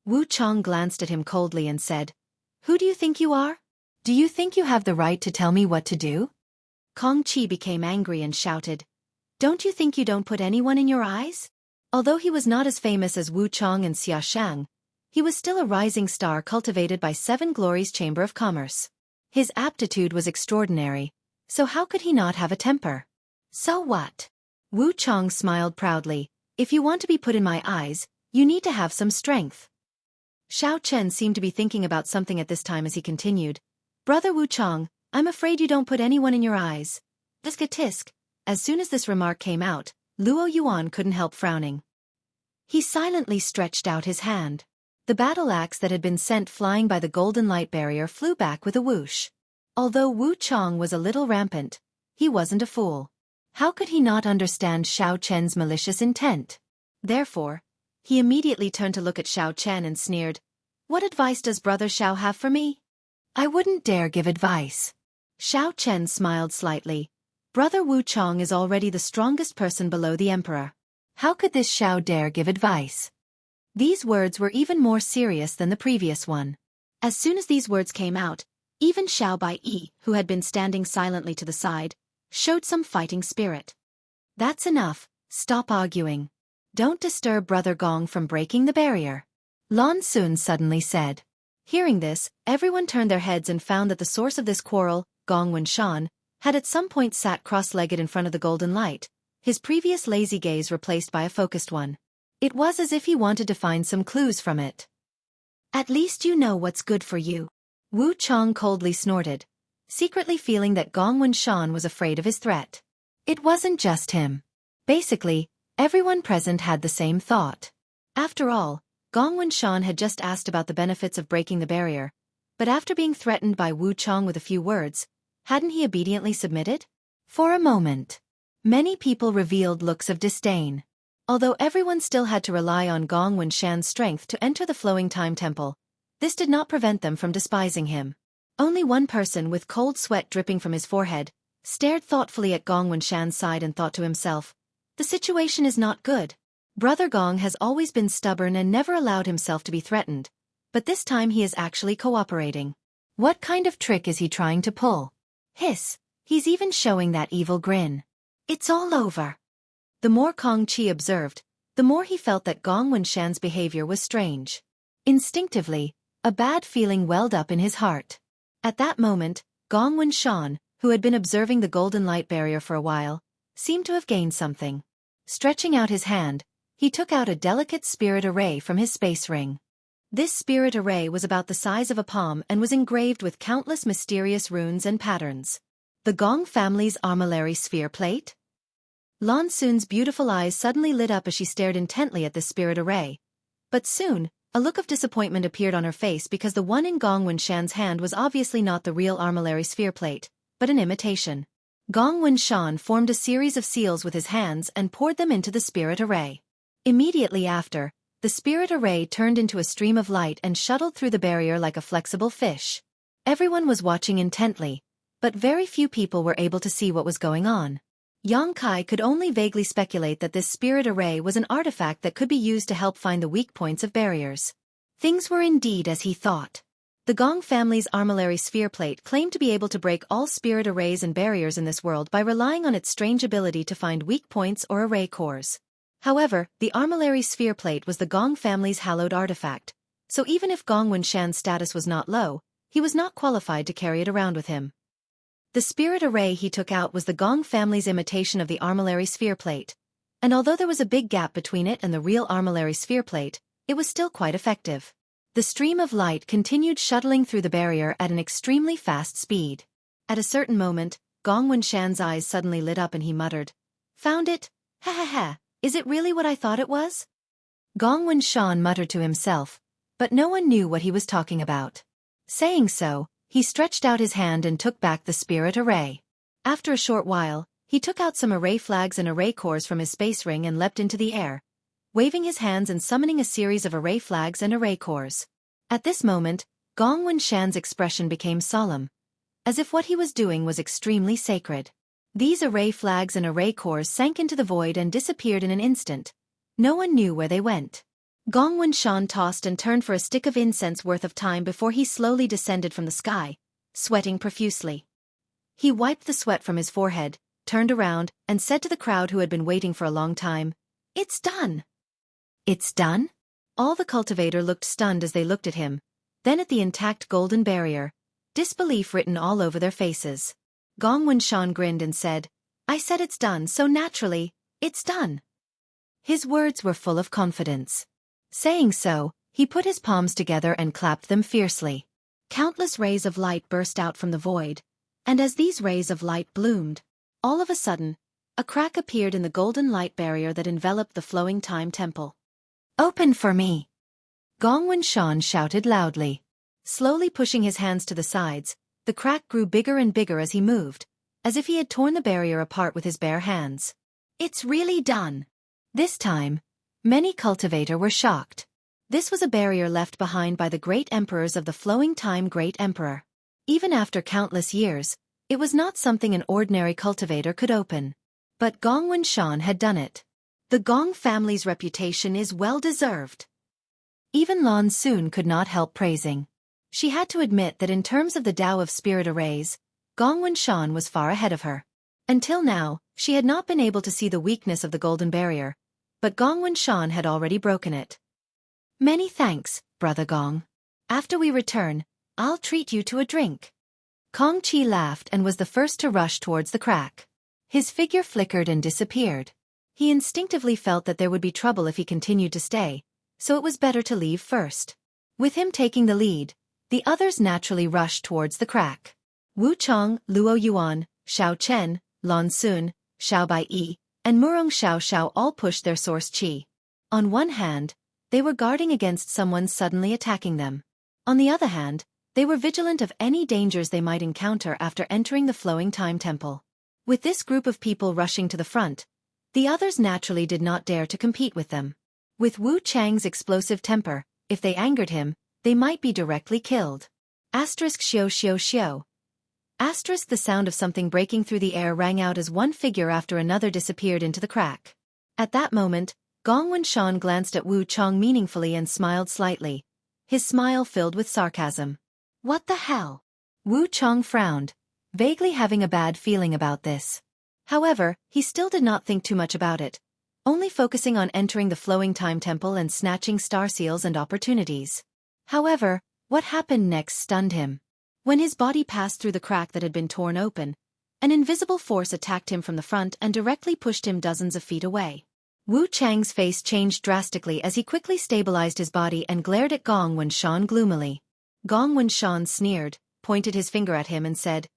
Wu Chang glanced at him coldly and said, Who do you think you are? Do you think you have the right to tell me what to do? Kong Chi became angry and shouted, Don't you think you don't put anyone in your eyes? Although he was not as famous as Wu Chang and Xia Shang, he was still a rising star cultivated by Seven Glories Chamber of Commerce. His aptitude was extraordinary, so how could he not have a temper? So what? Wu Chang smiled proudly. If you want to be put in my eyes, you need to have some strength. Xiao Chen seemed to be thinking about something at this time as he continued, Brother Wu Chang, I'm afraid you don't put anyone in your eyes. Tisk tisk. As soon as this remark came out, Luo Yuan couldn't help frowning. He silently stretched out his hand. The battle axe that had been sent flying by the golden light barrier flew back with a whoosh. Although Wu Chang was a little rampant, he wasn't a fool. How could he not understand Xiao Chen's malicious intent? Therefore, He immediately turned to look at Xiao Chen and sneered, "What advice does Brother Xiao have for me?" "I wouldn't dare give advice." Xiao Chen smiled slightly. "Brother Wu Chong is already the strongest person below the emperor. How could this Xiao dare give advice?" These words were even more serious than the previous one. As soon as these words came out, even Xiao Bai, who had been standing silently to the side, showed some fighting spirit. "That's enough, stop arguing. Don't disturb Brother Gong from breaking the barrier," Lan Sun suddenly said. Hearing this, everyone turned their heads and found that the source of this quarrel, Gong Wenshan, had at some point sat cross-legged in front of the golden light, his previous lazy gaze replaced by a focused one. It was as if he wanted to find some clues from it. "At least you know what's good for you," Wu Chong coldly snorted, secretly feeling that Gong Wenshan was afraid of his threat. It wasn't just him. Basically, everyone present had the same thought. After all, Gong Wenshan had just asked about the benefits of breaking the barrier, but after being threatened by Wu Chong with a few words, hadn't he obediently submitted? For a moment, many people revealed looks of disdain. Although everyone still had to rely on Gong Wenshan's strength to enter the flowing time temple, this did not prevent them from despising him. Only one person, with cold sweat dripping from his forehead, stared thoughtfully at Gong Wenshan's side and thought to himself, "The situation is not good. Brother Gong has always been stubborn and never allowed himself to be threatened, but this time he is actually cooperating. What kind of trick is he trying to pull? Hiss, he's even showing that evil grin. It's all over." The more Kong Qi observed, the more he felt that Gong Wenshan's behavior was strange. Instinctively, a bad feeling welled up in his heart. At that moment, Gong Wenshan, who had been observing the golden light barrier for a while, seemed to have gained something. Stretching out his hand, he took out a delicate spirit array from his space ring. This spirit array was about the size of a palm and was engraved with countless mysterious runes and patterns. The Gong family's armillary sphere plate? Lan Sun's beautiful eyes suddenly lit up as she stared intently at this spirit array. But soon, a look of disappointment appeared on her face because the one in Gong Wenshan's hand was obviously not the real armillary sphere plate, but an imitation. Gong Wenshan formed a series of seals with his hands and poured them into the spirit array. Immediately after, the spirit array turned into a stream of light and shuttled through the barrier like a flexible fish. Everyone was watching intently, but very few people were able to see what was going on. Yang Kai could only vaguely speculate that this spirit array was an artifact that could be used to help find the weak points of barriers. Things were indeed as he thought. The Gong family's armillary sphere plate claimed to be able to break all spirit arrays and barriers in this world by relying on its strange ability to find weak points or array cores. However, the armillary sphere plate was the Gong family's hallowed artifact, so even if Gong Wenshan's status was not low, he was not qualified to carry it around with him. The spirit array he took out was the Gong family's imitation of the armillary sphere plate, and although there was a big gap between it and the real armillary sphere plate, it was still quite effective. The stream of light continued shuttling through the barrier at an extremely fast speed. At a certain moment, Gong Wenshan's eyes suddenly lit up and he muttered, "Found it? Ha ha ha. Is it really what I thought it was?" Gong Wenshan muttered to himself, but no one knew what he was talking about. Saying so, he stretched out his hand and took back the spirit array. After a short while, he took out some array flags and array cores from his space ring and leapt into the air, waving his hands and summoning a series of array flags and array cores. At this moment, Gong Wenshan's expression became solemn, as if what he was doing was extremely sacred. These array flags and array cores sank into the void and disappeared in an instant. No one knew where they went. Gong Wenshan tossed and turned for a stick of incense worth of time before he slowly descended from the sky, sweating profusely. He wiped the sweat from his forehead, turned around, and said to the crowd who had been waiting for a long time, "It's done." "It's done?" All the cultivator looked stunned as they looked at him, then at the intact golden barrier, disbelief written all over their faces. Gong Wenshan grinned and said, "I said it's done, so naturally, it's done." His words were full of confidence. Saying so, he put his palms together and clapped them fiercely. Countless rays of light burst out from the void, and as these rays of light bloomed, all of a sudden, a crack appeared in the golden light barrier that enveloped the flowing time temple. "Open for me!" Gong Wenshan shouted loudly. Slowly pushing his hands to the sides, the crack grew bigger and bigger as he moved, as if he had torn the barrier apart with his bare hands. "It's really done." This time, Many cultivators were shocked. This was a barrier left behind by the great emperors of the flowing time Great Emperor. Even after countless years, it was not something an ordinary cultivator could open. But Gong Wenshan had done it. The Gong family's reputation is well-deserved. Even Lan Xun could not help praising. She had to admit that in terms of the Tao of spirit arrays, Gong Wenshan was far ahead of her. Until now, she had not been able to see the weakness of the golden barrier, but Gong Wenshan had already broken it. Many thanks, Brother Gong. After we return, I'll treat you to a drink. Kong Chi laughed and was the first to rush towards the crack. His figure flickered and disappeared. He instinctively felt that there would be trouble if he continued to stay, so it was better to leave first. With him taking the lead, the others naturally rushed towards the crack. Wu Chong, Luo Yuan, Xiao Chen, Lan Xun, Xiao Bai, and Murong Xiao all pushed their source qi. On one hand, they were guarding against someone suddenly attacking them. On the other hand, they were vigilant of any dangers they might encounter after entering the flowing time temple. With this group of people rushing to the front, the others naturally did not dare to compete with them. With Wu Chang's explosive temper, if they angered him, they might be directly killed. **Xiao. The sound of something breaking through the air rang out as one figure after another disappeared into the crack. At that moment, Gong Wenshan glanced at Wu Chang meaningfully and smiled slightly. His smile filled with sarcasm. What the hell? Wu Chang frowned, vaguely having a bad feeling about this. However, he still did not think too much about it, only focusing on entering the flowing time temple and snatching star seals and opportunities. However, what happened next stunned him. When his body passed through the crack that had been torn open, an invisible force attacked him from the front and directly pushed him dozens of feet away. Wu Chang's face changed drastically as he quickly stabilized his body and glared at Gong Wenshan gloomily. Gong Wenshan sneered, pointed his finger at him and said,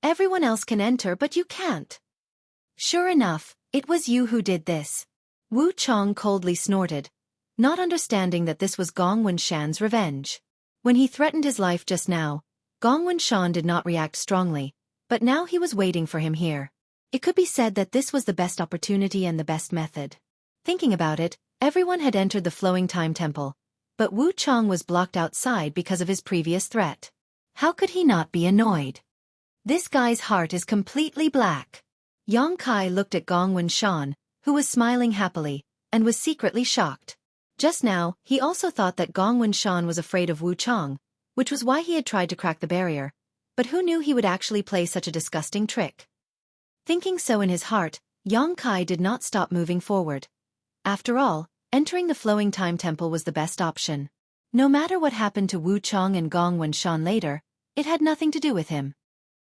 "Everyone else can enter but you can't." "Sure enough, it was you who did this." Wu Chang coldly snorted, not understanding that this was Gong Wenshan's revenge. When he threatened his life just now, Gong Wenshan did not react strongly, but now he was waiting for him here. It could be said that this was the best opportunity and the best method. Thinking about it, everyone had entered the flowing time temple, but Wu Chang was blocked outside because of his previous threat. How could he not be annoyed? This guy's heart is completely black. Yang Kai looked at Gong Wenshan, who was smiling happily, and was secretly shocked. Just now, he also thought that Gong Wenshan was afraid of Wu Chang, which was why he had tried to crack the barrier, but who knew he would actually play such a disgusting trick? Thinking so in his heart, Yang Kai did not stop moving forward. After all, entering the flowing time temple was the best option. No matter what happened to Wu Chang and Gong Wenshan later, it had nothing to do with him.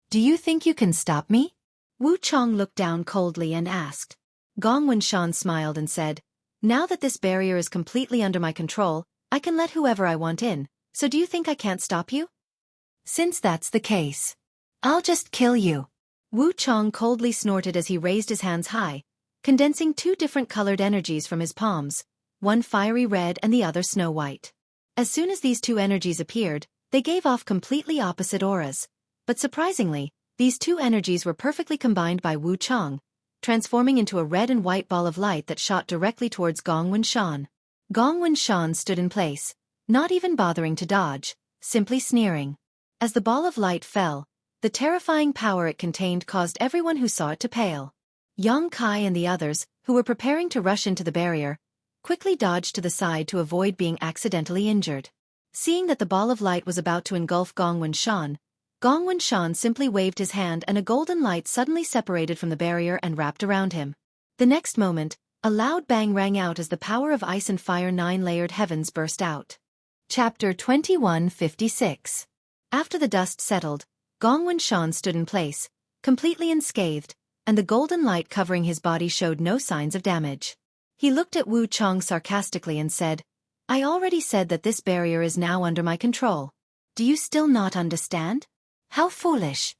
"Do you think you can stop me?" Wu Chang looked down coldly and asked. Gong Wenshan smiled and said, "Now that this barrier is completely under my control, I can let whoever I want in, so do you think I can't stop you? Since that's the case, I'll just kill you." Wu Chang coldly snorted as he raised his hands high, condensing two different colored energies from his palms, one fiery red and the other snow white. As soon as these two energies appeared, they gave off completely opposite auras, but surprisingly, these two energies were perfectly combined by Wu Chang, transforming into a red and white ball of light that shot directly towards Gong Wenshan. Gong Wenshan stood in place, not even bothering to dodge, simply sneering. As the ball of light fell, the terrifying power it contained caused everyone who saw it to pale. Yang Kai and the others, who were preparing to rush into the barrier, quickly dodged to the side to avoid being accidentally injured. Seeing that the ball of light was about to engulf Gong Wenshan simply waved his hand and a golden light suddenly separated from the barrier and wrapped around him. The next moment, a loud bang rang out as the power of ice and fire 9-layered heavens burst out. Chapter 2156. After the dust settled, Gong Wenshan stood in place, completely unscathed, and the golden light covering his body showed no signs of damage. He looked at Wu Chang sarcastically and said, "I already said that this barrier is now under my control. Do you still not understand? How foolish."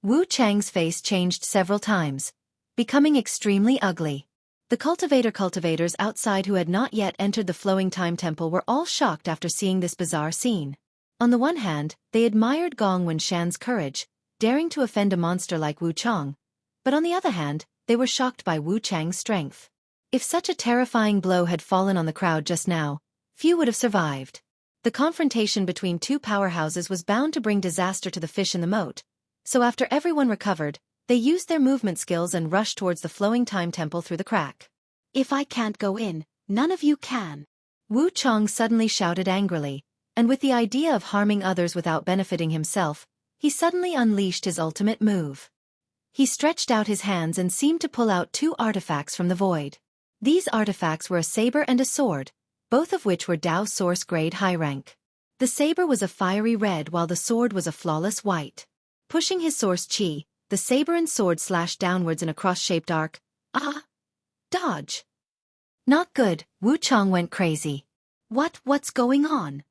Wu Chang's face changed several times, becoming extremely ugly. The cultivators outside who had not yet entered the flowing time temple were all shocked after seeing this bizarre scene. On the one hand, they admired Gong Wenshan's courage, daring to offend a monster like Wu Chang, but on the other hand, they were shocked by Wu Chang's strength. If such a terrifying blow had fallen on the crowd just now, few would have survived. The confrontation between two powerhouses was bound to bring disaster to the fish in the moat, so after everyone recovered, they used their movement skills and rushed towards the flowing time temple through the crack. "If I can't go in, none of you can," Wu Chong suddenly shouted angrily, and with the idea of harming others without benefiting himself, he suddenly unleashed his ultimate move. He stretched out his hands and seemed to pull out two artifacts from the void. These artifacts were a saber and a sword, both of which were Dao Source grade high rank. The saber was a fiery red while the sword was a flawless white. Pushing his source chi, the saber and sword slashed downwards in a cross-shaped arc. Dodge. Not good, Wu Chong went crazy. What's going on?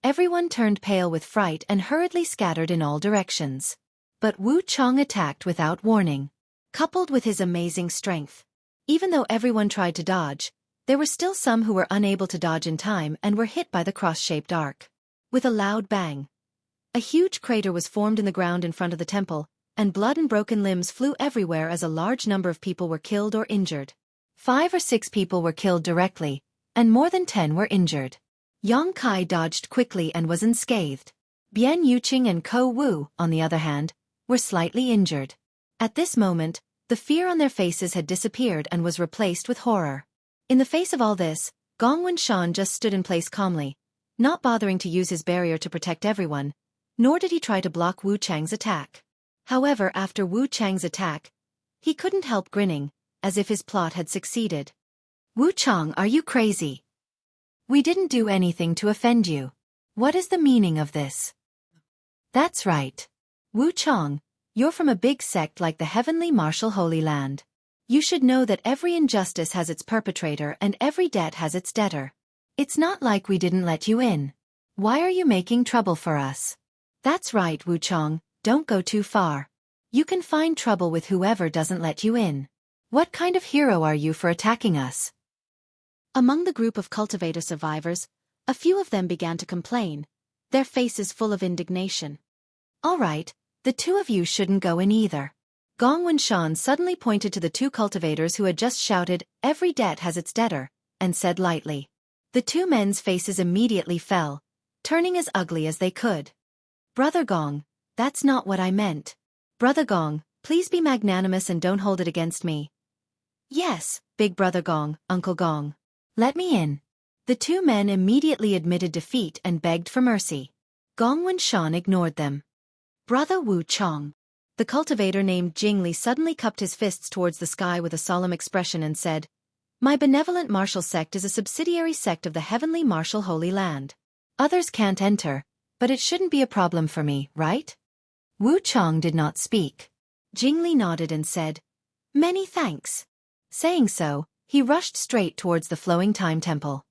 Everyone turned pale with fright and hurriedly scattered in all directions. But Wu Chong attacked without warning. Coupled with his amazing strength. Even though everyone tried to dodge, there were still some who were unable to dodge in time and were hit by the cross-shaped arc. With a loud bang, a huge crater was formed in the ground in front of the temple, and blood and broken limbs flew everywhere as a large number of people were killed or injured. 5 or 6 people were killed directly, and more than 10 were injured. Yang Kai dodged quickly and was unscathed. Bian Yuqing and Ko Wu, on the other hand, were slightly injured. At this moment, the fear on their faces had disappeared and was replaced with horror. In the face of all this, Gong Wenshan just stood in place calmly, not bothering to use his barrier to protect everyone, nor did he try to block Wu Chang's attack. However, after Wu Chang's attack, he couldn't help grinning, as if his plot had succeeded. "Wu Chang, are you crazy? We didn't do anything to offend you. What is the meaning of this?" "That's right. Wu Chang, you're from a big sect like the Heavenly Martial Holy Land. You should know that every injustice has its perpetrator and every debt has its debtor. It's not like we didn't let you in. Why are you making trouble for us?" "That's right, Wu Chang, don't go too far. You can find trouble with whoever doesn't let you in. What kind of hero are you for attacking us?" Among the group of cultivator survivors, a few of them began to complain, their faces full of indignation. "All right, the two of you shouldn't go in either." Gong Wenshan suddenly pointed to the two cultivators who had just shouted, "Every debt has its debtor," and said lightly. The two men's faces immediately fell, turning as ugly as they could. "Brother Gong, that's not what I meant. Brother Gong, please be magnanimous and don't hold it against me." "Yes, Big Brother Gong, Uncle Gong. Let me in." The two men immediately admitted defeat and begged for mercy. Gong Wenshan ignored them. "Brother Wu Chang." The cultivator named Jingli suddenly cupped his fists towards the sky with a solemn expression and said, "My benevolent martial sect is a subsidiary sect of the Heavenly Martial Holy Land. Others can't enter, but it shouldn't be a problem for me, right?" Wu Chang did not speak. Jingli nodded and said, "Many thanks." Saying so, he rushed straight towards the flowing time temple.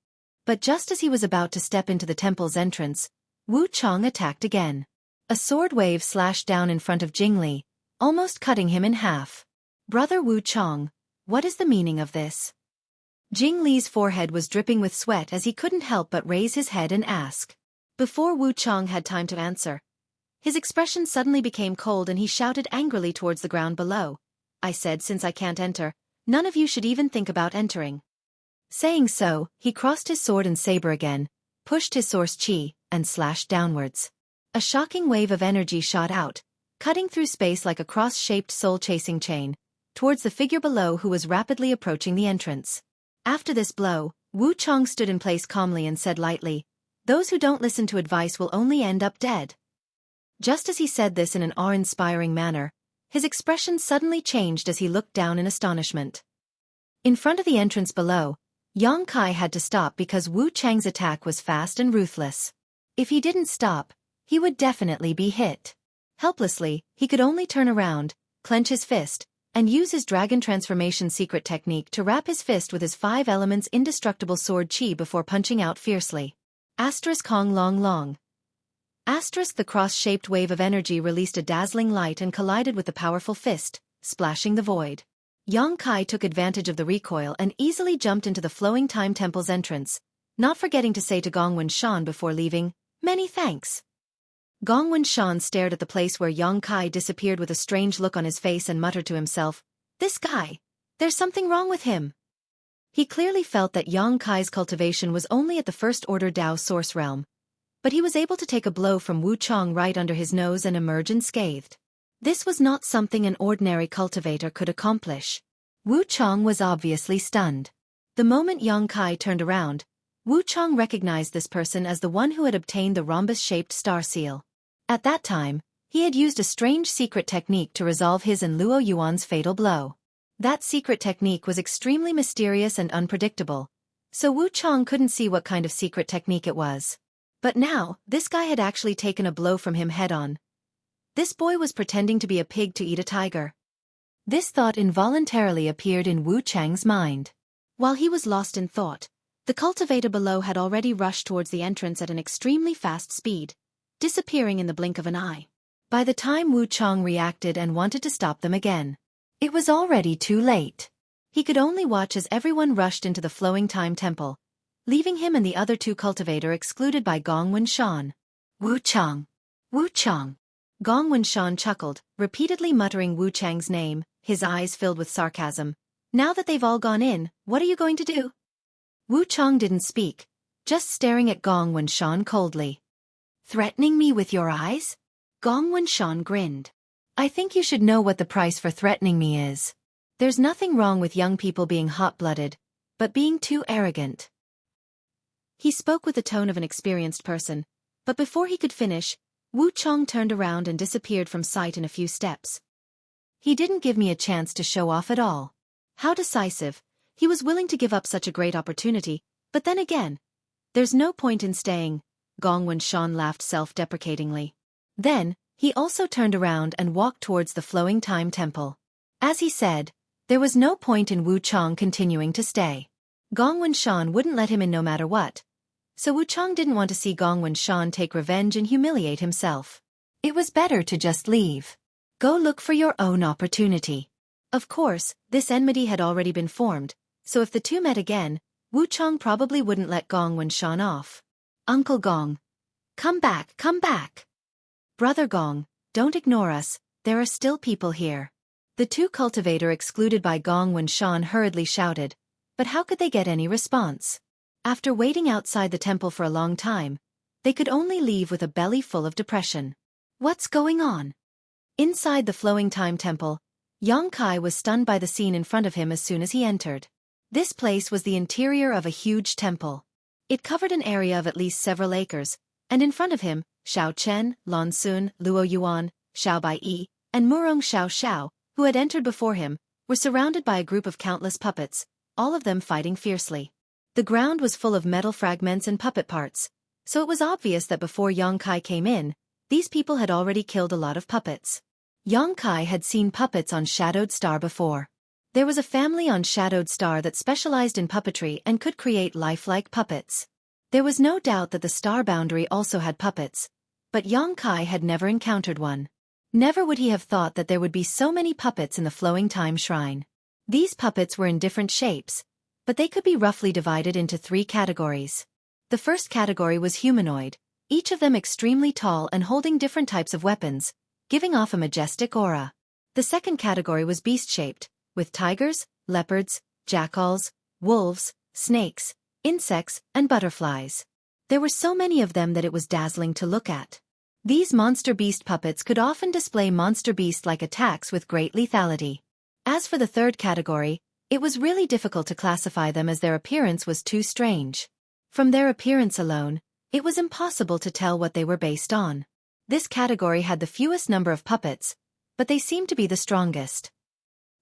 But just as he was about to step into the temple's entrance, Wu Chang attacked again. A sword wave slashed down in front of Jingli, almost cutting him in half. "Brother Wu Chang, what is the meaning of this?" Jingli's forehead was dripping with sweat as he couldn't help but raise his head and ask. Before Wu Chang had time to answer, his expression suddenly became cold and he shouted angrily towards the ground below. "I said since I can't enter, none of you should even think about entering." Saying so, he crossed his sword and saber again, pushed his source chi, and slashed downwards. A shocking wave of energy shot out, cutting through space like a cross-shaped soul-chasing chain, towards the figure below who was rapidly approaching the entrance. After this blow, Wu Chang stood in place calmly and said lightly, "Those who don't listen to advice will only end up dead." Just as he said this in an awe-inspiring manner, his expression suddenly changed as he looked down in astonishment. In front of the entrance below, Yang Kai had to stop because Wu Chang's attack was fast and ruthless. If he didn't stop, he would definitely be hit. Helplessly, he could only turn around, clench his fist, and use his dragon transformation secret technique to wrap his fist with his 5 elements indestructible sword chi before punching out fiercely. Hong long long. The cross-shaped wave of energy released a dazzling light and collided with the powerful fist, splashing the void. Yang Kai took advantage of the recoil and easily jumped into the flowing time temple's entrance, not forgetting to say to Gong Wenshan before leaving, "Many thanks." Gong Wenshan stared at the place where Yang Kai disappeared with a strange look on his face and muttered to himself, "This guy, there's something wrong with him." He clearly felt that Yang Kai's cultivation was only at the first-order Dao source realm, but he was able to take a blow from Wu Chang right under his nose and emerge unscathed. This was not something an ordinary cultivator could accomplish. Wu Chang was obviously stunned. The moment Yang Kai turned around, Wu Chang recognized this person as the one who had obtained the rhombus-shaped star seal. At that time, he had used a strange secret technique to resolve his and Luo Yuan's fatal blow. That secret technique was extremely mysterious and unpredictable, so Wu Chang couldn't see what kind of secret technique it was. But now, this guy had actually taken a blow from him head-on. This boy was pretending to be a pig to eat a tiger. This thought involuntarily appeared in Wu Chang's mind. While he was lost in thought, the cultivator below had already rushed towards the entrance at an extremely fast speed, disappearing in the blink of an eye. By the time Wu Chang reacted and wanted to stop them again, it was already too late. He could only watch as everyone rushed into the Flowing Time Temple, leaving him and the other two cultivator excluded by Gong Wenshan. Wu Chang! Wu Chang! Gong Wenshan chuckled, repeatedly muttering Wu Chang's name, his eyes filled with sarcasm. Now that they've all gone in, what are you going to do? Wu Chang didn't speak, just staring at Gong Wenshan coldly. Threatening me with your eyes? Gong Wenshan grinned. I think you should know what the price for threatening me is. There's nothing wrong with young people being hot-blooded, but being too arrogant. He spoke with the tone of an experienced person, but before he could finish, Wu Chang turned around and disappeared from sight in a few steps. He didn't give me a chance to show off at all. How decisive! He was willing to give up such a great opportunity, but then again, there's no point in staying. Gong Wenshan laughed self-deprecatingly. Then, he also turned around and walked towards the Flowing Time Temple. As he said, there was no point in Wu Chang continuing to stay. Gong Wenshan wouldn't let him in no matter what, so Wu Chang didn't want to see Gong Wenshan take revenge and humiliate himself. It was better to just leave. Go look for your own opportunity. Of course, this enmity had already been formed, so if the two met again, Wu Chang probably wouldn't let Gong Wenshan off. Uncle Gong. Come back, come back. Brother Gong, don't ignore us, there are still people here. The two cultivator excluded by Gong Wenshan hurriedly shouted, but how could they get any response? After waiting outside the temple for a long time, they could only leave with a belly full of depression. What's going on? Inside the Flowing Time Temple, Yang Kai was stunned by the scene in front of him as soon as he entered. This place was the interior of a huge temple. It covered an area of at least several acres, and in front of him, Xiao Chen, Lan Sun, Luo Yuan, Xiao Baiyi, and Murong Xiao Xiao, who had entered before him, were surrounded by a group of countless puppets, all of them fighting fiercely. The ground was full of metal fragments and puppet parts, so it was obvious that before Yang Kai came in, these people had already killed a lot of puppets. Yang Kai had seen puppets on Shadowed Star before. There was a family on Shadowed Star that specialized in puppetry and could create lifelike puppets. There was no doubt that the star boundary also had puppets, but Yang Kai had never encountered one. Never would he have thought that there would be so many puppets in the Flowing Time Shrine. These puppets were in different shapes, but they could be roughly divided into 3 categories. The first category was humanoid, each of them extremely tall and holding different types of weapons, giving off a majestic aura. The second category was beast-shaped, with tigers, leopards, jackals, wolves, snakes, insects, and butterflies. There were so many of them that it was dazzling to look at. These monster beast puppets could often display monster beast-like attacks with great lethality. As for the third category, it was really difficult to classify them as their appearance was too strange. From their appearance alone, it was impossible to tell what they were based on. This category had the fewest number of puppets, but they seemed to be the strongest.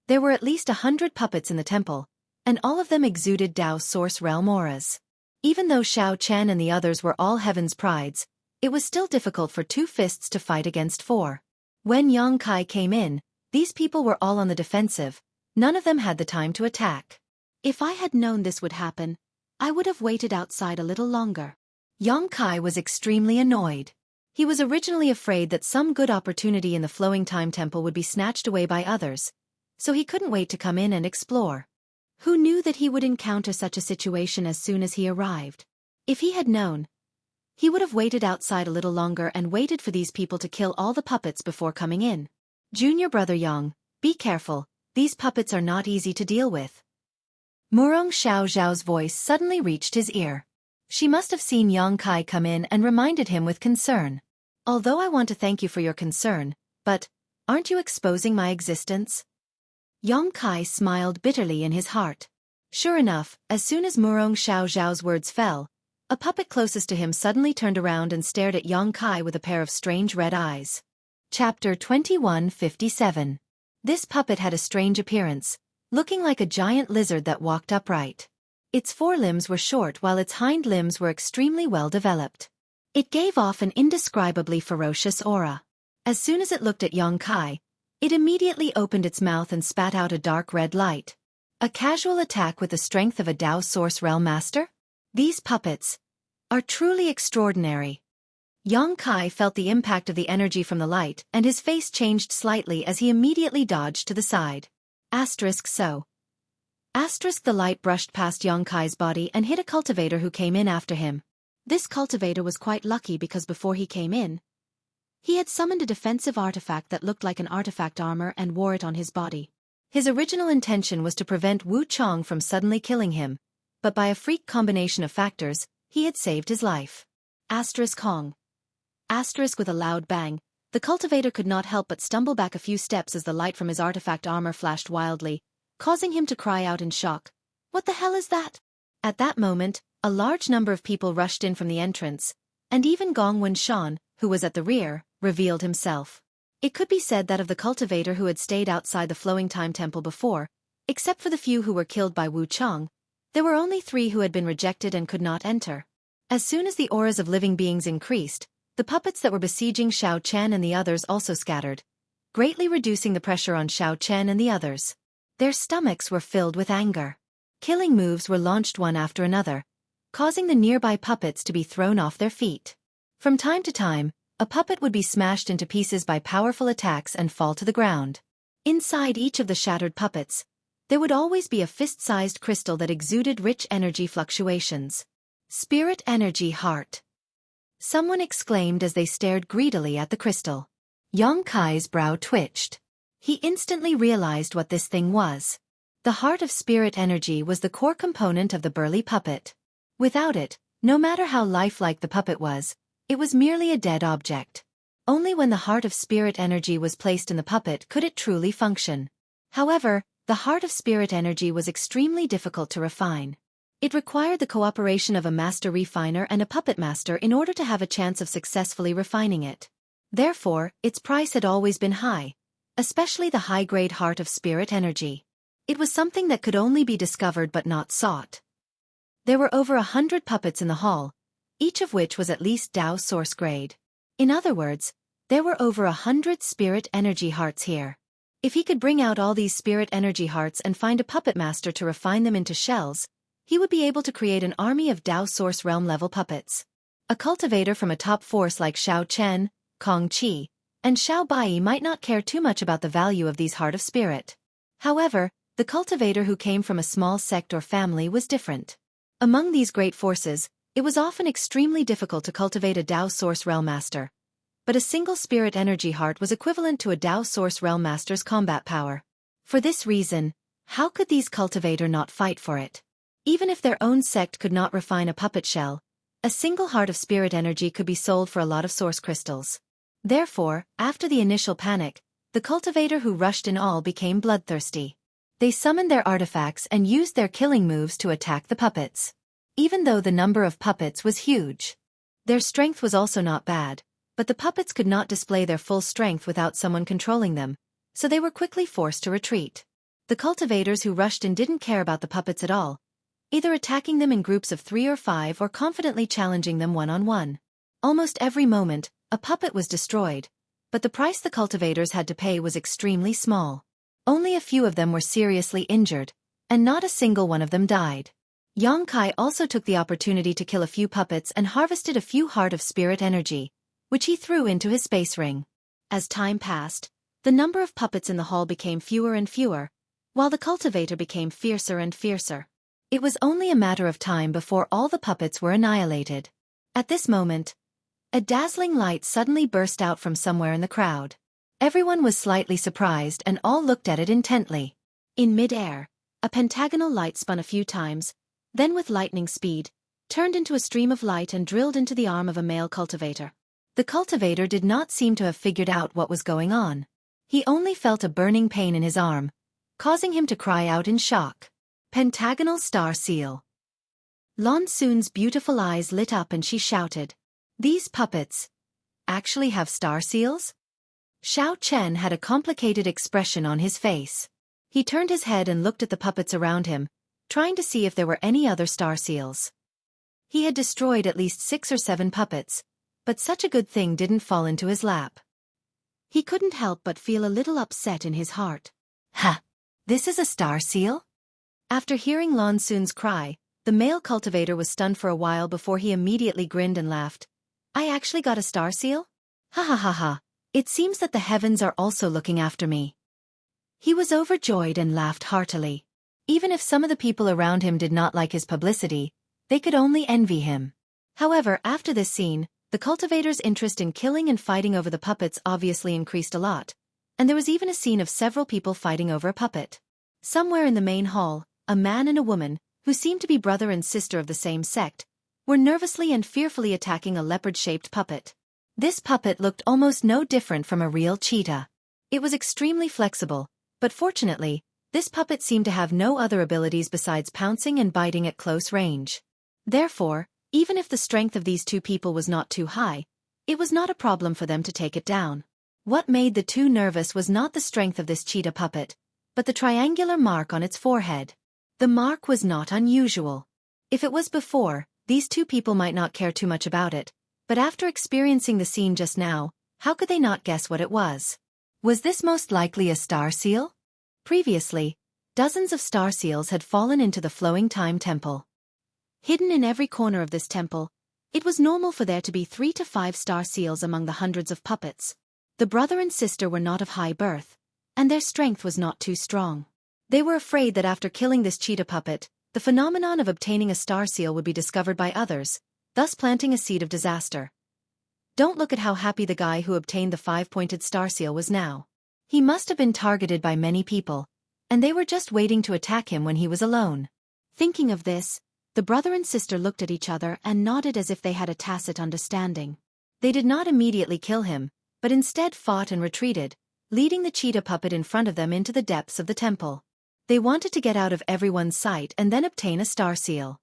There were at least 100 puppets in the temple, and all of them exuded Dao Source Realm auras. Even though Xiao Chen and the others were all Heaven's prides, it was still difficult for 2 fists to fight against 4. When Yang Kai came in, these people were all on the defensive, none of them had the time to attack. If I had known this would happen, I would have waited outside a little longer. Yang Kai was extremely annoyed. He was originally afraid that some good opportunity in the Flowing Time Temple would be snatched away by others, so he couldn't wait to come in and explore. Who knew that he would encounter such a situation as soon as he arrived? If he had known, he would have waited outside a little longer and waited for these people to kill all the puppets before coming in. Junior brother Yang, be careful, these puppets are not easy to deal with. Murong Xiao Zhao's voice suddenly reached his ear. She must have seen Yang Kai come in and reminded him with concern. Although I want to thank you for your concern, but aren't you exposing my existence? Yang Kai smiled bitterly in his heart. Sure enough, as soon as Murong Xiao Zhao's words fell, a puppet closest to him suddenly turned around and stared at Yang Kai with a pair of strange red eyes. Chapter 2157. This puppet had a strange appearance, looking like a giant lizard that walked upright. Its forelimbs were short while its hind limbs were extremely well developed. It gave off an indescribably ferocious aura. As soon as it looked at Yang Kai, it immediately opened its mouth and spat out a dark red light. A casual attack with the strength of a Dao Source Realm Master? These puppets are truly extraordinary. Yang Kai felt the impact of the energy from the light and his face changed slightly as he immediately dodged to the side. So. The light brushed past Yang Kai's body and hit a cultivator who came in after him. This cultivator was quite lucky because before he came in, he had summoned a defensive artifact that looked like an artifact armor and wore it on his body. His original intention was to prevent Wu Chong from suddenly killing him, but by a freak combination of factors, he had saved his life. Hong. With a loud bang, the cultivator could not help but stumble back a few steps as the light from his artifact armor flashed wildly, causing him to cry out in shock. What the hell is that? At that moment, a large number of people rushed in from the entrance, and even Gong Wen-shan, who was at the rear, revealed himself. It could be said that of the cultivator who had stayed outside the Flowing Time Temple before, except for the few who were killed by Wu Chong, there were only 3 who had been rejected and could not enter. As soon as the auras of living beings increased, the puppets that were besieging Xiao Chen and the others also scattered, greatly reducing the pressure on Xiao Chen and the others. Their stomachs were filled with anger. Killing moves were launched one after another, causing the nearby puppets to be thrown off their feet. From time to time, a puppet would be smashed into pieces by powerful attacks and fall to the ground. Inside each of the shattered puppets, there would always be a fist-sized crystal that exuded rich energy fluctuations. Spirit Energy Heart. Someone exclaimed as they stared greedily at the crystal. Yang Kai's brow twitched. He instantly realized what this thing was. The heart of spirit energy was the core component of the burly puppet. Without it, no matter how lifelike the puppet was, it was merely a dead object. Only when the heart of spirit energy was placed in the puppet could it truly function. However, the heart of spirit energy was extremely difficult to refine. It required the cooperation of a master refiner and a puppet master in order to have a chance of successfully refining it. Therefore, its price had always been high, especially the high-grade heart of spirit energy. It was something that could only be discovered but not sought. There were over 100 puppets in the hall, each of which was at least Dao Source grade. In other words, there were over 100 spirit energy hearts here. If he could bring out all these spirit energy hearts and find a puppet master to refine them into shells, he would be able to create an army of Dao Source realm-level puppets. A cultivator from a top force like Xiao Chen, Kong Qi, and Xiao Bai might not care too much about the value of these Heart of Spirit. However, the cultivator who came from a small sect or family was different. Among these great forces, it was often extremely difficult to cultivate a Dao Source Realm Master. But a single Spirit Energy Heart was equivalent to a Dao Source Realm Master's combat power. For this reason, how could these cultivator not fight for it? Even if their own sect could not refine a puppet shell, a single heart of spirit energy could be sold for a lot of source crystals. Therefore, after the initial panic, the cultivator who rushed in all became bloodthirsty. They summoned their artifacts and used their killing moves to attack the puppets. Even though the number of puppets was huge, their strength was also not bad, but the puppets could not display their full strength without someone controlling them, so they were quickly forced to retreat. The cultivators who rushed in didn't care about the puppets at all, either attacking them in groups of 3 or 5 or confidently challenging them one-on-one. Almost every moment, a puppet was destroyed, but the price the cultivators had to pay was extremely small. Only a few of them were seriously injured, and not a single one of them died. Yang Kai also took the opportunity to kill a few puppets and harvested a few heart of spirit energy, which he threw into his space ring. As time passed, the number of puppets in the hall became fewer and fewer, while the cultivator became fiercer and fiercer. It was only a matter of time before all the puppets were annihilated. At this moment, a dazzling light suddenly burst out from somewhere in the crowd. Everyone was slightly surprised and all looked at it intently. In mid-air, A pentagonal light spun a few times, then with lightning speed, turned into a stream of light and drilled into the arm of a male cultivator. The cultivator did not seem to have figured out what was going on. He only felt a burning pain in his arm, causing him to cry out in shock. Pentagonal star seal. Lan Xun's beautiful eyes lit up and she shouted, "These puppets actually have star seals?" Xiao Chen had a complicated expression on his face. He turned his head and looked at the puppets around him, trying to see if there were any other star seals. He had destroyed at least 6 or 7 puppets, but such a good thing didn't fall into his lap. He couldn't help but feel a little upset in his heart. "Ha! This is a star seal?" After hearing Lan Xun's cry, the male cultivator was stunned for a while before he immediately grinned and laughed. "I actually got a star seal? Ha ha ha ha, it seems that the heavens are also looking after me." He was overjoyed and laughed heartily. Even if some of the people around him did not like his publicity, they could only envy him. However, after this scene, the cultivator's interest in killing and fighting over the puppets obviously increased a lot, and there was even a scene of several people fighting over a puppet. Somewhere in the main hall, a man and a woman, who seemed to be brother and sister of the same sect, were nervously and fearfully attacking a leopard-shaped puppet. This puppet looked almost no different from a real cheetah. It was extremely flexible, but fortunately, this puppet seemed to have no other abilities besides pouncing and biting at close range. Therefore, even if the strength of these two people was not too high, it was not a problem for them to take it down. What made the two nervous was not the strength of this cheetah puppet, but the triangular mark on its forehead. The mark was not unusual. If it was before, these two people might not care too much about it, but after experiencing the scene just now, how could they not guess what it was? Was this most likely a star seal? Previously, dozens of star seals had fallen into the Flowing Time Temple. Hidden in every corner of this temple, it was normal for there to be 3 to 5 star seals among the hundreds of puppets. The brother and sister were not of high birth, and their strength was not too strong. They were afraid that after killing this cheetah puppet, the phenomenon of obtaining a star seal would be discovered by others, thus planting a seed of disaster. Don't look at how happy the guy who obtained the 5-pointed star seal was now. He must have been targeted by many people, and they were just waiting to attack him when he was alone. Thinking of this, the brother and sister looked at each other and nodded as if they had a tacit understanding. They did not immediately kill him, but instead fought and retreated, leading the cheetah puppet in front of them into the depths of the temple. They wanted to get out of everyone's sight and then obtain a star seal.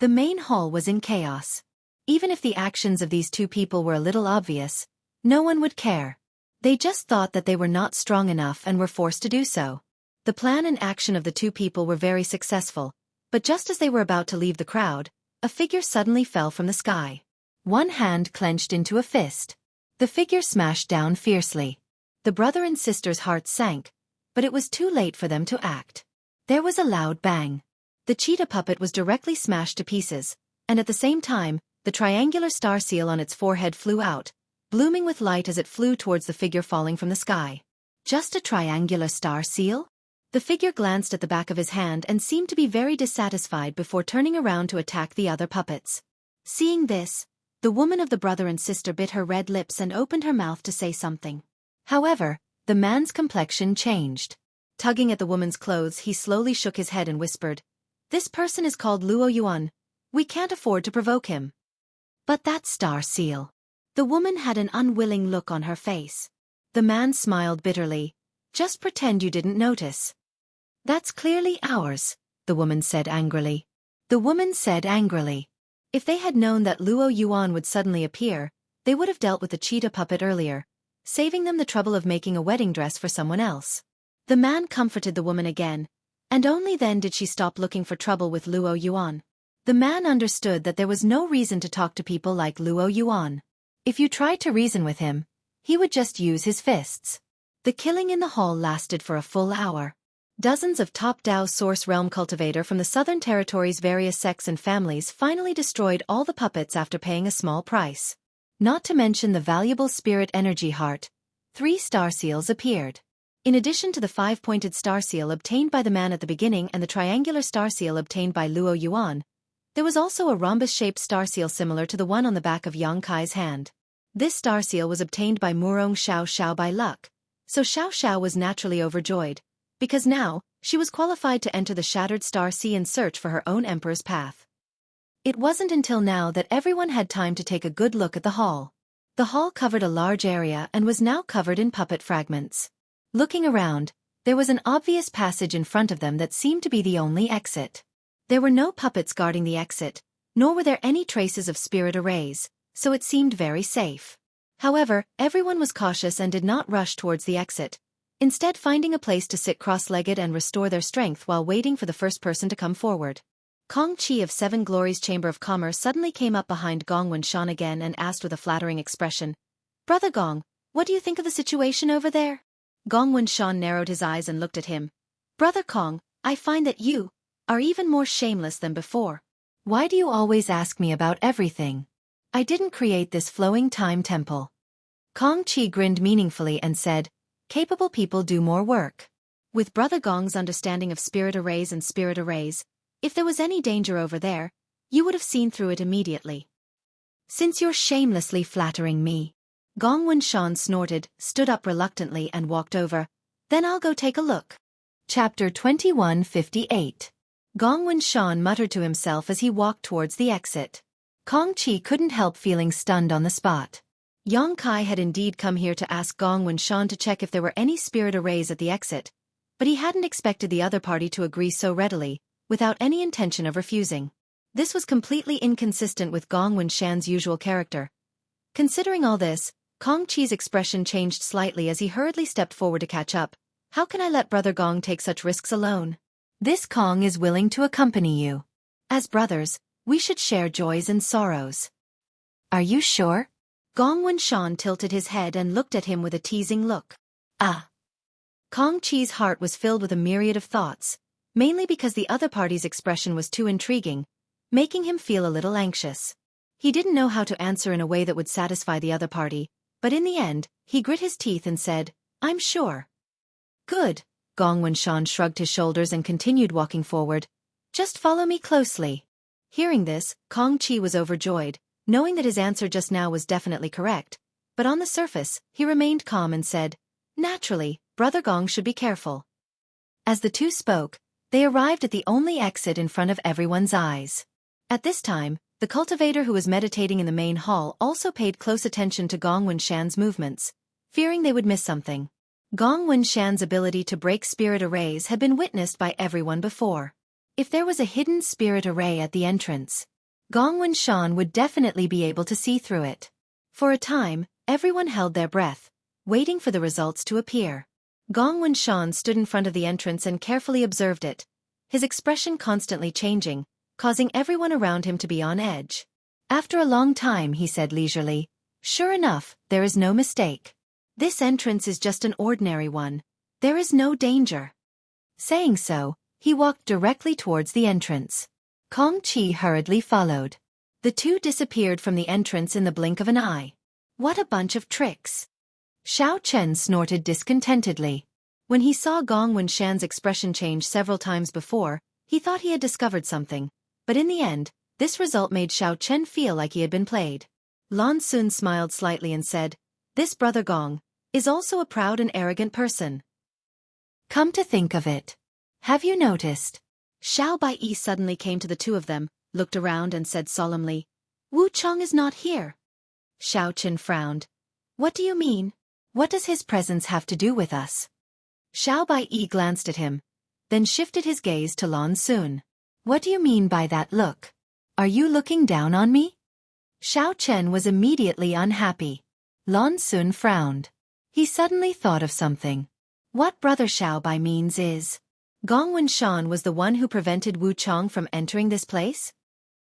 The main hall was in chaos. Even if the actions of these two people were a little obvious, no one would care. They just thought that they were not strong enough and were forced to do so. The plan and action of the two people were very successful, but just as they were about to leave the crowd, a figure suddenly fell from the sky. One hand clenched into a fist. The figure smashed down fiercely. The brother and sister's hearts sank, but it was too late for them to act. There was a loud bang. The cheetah puppet was directly smashed to pieces, and at the same time, the triangular star seal on its forehead flew out, blooming with light as it flew towards the figure falling from the sky. Just a triangular star seal? The figure glanced at the back of his hand and seemed to be very dissatisfied before turning around to attack the other puppets. Seeing this, the woman of the brother and sister bit her red lips and opened her mouth to say something. However, the man's complexion changed. Tugging at the woman's clothes, he slowly shook his head and whispered, "This person is called Luo Yuan. We can't afford to provoke him." "But that star seal." The woman had an unwilling look on her face. The man smiled bitterly. "Just pretend you didn't notice." "That's clearly ours," the woman said angrily. If they had known that Luo Yuan would suddenly appear, they would have dealt with the cheetah puppet earlier, saving them the trouble of making a wedding dress for someone else. The man comforted the woman again, and only then did she stop looking for trouble with Luo Yuan. The man understood that there was no reason to talk to people like Luo Yuan. If you tried to reason with him, he would just use his fists. The killing in the hall lasted for a full hour. Dozens of top Dao Source Realm cultivator from the Southern Territory's various sects and families finally destroyed all the puppets after paying a small price. Not to mention the valuable spirit energy heart. 3 star seals appeared. In addition to the 5-pointed star seal obtained by the man at the beginning and the triangular star seal obtained by Luo Yuan, there was also a rhombus-shaped star seal similar to the one on the back of Yang Kai's hand. This star seal was obtained by Murong Xiao Xiao by luck, so Xiao Xiao was naturally overjoyed, because now, she was qualified to enter the Shattered Star Sea and search for her own Emperor's path. It wasn't until now that everyone had time to take a good look at the hall. The hall covered a large area and was now covered in puppet fragments. Looking around, there was an obvious passage in front of them that seemed to be the only exit. There were no puppets guarding the exit, nor were there any traces of spirit arrays, so it seemed very safe. However, everyone was cautious and did not rush towards the exit, instead finding a place to sit cross-legged and restore their strength while waiting for the first person to come forward. Kong Chi of Seven Glories Chamber of Commerce suddenly came up behind Gong Wunshan again and asked with a flattering expression, "Brother Gong, what do you think of the situation over there?" Gong Wunshan narrowed his eyes and looked at him. "Brother Kong, I find that you are even more shameless than before. Why do you always ask me about everything? I didn't create this flowing time temple." Kong Chi grinned meaningfully and said, "Capable people do more work." With Brother Gong's understanding of spirit arrays, if there was any danger over there, you would have seen through it immediately. "Since you're shamelessly flattering me," Gong Wunshan snorted, stood up reluctantly and walked over. "Then I'll go take a look." Chapter 2158. Gong Wunshan muttered to himself as he walked towards the exit. Kong Chi couldn't help feeling stunned on the spot. Yang Kai had indeed come here to ask Gong Wunshan to check if there were any spirit arrays at the exit, but he hadn't expected the other party to agree so readily, without any intention of refusing. This was completely inconsistent with Gong Wunshan's usual character. Considering all this, Kong Chi's expression changed slightly as he hurriedly stepped forward to catch up. "How can I let Brother Gong take such risks alone? This Kong is willing to accompany you. As brothers, we should share joys and sorrows." "Are you sure?" Gong Wunshan tilted his head and looked at him with a teasing look. "Ah." Kong Chi's heart was filled with a myriad of thoughts, mainly because the other party's expression was too intriguing, making him feel a little anxious. He didn't know how to answer in a way that would satisfy the other party, but in the end, he grit his teeth and said, "I'm sure." "Good." Gong Wunshan shrugged his shoulders and continued walking forward. "Just follow me closely." Hearing this, Kong Chi was overjoyed, knowing that his answer just now was definitely correct, but on the surface, he remained calm and said, "Naturally, Brother Gong should be careful." As the two spoke, they arrived at the only exit in front of everyone's eyes. At this time, the cultivator who was meditating in the main hall also paid close attention to Gong Wunshan's movements, fearing they would miss something. Gong Wunshan's ability to break spirit arrays had been witnessed by everyone before. If there was a hidden spirit array at the entrance, Gong Wunshan would definitely be able to see through it. For a time, everyone held their breath, waiting for the results to appear. Gong Wunshan stood in front of the entrance and carefully observed it, his expression constantly changing, causing everyone around him to be on edge. After a long time, he said leisurely, "Sure enough, there is no mistake. This entrance is just an ordinary one. There is no danger." Saying so, he walked directly towards the entrance. Kong Chi hurriedly followed. The two disappeared from the entrance in the blink of an eye. "What a bunch of tricks." Xiao Chen snorted discontentedly. When he saw Gong Wunshan's expression change several times before, he thought he had discovered something, but in the end, this result made Xiao Chen feel like he had been played. Lan Sun smiled slightly and said, "This Brother Gong is also a proud and arrogant person. Come to think of it, have you noticed?" Xiao Baiyi suddenly came to the two of them, looked around and said solemnly, "Wu Chong is not here." Xiao Chen frowned. "What do you mean? What does his presence have to do with us?" Xiao Baiyi glanced at him, then shifted his gaze to Lan Sun. "What do you mean by that look? Are you looking down on me?" Xiao Chen was immediately unhappy. Lan Sun frowned. He suddenly thought of something. What Brother Xiao Bai means is, Gong Wunshan was the one who prevented Wu Chong from entering this place?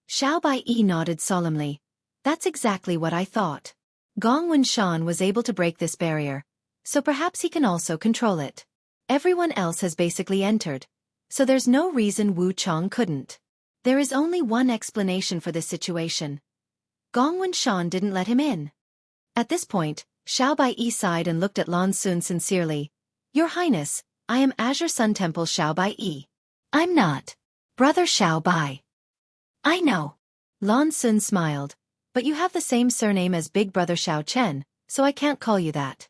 Xiao Baiyi nodded solemnly. "That's exactly what I thought. Gong Wunshan was able to break this barrier, so perhaps he can also control it. Everyone else has basically entered, so there's no reason Wu Chong couldn't. There is only one explanation for this situation. Gong Wunshan didn't let him in." At this point, Xiao Baiyi sighed and looked at Lan Sun sincerely. "Your Highness, I am Azure Sun Temple Xiao Baiyi." "I'm not Brother Xiao Bai." "I know." Lan Sun smiled. "But you have the same surname as Big Brother Xiao Chen, so I can't call you that.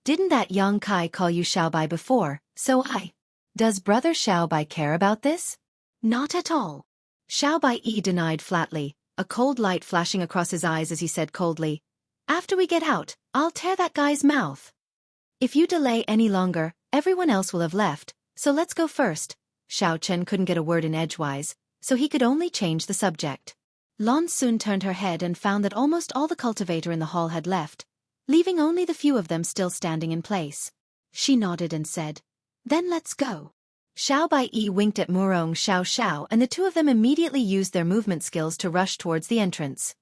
Didn't that Yang Kai call you Xiao Bai before, so I..." Does Brother Xiaobai care about this? Not at all. Xiaobai denied flatly, a cold light flashing across his eyes as he said coldly, "After we get out, I'll tear that guy's mouth. If you delay any longer, everyone else will have left, so let's go first." Xiao Chen couldn't get a word in edgewise, so he could only change the subject. Lan Xun turned her head and found that almost all the cultivator in the hall had left, leaving only the few of them still standing in place. She nodded and said, "Then let's go." Xiaobai winked at Murong Xiao Xiao and the two of them immediately used their movement skills to rush towards the entrance.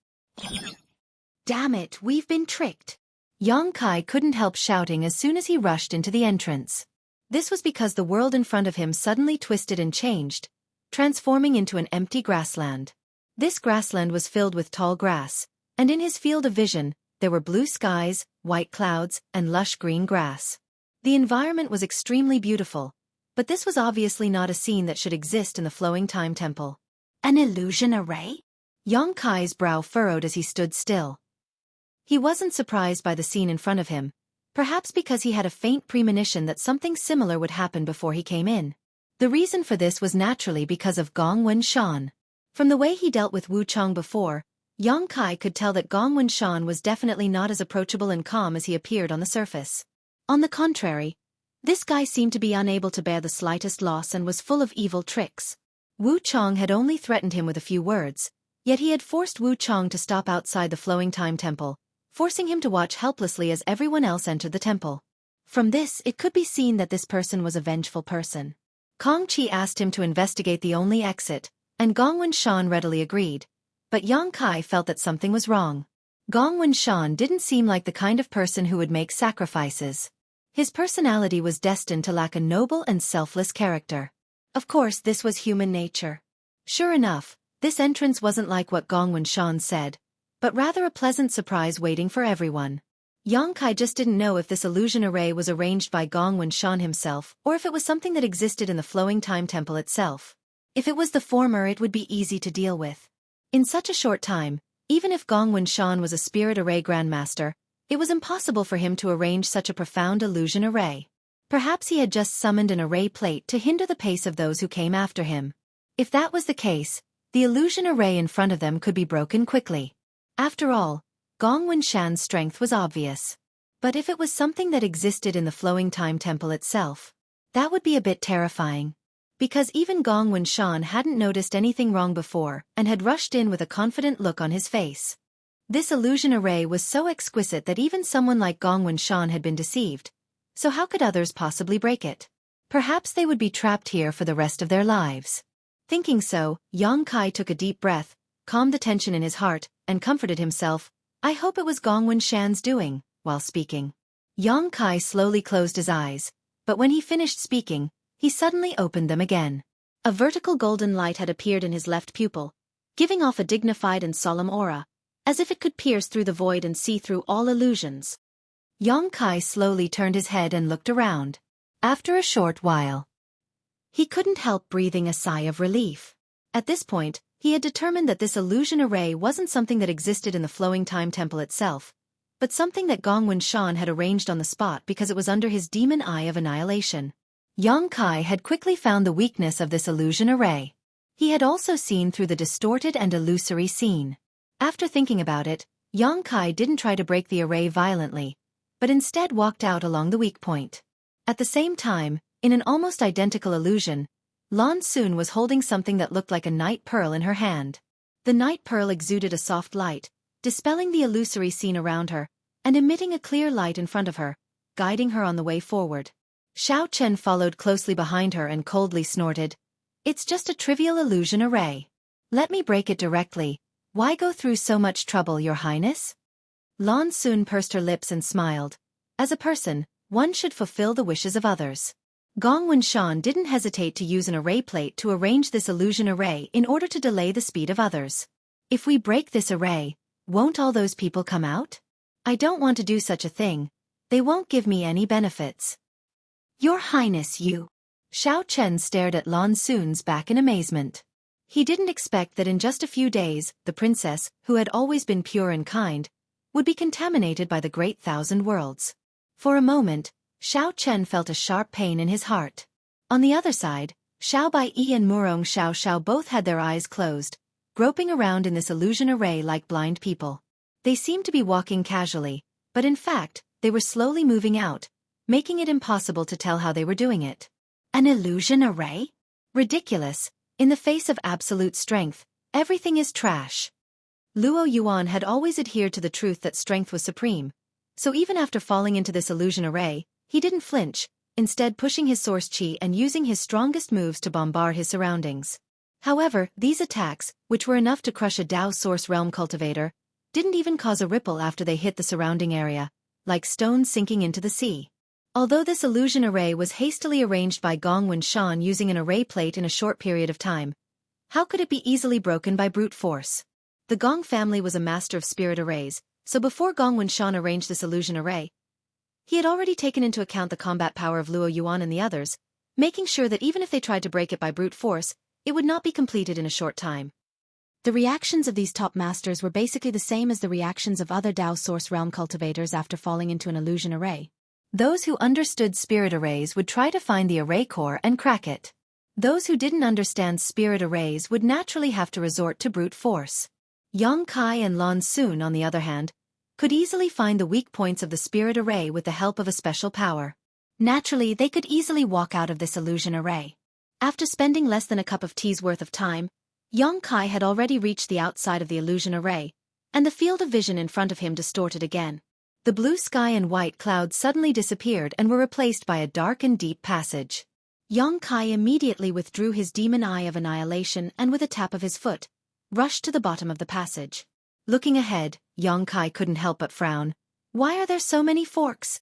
"Damn it, we've been tricked." Yang Kai couldn't help shouting as soon as he rushed into the entrance. This was because the world in front of him suddenly twisted and changed, transforming into an empty grassland. This grassland was filled with tall grass, and in his field of vision, there were blue skies, white clouds, and lush green grass. The environment was extremely beautiful, but this was obviously not a scene that should exist in the Flowing Time Temple. An illusion array? Yang Kai's brow furrowed as he stood still. He wasn't surprised by the scene in front of him, perhaps because he had a faint premonition that something similar would happen before he came in. The reason for this was naturally because of Gong Wenshan. From the way he dealt with Wu Chong before, Yang Kai could tell that Gong Wenshan was definitely not as approachable and calm as he appeared on the surface. On the contrary, this guy seemed to be unable to bear the slightest loss and was full of evil tricks. Wu Chong had only threatened him with a few words, yet he had forced Wu Chong to stop outside the Flowing Time Temple, forcing him to watch helplessly as everyone else entered the temple. From this, it could be seen that this person was a vengeful person. Kong Qi asked him to investigate the only exit, and Gong Wenshan readily agreed, but Yang Kai felt that something was wrong. Gong Wenshan didn't seem like the kind of person who would make sacrifices. His personality was destined to lack a noble and selfless character. Of course, this was human nature. Sure enough, this entrance wasn't like what Gong Wenshan said, but rather a pleasant surprise waiting for everyone. Yang Kai just didn't know if this illusion array was arranged by Gong Wenshan himself or if it was something that existed in the Flowing Time Temple itself. If it was the former, it would be easy to deal with. In such a short time, even if Gong Wenshan was a spirit array grandmaster, it was impossible for him to arrange such a profound illusion array. Perhaps he had just summoned an array plate to hinder the pace of those who came after him. If that was the case, the illusion array in front of them could be broken quickly. After all, Gong Wenshan's strength was obvious. But if it was something that existed in the Flowing Time Temple itself, that would be a bit terrifying. Because even Gong Wenshan hadn't noticed anything wrong before and had rushed in with a confident look on his face. This illusion array was so exquisite that even someone like Gong Wenshan had been deceived. So how could others possibly break it? Perhaps they would be trapped here for the rest of their lives. Thinking so, Yang Kai took a deep breath, calmed the tension in his heart, and comforted himself. "I hope it was Gong Wenshan's doing," while speaking. Yang Kai slowly closed his eyes, but when he finished speaking, he suddenly opened them again. A vertical golden light had appeared in his left pupil, giving off a dignified and solemn aura, as if it could pierce through the void and see through all illusions. Yang Kai slowly turned his head and looked around. After a short while, he couldn't help breathing a sigh of relief. At this point, he had determined that this illusion array wasn't something that existed in the Flowing Time Temple itself, but something that Gong Wenshan had arranged on the spot because it was under his demon eye of annihilation. Yang Kai had quickly found the weakness of this illusion array. He had also seen through the distorted and illusory scene. After thinking about it, Yang Kai didn't try to break the array violently, but instead walked out along the weak point. At the same time, in an almost identical illusion, Lan Xun was holding something that looked like a night pearl in her hand. The night pearl exuded a soft light, dispelling the illusory scene around her, and emitting a clear light in front of her, guiding her on the way forward. Xiao Chen followed closely behind her and coldly snorted, "It's just a trivial illusion array. Let me break it directly. Why go through so much trouble, Your Highness?" Lan Xun pursed her lips and smiled. As a person, one should fulfill the wishes of others. Gong Wenshan didn't hesitate to use an array plate to arrange this illusion array in order to delay the speed of others. If we break this array, won't all those people come out? I don't want to do such a thing. They won't give me any benefits. Your Highness, you. Xiao Chen stared at Lan Xun's back in amazement. He didn't expect that in just a few days, the princess, who had always been pure and kind, would be contaminated by the Great Thousand Worlds. For a moment, Xiao Chen felt a sharp pain in his heart. On the other side, Xiao Bai and Murong Xiao Xiao both had their eyes closed, groping around in this illusion array like blind people. They seemed to be walking casually, but in fact, they were slowly moving out, making it impossible to tell how they were doing it. An illusion array? Ridiculous. In the face of absolute strength, everything is trash. Luo Yuan had always adhered to the truth that strength was supreme, so even after falling into this illusion array, he didn't flinch, instead pushing his source qi and using his strongest moves to bombard his surroundings. However, these attacks, which were enough to crush a Dao Source Realm cultivator, didn't even cause a ripple after they hit the surrounding area, like stones sinking into the sea. Although this illusion array was hastily arranged by Gongwen Shan using an array plate in a short period of time, how could it be easily broken by brute force? The Gong family was a master of spirit arrays, so before Gongwen Shan arranged this illusion array, he had already taken into account the combat power of Luo Yuan and the others, making sure that even if they tried to break it by brute force, it would not be completed in a short time. The reactions of these top masters were basically the same as the reactions of other Dao Source Realm cultivators after falling into an illusion array. Those who understood spirit arrays would try to find the array core and crack it. Those who didn't understand spirit arrays would naturally have to resort to brute force. Yang Kai and Lan Xun, on the other hand, could easily find the weak points of the spirit array with the help of a special power. Naturally, they could easily walk out of this illusion array. After spending less than a cup of tea's worth of time, Yang Kai had already reached the outside of the illusion array, and the field of vision in front of him distorted again. The blue sky and white clouds suddenly disappeared and were replaced by a dark and deep passage. Yang Kai immediately withdrew his demon eye of annihilation and with a tap of his foot, rushed to the bottom of the passage. Looking ahead, Yang Kai couldn't help but frown. Why are there so many forks?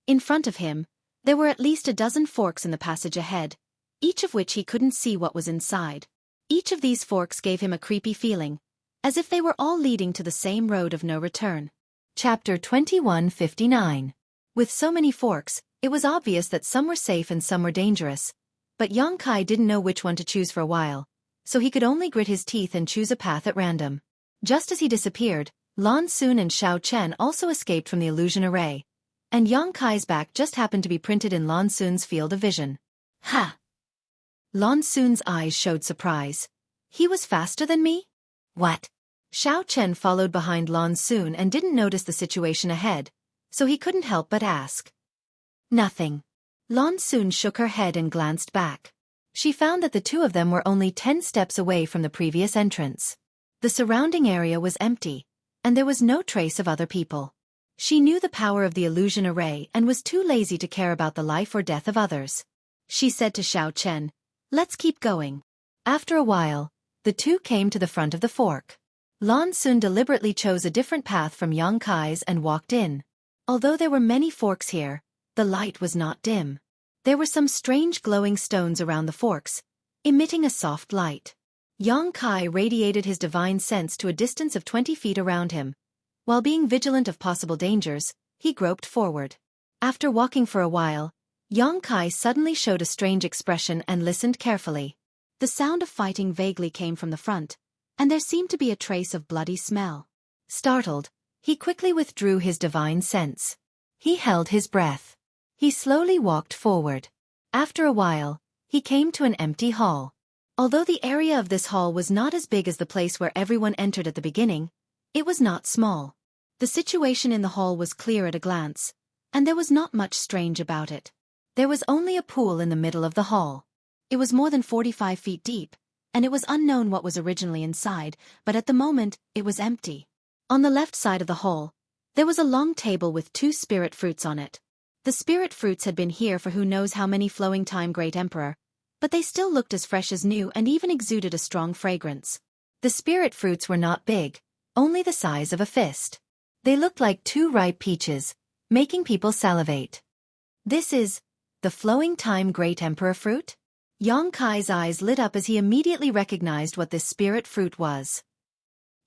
In front of him, there were at least a dozen forks in the passage ahead, each of which he couldn't see what was inside. Each of these forks gave him a creepy feeling, as if they were all leading to the same road of no return. Chapter 2159. With so many forks, it was obvious that some were safe and some were dangerous, but Yang Kai didn't know which one to choose for a while, so he could only grit his teeth and choose a path at random. Just as he disappeared, Lan Xun and Xiao Chen also escaped from the illusion array, and Yang Kai's back just happened to be printed in Lan Xun's field of vision. Ha! Lan Xun's eyes showed surprise. He was faster than me? What? Xiao Chen followed behind Lan Xun and didn't notice the situation ahead, so he couldn't help but ask. Nothing. Lan Xun shook her head and glanced back. She found that the two of them were only 10 steps away from the previous entrance. The surrounding area was empty, and there was no trace of other people. She knew the power of the illusion array and was too lazy to care about the life or death of others. She said to Xiao Chen, "Let's keep going." After a while, the two came to the front of the fork. Lan Xun deliberately chose a different path from Yang Kai's and walked in. Although there were many forks here, the light was not dim. There were some strange glowing stones around the forks, emitting a soft light. Yang Kai radiated his divine sense to a distance of 20 feet around him. While being vigilant of possible dangers, he groped forward. After walking for a while, Yang Kai suddenly showed a strange expression and listened carefully. The sound of fighting vaguely came from the front, and there seemed to be a trace of bloody smell. Startled, he quickly withdrew his divine sense. He held his breath. He slowly walked forward. After a while, he came to an empty hall. Although the area of this hall was not as big as the place where everyone entered at the beginning, it was not small. The situation in the hall was clear at a glance, and there was not much strange about it. There was only a pool in the middle of the hall. It was more than 45 feet deep, and it was unknown what was originally inside, but at the moment, it was empty. On the left side of the hall, there was a long table with 2 spirit fruits on it. The spirit fruits had been here for who knows how many flowing time Great Emperor, but they still looked as fresh as new and even exuded a strong fragrance. The spirit fruits were not big, only the size of a fist. They looked like 2 ripe peaches, making people salivate. This is the flowing time Great Emperor fruit? Yang Kai's eyes lit up as he immediately recognized what this spirit fruit was.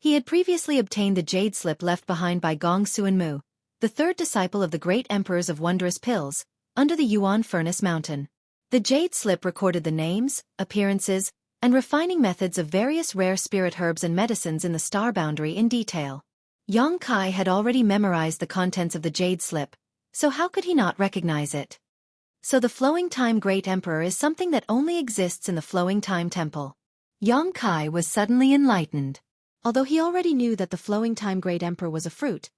He had previously obtained the jade slip left behind by Gong Suanmu, the 3rd disciple of the great emperors of wondrous pills, under the Yuan Furnace Mountain. The jade slip recorded the names, appearances, and refining methods of various rare spirit herbs and medicines in the star boundary in detail. Yang Kai had already memorized the contents of the jade slip, so how could he not recognize it? So the Flowing Time Great Emperor is something that only exists in the Flowing Time Temple. Yang Kai was suddenly enlightened. Although he already knew that the Flowing Time Great Emperor was a fruit,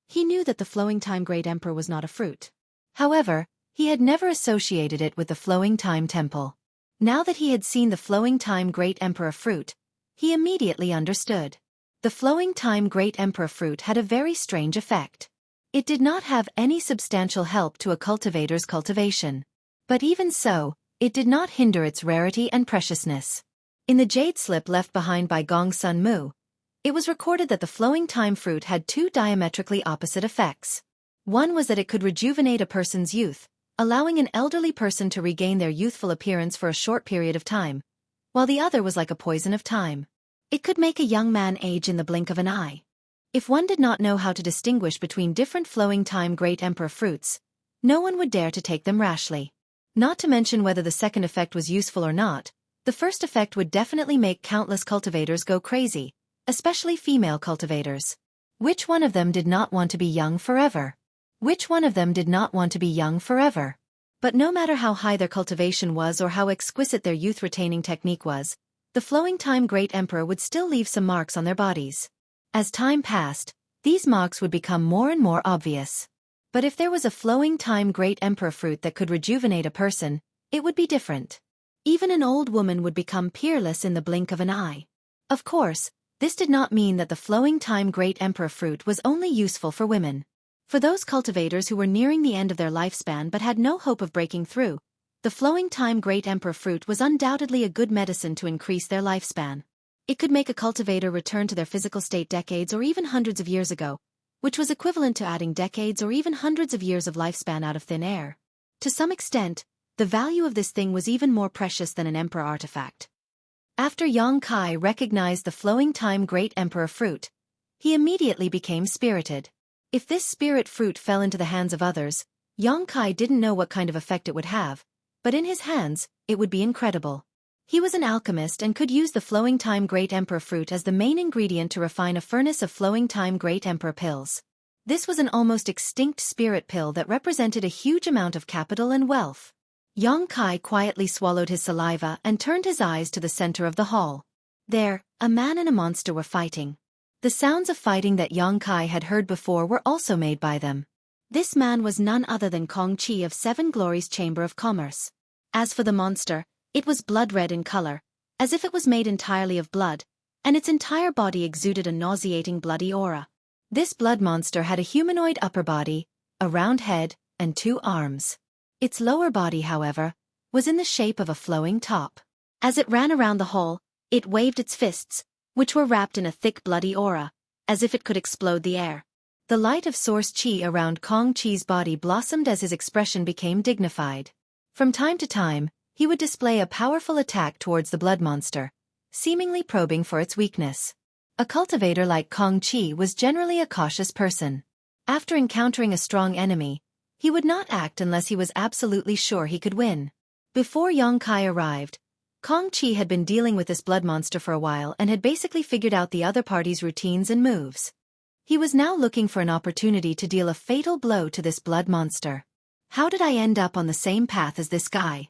he knew that the Flowing Time Great Emperor was not a fruit. However, he had never associated it with the Flowing Time Temple. Now that he had seen the Flowing Time Great Emperor fruit, he immediately understood. The Flowing Time Great Emperor fruit had a very strange effect. It did not have any substantial help to a cultivator's cultivation. But even so, it did not hinder its rarity and preciousness. In the jade slip left behind by Gong Sun Mu, it was recorded that the Flowing Time fruit had two diametrically opposite effects. One was that it could rejuvenate a person's youth, allowing an elderly person to regain their youthful appearance for a short period of time, while the other was like a poison of time. It could make a young man age in the blink of an eye. If one did not know how to distinguish between different Flowing Time Great Emperor fruits, no one would dare to take them rashly. Not to mention whether the second effect was useful or not, the first effect would definitely make countless cultivators go crazy, especially female cultivators. Which one of them did not want to be young forever? Which one of them did not want to be young forever? But no matter how high their cultivation was or how exquisite their youth-retaining technique was, the Flowing Time Great Emperor would still leave some marks on their bodies. As time passed, these marks would become more and more obvious. But if there was a Flowing Time Great Emperor fruit that could rejuvenate a person, it would be different. Even an old woman would become peerless in the blink of an eye. Of course, this did not mean that the Flowing Time Great Emperor fruit was only useful for women. For those cultivators who were nearing the end of their lifespan but had no hope of breaking through, the Flowing Time Great Emperor fruit was undoubtedly a good medicine to increase their lifespan. It could make a cultivator return to their physical state decades or even hundreds of years ago, which was equivalent to adding decades or even hundreds of years of lifespan out of thin air. To some extent, the value of this thing was even more precious than an emperor artifact. After Yang Kai recognized the Flowing Time Great Emperor fruit, he immediately became spirited. If this spirit fruit fell into the hands of others, Yang Kai didn't know what kind of effect it would have, but in his hands, it would be incredible. He was an alchemist and could use the Flowing Time Great Emperor fruit as the main ingredient to refine a furnace of Flowing Time Great Emperor pills. This was an almost extinct spirit pill that represented a huge amount of capital and wealth. Yang Kai quietly swallowed his saliva and turned his eyes to the center of the hall. There, a man and a monster were fighting. The sounds of fighting that Yang Kai had heard before were also made by them. This man was none other than Kong Qi of Seven Glories Chamber of Commerce. As for the monster, it was blood-red in color, as if it was made entirely of blood, and its entire body exuded a nauseating bloody aura. This blood monster had a humanoid upper body, a round head, and 2 arms. Its lower body, however, was in the shape of a flowing top. As it ran around the hall, it waved its fists, which were wrapped in a thick bloody aura, as if it could explode the air. The light of source chi around Kong Qi's body blossomed as his expression became dignified. From time to time, he would display a powerful attack towards the blood monster, seemingly probing for its weakness. A cultivator like Kong Qi was generally a cautious person. After encountering a strong enemy, he would not act unless he was absolutely sure he could win. Before Yang Kai arrived, Kong Qi had been dealing with this blood monster for a while and had basically figured out the other party's routines and moves. He was now looking for an opportunity to deal a fatal blow to this blood monster. How did I end up on the same path as this guy?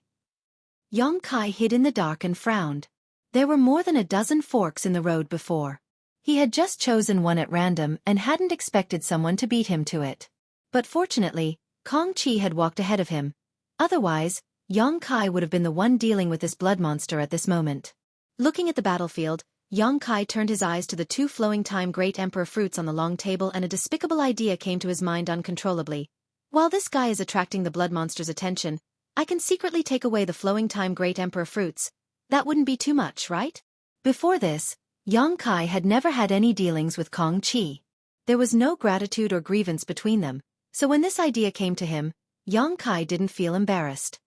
Yang Kai hid in the dark and frowned. There were more than a dozen forks in the road before. He had just chosen one at random and hadn't expected someone to beat him to it. But fortunately, Kong Qi had walked ahead of him. Otherwise, Yang Kai would have been the one dealing with this blood monster at this moment. Looking at the battlefield, Yang Kai turned his eyes to the 2 Flowing Time Great Emperor fruits on the long table, and a despicable idea came to his mind uncontrollably. While this guy is attracting the blood monster's attention, I can secretly take away the Flowing Time Great Emperor fruits. That wouldn't be too much, right? Before this, Yang Kai had never had any dealings with Kong Qi. There was no gratitude or grievance between them, so when this idea came to him, Yang Kai didn't feel embarrassed.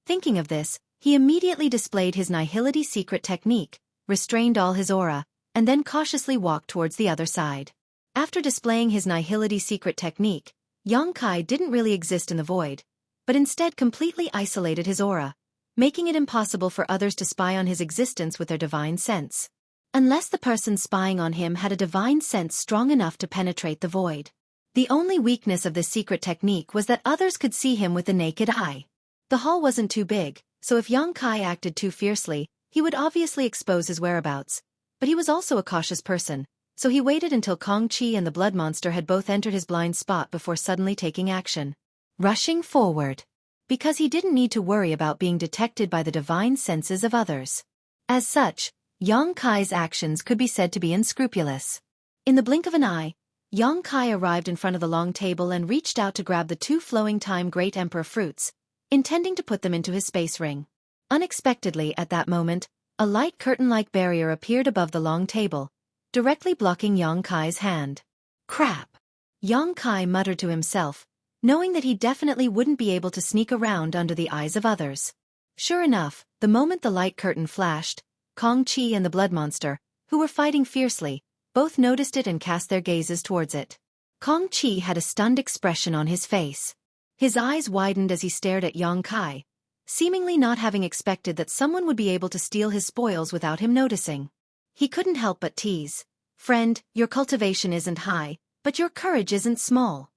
Thinking of this, he immediately displayed his nihility secret technique, restrained all his aura, and then cautiously walked towards the other side. After displaying his nihility secret technique, Yang Kai didn't really exist in the void, but instead completely isolated his aura, making it impossible for others to spy on his existence with their divine sense. Unless the person spying on him had a divine sense strong enough to penetrate the void. The only weakness of this secret technique was that others could see him with the naked eye. The hall wasn't too big, so if Yang Kai acted too fiercely, he would obviously expose his whereabouts. But he was also a cautious person, so he waited until Kong Qi and the blood monster had both entered his blind spot before suddenly taking action. Rushing forward. Because he didn't need to worry about being detected by the divine senses of others. As such, Yang Kai's actions could be said to be unscrupulous. In the blink of an eye, Yang Kai arrived in front of the long table and reached out to grab the 2 flowing time Great Emperor fruits, intending to put them into his space ring. Unexpectedly at that moment, a light curtain-like barrier appeared above the long table, directly blocking Yang Kai's hand. Crap! Yang Kai muttered to himself, knowing that he definitely wouldn't be able to sneak around under the eyes of others. Sure enough, the moment the light curtain flashed, Kong Qi and the blood monster, who were fighting fiercely, both noticed it and cast their gazes towards it. Kong Qi had a stunned expression on his face. His eyes widened as he stared at Yang Kai, seemingly not having expected that someone would be able to steal his spoils without him noticing. He couldn't help but tease. "Friend, your cultivation isn't high, but your courage isn't small."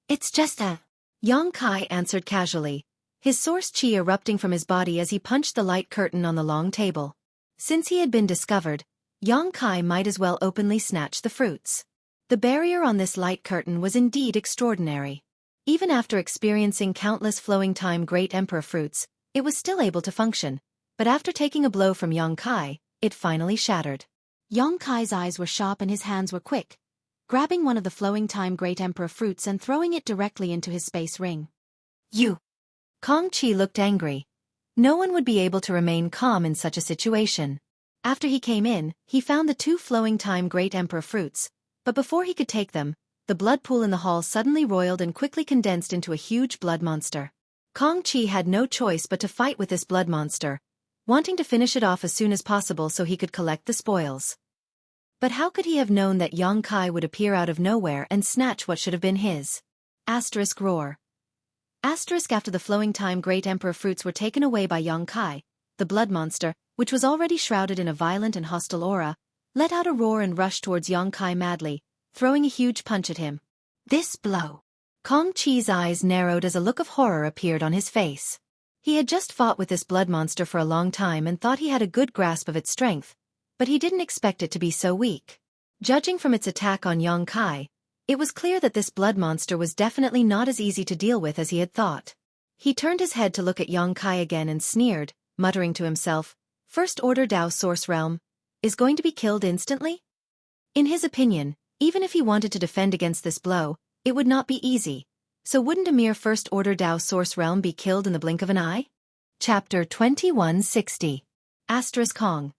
"It's just a..." Yang Kai answered casually, his source qi erupting from his body as he punched the light curtain on the long table. Since he had been discovered, Yang Kai might as well openly snatch the fruits. The barrier on this light curtain was indeed extraordinary. Even after experiencing countless flowing time Great Emperor fruits, it was still able to function, but after taking a blow from Yang Kai, it finally shattered. Yang Kai's eyes were sharp and his hands were quick, grabbing one of the flowing time Great Emperor fruits and throwing it directly into his space ring. "You!" Kong Qi looked angry. No one would be able to remain calm in such a situation. After he came in, he found the 2 flowing time Great Emperor fruits, but before he could take them, the blood pool in the hall suddenly roiled and quickly condensed into a huge blood monster. Kong Qi had no choice but to fight with this blood monster, wanting to finish it off as soon as possible so he could collect the spoils. But how could he have known that Yang Kai would appear out of nowhere and snatch what should have been his? Roar. After the flowing time Great Emperor fruits were taken away by Yang Kai, the blood monster, which was already shrouded in a violent and hostile aura, let out a roar and rushed towards Yang Kai madly, throwing a huge punch at him. This blow. Kong Qi's eyes narrowed as a look of horror appeared on his face. He had just fought with this blood monster for a long time and thought he had a good grasp of its strength, but he didn't expect it to be so weak. Judging from its attack on Yang Kai, it was clear that this blood monster was definitely not as easy to deal with as he had thought. He turned his head to look at Yang Kai again and sneered, muttering to himself, "First Order Dao Source Realm is going to be killed instantly?" In his opinion, even if he wanted to defend against this blow, it would not be easy. So wouldn't a mere First Order Dao Source Realm be killed in the blink of an eye? Chapter 2160. Kong.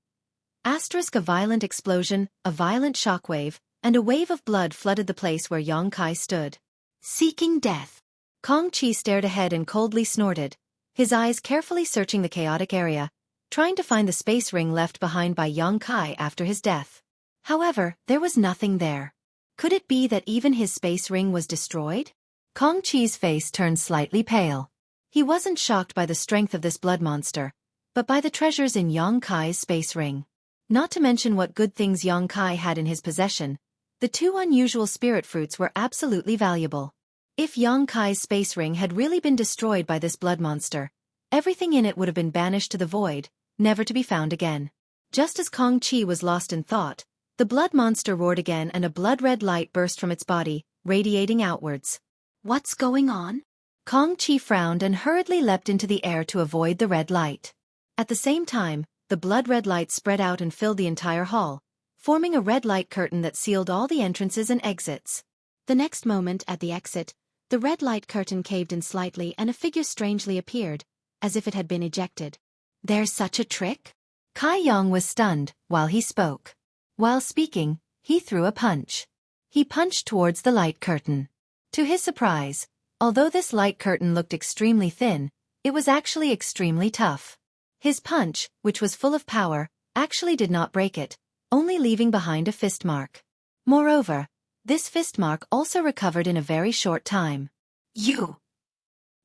A violent explosion, a violent shockwave, and a wave of blood flooded the place where Yang Kai stood. Seeking death. Kong Qi stared ahead and coldly snorted, his eyes carefully searching the chaotic area, trying to find the space ring left behind by Yang Kai after his death. However, there was nothing there. Could it be that even his space ring was destroyed? Kong Qi's face turned slightly pale. He wasn't shocked by the strength of this blood monster, but by the treasures in Yang Kai's space ring. Not to mention what good things Yang Kai had in his possession, the 2 unusual spirit fruits were absolutely valuable. If Yang Kai's space ring had really been destroyed by this blood monster, everything in it would have been banished to the void, never to be found again. Just as Kong Qi was lost in thought, the blood monster roared again and a blood-red light burst from its body, radiating outwards. "What's going on?" Kong Qi frowned and hurriedly leapt into the air to avoid the red light. At the same time, the blood-red light spread out and filled the entire hall, forming a red light curtain that sealed all the entrances and exits. The next moment, at the exit, the red light curtain caved in slightly and a figure strangely appeared, as if it had been ejected. "There's such a trick?" Kai Yang was stunned while he spoke. While speaking, he threw a punch. He punched towards the light curtain. To his surprise, although this light curtain looked extremely thin, it was actually extremely tough. His punch, which was full of power, actually did not break it, only leaving behind a fist mark. Moreover, this fist mark also recovered in a very short time. "You!"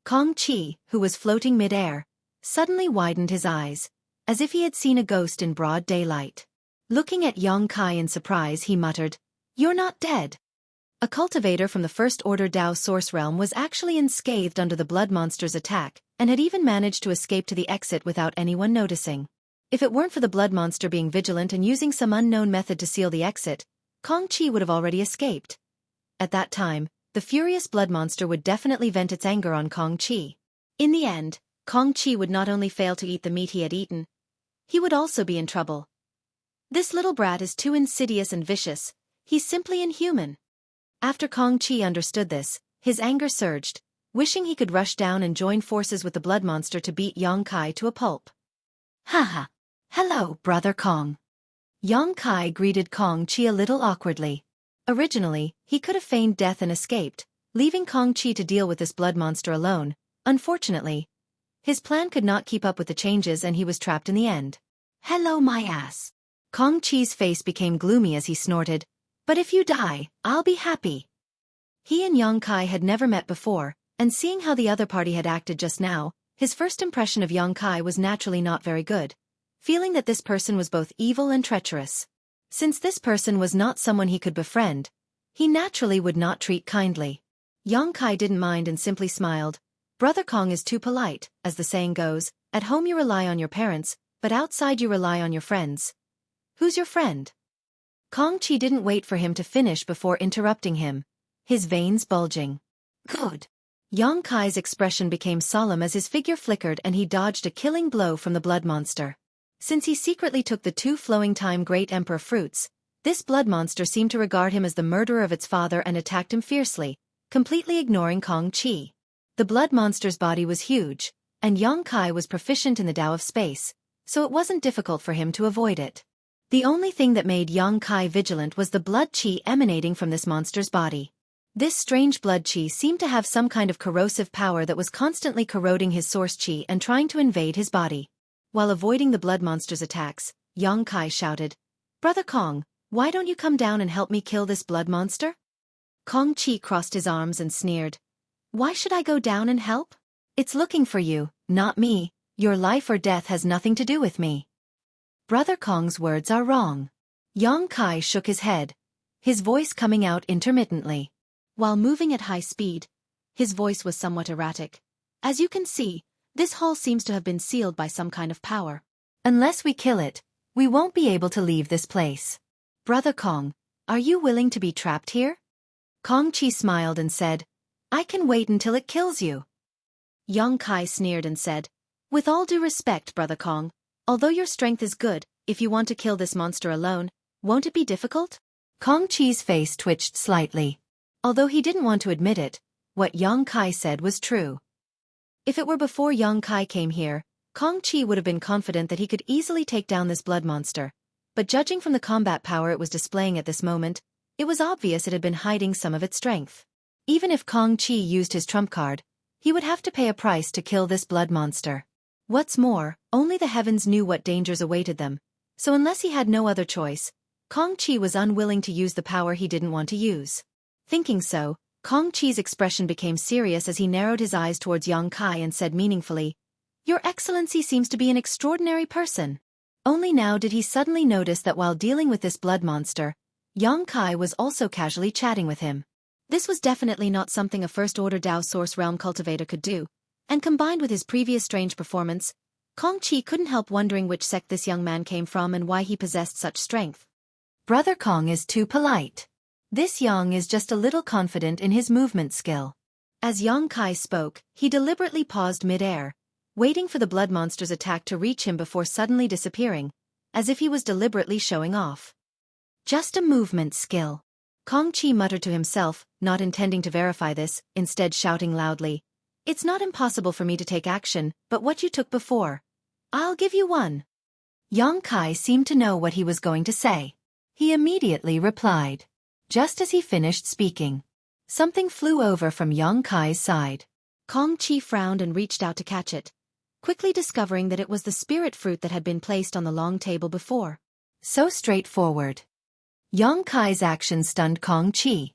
Kong Qi, who was floating mid-air, suddenly widened his eyes, as if he had seen a ghost in broad daylight. Looking at Yang Kai in surprise, he muttered, "You're not dead." A cultivator from the First Order Dao Source Realm was actually unscathed under the blood monster's attack, and had even managed to escape to the exit without anyone noticing. If it weren't for the blood monster being vigilant and using some unknown method to seal the exit, Xueqi would have already escaped. At that time, the furious blood monster would definitely vent its anger on Xueqi. In the end, Xueqi would not only fail to eat the meat he had eaten, he would also be in trouble. This little brat is too insidious and vicious, he's simply inhuman. After Xueqi understood this, his anger surged, wishing he could rush down and join forces with the blood monster to beat Xueqi to a pulp. Haha. Hello, Brother Kong. Xueqi greeted Xueqi a little awkwardly. Originally, he could have feigned death and escaped, leaving Xueqi to deal with this blood monster alone. Unfortunately, his plan could not keep up with the changes and he was trapped in the end. Hello, my ass. Xueqi's face became gloomy as he snorted, but if you die, I'll be happy. He and Xueqi had never met before, and seeing how the other party had acted just now, his first impression of Xueqi was naturally not very good, feeling that this person was both evil and treacherous. Since this person was not someone he could befriend, he naturally would not treat kindly. Xueqi didn't mind and simply smiled. Brother Kong is too polite, as the saying goes, at home you rely on your parents, but outside you rely on your friends. Who's your friend? Xueqi didn't wait for him to finish before interrupting him, his veins bulging. Good. Xueqi's expression became solemn as his figure flickered and he dodged a killing blow from the blood monster. Since he secretly took the 2 flowing time Great Emperor fruits, this blood monster seemed to regard him as the murderer of its father and attacked him fiercely, completely ignoring Xueqi. The blood monster's body was huge, and Xueqi was proficient in the Tao of space, so it wasn't difficult for him to avoid it. The only thing that made Xueqi vigilant was the blood qi emanating from this monster's body. This strange blood qi seemed to have some kind of corrosive power that was constantly corroding his source qi and trying to invade his body. While avoiding the blood monster's attacks, Xueqi shouted, Brother Kong, why don't you come down and help me kill this blood monster? Xueqi crossed his arms and sneered. Why should I go down and help? It's looking for you, not me. Your life or death has nothing to do with me. Brother Kong's words are wrong. Xueqi shook his head, his voice coming out intermittently. While moving at high speed, his voice was somewhat erratic. As you can see, this hall seems to have been sealed by some kind of power. Unless we kill it, we won't be able to leave this place. Brother Kong, are you willing to be trapped here? Xueqi smiled and said, I can wait until it kills you. Xueqi sneered and said, with all due respect, Brother Kong, although your strength is good, if you want to kill this monster alone, won't it be difficult? Xueqi's face twitched slightly. Although he didn't want to admit it, what Xueqi said was true. If it were before Xueqi came here, Xueqi would have been confident that he could easily take down this blood monster, but judging from the combat power it was displaying at this moment, it was obvious it had been hiding some of its strength. Even if Xueqi used his trump card, he would have to pay a price to kill this blood monster. What's more, only the heavens knew what dangers awaited them, so unless he had no other choice, Xueqi was unwilling to use the power he didn't want to use. Thinking so, Xueqi's expression became serious as he narrowed his eyes towards Xueqi and said meaningfully, Your Excellency seems to be an extraordinary person. Only now did he suddenly notice that while dealing with this blood monster, Xueqi was also casually chatting with him. This was definitely not something a first-order Dao Source Realm cultivator could do, and combined with his previous strange performance, Xueqi couldn't help wondering which sect this young man came from and why he possessed such strength. Brother Kong is too polite. This Yang is just a little confident in his movement skill. As Xueqi spoke, he deliberately paused mid-air, waiting for the blood monster's attack to reach him before suddenly disappearing, as if he was deliberately showing off. Just a movement skill. Xueqi muttered to himself, not intending to verify this, instead shouting loudly, It's not impossible for me to take action, but what you took before. I'll give you one. Xueqi seemed to know what he was going to say. He immediately replied. Just as he finished speaking, something flew over from Xueqi's side. Xueqi frowned and reached out to catch it, quickly discovering that it was the spirit fruit that had been placed on the long table before. So straightforward. Xueqi's action stunned Xueqi.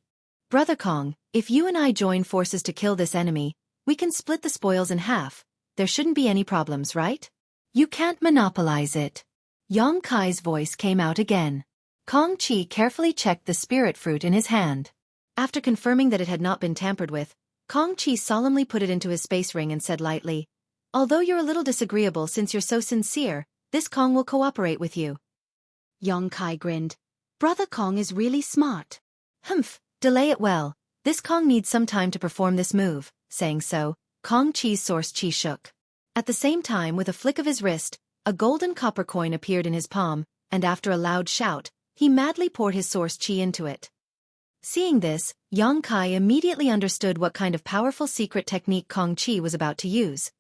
Brother Kong, if you and I join forces to kill this enemy, we can split the spoils in half. There shouldn't be any problems, right? You can't monopolize it. Xueqi's voice came out again. Xueqi carefully checked the spirit fruit in his hand. After confirming that it had not been tampered with, Xueqi solemnly put it into his space ring and said lightly, "Although you're a little disagreeable since you're so sincere, this Kong will cooperate with you." Xueqi grinned. "Brother Kong is really smart." "Humph, delay it well. This Kong needs some time to perform this move." Saying so, Xueqi's source chi shook. At the same time, with a flick of his wrist, a golden copper coin appeared in his palm, and after a loud shout, he madly poured his source chi into it. Seeing this, Xueqi immediately understood what kind of powerful secret technique Xueqi was about to use,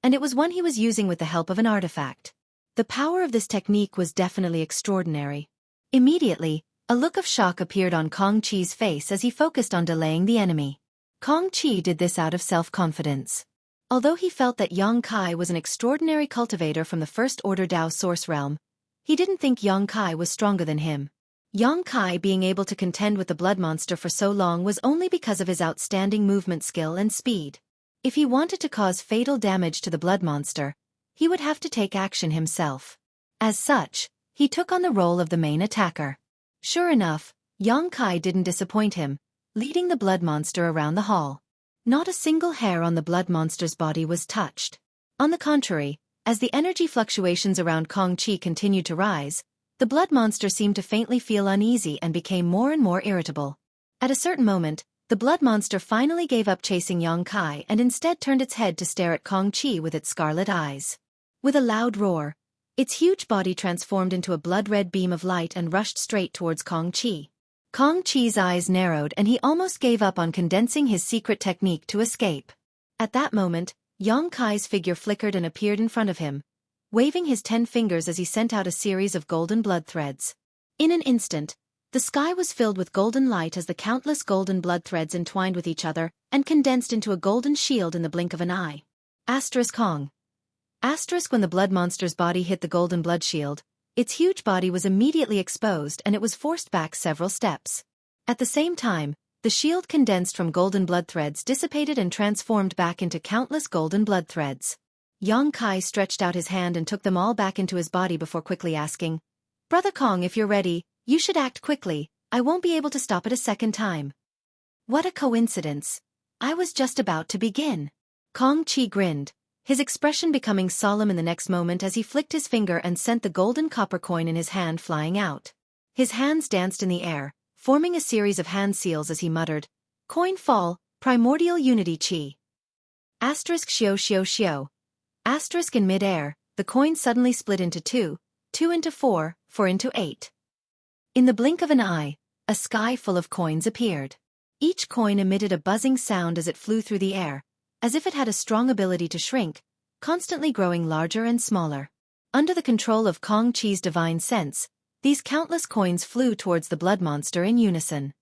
and it was one he was using with the help of an artifact. The power of this technique was definitely extraordinary. Immediately, a look of shock appeared on Xueqi's face as he focused on delaying the enemy. Xueqi did this out of self-confidence. Although he felt that Xueqi was an extraordinary cultivator from the First Order Dao Source Realm, he didn't think Xueqi was stronger than him. Xueqi being able to contend with the blood monster for so long was only because of his outstanding movement skill and speed. If he wanted to cause fatal damage to the blood monster, he would have to take action himself. As such, he took on the role of the main attacker. Sure enough, Xueqi didn't disappoint him, leading the blood monster around the hall. Not a single hair on the blood monster's body was touched. On the contrary, as the energy fluctuations around Xueqi continued to rise, the blood monster seemed to faintly feel uneasy and became more and more irritable. At a certain moment, the blood monster finally gave up chasing Xueqi and instead turned its head to stare at Xueqi with its scarlet eyes. With a loud roar, its huge body transformed into a blood-red beam of light and rushed straight towards Xueqi. Xueqi's eyes narrowed and he almost gave up on condensing his secret technique to escape. At that moment, Xueqi's figure flickered and appeared in front of him, waving his 10 fingers as he sent out a series of golden blood threads. In an instant, the sky was filled with golden light as the countless golden blood threads entwined with each other and condensed into a golden shield in the blink of an eye. Kong. When the blood monster's body hit the golden blood shield, its huge body was immediately exposed and it was forced back several steps. At the same time, the shield condensed from golden blood threads dissipated and transformed back into countless golden blood threads. Xueqi stretched out his hand and took them all back into his body before quickly asking, "Brother Kong, if you're ready, you should act quickly. I won't be able to stop it a second time." What a coincidence. I was just about to begin. Xueqi grinned, his expression becoming solemn in the next moment as he flicked his finger and sent the golden copper coin in his hand flying out. His hands danced in the air, forming a series of hand seals as he muttered, "Coin fall, primordial unity chi." Xio xio xio. In mid-air, the coin suddenly split into 2, 2 into 4, 4 into 8. In the blink of an eye, a sky full of coins appeared. Each coin emitted a buzzing sound as it flew through the air, as if it had a strong ability to shrink, constantly growing larger and smaller. Under the control of Xueqi's divine sense, these countless coins flew towards the blood monster in unison.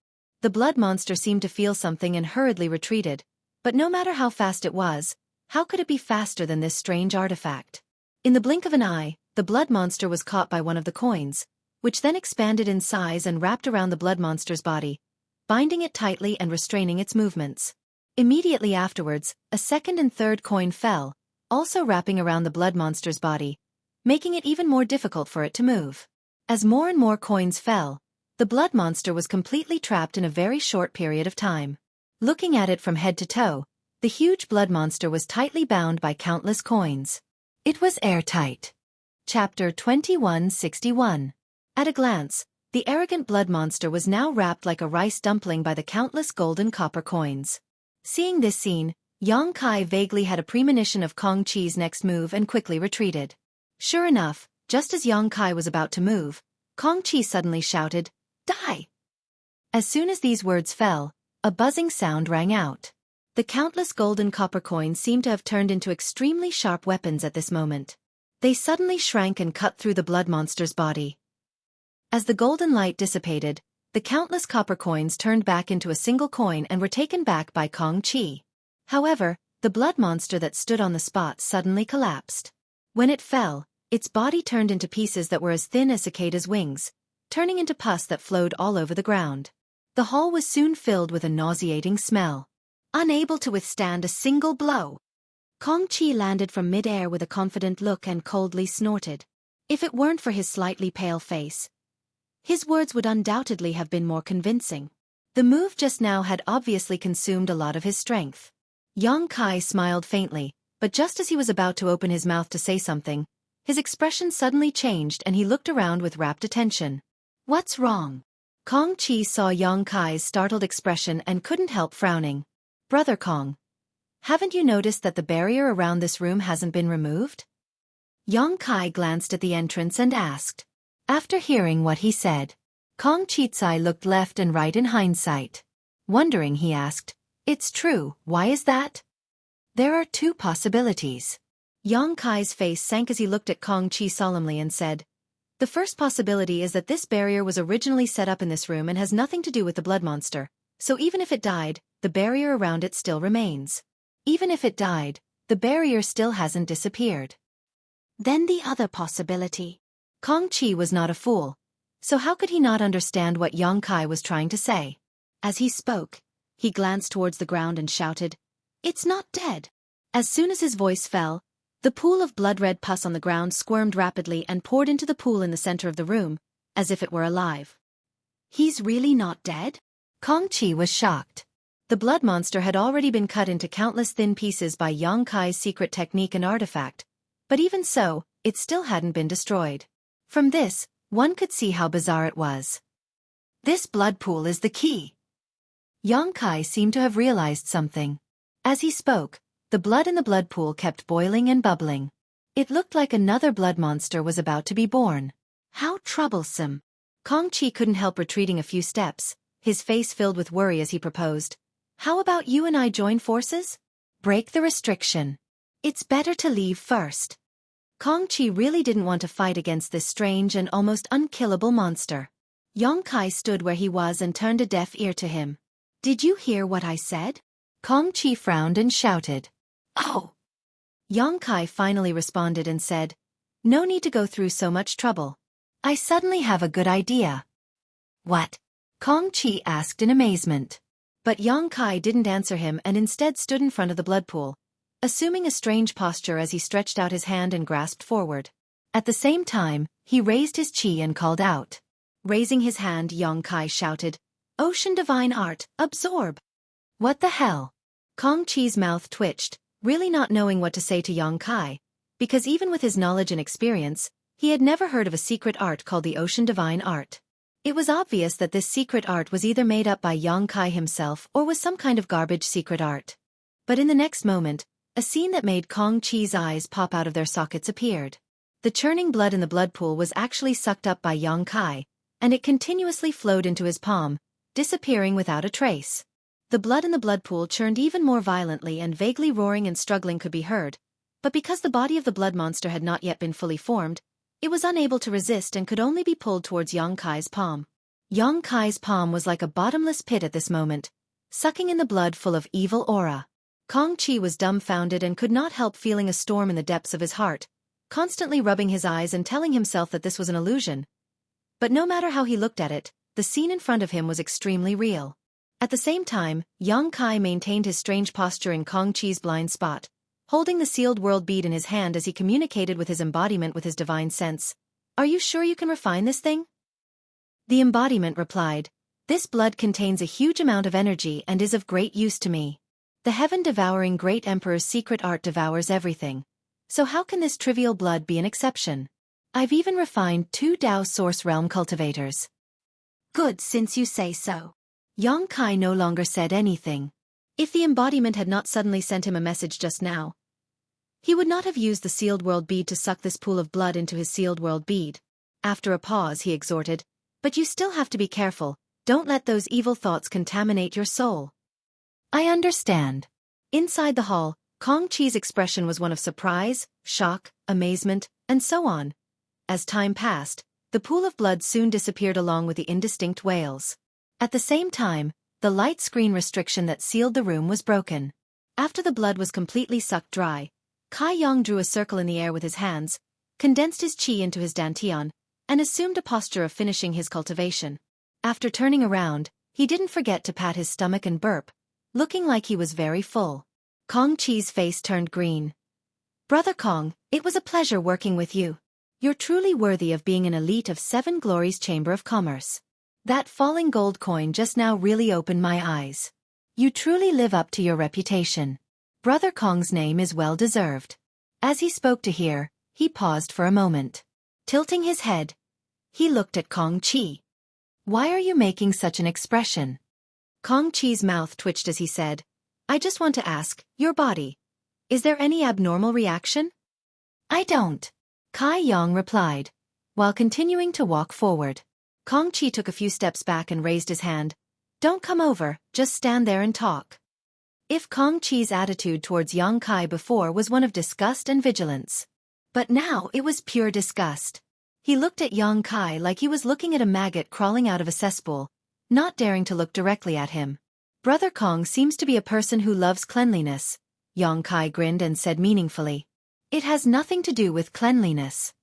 The blood monster seemed to feel something and hurriedly retreated, but no matter how fast it was, how could it be faster than this strange artifact? In the blink of an eye, the blood monster was caught by one of the coins, which then expanded in size and wrapped around the blood monster's body, binding it tightly and restraining its movements. Immediately afterwards, a second and third coin fell, also wrapping around the blood monster's body, making it even more difficult for it to move. As more and more coins fell, the blood monster was completely trapped in a very short period of time. Looking at it from head to toe, the huge blood monster was tightly bound by countless coins. It was airtight. Chapter 2161. At a glance, the arrogant blood monster was now wrapped like a rice dumpling by the countless golden copper coins. Seeing this scene, Xueqi vaguely had a premonition of Xueqi's next move and quickly retreated. Sure enough, just as Xueqi was about to move, Xueqi suddenly shouted, "Die!" As soon as these words fell, a buzzing sound rang out. The countless golden copper coins seemed to have turned into extremely sharp weapons at this moment. They suddenly shrank and cut through the blood monster's body. As the golden light dissipated, the countless copper coins turned back into a single coin and were taken back by Xueqi. However, the blood monster that stood on the spot suddenly collapsed. When it fell, its body turned into pieces that were as thin as cicada's wings, turning into pus that flowed all over the ground. The hall was soon filled with a nauseating smell. Unable to withstand a single blow, Xueqi landed from mid-air with a confident look and coldly snorted. If it weren't for his slightly pale face, his words would undoubtedly have been more convincing. The move just now had obviously consumed a lot of his strength. Yang Kai smiled faintly, but just as he was about to open his mouth to say something, his expression suddenly changed and he looked around with rapt attention. What's wrong? Kong Qi saw Yang Kai's startled expression and couldn't help frowning. Brother Kong, haven't you noticed that the barrier around this room hasn't been removed? Yang Kai glanced at the entrance and asked. After hearing what he said, Kong Chizai looked left and right in hindsight. Wondering, he asked, "It's true, why is that?" There are two possibilities. Yang Kai's face sank as he looked at Kong Qi solemnly and said, "The first possibility is that this barrier was originally set up in this room and has nothing to do with the blood monster, so even if it died, the barrier around it still remains. Even if it died, the barrier still hasn't disappeared." Then the other possibility. Kong Qi was not a fool, so how could he not understand what Yang Kai was trying to say? As he spoke, he glanced towards the ground and shouted, "It's not dead." As soon as his voice fell, the pool of blood-red pus on the ground squirmed rapidly and poured into the pool in the center of the room, as if it were alive. He's really not dead? Kong Qi was shocked. The blood monster had already been cut into countless thin pieces by Yang Kai's secret technique and artifact, but even so, it still hadn't been destroyed. From this, one could see how bizarre it was. This blood pool is the key. Yang Kai seemed to have realized something. As he spoke, the blood in the blood pool kept boiling and bubbling. It looked like another blood monster was about to be born. How troublesome. Kong Qi couldn't help retreating a few steps, his face filled with worry as he proposed, "How about you and I join forces? Break the restriction. It's better to leave first." Kong Qi really didn't want to fight against this strange and almost unkillable monster. Yang Kai stood where he was and turned a deaf ear to him. "Did you hear what I said?" Kong Qi frowned and shouted. "Oh!" Yang Kai finally responded and said, "No need to go through so much trouble. I suddenly have a good idea." "What?" Kong Qi asked in amazement. But Yang Kai didn't answer him and instead stood in front of the blood pool, assuming a strange posture as he stretched out his hand and grasped forward. At the same time, he raised his chi and called out. Raising his hand, Yang Kai shouted, "Ocean Divine Art, absorb!" What the hell? Kong Qi's mouth twitched, really not knowing what to say to Yang Kai, because even with his knowledge and experience, he had never heard of a secret art called the Ocean Divine Art. It was obvious that this secret art was either made up by Yang Kai himself or was some kind of garbage secret art. But in the next moment, a scene that made Kong Qi's eyes pop out of their sockets appeared. The churning blood in the blood pool was actually sucked up by Yang Kai, and it continuously flowed into his palm, disappearing without a trace. The blood in the blood pool churned even more violently and vaguely roaring and struggling could be heard, but because the body of the blood monster had not yet been fully formed, it was unable to resist and could only be pulled towards Yang Kai's palm. Yang Kai's palm was like a bottomless pit at this moment, sucking in the blood full of evil aura. Kong Qi was dumbfounded and could not help feeling a storm in the depths of his heart, constantly rubbing his eyes and telling himself that this was an illusion. But no matter how he looked at it, the scene in front of him was extremely real. At the same time, Yang Kai maintained his strange posture in Kong Qi's blind spot, holding the sealed world bead in his hand as he communicated with his embodiment with his divine sense. "Are you sure you can refine this thing?" The embodiment replied, "This blood contains a huge amount of energy and is of great use to me. The heaven-devouring great emperor's secret art devours everything. So how can this trivial blood be an exception? I've even refined 2 Dao Source Realm cultivators." "Good, since you say so." Yang Kai no longer said anything. If the embodiment had not suddenly sent him a message just now, he would not have used the sealed world bead to suck this pool of blood into his sealed world bead. After a pause, he exhorted, "But you still have to be careful, don't let those evil thoughts contaminate your soul." "I understand." Inside the hall, Kong Qi's expression was one of surprise, shock, amazement, and so on. As time passed, the pool of blood soon disappeared along with the indistinct wails. At the same time, the light screen restriction that sealed the room was broken. After the blood was completely sucked dry, Kai Yang drew a circle in the air with his hands, condensed his chi into his dantian, and assumed a posture of finishing his cultivation. After turning around, he didn't forget to pat his stomach and burp, looking like he was very full. Kong Qi's face turned green. "Brother Kong, it was a pleasure working with you. You're truly worthy of being an elite of 7 Glories Chamber of Commerce." That falling gold coin just now really opened my eyes. You truly live up to your reputation. Brother Kong's name is well deserved. As he spoke to her, he paused for a moment. Tilting his head, he looked at Kong Chi. Why are you making such an expression? Kong Chi's mouth twitched as he said, I just want to ask, your body. Is there any abnormal reaction? I don't. Kai Yang replied, while continuing to walk forward. Kong Chi took a few steps back and raised his hand. Don't come over, just stand there and talk. If Kong Chi's attitude towards Yang Kai before was one of disgust and vigilance. But now it was pure disgust. He looked at Yang Kai like he was looking at a maggot crawling out of a cesspool, not daring to look directly at him. Brother Kong seems to be a person who loves cleanliness. Yang Kai grinned and said meaningfully. It has nothing to do with cleanliness.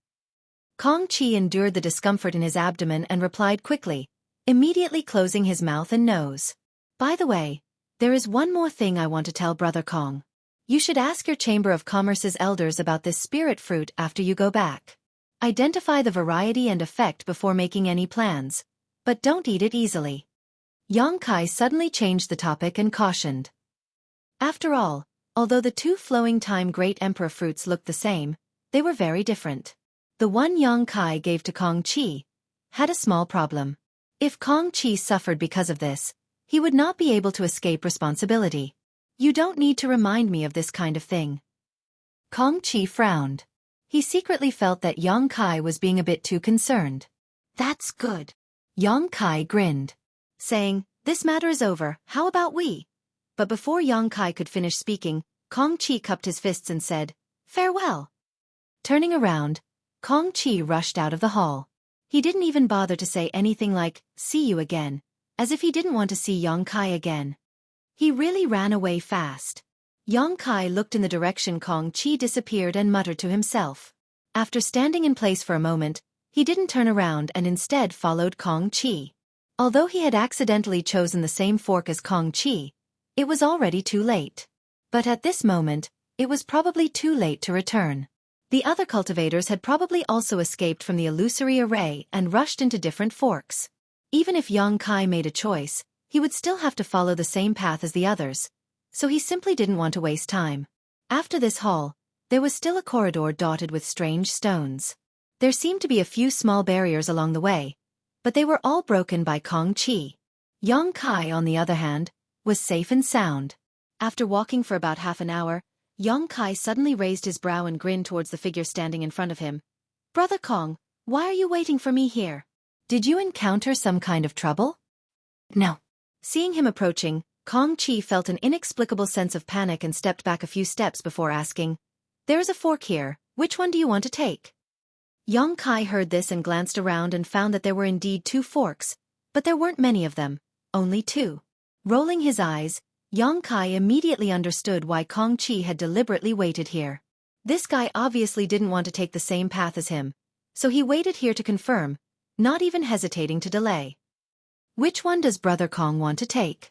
Kong Chi endured the discomfort in his abdomen and replied quickly, immediately closing his mouth and nose. By the way, there is one more thing I want to tell Brother Kong. You should ask your Chamber of Commerce's elders about this spirit fruit after you go back. Identify the variety and effect before making any plans, but don't eat it easily. Yang Kai suddenly changed the topic and cautioned. After all, although the two flowing time great emperor fruits looked the same, they were very different. The one Yang Kai gave to Kong Chi had a small problem. If Kong Chi suffered because of this, he would not be able to escape responsibility. You don't need to remind me of this kind of thing. Kong Chi frowned. He secretly felt that Yang Kai was being a bit too concerned. That's good. Yang Kai grinned, saying, this matter is over, how about we? But before Yang Kai could finish speaking, Kong Chi cupped his fists and said, farewell. Turning around, Kong Chi rushed out of the hall. He didn't even bother to say anything like, see you again, as if he didn't want to see Yang Kai again. He really ran away fast. Yang Kai looked in the direction Kong Chi disappeared and muttered to himself. After standing in place for a moment, he didn't turn around and instead followed Kong Chi. Although he had accidentally chosen the same fork as Kong Chi, it was already too late. But at this moment, it was probably too late to return. The other cultivators had probably also escaped from the illusory array and rushed into different forks. Even if Yang Kai made a choice, he would still have to follow the same path as the others, so he simply didn't want to waste time. After this hall, there was still a corridor dotted with strange stones. There seemed to be a few small barriers along the way, but they were all broken by Kong Chi. Yang Kai, on the other hand, was safe and sound. After walking for about half an hour, Yang Kai suddenly raised his brow and grinned towards the figure standing in front of him. Brother Kong, why are you waiting for me here? Did you encounter some kind of trouble? No. Seeing him approaching, Kong Chi felt an inexplicable sense of panic and stepped back a few steps before asking, there is a fork here, which one do you want to take? Yang Kai heard this and glanced around and found that there were indeed 2 forks, but there weren't many of them, only 2. Rolling his eyes, Yang Kai immediately understood why Kong Chi had deliberately waited here. This guy obviously didn't want to take the same path as him, so he waited here to confirm, not even hesitating to delay. Which one does Brother Kong want to take?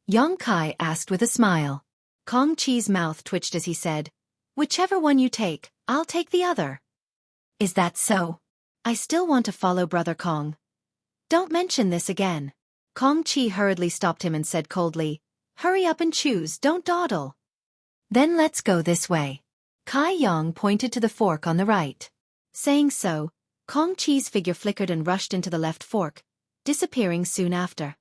Yang Kai asked with a smile. Kong Chi's mouth twitched as he said, whichever one you take, I'll take the other. Is that so? I still want to follow Brother Kong. Don't mention this again. Kong Chi hurriedly stopped him and said coldly, hurry up and choose, don't dawdle. Then let's go this way. Kai Yang pointed to the fork on the right. Saying so, Kong Chi's figure flickered and rushed into the left fork, disappearing soon after.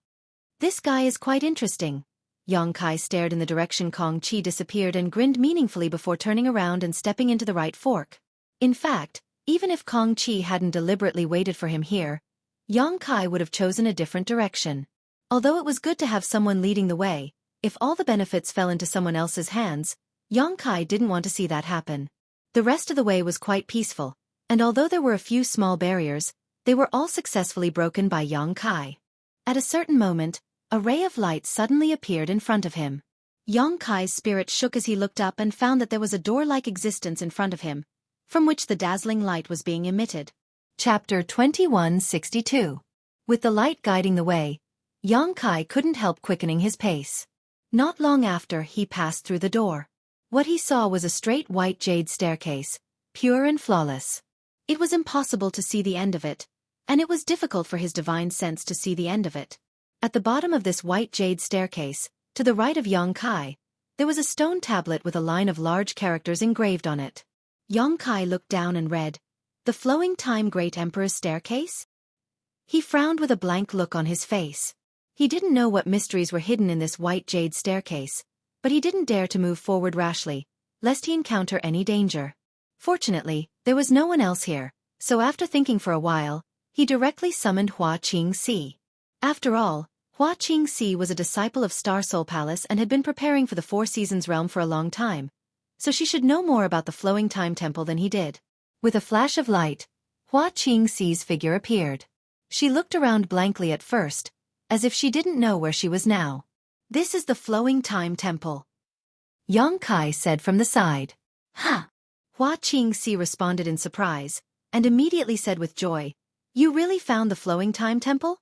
This guy is quite interesting. Yang Kai stared in the direction Kong Chi disappeared and grinned meaningfully before turning around and stepping into the right fork. In fact, even if Kong Chi hadn't deliberately waited for him here, Yang Kai would have chosen a different direction. Although it was good to have someone leading the way, if all the benefits fell into someone else's hands, Yang Kai didn't want to see that happen. The rest of the way was quite peaceful, and although there were a few small barriers, they were all successfully broken by Yang Kai. At a certain moment, a ray of light suddenly appeared in front of him. Yang Kai's spirit shook as he looked up and found that there was a door-like existence in front of him, from which the dazzling light was being emitted. Chapter 2162. With the light guiding the way, Yang Kai couldn't help quickening his pace. Not long after, he passed through the door. What he saw was a straight white jade staircase, pure and flawless. It was impossible to see the end of it, and it was difficult for his divine sense to see the end of it. At the bottom of this white jade staircase, to the right of Xueqi, there was a stone tablet with a line of large characters engraved on it. Xueqi looked down and read, "The Flowing Time Great Emperor's Staircase?" He frowned with a blank look on his face. He didn't know what mysteries were hidden in this white jade staircase, but he didn't dare to move forward rashly, lest he encounter any danger. Fortunately, there was no one else here, so after thinking for a while, he directly summoned Xueqi. After all, Xueqi was a disciple of Star Soul Palace and had been preparing for the Four Seasons realm for a long time, so she should know more about the Flowing Time Temple than he did. With a flash of light, Xueqi's figure appeared. She looked around blankly at first, as if she didn't know where she was now. "This is the Flowing Time Temple," Xueqi said from the side. "Huh." Xueqi responded in surprise, and immediately said with joy, "You really found the Flowing Time Temple?"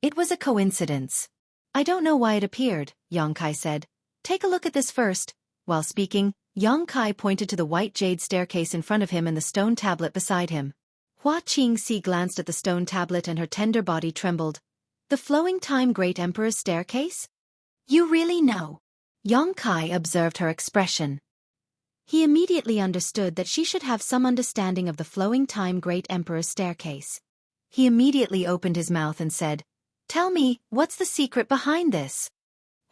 It was a coincidence. "I don't know why it appeared," Xueqi said. "Take a look at this first." While speaking, Xueqi pointed to the white jade staircase in front of him and the stone tablet beside him. Xueqi glanced at the stone tablet and her tender body trembled. "The Flowing Time Great Emperor's Staircase? You really know?" Xueqi observed her expression. He immediately understood that she should have some understanding of the Flowing Time Great Emperor's Staircase. He immediately opened his mouth and said, "Tell me, what's the secret behind this?"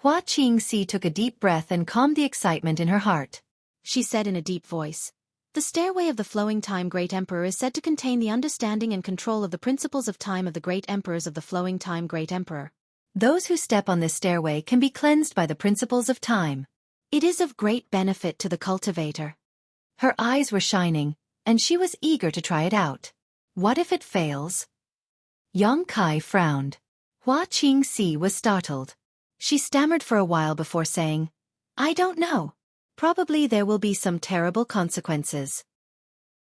Xueqi took a deep breath and calmed the excitement in her heart. She said in a deep voice, "The stairway of the Flowing Time Great Emperor is said to contain the understanding and control of the principles of time of the great emperors of the Flowing Time Great Emperor. Those who step on this stairway can be cleansed by the principles of time. It is of great benefit to the cultivator." Her eyes were shining, and she was eager to try it out. "What if it fails?" Xueqi frowned. Xueqi was startled. She stammered for a while before saying, "I don't know. Probably there will be some terrible consequences."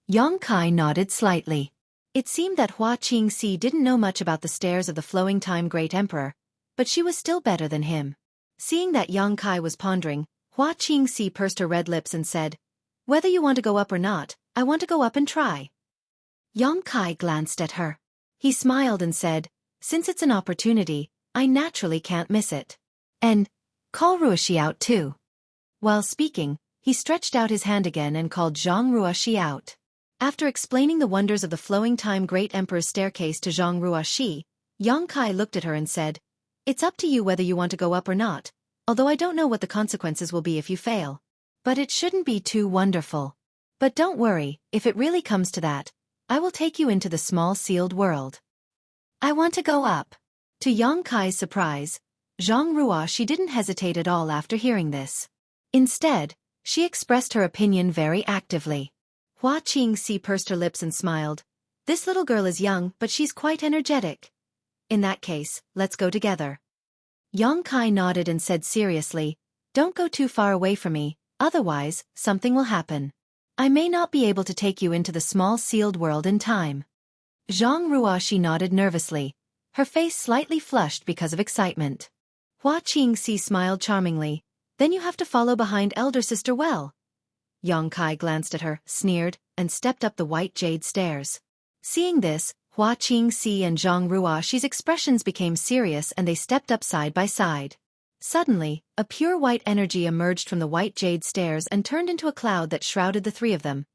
Xueqi nodded slightly. It seemed that Xueqi didn't know much about the stairs of the Flowing Time Great Emperor, but she was still better than him. Seeing that Xueqi was pondering, Xueqi pursed her red lips and said, "Whether you want to go up or not, I want to go up and try." Xueqi glanced at her. He smiled and said, "Since it's an opportunity, I naturally can't miss it. And call Ruoxi out too." While speaking, he stretched out his hand again and called Zhang Ruoxi out. After explaining the wonders of the Flowing Time Great Emperor's Staircase to Zhang Ruoxi, Xueqi looked at her and said, "It's up to you whether you want to go up or not, although I don't know what the consequences will be if you fail. But it shouldn't be too wonderful. But don't worry, if it really comes to that, I will take you into the small sealed world." "I want to go up." To Xueqi's surprise, Zhang Ruoxi didn't hesitate at all after hearing this. Instead, she expressed her opinion very actively. Xueqi pursed her lips and smiled. "This little girl is young, but she's quite energetic. In that case, let's go together." Xueqi nodded and said seriously, "Don't go too far away from me, otherwise, something will happen. I may not be able to take you into the small sealed world in time." Zhang Ruoxi nodded nervously, her face slightly flushed because of excitement. Xueqi smiled charmingly. "Then you have to follow behind elder sister well." Xueqi glanced at her, sneered, and stepped up the white jade stairs. Seeing this, Xueqi and Zhang Ruoxi's expressions became serious and they stepped up side by side. Suddenly, a pure white energy emerged from the white jade stairs and turned into a cloud that shrouded the three of them,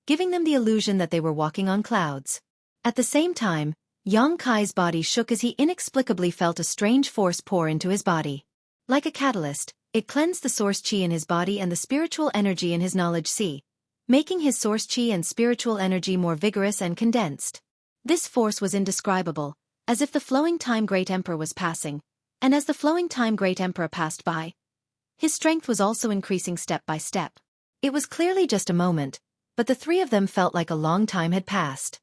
giving them the illusion that they were walking on clouds. At the same time, Xueqi's body shook as he inexplicably felt a strange force pour into his body. Like a catalyst, it cleansed the source chi in his body and the spiritual energy in his knowledge sea, making his source chi and spiritual energy more vigorous and condensed. This force was indescribable, as if the Flowing Time Great Emperor was passing, and as the Flowing Time Great Emperor passed by, his strength was also increasing step by step. It was clearly just a moment, but the three of them felt like a long time had passed.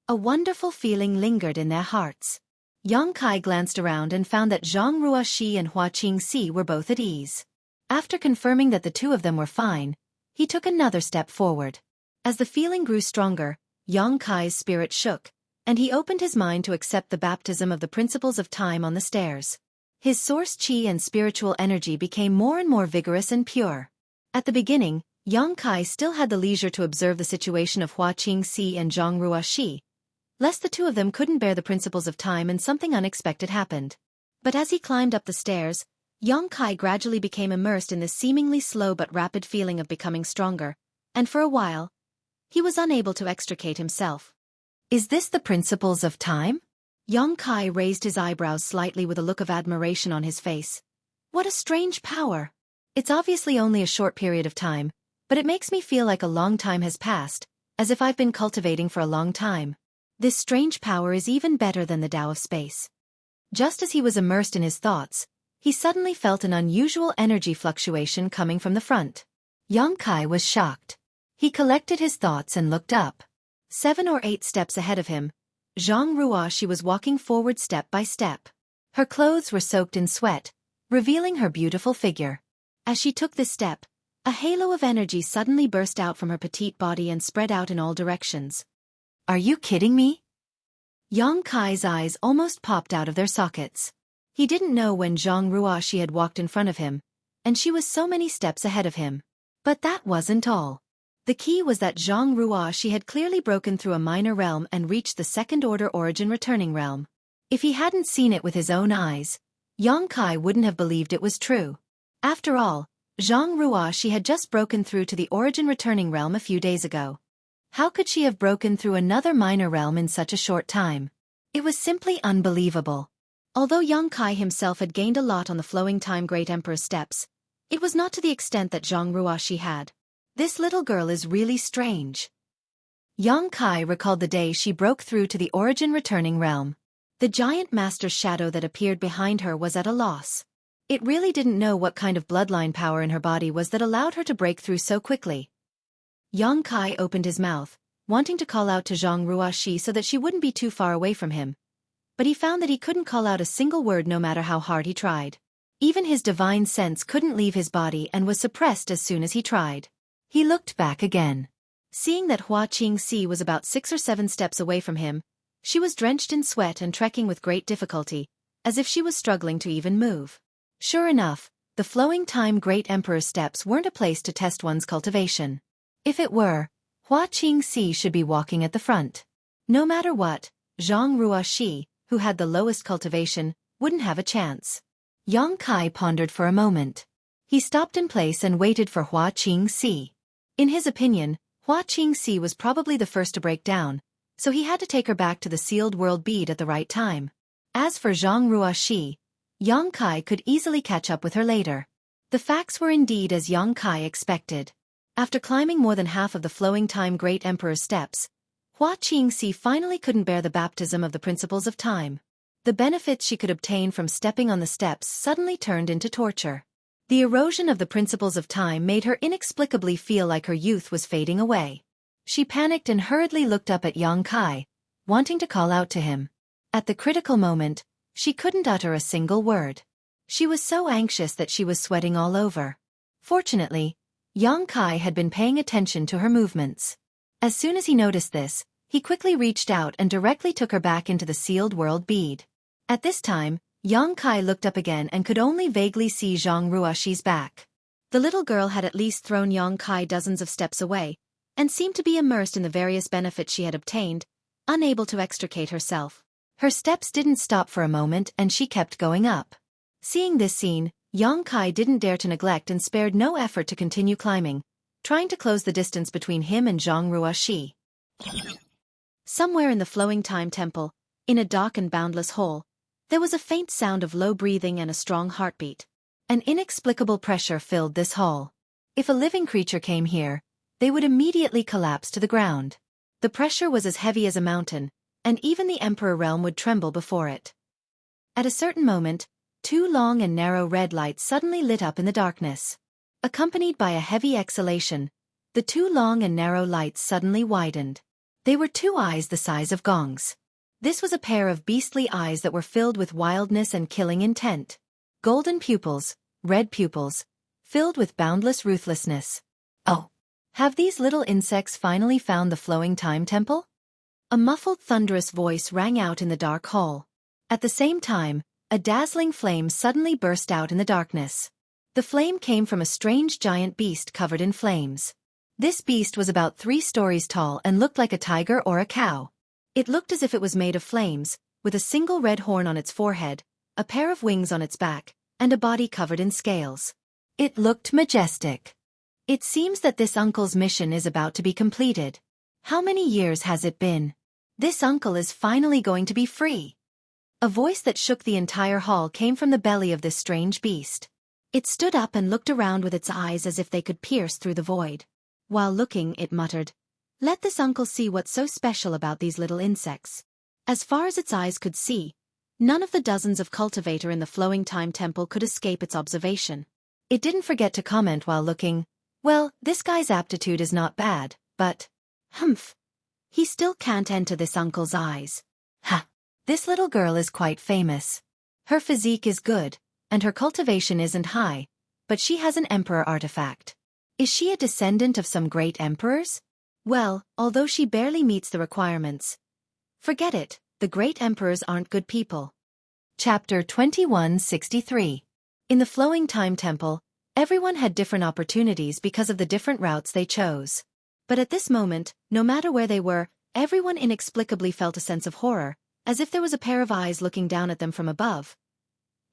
A wonderful feeling lingered in their hearts. Xueqi glanced around and found that Zhang Ruoxi and Xueqi were both at ease. After confirming that the two of them were fine, he took another step forward. As the feeling grew stronger, Xueqi's spirit shook, and he opened his mind to accept the baptism of the principles of time on the stairs. His source chi and spiritual energy became more and more vigorous and pure. At the beginning, Xueqi still had the leisure to observe the situation of Xueqi and Zhang Ruoxi. lest the two of them couldn't bear the principles of time and something unexpected happened. But as he climbed up the stairs, Xueqi gradually became immersed in this seemingly slow but rapid feeling of becoming stronger, and for a while, he was unable to extricate himself. Is this the principles of time? Xueqi raised his eyebrows slightly with a look of admiration on his face. What a strange power! It's obviously only a short period of time, but it makes me feel like a long time has passed, as if I've been cultivating for a long time. This strange power is even better than the Tao of space. Just as he was immersed in his thoughts, he suddenly felt an unusual energy fluctuation coming from the front. Xueqi was shocked. He collected his thoughts and looked up. 7 or 8 steps ahead of him, Zhang Ruoxi was walking forward step by step. Her clothes were soaked in sweat, revealing her beautiful figure. As she took this step, a halo of energy suddenly burst out from her petite body and spread out in all directions. Are you kidding me? Xueqi's eyes almost popped out of their sockets. He didn't know when Zhang Ruoxi had walked in front of him, and she was so many steps ahead of him. But that wasn't all. The key was that Zhang Ruoxi had clearly broken through a minor realm and reached the second-order origin returning realm. If he hadn't seen it with his own eyes, Xueqi wouldn't have believed it was true. After all, Zhang Ruoxi had just broken through to the origin returning realm a few days ago. How could she have broken through another minor realm in such a short time? It was simply unbelievable. Although Xueqi himself had gained a lot on the flowing time Great Emperor's steps, it was not to the extent that Zhang Ruoxi had. This little girl is really strange. Xueqi recalled the day she broke through to the origin returning realm. The giant master's shadow that appeared behind her was at a loss. It really didn't know what kind of bloodline power in her body was that allowed her to break through so quickly. Xueqi opened his mouth, wanting to call out to Zhang Ruoxi so that she wouldn't be too far away from him. But he found that he couldn't call out a single word no matter how hard he tried. Even his divine sense couldn't leave his body and was suppressed as soon as he tried. He looked back again. Seeing that Xueqi was about 6 or 7 steps away from him, she was drenched in sweat and trekking with great difficulty, as if she was struggling to even move. Sure enough, the flowing time Great Emperor's steps weren't a place to test one's cultivation. If it were, Xueqi should be walking at the front. No matter what, Zhang Ruoxi, who had the lowest cultivation, wouldn't have a chance. Xueqi pondered for a moment. He stopped in place and waited for Xueqi. In his opinion, Xueqi was probably the first to break down, so he had to take her back to the sealed world bead at the right time. As for Zhang Ruoxi, Xueqi could easily catch up with her later. The facts were indeed as Xueqi expected. After climbing more than half of the flowing time Great Emperor's steps, Xueqi finally couldn't bear the baptism of the principles of time. The benefits she could obtain from stepping on the steps suddenly turned into torture. The erosion of the principles of time made her inexplicably feel like her youth was fading away. She panicked and hurriedly looked up at Xueqi, wanting to call out to him. At the critical moment, she couldn't utter a single word. She was so anxious that she was sweating all over. Fortunately, Xueqi had been paying attention to her movements. As soon as he noticed this, he quickly reached out and directly took her back into the sealed world bead. At this time, Xueqi looked up again and could only vaguely see Zhang Ruoxi's back. The little girl had at least thrown Xueqi dozens of steps away, and seemed to be immersed in the various benefits she had obtained, unable to extricate herself. Her steps didn't stop for a moment and she kept going up. Seeing this scene, Xueqi didn't dare to neglect and spared no effort to continue climbing, trying to close the distance between him and Zhang Ruoxi. Somewhere in the flowing time temple, in a dark and boundless hole, there was a faint sound of low breathing and a strong heartbeat. An inexplicable pressure filled this hall. If a living creature came here, they would immediately collapse to the ground. The pressure was as heavy as a mountain, and even the Emperor realm would tremble before it. At a certain moment, 2 long and narrow red lights suddenly lit up in the darkness. Accompanied by a heavy exhalation, the 2 long and narrow lights suddenly widened. They were 2 eyes the size of gongs. This was a pair of beastly eyes that were filled with wildness and killing intent. Golden pupils, red pupils, filled with boundless ruthlessness. Oh! Have these little insects finally found the flowing time temple? A muffled thunderous voice rang out in the dark hall. At the same time, a dazzling flame suddenly burst out in the darkness. The flame came from a strange giant beast covered in flames. This beast was about 3 stories tall and looked like a tiger or a cow. It looked as if it was made of flames, with a single red horn on its forehead, a pair of wings on its back, and a body covered in scales. It looked majestic. It seems that this uncle's mission is about to be completed. How many years has it been? This uncle is finally going to be free. A voice that shook the entire hall came from the belly of this strange beast. It stood up and looked around with its eyes as if they could pierce through the void. While looking, it muttered, "Let this uncle see what's so special about these little insects." As far as its eyes could see, none of the dozens of cultivator in the Flowing Time Temple could escape its observation. It didn't forget to comment while looking, "Well, this guy's aptitude is not bad, but, humph, he still can't enter this uncle's eyes. Ha! This little girl is quite famous. Her physique is good, and her cultivation isn't high, but she has an emperor artifact. Is she a descendant of some great emperors? Well, although she barely meets the requirements. Forget it, the great emperors aren't good people." Chapter 2163. In the Flowing Time Temple, everyone had different opportunities because of the different routes they chose. But at this moment, no matter where they were, everyone inexplicably felt a sense of horror, as if there was a pair of eyes looking down at them from above.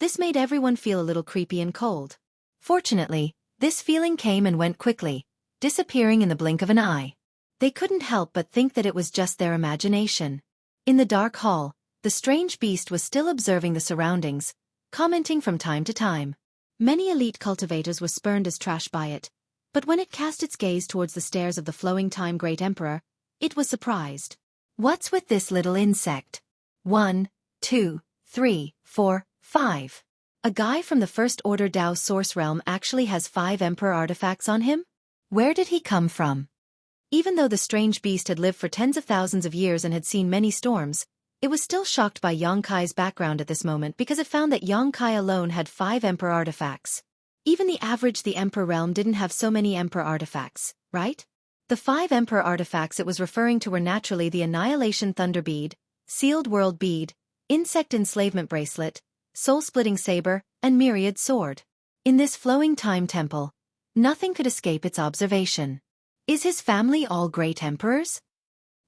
This made everyone feel a little creepy and cold. Fortunately, this feeling came and went quickly, disappearing in the blink of an eye. They couldn't help but think that it was just their imagination. In the dark hall, the strange beast was still observing the surroundings, commenting from time to time. Many elite cultivators were spurned as trash by it, but when it cast its gaze towards the stairs of the Flowing Time Great Emperor, it was surprised. "What's with this little insect? 1, 2, 3, 4, 5. A guy from the First Order Dao Source Realm actually has 5 Emperor artifacts on him? Where did he come from?" Even though the strange beast had lived for tens of thousands of years and had seen many storms, it was still shocked by Yang Kai's background at this moment because it found that Yang Kai alone had 5 Emperor artifacts. Even the Emperor realm didn't have so many Emperor artifacts, right? The 5 Emperor artifacts it was referring to were naturally the Annihilation Thunder Bead, Sealed World Bead, Insect Enslavement Bracelet, Soul-Splitting Saber, and Myriad Sword. In this Flowing Time Temple, nothing could escape its observation. Is his family all great emperors?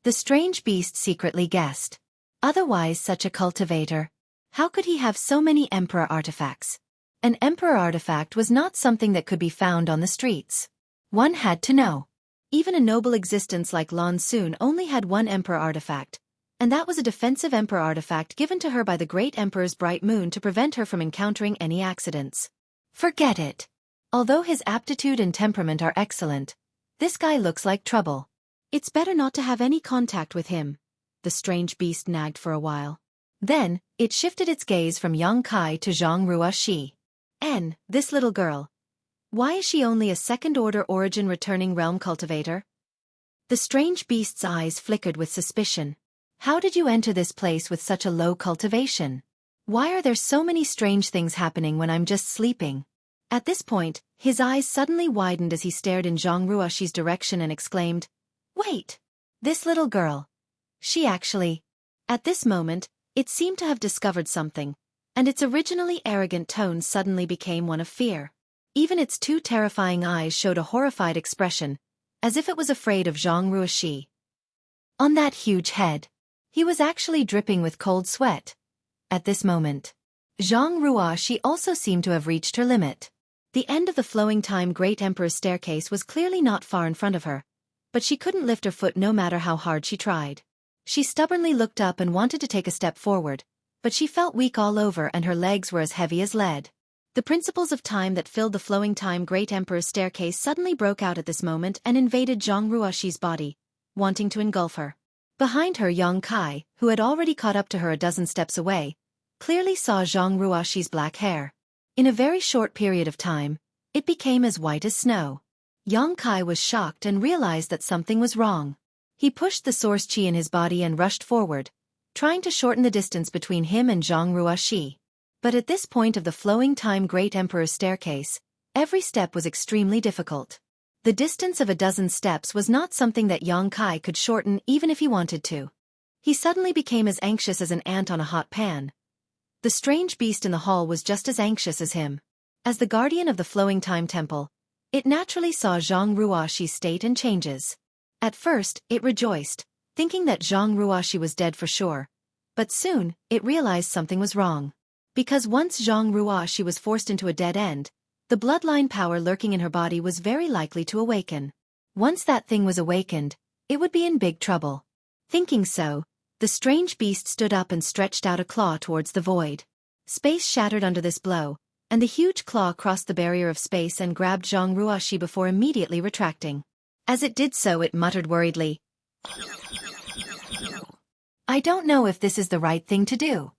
The strange beast secretly guessed. Otherwise such a cultivator. How could he have so many Emperor artifacts? An Emperor artifact was not something that could be found on the streets. One had to know. Even a noble existence like Lan Sun only had 1 Emperor artifact, and that was a defensive Emperor artifact given to her by the Great Emperor's bright moon to prevent her from encountering any accidents. Forget it. Although his aptitude and temperament are excellent, this guy looks like trouble. It's better not to have any contact with him. The strange beast nagged for a while. Then, it shifted its gaze from Yang Kai to Zhang Ruoxi. This little girl. Why is she only a second-order origin returning realm cultivator? The strange beast's eyes flickered with suspicion. How did you enter this place with such a low cultivation? Why are there so many strange things happening when I'm just sleeping? At this point, his eyes suddenly widened as he stared in Zhang Ruoxi's direction and exclaimed, "Wait! This little girl. She actually..." At this moment, it seemed to have discovered something, and its originally arrogant tone suddenly became one of fear. Even its 2 terrifying eyes showed a horrified expression, as if it was afraid of Zhang Ruoxi. On that huge head, he was actually dripping with cold sweat. At this moment, Zhang Ruoxi also seemed to have reached her limit. The end of the Flowing Time Great Emperor's staircase was clearly not far in front of her, but she couldn't lift her foot no matter how hard she tried. She stubbornly looked up and wanted to take a step forward, but she felt weak all over and her legs were as heavy as lead. The principles of time that filled the Flowing Time Great Emperor's staircase suddenly broke out at this moment and invaded Zhang Ruoxi's body, wanting to engulf her. Behind her, Yang Kai, who had already caught up to her a dozen steps away, clearly saw Zhang Ruoxi's black hair. In a very short period of time, it became as white as snow. Yang Kai was shocked and realized that something was wrong. He pushed the source qi in his body and rushed forward, trying to shorten the distance between him and Zhang Ruoxi. But at this point of the Flowing Time Great Emperor's staircase, every step was extremely difficult. The distance of a dozen steps was not something that Yang Kai could shorten even if he wanted to. He suddenly became as anxious as an ant on a hot pan. The strange beast in the hall was just as anxious as him. As the guardian of the Flowing Time Temple, it naturally saw Zhang Ruoxi's state and changes. At first, it rejoiced, thinking that Zhang Ruoxi was dead for sure. But soon, it realized something was wrong. Because once Zhang Ruoxi was forced into a dead end, the bloodline power lurking in her body was very likely to awaken. Once that thing was awakened, it would be in big trouble. Thinking so, the strange beast stood up and stretched out a claw towards the void. Space shattered under this blow, and the huge claw crossed the barrier of space and grabbed Zhang Ruoxi before immediately retracting. As it did so, it muttered worriedly, "I don't know if this is the right thing to do."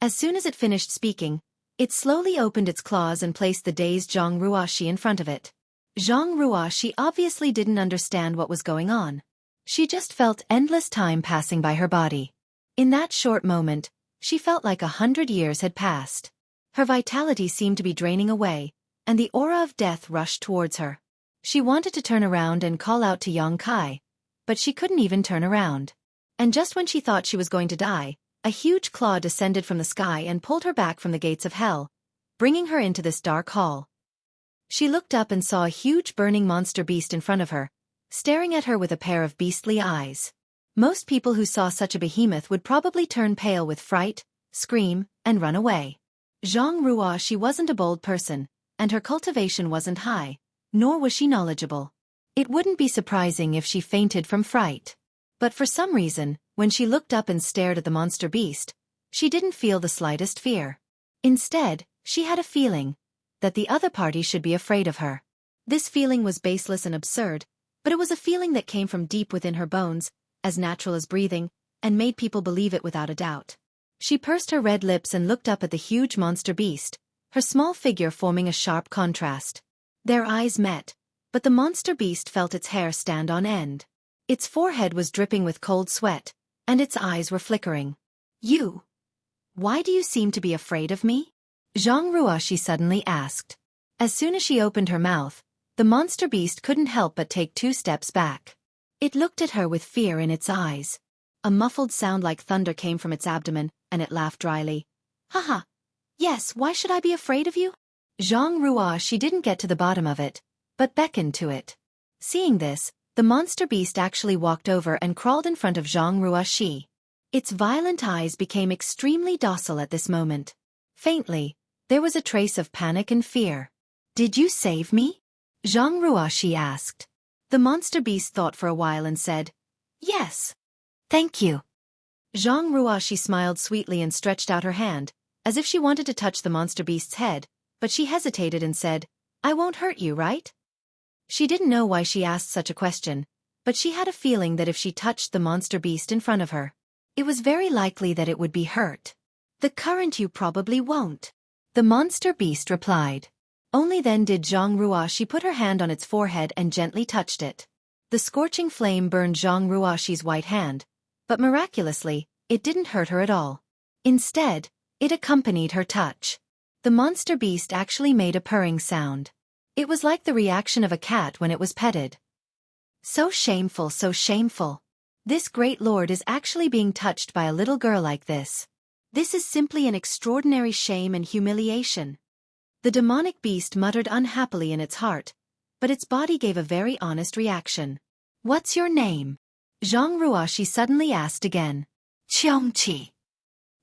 As soon as it finished speaking, it slowly opened its claws and placed the dazed Zhang Ruoxi in front of it. Zhang Ruoxi obviously didn't understand what was going on. She just felt endless time passing by her body. In that short moment, she felt like 100 years had passed. Her vitality seemed to be draining away, and the aura of death rushed towards her. She wanted to turn around and call out to Yang Kai, but she couldn't even turn around. And just when she thought she was going to die, a huge claw descended from the sky and pulled her back from the gates of hell, bringing her into this dark hall. She looked up and saw a huge burning monster beast in front of her, staring at her with a pair of beastly eyes. Most people who saw such a behemoth would probably turn pale with fright, scream, and run away. Zhang Ruoxi wasn't a bold person, and her cultivation wasn't high, nor was she knowledgeable. It wouldn't be surprising if she fainted from fright. But for some reason, when she looked up and stared at the monster beast, she didn't feel the slightest fear. Instead, she had a feeling that the other party should be afraid of her. This feeling was baseless and absurd, but it was a feeling that came from deep within her bones, as natural as breathing, and made people believe it without a doubt. She pursed her red lips and looked up at the huge monster beast, her small figure forming a sharp contrast. Their eyes met, but the monster beast felt its hair stand on end. Its forehead was dripping with cold sweat, and its eyes were flickering. "You? Why do you seem to be afraid of me?" Zhang Ruoxi suddenly asked. As soon as she opened her mouth, the monster beast couldn't help but take 2 steps back. It looked at her with fear in its eyes. A muffled sound like thunder came from its abdomen, and it laughed dryly. "Haha. Yes, why should I be afraid of you?" Zhang Ruoxi didn't get to the bottom of it, but beckoned to it. Seeing this, the monster beast actually walked over and crawled in front of Zhang Ruoxi. Its violent eyes became extremely docile at this moment. Faintly, there was a trace of panic and fear. "Did you save me?" Zhang Ruoxi asked. The monster beast thought for a while and said, "Yes. Thank you." Zhang Ruoxi smiled sweetly and stretched out her hand, as if she wanted to touch the monster beast's head, but she hesitated and said, "I won't hurt you, right?" She didn't know why she asked such a question, but she had a feeling that if she touched the monster beast in front of her, it was very likely that it would be hurt. "The current you probably won't," the monster beast replied. Only then did Zhang Ruoxi put her hand on its forehead and gently touched it. The scorching flame burned Zhang Ruoxi's white hand, but miraculously, it didn't hurt her at all. Instead, it accompanied her touch. The monster beast actually made a purring sound. It was like the reaction of a cat when it was petted. So shameful, so shameful. This great lord is actually being touched by a little girl like this. This is simply an extraordinary shame and humiliation. The demonic beast muttered unhappily in its heart, but its body gave a very honest reaction. "What's your name?" Zhang Ruoxi suddenly asked again. "Xueqi."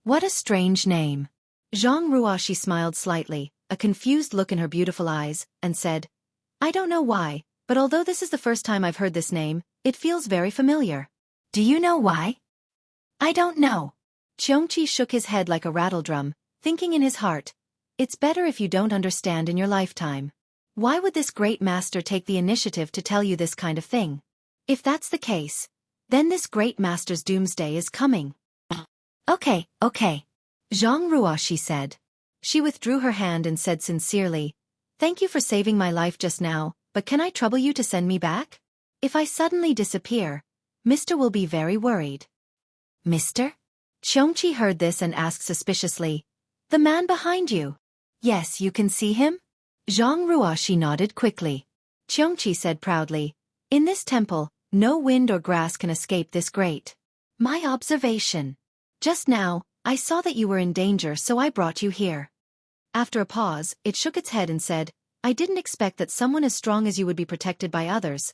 What a strange name. Zhang Ruoxi smiled slightly, a confused look in her beautiful eyes, and said, "I don't know why, but although this is the first time I've heard this name, it feels very familiar." "Do you know why?" "I don't know." Xueqi shook his head like a rattledrum, thinking in his heart, "It's better if you don't understand in your lifetime. Why would this great master take the initiative to tell you this kind of thing? If that's the case, then this great master's doomsday is coming." Okay. Zhang Ruoxi said. She withdrew her hand and said sincerely, "Thank you for saving my life just now, but can I trouble you to send me back? If I suddenly disappear, Mr. will be very worried." "Mr.?" Xueqi heard this and asked suspiciously, "The man behind you?" "Yes, you can see him?" Zhang Ruoxi nodded quickly. Xueqi said proudly, "In this temple, no wind or grass can escape this grate. My observation. Just now, I saw that you were in danger, so I brought you here." After a pause, it shook its head and said, "I didn't expect that someone as strong as you would be protected by others."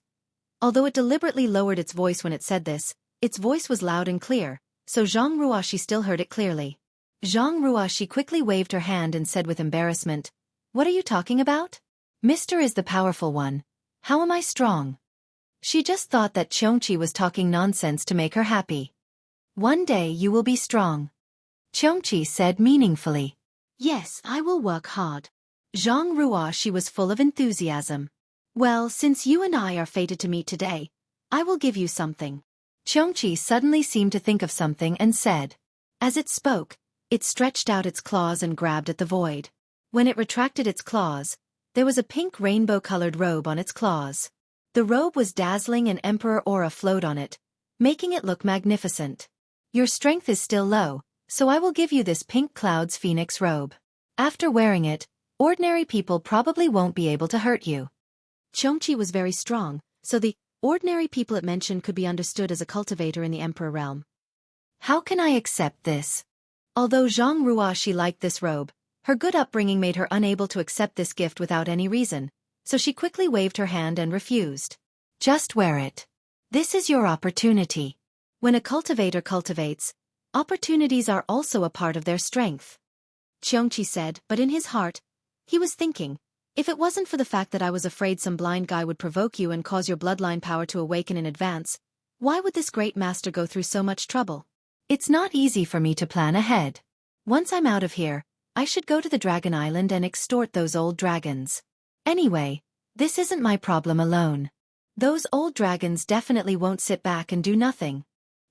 Although it deliberately lowered its voice when it said this, Its voice was loud and clear, so Zhang Ruoxi still heard it clearly. Zhang Ruoxi quickly waved her hand and said with embarrassment, "What are you talking about? Mr. is the powerful one. How am I strong?" She just thought that Xueqi was talking nonsense to make her happy. "One day you will be strong," Xueqi said meaningfully. "Yes, I will work hard." Zhang Ruoxi was full of enthusiasm. "Well, since you and I are fated to meet today, I will give you something." Xueqi suddenly seemed to think of something and said. As it spoke, it stretched out its claws and grabbed at the void. When it retracted its claws, there was a pink rainbow-colored robe on its claws. The robe was dazzling and emperor aura flowed on it, making it look magnificent. "Your strength is still low, so I will give you this pink cloud's phoenix robe. After wearing it, ordinary people probably won't be able to hurt you." Xueqi was very strong, so the ordinary people it mentioned could be understood as a cultivator in the emperor realm. How can I accept this? Although Zhang Ruoxi liked this robe, her good upbringing made her unable to accept this gift without any reason, so she quickly waved her hand and refused. "Just wear it. This is your opportunity." When a cultivator cultivates, opportunities are also a part of their strength. Xueqi said, but in his heart, he was thinking, if it wasn't for the fact that I was afraid some blind guy would provoke you and cause your bloodline power to awaken in advance, why would this great master go through so much trouble? It's not easy for me to plan ahead. Once I'm out of here, I should go to the Dragon Island and extort those old dragons. Anyway, this isn't my problem alone. Those old dragons definitely won't sit back and do nothing.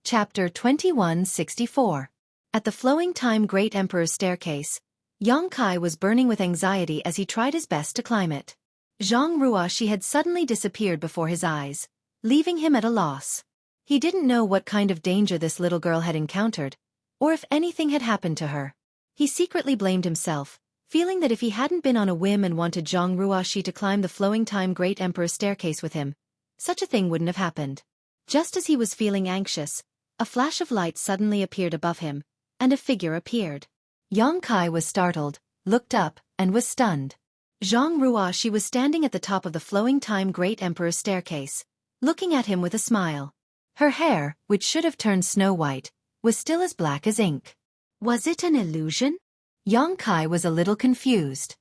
Chapter 2164. At the Flowing Time Great Emperor's staircase, Yang Kai was burning with anxiety as he tried his best to climb it. Zhang Ruoxi had suddenly disappeared before his eyes, leaving him at a loss. He didn't know what kind of danger this little girl had encountered, or if anything had happened to her. He secretly blamed himself, feeling that if he hadn't been on a whim and wanted Zhang Ruoxi to climb the Flowing Time Great Emperor's staircase with him, such a thing wouldn't have happened. Just as he was feeling anxious, a flash of light suddenly appeared above him, and a figure appeared. Yang Kai was startled, looked up, and was stunned. Zhang Ruoxi was standing at the top of the Flowing Time Great Emperor's staircase, looking at him with a smile. Her hair, which should have turned snow-white, was still as black as ink. Was it an illusion? Yang Kai was a little confused.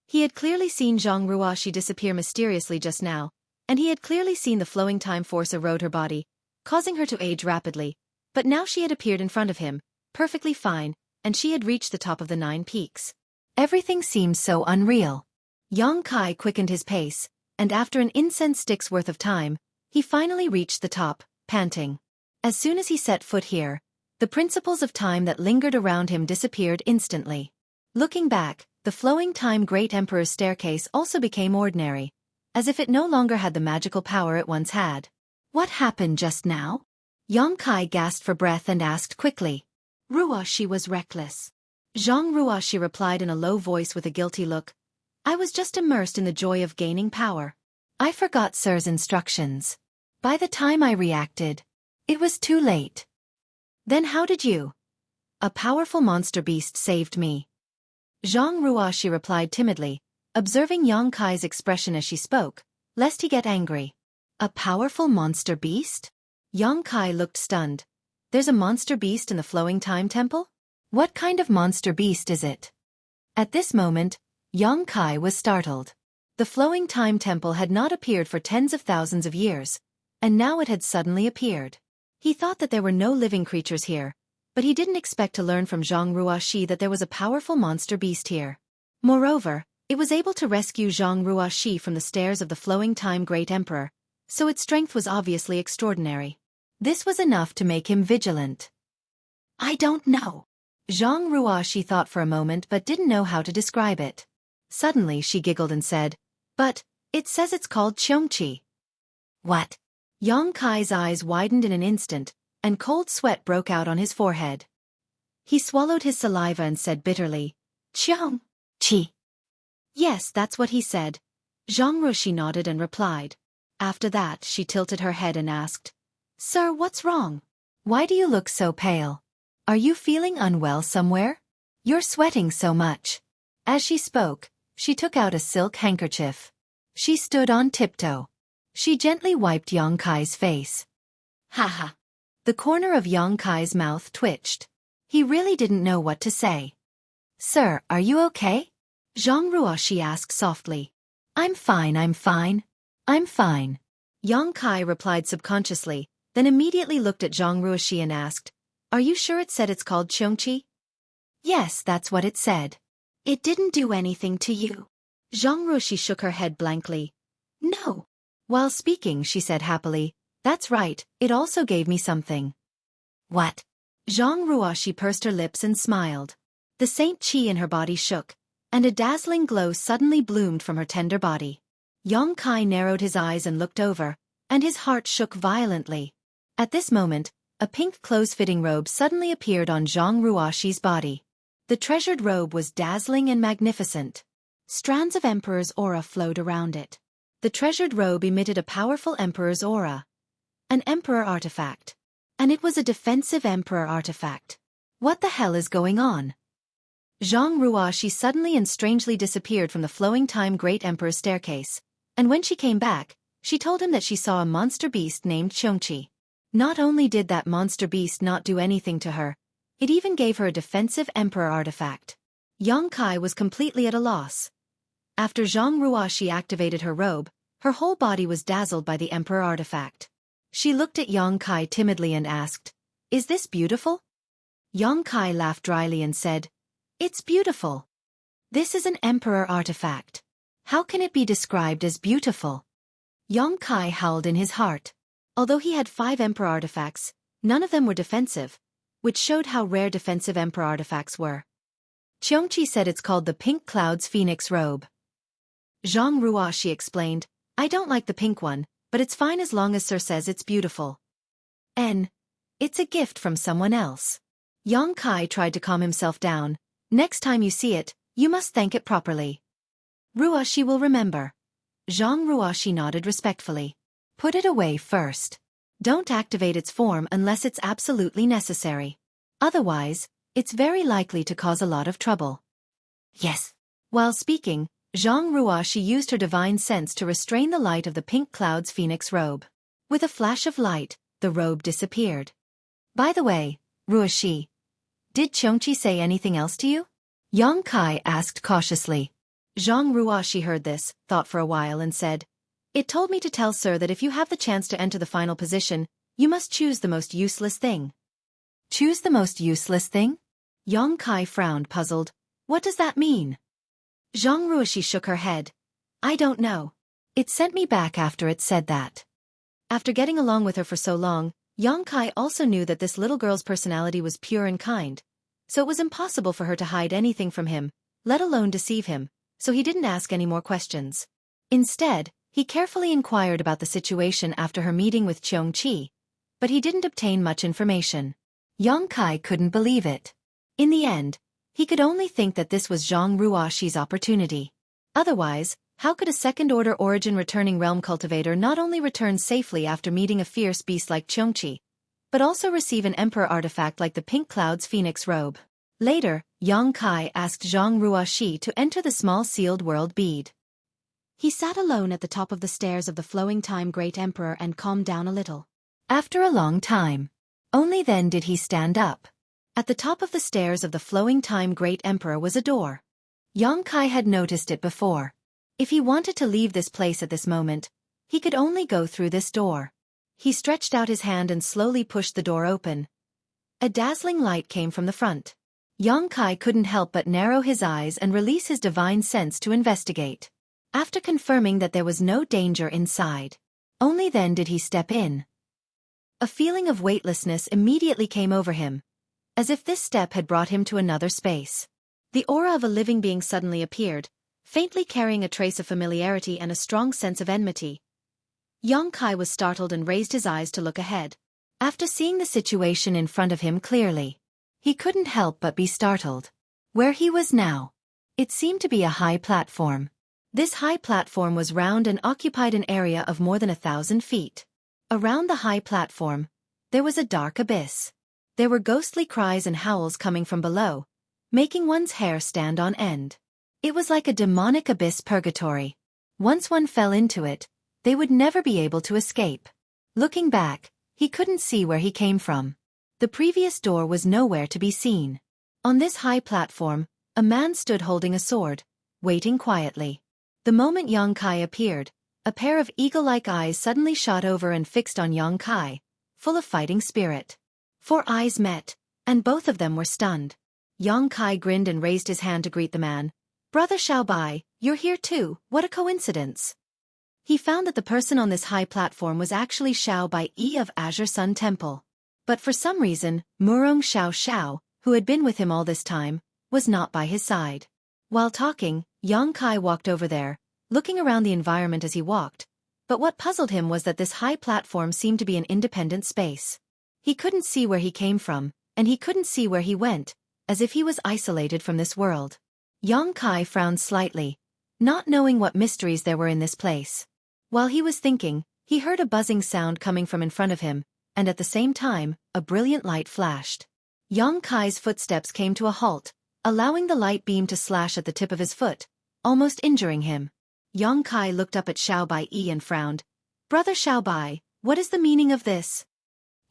He had clearly seen Zhang Ruoxi disappear mysteriously just now, and he had clearly seen the flowing time force erode her body, causing her to age rapidly, but now she had appeared in front of him, perfectly fine, and she had reached the top of the 9 peaks. Everything seemed so unreal. Yang Kai quickened his pace, and after an incense stick's worth of time, he finally reached the top, panting. As soon as he set foot here, the principles of time that lingered around him disappeared instantly. Looking back, the Flowing Time Great Emperor's staircase also became ordinary, as if it no longer had the magical power it once had. What happened just now? Yang Kai gasped for breath and asked quickly. Ruoxi was reckless. Zhang Ruoxi replied in a low voice with a guilty look. I was just immersed in the joy of gaining power. I forgot Sir's instructions. By the time I reacted, it was too late. Then how did you? A powerful monster beast saved me. Zhang Ruoxi replied timidly, observing Yang Kai's expression as she spoke, lest he get angry. A powerful monster beast? Yang Kai looked stunned. There's a monster beast in the Flowing Time Temple? What kind of monster beast is it? At this moment, Yang Kai was startled. The Flowing Time Temple had not appeared for tens of thousands of years, and now it had suddenly appeared. He thought that there were no living creatures here, but he didn't expect to learn from Zhang Ruoxi that there was a powerful monster beast here. Moreover, it was able to rescue Zhang Ruoxi from the stares of the Flowing Time Great Emperor, so its strength was obviously extraordinary. This was enough to make him vigilant. I don't know. Zhang Ruoxi thought for a moment but didn't know how to describe it. Suddenly she giggled and said, But, it says it's called Xueqi. What? Yang Kai's eyes widened in an instant, and cold sweat broke out on his forehead. He swallowed his saliva and said bitterly, Xueqi. Yes, that's what he said. Zhang Ruoxi nodded and replied. After that she tilted her head and asked, Sir, what's wrong? Why do you look so pale? Are you feeling unwell somewhere? You're sweating so much. As she spoke, she took out a silk handkerchief. She stood on tiptoe. She gently wiped Yang Kai's face. Ha ha. The corner of Yang Kai's mouth twitched. He really didn't know what to say. "Sir, are you okay?" Zhang Ruoxi asked softly. I'm fine. I'm fine. Yang Kai replied subconsciously, then immediately looked at Zhang Ruoxi and asked, "Are you sure it said it's called Xueqi?" "Yes, that's what it said." "It didn't do anything to you?" Zhang Ruoxi shook her head blankly. "No." While speaking, she said happily, "That's right, it also gave me something." "What?" Zhang Ruoxi pursed her lips and smiled. The Saint Qi in her body shook, and a dazzling glow suddenly bloomed from her tender body. Yang Kai narrowed his eyes and looked over, and his heart shook violently. At this moment, a pink close-fitting robe suddenly appeared on Zhang Ruoxi's body. The treasured robe was dazzling and magnificent. Strands of Emperor's aura flowed around it. The treasured robe emitted a powerful Emperor's aura. An Emperor artifact. And it was a defensive Emperor artifact. What the hell is going on? Zhang Ruoxi suddenly and strangely disappeared from the flowing time Great Emperor's staircase, and when she came back, she told him that she saw a monster beast named Xueqi. Not only did that monster beast not do anything to her, it even gave her a defensive Emperor artifact. Yang Kai was completely at a loss. After Zhang Ruoxi activated her robe, her whole body was dazzled by the Emperor artifact. She looked at Yang Kai timidly and asked, "Is this beautiful?" Yang Kai laughed dryly and said, "It's beautiful. This is an Emperor artifact. How can it be described as beautiful?" Yang Kai howled in his heart. Although he had 5 Emperor artifacts, none of them were defensive, which showed how rare defensive Emperor artifacts were. Xueqi said it's called the Pink Cloud's Phoenix Robe. Zhang Ruoxi explained, "I don't like the pink one, but it's fine as long as Sir says it's beautiful." It's a gift from someone else. Yang Kai tried to calm himself down. "Next time you see it, you must thank it properly." "Ruoxi will remember." Zhang Ruoxi nodded respectfully. "Put it away first. Don't activate its form unless it's absolutely necessary. Otherwise, it's very likely to cause a lot of trouble." "Yes." While speaking, Zhang Ruoxi used her divine sense to restrain the light of the Pink Cloud's Phoenix robe. With a flash of light, the robe disappeared. "By the way, Ruoxi, did Xueqi say anything else to you?" Yang Kai asked cautiously. Zhang Ruoxi heard this, thought for a while and said, "It told me to tell Sir that if you have the chance to enter the final position, you must choose the most useless thing." "Choose the most useless thing?" Yang Kai frowned, puzzled. "What does that mean?" Zhang Ruoxi shook her head. "I don't know. It sent me back after it said that." After getting along with her for so long, Yang Kai also knew that this little girl's personality was pure and kind, so it was impossible for her to hide anything from him, let alone deceive him, so he didn't ask any more questions. Instead, he carefully inquired about the situation after her meeting with Xueqi, but he didn't obtain much information. Yang Kai couldn't believe it. In the end, he could only think that this was Zhang Ruoxi's opportunity. Otherwise, how could a second-order origin returning realm cultivator not only return safely after meeting a fierce beast like Xueqi, but also receive an Emperor artifact like the Pink Cloud's Phoenix robe? Later, Yang Kai asked Zhang Ruoxi to enter the small sealed world bead. He sat alone at the top of the stairs of the flowing time Great Emperor and calmed down a little. After a long time, only then did he stand up. At the top of the stairs of the flowing time Great Emperor was a door. Yang Kai had noticed it before. If he wanted to leave this place at this moment, he could only go through this door. He stretched out his hand and slowly pushed the door open. A dazzling light came from the front. Yang Kai couldn't help but narrow his eyes and release his divine sense to investigate. After confirming that there was no danger inside, only then did he step in. A feeling of weightlessness immediately came over him, as if this step had brought him to another space. The aura of a living being suddenly appeared, faintly carrying a trace of familiarity and a strong sense of enmity. Yang Kai was startled and raised his eyes to look ahead. After seeing the situation in front of him clearly, he couldn't help but be startled. Where he was now, it seemed to be a high platform. This high platform was round and occupied an area of more than 1,000 feet. Around the high platform, there was a dark abyss. There were ghostly cries and howls coming from below, making one's hair stand on end. It was like a demonic abyss purgatory. Once one fell into it, they would never be able to escape. Looking back, he couldn't see where he came from. The previous door was nowhere to be seen. On this high platform, a man stood holding a sword, waiting quietly. The moment Yang Kai appeared, a pair of eagle-like eyes suddenly shot over and fixed on Yang Kai, full of fighting spirit. 4 eyes met, and both of them were stunned. Yang Kai grinned and raised his hand to greet the man. "Brother Xiaobai, you're here too, what a coincidence." He found that the person on this high platform was actually Xiaobai of Azure Sun Temple. But for some reason, Murong Xiao, who had been with him all this time, was not by his side. While talking, Yang Kai walked over there, looking around the environment as he walked, but what puzzled him was that this high platform seemed to be an independent space. He couldn't see where he came from, and he couldn't see where he went, as if he was isolated from this world. Yang Kai frowned slightly, not knowing what mysteries there were in this place. While he was thinking, he heard a buzzing sound coming from in front of him, and at the same time, a brilliant light flashed. Yang Kai's footsteps came to a halt, allowing the light beam to slash at the tip of his foot, almost injuring him. Yang Kai looked up at Xiaobai and frowned. "Brother Xiaobai, what is the meaning of this?"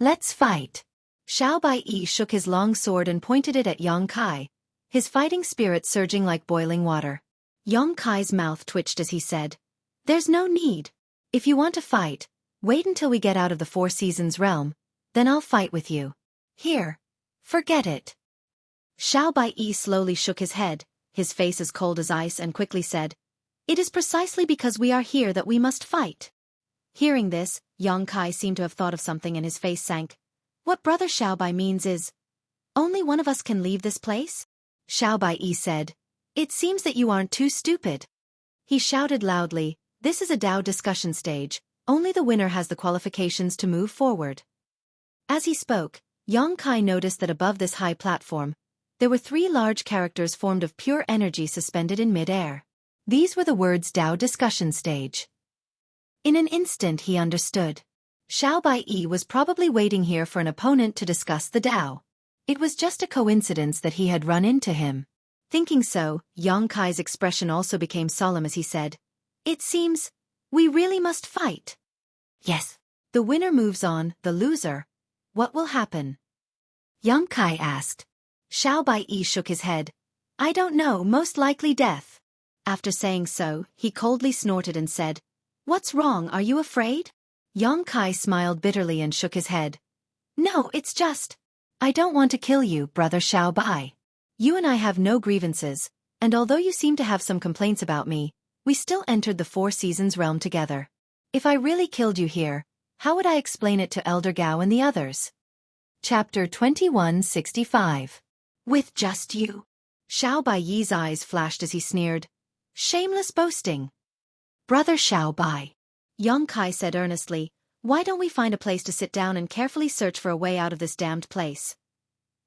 "Let's fight." Xiaobai shook his long sword and pointed it at Yang Kai, his fighting spirit surging like boiling water. Yang Kai's mouth twitched as he said, "There's no need. If you want to fight, wait until we get out of the 4 Seasons realm, then I'll fight with you. Here, forget it." Xiaobai slowly shook his head, his face as cold as ice, and quickly said, "It is precisely because we are here that we must fight." Hearing this, Yang Kai seemed to have thought of something and his face sank. "What Brother Xiaobai means is, only one of us can leave this place?" Xiaobai said, "It seems that you aren't too stupid." He shouted loudly, "This is a Dao discussion stage, only the winner has the qualifications to move forward." As he spoke, Yang Kai noticed that above this high platform, there were 3 large characters formed of pure energy suspended in mid-air. These were the words Dao discussion stage. In an instant he understood. Xiaobai was probably waiting here for an opponent to discuss the Dao. It was just a coincidence that he had run into him. Thinking so, Yang Kai's expression also became solemn as he said, "It seems, we really must fight." "Yes." "The winner moves on, the loser. What will happen?" Yang Kai asked. Xiaobai shook his head. "I don't know, most likely death." After saying so, he coldly snorted and said, "What's wrong, are you afraid?" Yang Kai smiled bitterly and shook his head. "No, it's just, I don't want to kill you, Brother Xiaobai. You and I have no grievances, and although you seem to have some complaints about me, we still entered the 4 Seasons realm together. If I really killed you here, how would I explain it to Elder Gao and the others?" Chapter 2165. With just you. Xiaobai's eyes flashed as he sneered. "Shameless boasting." "Brother Xiaobai," Yang Kai said earnestly, "why don't we find a place to sit down and carefully search for a way out of this damned place?"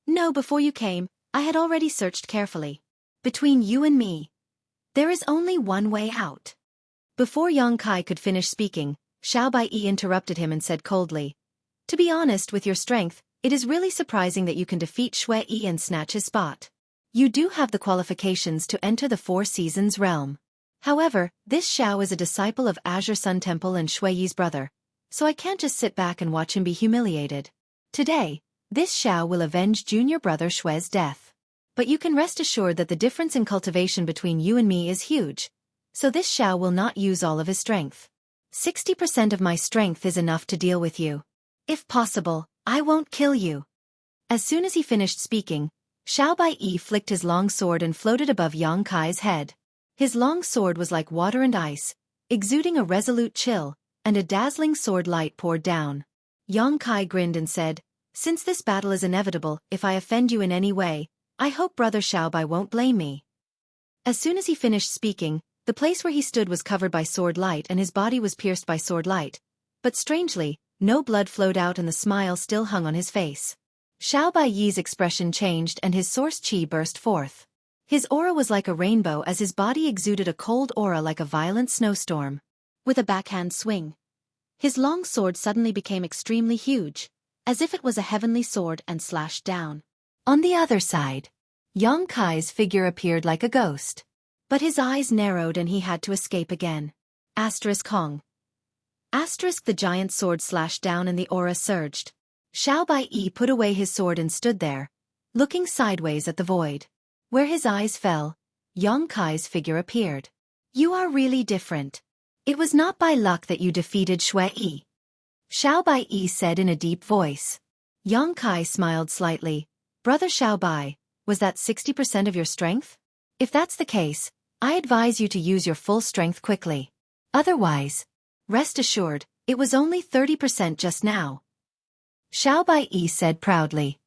"No, before you came, I had already searched carefully. Between you and me, there is only one way out." Before Yang Kai could finish speaking, Xiaobai interrupted him and said coldly, "To be honest, with your strength, it is really surprising that you can defeat Xueqi and snatch his spot. You do have the qualifications to enter the 4 Seasons realm. However, this Xiao is a disciple of Azure Sun Temple and Xueqi's brother, so I can't just sit back and watch him be humiliated. Today, this Xiao will avenge junior brother Xue's death. But you can rest assured that the difference in cultivation between you and me is huge, so this Xiao will not use all of his strength. 60% of my strength is enough to deal with you. If possible, I won't kill you." As soon as he finished speaking, Xiaobai flicked his long sword and floated above Yang Kai's head. His long sword was like water and ice, exuding a resolute chill, and a dazzling sword light poured down. Yang Kai grinned and said, "Since this battle is inevitable, if I offend you in any way, I hope Brother Xiaobai won't blame me." As soon as he finished speaking, the place where he stood was covered by sword light and his body was pierced by sword light, but strangely, no blood flowed out and the smile still hung on his face. Xiaobai's expression changed and his source qi burst forth. His aura was like a rainbow as his body exuded a cold aura like a violent snowstorm. With a backhand swing, his long sword suddenly became extremely huge, as if it was a heavenly sword, and slashed down. On the other side, Yang Kai's figure appeared like a ghost. But his eyes narrowed and he had to escape again. Asterisk Hong. Asterisk the giant sword slashed down and the aura surged. Xiao Bai put away his sword and stood there, looking sideways at the void. Where his eyes fell, Yang Kai's figure appeared. You are really different. It was not by luck that you defeated Xueqi. Xiao Bai said in a deep voice. Yang Kai smiled slightly. Brother Xiao Bai, was that 60% of your strength? If that's the case, I advise you to use your full strength quickly. Otherwise, rest assured, it was only 30% just now. Xiao Bai said proudly.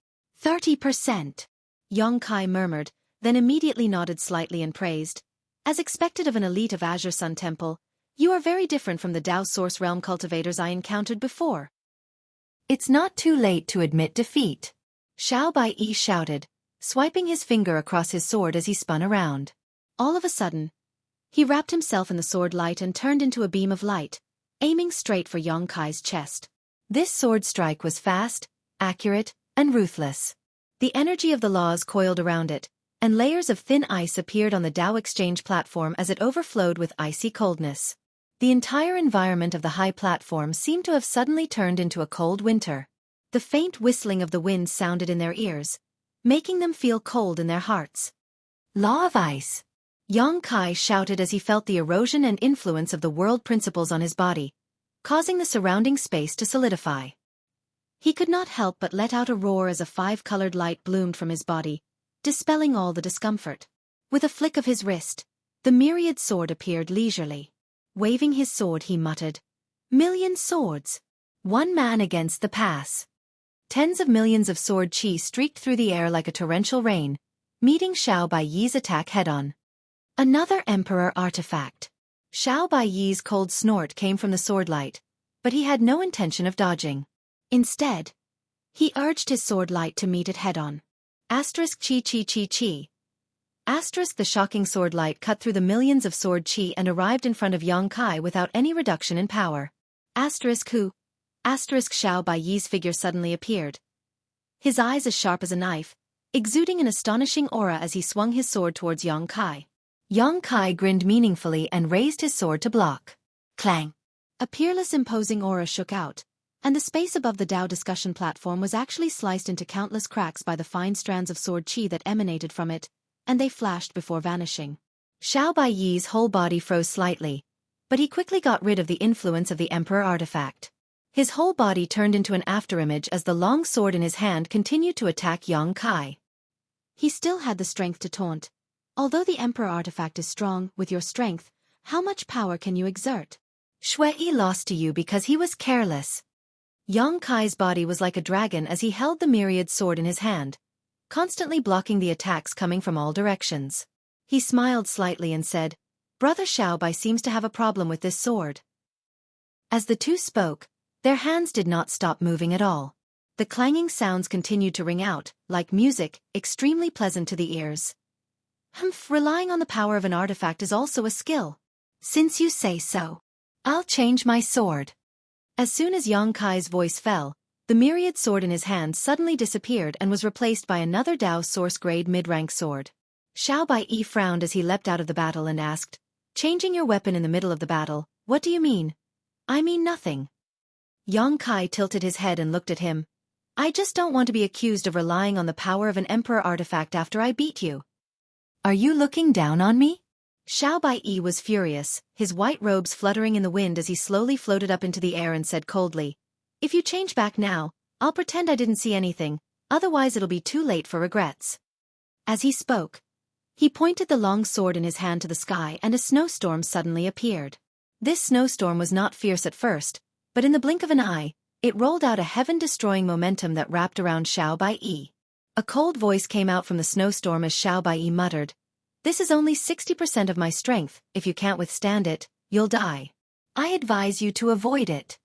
30%. Yang Kai murmured, then immediately nodded slightly and praised. As expected of an elite of Azure Sun Temple, you are very different from the Dao Source Realm cultivators I encountered before. It's not too late to admit defeat. Xiao Bai shouted, swiping his finger across his sword as he spun around. All of a sudden, he wrapped himself in the sword light and turned into a beam of light, aiming straight for Yang Kai's chest. This sword strike was fast, accurate, and ruthless. The energy of the laws coiled around it, and layers of thin ice appeared on the Dao Exchange platform as it overflowed with icy coldness. The entire environment of the high platform seemed to have suddenly turned into a cold winter. The faint whistling of the wind sounded in their ears, making them feel cold in their hearts. Law of Ice! Yang Kai shouted as he felt the erosion and influence of the world principles on his body, causing the surrounding space to solidify. He could not help but let out a roar as a five-colored light bloomed from his body, dispelling all the discomfort. With a flick of his wrist, the myriad sword appeared leisurely. Waving his sword he muttered, "Million swords! One man against the pass." Tens of millions of sword chi streaked through the air like a torrential rain, meeting Xiao Bai's attack head-on. Another Emperor artifact. Xiao Bai's cold snort came from the sword light, but he had no intention of dodging. Instead, he urged his sword light to meet it head-on. Asterisk chi chi chi chi. Asterisk the shocking sword light cut through the millions of sword chi and arrived in front of Yang Kai without any reduction in power. Asterisk who? Asterisk Xiao Bai's figure suddenly appeared. His eyes as sharp as a knife, exuding an astonishing aura as he swung his sword towards Yang Kai. Yang Kai grinned meaningfully and raised his sword to block. Clang! A peerless imposing aura shook out, and the space above the Dao discussion platform was actually sliced into countless cracks by the fine strands of sword chi that emanated from it, and they flashed before vanishing. Xiao Bai's whole body froze slightly, but he quickly got rid of the influence of the Emperor artifact. His whole body turned into an afterimage as the long sword in his hand continued to attack Yang Kai. He still had the strength to taunt. Although the Emperor artifact is strong, with your strength, how much power can you exert? Xueqi lost to you because he was careless. Yang Kai's body was like a dragon as he held the myriad sword in his hand, constantly blocking the attacks coming from all directions. He smiled slightly and said, "Brother Xiao Bai seems to have a problem with this sword." As the two spoke, their hands did not stop moving at all. The clanging sounds continued to ring out, like music, extremely pleasant to the ears. Relying on the power of an artifact is also a skill. Since you say so, I'll change my sword. As soon as Yang Kai's voice fell, the myriad sword in his hand suddenly disappeared and was replaced by another Dao Source-grade mid-rank sword. Xiao Bai frowned as he leapt out of the battle and asked, "Changing your weapon in the middle of the battle, what do you mean?" "I mean nothing." Yang Kai tilted his head and looked at him. "I just don't want to be accused of relying on the power of an Emperor artifact after I beat you." "Are you looking down on me?" Xiao Bai was furious, his white robes fluttering in the wind as he slowly floated up into the air and said coldly, "If you change back now, I'll pretend I didn't see anything, otherwise it'll be too late for regrets." As he spoke, he pointed the long sword in his hand to the sky and a snowstorm suddenly appeared. This snowstorm was not fierce at first, but in the blink of an eye, it rolled out a heaven-destroying momentum that wrapped around Xiao Bai. A cold voice came out from the snowstorm as Xiao Bai muttered, "This is only 60% of my strength. If you can't withstand it, you'll die. I advise you to avoid it."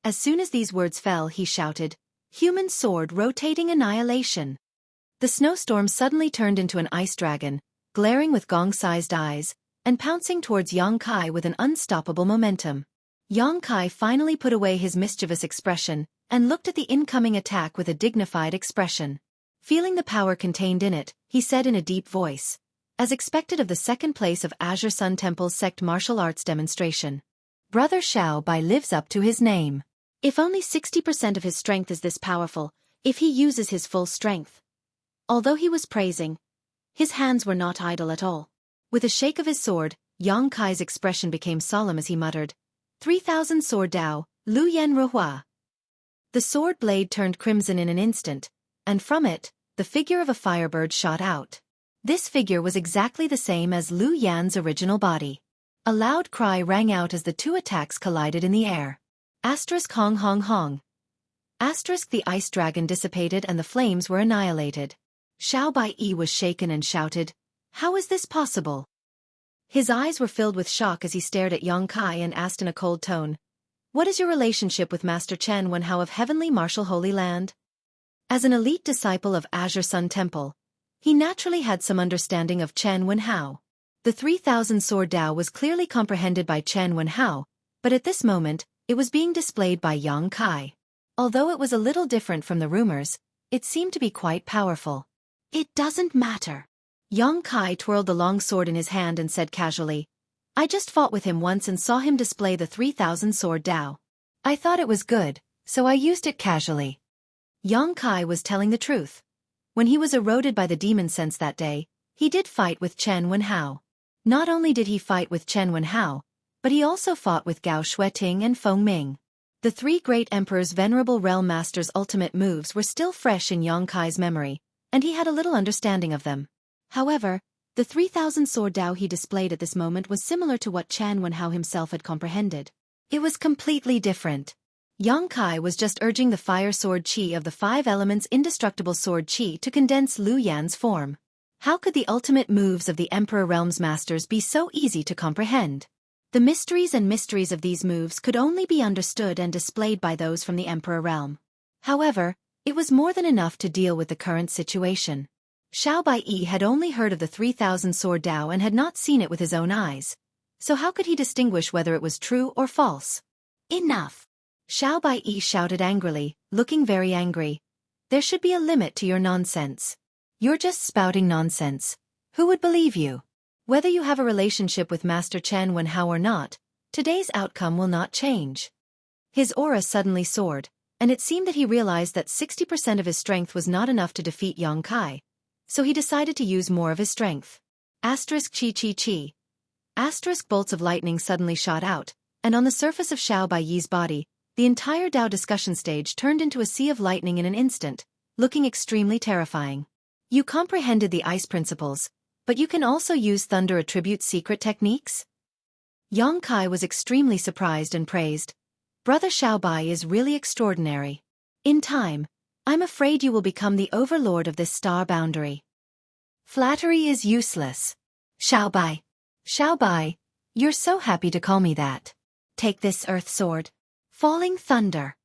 As soon as these words fell, he shouted, "Human sword rotating annihilation." The snowstorm suddenly turned into an ice dragon, glaring with gong-sized eyes, and pouncing towards Yang Kai with an unstoppable momentum. Yang Kai finally put away his mischievous expression and looked at the incoming attack with a dignified expression. Feeling the power contained in it, he said in a deep voice, as expected of the second place of Azure Sun Temple's sect martial arts demonstration, Brother Xiaobai lives up to his name. If only 60% of his strength is this powerful, if he uses his full strength. Although he was praising, his hands were not idle at all. With a shake of his sword, Yang Kai's expression became solemn as he muttered, 3,000 sword Dao, Lu Yan Ruhua. The sword blade turned crimson in an instant, and from it, the figure of a firebird shot out. This figure was exactly the same as Lu Yan's original body. A loud cry rang out as the two attacks collided in the air. Asterisk hong hong hong. Asterisk the ice dragon dissipated and the flames were annihilated. Xiaobai was shaken and shouted, "How is this possible?" His eyes were filled with shock as he stared at Yang Kai and asked in a cold tone, "What is your relationship with Master Chen Wenhao of Heavenly Martial Holy Land?" As an elite disciple of Azure Sun Temple, he naturally had some understanding of Chen Wenhao. The 3,000 sword Dao was clearly comprehended by Chen Wenhao, but at this moment, it was being displayed by Yang Kai. Although it was a little different from the rumors, it seemed to be quite powerful. "It doesn't matter." Yang Kai twirled the long sword in his hand and said casually, "I just fought with him once and saw him display the 3,000 sword Dao. I thought it was good, so I used it casually." Yang Kai was telling the truth. When he was eroded by the demon sense that day, he did fight with Chen Wenhao. Not only did he fight with Chen Wenhao, but he also fought with Gao Xueting and Feng Ming. The three great emperors' venerable realm masters' ultimate moves were still fresh in Yang Kai's memory, and he had a little understanding of them. However, the 3,000 sword Dao he displayed at this moment was similar to what Chen Wenhao himself had comprehended. It was completely different. Yang Kai was just urging the fire sword qi of the five elements indestructible sword qi to condense Lu Yan's form. How could the ultimate moves of the Emperor Realm's masters be so easy to comprehend? The mysteries of these moves could only be understood and displayed by those from the Emperor Realm. However, it was more than enough to deal with the current situation. Xiaobai had only heard of the 3,000 sword Dao and had not seen it with his own eyes. So how could he distinguish whether it was true or false? "Enough!" Xiaobai shouted angrily, looking very angry. "There should be a limit to your nonsense. You're just spouting nonsense. Who would believe you? Whether you have a relationship with Master Chen Wenhao or not, today's outcome will not change." His aura suddenly soared, and it seemed that he realized that 60% of his strength was not enough to defeat Yang Kai, so he decided to use more of his strength. Asterisk chi chi chi. Asterisk bolts of lightning suddenly shot out, and on the surface of Xiaobai's body, the entire Dao discussion stage turned into a sea of lightning in an instant, looking extremely terrifying. "You comprehended the ice principles, but you can also use thunder attribute secret techniques?" Yang Kai was extremely surprised and praised, "Brother Xiaobai is really extraordinary. In time, I'm afraid you will become the overlord of this star boundary." Flattery is useless. Xiaobai. Xiaobai, you're so happy to call me that. Take this earth sword. Falling thunder.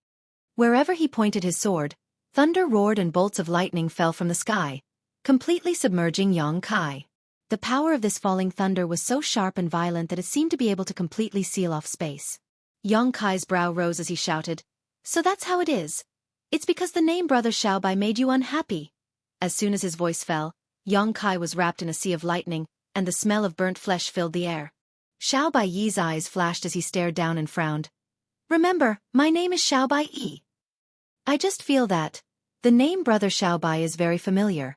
Wherever he pointed his sword, thunder roared and bolts of lightning fell from the sky, completely submerging Yang Kai. The power of this falling thunder was so sharp and violent that it seemed to be able to completely seal off space. Yang Kai's brow rose as he shouted, "So that's how it is. It's because the name Brother Xiaobai made you unhappy." As soon as his voice fell, Yang Kai was wrapped in a sea of lightning, and the smell of burnt flesh filled the air. Xiaobai's eyes flashed as he stared down and frowned. "Remember, my name is Xiaobai. I just feel that the name Brother Xiaobai is very familiar.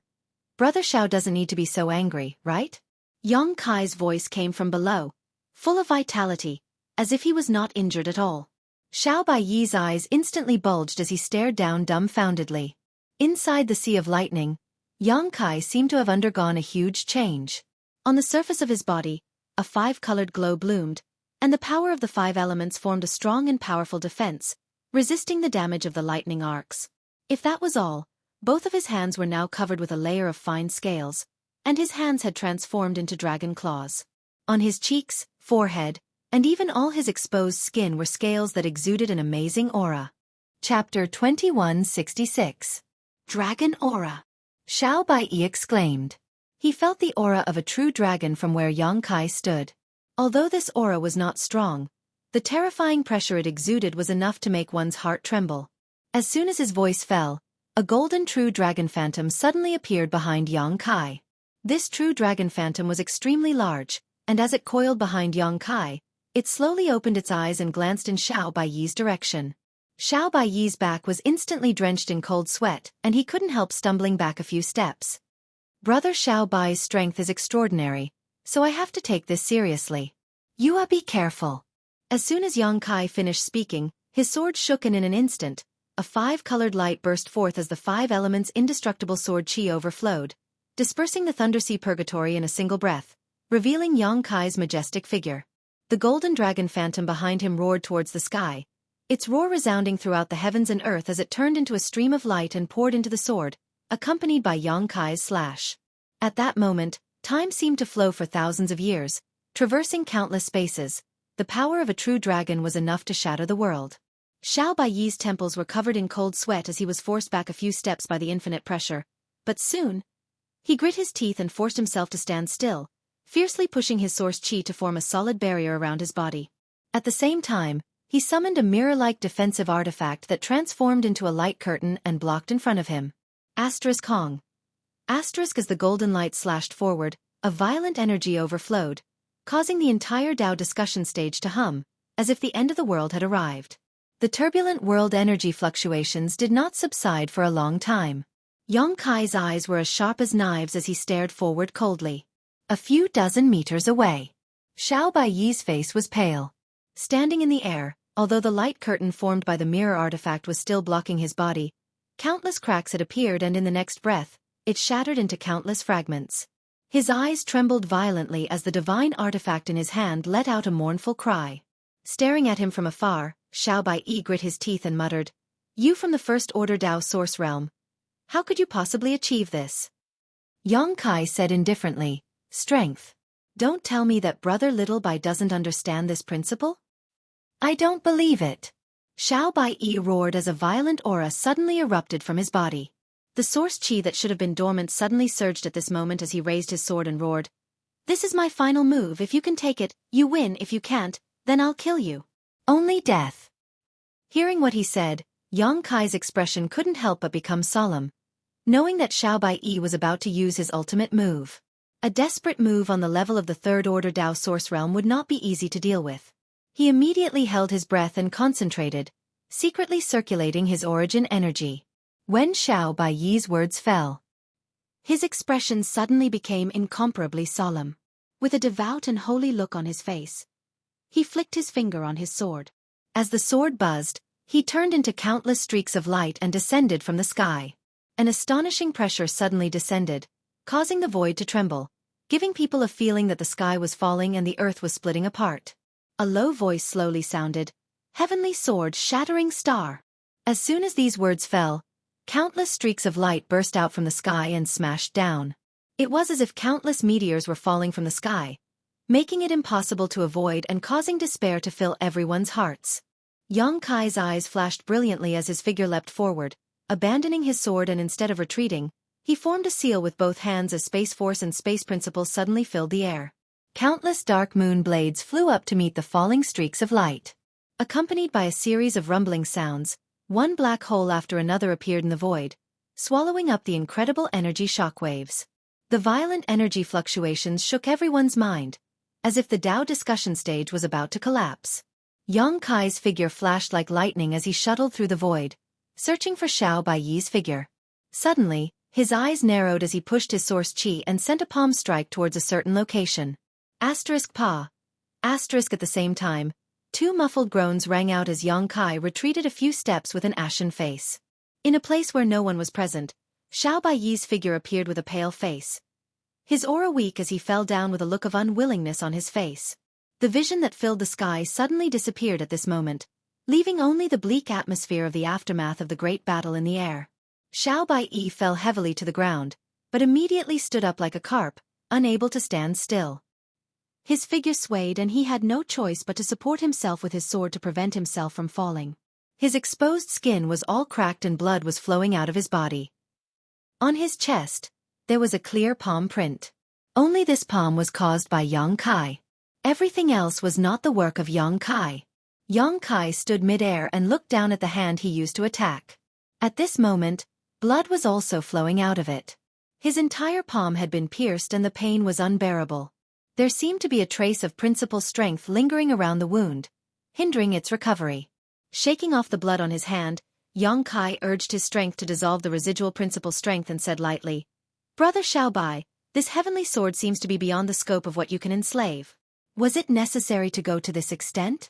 Brother Xiao doesn't need to be so angry, right?" Yang Kai's voice came from below, full of vitality, as if he was not injured at all. Xiaobai's eyes instantly bulged as he stared down dumbfoundedly. Inside the sea of lightning, Yang Kai seemed to have undergone a huge change. On the surface of his body, a five-colored glow bloomed, and the power of the five elements formed a strong and powerful defense, resisting the damage of the lightning arcs. If that was all, both of his hands were now covered with a layer of fine scales, and his hands had transformed into dragon claws. On his cheeks, forehead, and even all his exposed skin were scales that exuded an amazing aura. Chapter 2166. Dragon Aura. Xiaobai exclaimed. He felt the aura of a true dragon from where Yang Kai stood. Although this aura was not strong, the terrifying pressure it exuded was enough to make one's heart tremble. As soon as his voice fell, a golden true dragon phantom suddenly appeared behind Yang Kai. This true dragon phantom was extremely large, and as it coiled behind Yang Kai, It slowly opened its eyes and glanced in Xiao Baiyi's direction. Xiao Baiyi's back was instantly drenched in cold sweat, and he couldn't help stumbling back a few steps. Brother Xiao Bai's strength is extraordinary, so I have to take this seriously. You be careful. As soon as Yang Kai finished speaking, his sword shook and in an instant, a five-colored light burst forth as the five elements' indestructible sword qi overflowed, dispersing the Thundersea purgatory in a single breath, revealing Yang Kai's majestic figure. The golden dragon phantom behind him roared towards the sky, its roar resounding throughout the heavens and earth as it turned into a stream of light and poured into the sword, accompanied by Yang Kai's slash. At that moment, time seemed to flow for thousands of years, traversing countless spaces. The power of a true dragon was enough to shatter the world. Xiao Baiyi's temples were covered in cold sweat as he was forced back a few steps by the infinite pressure, but soon, he grit his teeth and forced himself to stand still, fiercely pushing his source qi to form a solid barrier around his body. At the same time, he summoned a mirror-like defensive artifact that transformed into a light curtain and blocked in front of him. Asterisk Hong. Asterisk as the golden light slashed forward, a violent energy overflowed, causing the entire Dao discussion stage to hum, as if the end of the world had arrived. The turbulent world energy fluctuations did not subside for a long time. Yang Kai's eyes were as sharp as knives as he stared forward coldly. A few dozen meters away, Xiao Baiyi's face was pale. Standing in the air, although the light curtain formed by the mirror artifact was still blocking his body, countless cracks had appeared and in the next breath, it shattered into countless fragments. His eyes trembled violently as the divine artifact in his hand let out a mournful cry. Staring at him from afar, Xiao Baiyi grit his teeth and muttered, "You from the First Order Dao Source Realm. How could you possibly achieve this?" Yang Kai said indifferently, "Strength. Don't tell me that Brother Little Bai doesn't understand this principle?" "I don't believe it." Xiao Baiyi roared as a violent aura suddenly erupted from his body. The source qi that should have been dormant suddenly surged at this moment as he raised his sword and roared, "This is my final move. If you can take it, you win. If you can't, then I'll kill you. Only death." Hearing what he said, Yang Kai's expression couldn't help but become solemn, knowing that Xiao Baiyi was about to use his ultimate move. A desperate move on the level of the Third Order Dao Source Realm would not be easy to deal with. He immediately held his breath and concentrated, secretly circulating his origin energy. When Xiao Baiyi's words fell, his expression suddenly became incomparably solemn. With a devout and holy look on his face, he flicked his finger on his sword. As the sword buzzed, he turned into countless streaks of light and descended from the sky. An astonishing pressure suddenly descended, causing the void to tremble, giving people a feeling that the sky was falling and the earth was splitting apart. A low voice slowly sounded, "Heavenly sword, shattering star." As soon as these words fell, countless streaks of light burst out from the sky and smashed down. It was as if countless meteors were falling from the sky, making it impossible to avoid and causing despair to fill everyone's hearts. Yang Kai's eyes flashed brilliantly as his figure leapt forward, abandoning his sword, and instead of retreating, he formed a seal with both hands as Space Force and Space Principle suddenly filled the air. Countless dark moon blades flew up to meet the falling streaks of light. Accompanied by a series of rumbling sounds, one black hole after another appeared in the void, swallowing up the incredible energy shockwaves. The violent energy fluctuations shook everyone's mind, as if the Dao discussion stage was about to collapse. Yang Kai's figure flashed like lightning as he shuttled through the void, searching for Xiao Baiyi's figure. Suddenly, his eyes narrowed as he pushed his source qi and sent a palm strike towards a certain location. Asterisk pa. Asterisk at the same time, two muffled groans rang out as Yang Kai retreated a few steps with an ashen face. In a place where no one was present, Xiao Baiyi's figure appeared with a pale face, his aura weak as he fell down with a look of unwillingness on his face. The vision that filled the sky suddenly disappeared at this moment, leaving only the bleak atmosphere of the aftermath of the great battle in the air. Xiao Baiyi fell heavily to the ground, but immediately stood up like a carp, unable to stand still. His figure swayed and he had no choice but to support himself with his sword to prevent himself from falling. His exposed skin was all cracked and blood was flowing out of his body. On his chest, there was a clear palm print. Only this palm was caused by Yang Kai. Everything else was not the work of Yang Kai. Yang Kai stood mid-air and looked down at the hand he used to attack. At this moment, blood was also flowing out of it. His entire palm had been pierced and the pain was unbearable. There seemed to be a trace of principal strength lingering around the wound, hindering its recovery. Shaking off the blood on his hand, Xueqi urged his strength to dissolve the residual principal strength and said lightly, "Brother Xiaobai, this heavenly sword seems to be beyond the scope of what you can enslave. Was it necessary to go to this extent?"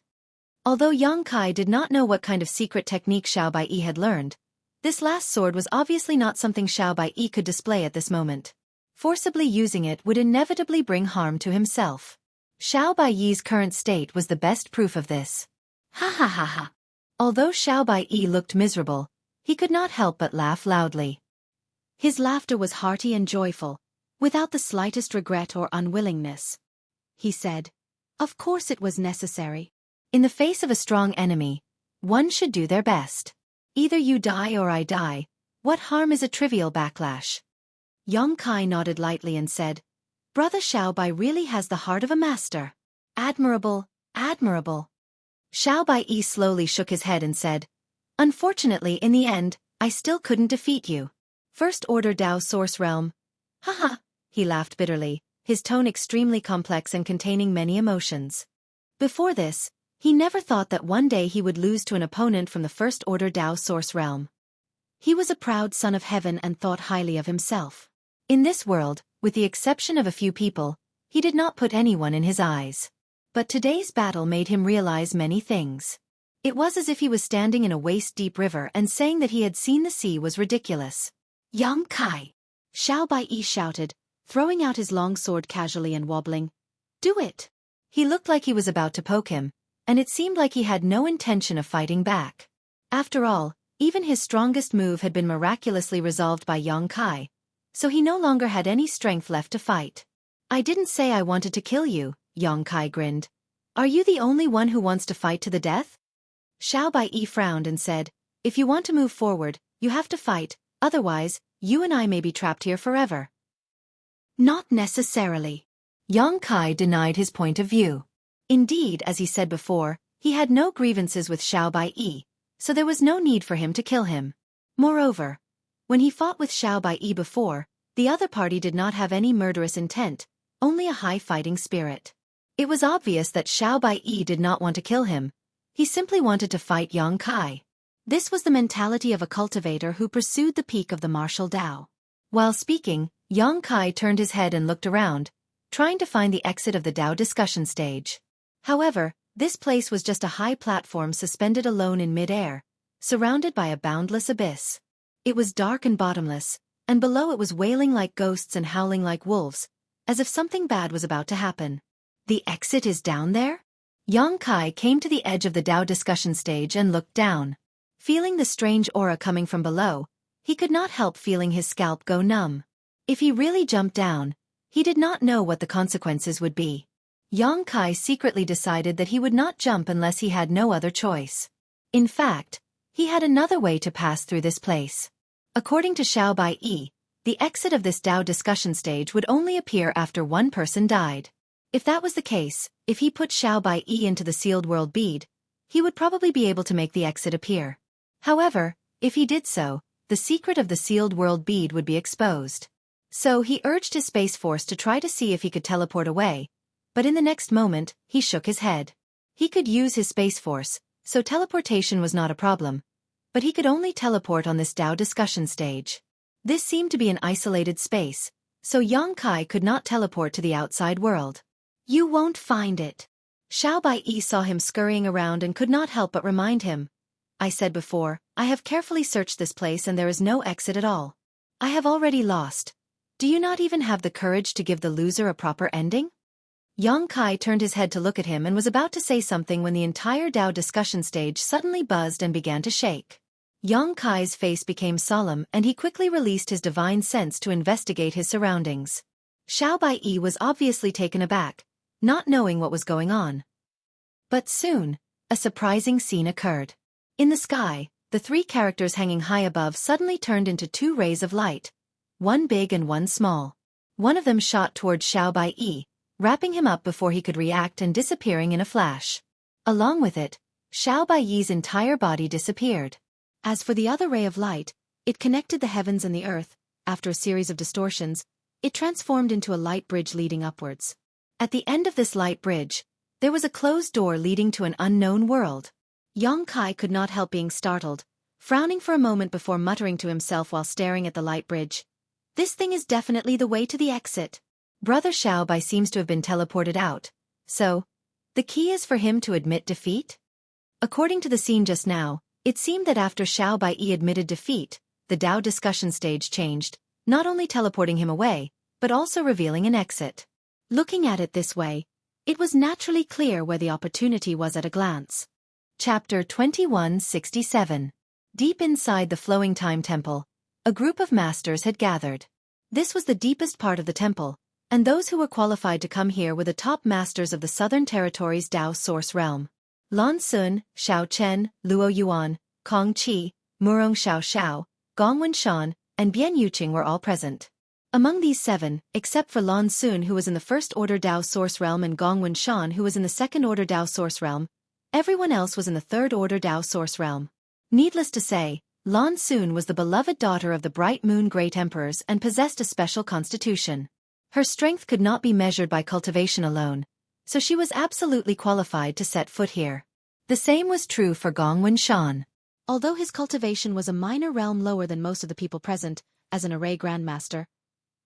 Although Xueqi did not know what kind of secret technique Xiaobai had learned, this last sword was obviously not something Xiaobai could display at this moment. Forcibly using it would inevitably bring harm to himself. Xiaobai's current state was the best proof of this. Ha ha ha ha. Although Xiaobai looked miserable, he could not help but laugh loudly. His laughter was hearty and joyful, without the slightest regret or unwillingness. He said, "Of course it was necessary. In the face of a strong enemy, one should do their best. Either you die or I die. What harm is a trivial backlash?" Xueqi nodded lightly and said, "Brother Xiaobai really has the heart of a master. Admirable, admirable." Xiaobai slowly shook his head and said, "Unfortunately, in the end, I still couldn't defeat you. First Order Dao Source Realm." "Haha," he laughed bitterly, his tone extremely complex and containing many emotions. Before this, he never thought that one day he would lose to an opponent from the First Order Dao Source Realm. He was a proud son of heaven and thought highly of himself. In this world, with the exception of a few people, he did not put anyone in his eyes. But today's battle made him realize many things. It was as if he was standing in a waist-deep river and saying that he had seen the sea was ridiculous. "Xueqi!" Xiaobai shouted, throwing out his long sword casually and wobbling. "Do it!" He looked like he was about to poke him, and it seemed like he had no intention of fighting back. After all, even his strongest move had been miraculously resolved by Xueqi, so he no longer had any strength left to fight. "I didn't say I wanted to kill you," Xueqi grinned. "Are you the only one who wants to fight to the death?" Xiaobai frowned and said, "If you want to move forward, you have to fight, otherwise, you and I may be trapped here forever." "Not necessarily." Xueqi denied his point of view. Indeed, as he said before, he had no grievances with Xiaobai, so there was no need for him to kill him. Moreover, when he fought with Xiaobai before, the other party did not have any murderous intent, only a high fighting spirit. It was obvious that Xiaobai did not want to kill him. He simply wanted to fight Xueqi. This was the mentality of a cultivator who pursued the peak of the martial Tao. While speaking, Xueqi turned his head and looked around, trying to find the exit of the Tao discussion stage. However, this place was just a high platform suspended alone in mid-air, surrounded by a boundless abyss. It was dark and bottomless, and below it was wailing like ghosts and howling like wolves, as if something bad was about to happen. "The exit is down there?" Xueqi came to the edge of the Tao discussion stage and looked down. Feeling the strange aura coming from below, he could not help feeling his scalp go numb. If he really jumped down, he did not know what the consequences would be. Xueqi secretly decided that he would not jump unless he had no other choice. In fact, he had another way to pass through this place. According to Xiaobai, the exit of this Tao discussion stage would only appear after one person died. If that was the case, if he put Xiaobai into the sealed world bead, he would probably be able to make the exit appear. However, if he did so, the secret of the sealed world bead would be exposed. So he urged his space force to try to see if he could teleport away, but in the next moment, he shook his head. He could use his space force, so teleportation was not a problem, but he could only teleport on this Tao discussion stage. This seemed to be an isolated space, so Xueqi could not teleport to the outside world. "You won't find it." Xiaobai saw him scurrying around and could not help but remind him. "I said before, I have carefully searched this place and there is no exit at all. I have already lost. Do you not even have the courage to give the loser a proper ending?" Xueqi turned his head to look at him and was about to say something when the entire Tao discussion stage suddenly buzzed and began to shake. Xueqi's face became solemn and he quickly released his divine sense to investigate his surroundings. Xiaobai was obviously taken aback, not knowing what was going on. But soon, a surprising scene occurred. In the sky, the three characters hanging high above suddenly turned into two rays of light, one big and one small. One of them shot towards Xiaobai, wrapping him up before he could react and disappearing in a flash. Along with it, Xiaobai's entire body disappeared. As for the other ray of light, it connected the heavens and the earth. After a series of distortions, it transformed into a light bridge leading upwards. At the end of this light bridge, there was a closed door leading to an unknown world. Yang Kai could not help being startled, frowning for a moment before muttering to himself while staring at the light bridge. This thing is definitely the way to the exit. Brother Xiaobai seems to have been teleported out, so the key is for him to admit defeat? According to the scene just now, it seemed that after Xiaobai admitted defeat, the Dao discussion stage changed, not only teleporting him away, but also revealing an exit. Looking at it this way, it was naturally clear where the opportunity was at a glance. Chapter 2167. Deep inside the Flowing Time Temple, a group of masters had gathered. This was the deepest part of the temple, and those who were qualified to come here were the top masters of the Southern Territories' Dao Source Realm. Lan Sun, Xiao Chen, Luo Yuan, Kong Qi, Murong Xiao Xiao, Gongwen Shan, and Bian Yuqing were all present. Among these 7, except for Lan Sun who was in the First Order Dao Source Realm and Gongwen Shan who was in the Second Order Dao Source Realm, everyone else was in the Third Order Dao Source Realm. Needless to say, Lan Sun was the beloved daughter of the Bright Moon Great Emperors and possessed a special constitution. Her strength could not be measured by cultivation alone, so she was absolutely qualified to set foot here. The same was true for Gongwen Shan. Although his cultivation was a minor realm lower than most of the people present, as an array grandmaster,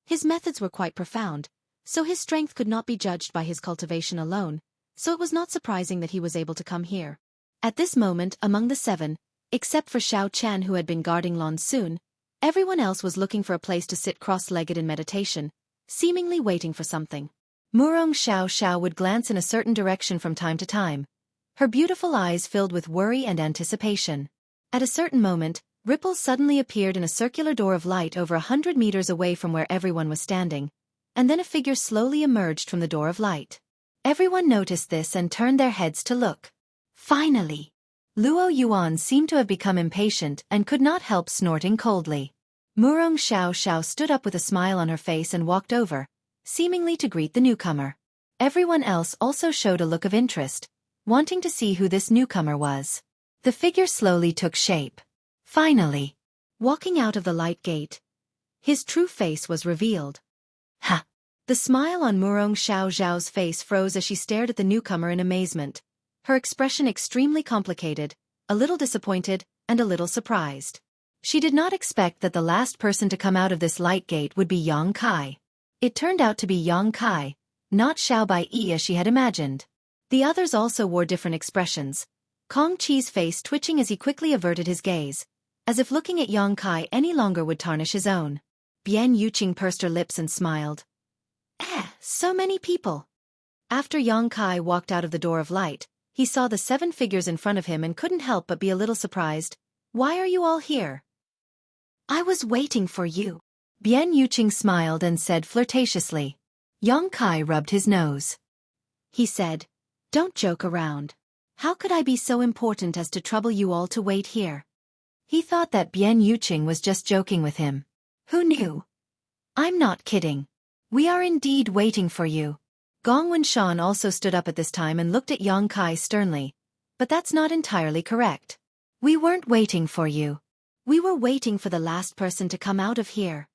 his methods were quite profound, so his strength could not be judged by his cultivation alone, so it was not surprising that he was able to come here. At this moment, among the 7, except for Xiao Chen who had been guarding Lan Sun, everyone else was looking for a place to sit cross-legged in meditation, seemingly waiting for something. Murong Xiao Xiao would glance in a certain direction from time to time, her beautiful eyes filled with worry and anticipation. At a certain moment, ripples suddenly appeared in a circular door of light over 100 meters away from where everyone was standing, and then a figure slowly emerged from the door of light. Everyone noticed this and turned their heads to look. Finally! Luo Yuan seemed to have become impatient and could not help snorting coldly. Murong Xiao Xiao stood up with a smile on her face and walked over, seemingly to greet the newcomer. Everyone else also showed a look of interest, wanting to see who this newcomer was. The figure slowly took shape. Finally, walking out of the light gate, his true face was revealed. Ha! The smile on Murong Xiao Xiao's face froze as she stared at the newcomer in amazement, her expression extremely complicated, a little disappointed, and a little surprised. She did not expect that the last person to come out of this light gate would be Yang Kai. It turned out to be Yang Kai, not Xiaobai as she had imagined. The others also wore different expressions, Kong Qi's face twitching as he quickly averted his gaze, as if looking at Yang Kai any longer would tarnish his own. Bian Yuqing pursed her lips and smiled. So many people. After Yang Kai walked out of the door of light, he saw the 7 figures in front of him and couldn't help but be a little surprised. Why are you all here? I was waiting for you. Bian Yuqing smiled and said flirtatiously. Yang Kai rubbed his nose. He said, don't joke around. How could I be so important as to trouble you all to wait here? He thought that Bian Yuqing was just joking with him. Who knew? I'm not kidding. We are indeed waiting for you. Gongwen Shan also stood up at this time and looked at Yang Kai sternly. But that's not entirely correct. We weren't waiting for you. We were waiting for the last person to come out of here.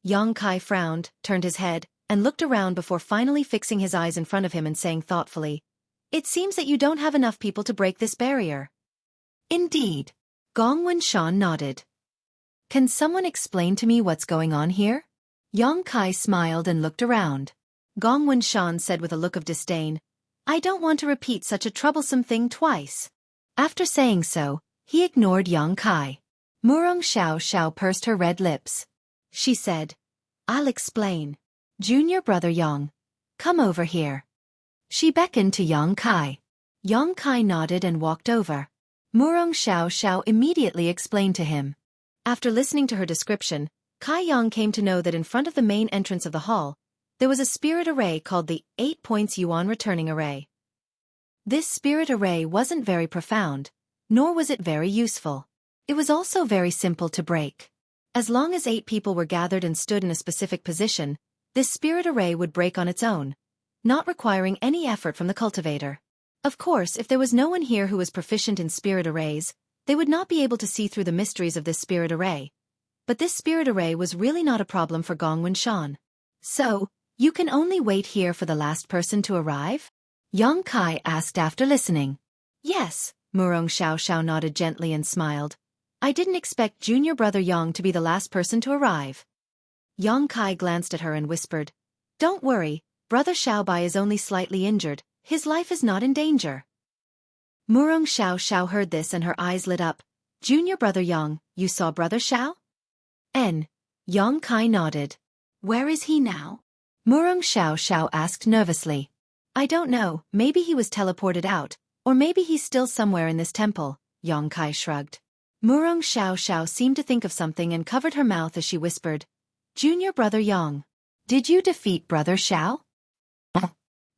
Yang Kai frowned, turned his head, and looked around before finally fixing his eyes in front of him and saying thoughtfully, it seems that you don't have enough people to break this barrier. Indeed. Gongwen Shan nodded. Can someone explain to me what's going on here? Yang Kai smiled and looked around. Gongwen Shan said with a look of disdain, I don't want to repeat such a troublesome thing twice. After saying so, he ignored Yang Kai. Murong Xiao Xiao pursed her red lips. She said, I'll explain. Junior brother Yang, come over here. She beckoned to Yang Kai. Yang Kai nodded and walked over. Murong Xiao Xiao immediately explained to him. After listening to her description, Kai Yang came to know that in front of the main entrance of the hall, there was a spirit array called the 8 points Yuan returning array. This spirit array wasn't very profound, nor was it very useful. It was also very simple to break. As long as 8 people were gathered and stood in a specific position, this spirit array would break on its own, not requiring any effort from the cultivator. Of course, if there was no one here who was proficient in spirit arrays, they would not be able to see through the mysteries of this spirit array. But this spirit array was really not a problem for Gongwen Shan. So, You can only wait here for the last person to arrive? Yang Kai asked after listening. Yes, Murong Xiao nodded gently and smiled. I didn't expect junior brother Yang to be the last person to arrive. Yang Kai glanced at her and whispered, Don't worry, brother Xiaobai is only slightly injured, his life is not in danger. Murong Xiao heard this and her eyes lit up. Junior brother Yang, you saw brother Xiao? Yang Kai nodded. Where is he now? Murong Xiao asked nervously. I don't know, maybe he was teleported out, or maybe he's still somewhere in this temple, Yang Kai shrugged. Murong Xiao seemed to think of something and covered her mouth as she whispered, Junior brother Yang, did you defeat brother Xiao?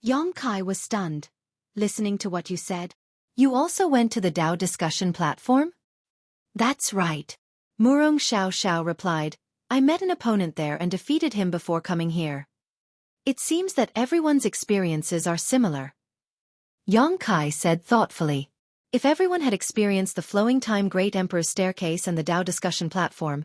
Yang Kai was stunned. Listening to what you said, you also went to the Dao discussion platform? That's right. Murong Xiao replied, I met an opponent there and defeated him before coming here. It seems that everyone's experiences are similar. Yang Kai said thoughtfully. If everyone had experienced the Flowing Time Great Emperor's Staircase and the Dao discussion platform,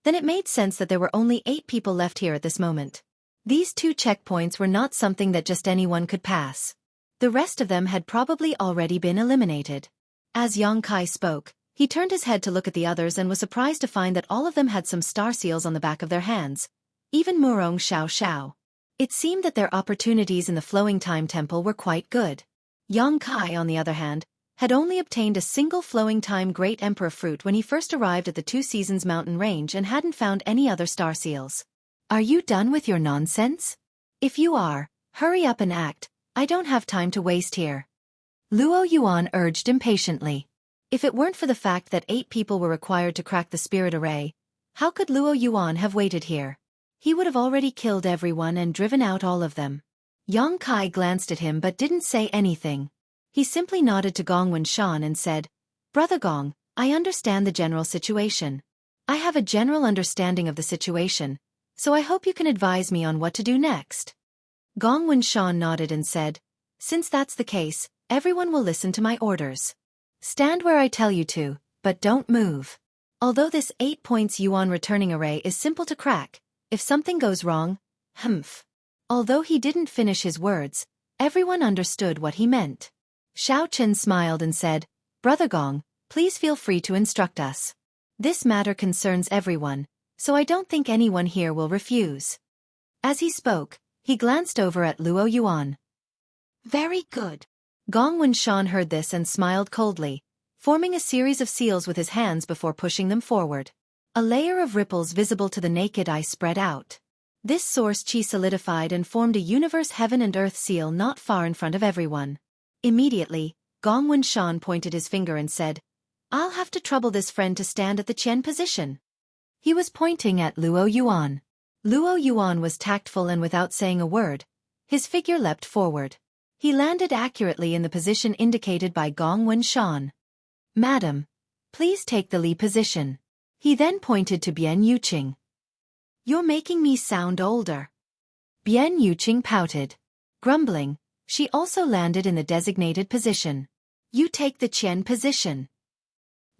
then it made sense that there were only 8 people left here at this moment. These 2 checkpoints were not something that just anyone could pass. The rest of them had probably already been eliminated. As Yang Kai spoke, he turned his head to look at the others and was surprised to find that all of them had some star seals on the back of their hands, even Murong Xiao. It seemed that their opportunities in the Flowing Time Temple were quite good. Yang Kai, on the other hand, had only obtained a single Flowing Time Great Emperor fruit when he first arrived at the Two Seasons mountain range and hadn't found any other star seals. Are you done with your nonsense? If you are, hurry up and act, I don't have time to waste here. Luo Yuan urged impatiently. If it weren't for the fact that 8 people were required to crack the spirit array, how could Luo Yuan have waited here? He would have already killed everyone and driven out all of them. Yang Kai glanced at him but didn't say anything. He simply nodded to Gongwen Shan and said, Brother Gong, I understand the general situation. I have a general understanding of the situation, so I hope you can advise me on what to do next. Gongwen Shan nodded and said, Since that's the case, everyone will listen to my orders. Stand where I tell you to, but don't move. Although this 8 points yuan returning array is simple to crack, if something goes wrong, humph. Although he didn't finish his words, everyone understood what he meant. Xiao Chen smiled and said, Brother Gong, please feel free to instruct us. This matter concerns everyone, so I don't think anyone here will refuse. As he spoke, he glanced over at Luo Yuan. Very good. Gongwen Shan heard this and smiled coldly, forming a series of seals with his hands before pushing them forward. A layer of ripples visible to the naked eye spread out. This source chi solidified and formed a universe heaven and earth seal not far in front of everyone. Immediately, Gongwen Shan pointed his finger and said, I'll have to trouble this friend to stand at the Qian position. He was pointing at Luo Yuan. Luo Yuan was tactful and without saying a word, his figure leapt forward. He landed accurately in the position indicated by Gongwen Shan. Madam, please take the Li position. He then pointed to Bian Yuqing. You're making me sound older. Bian Yuqing pouted. Grumbling, she also landed in the designated position. You take the Qian position.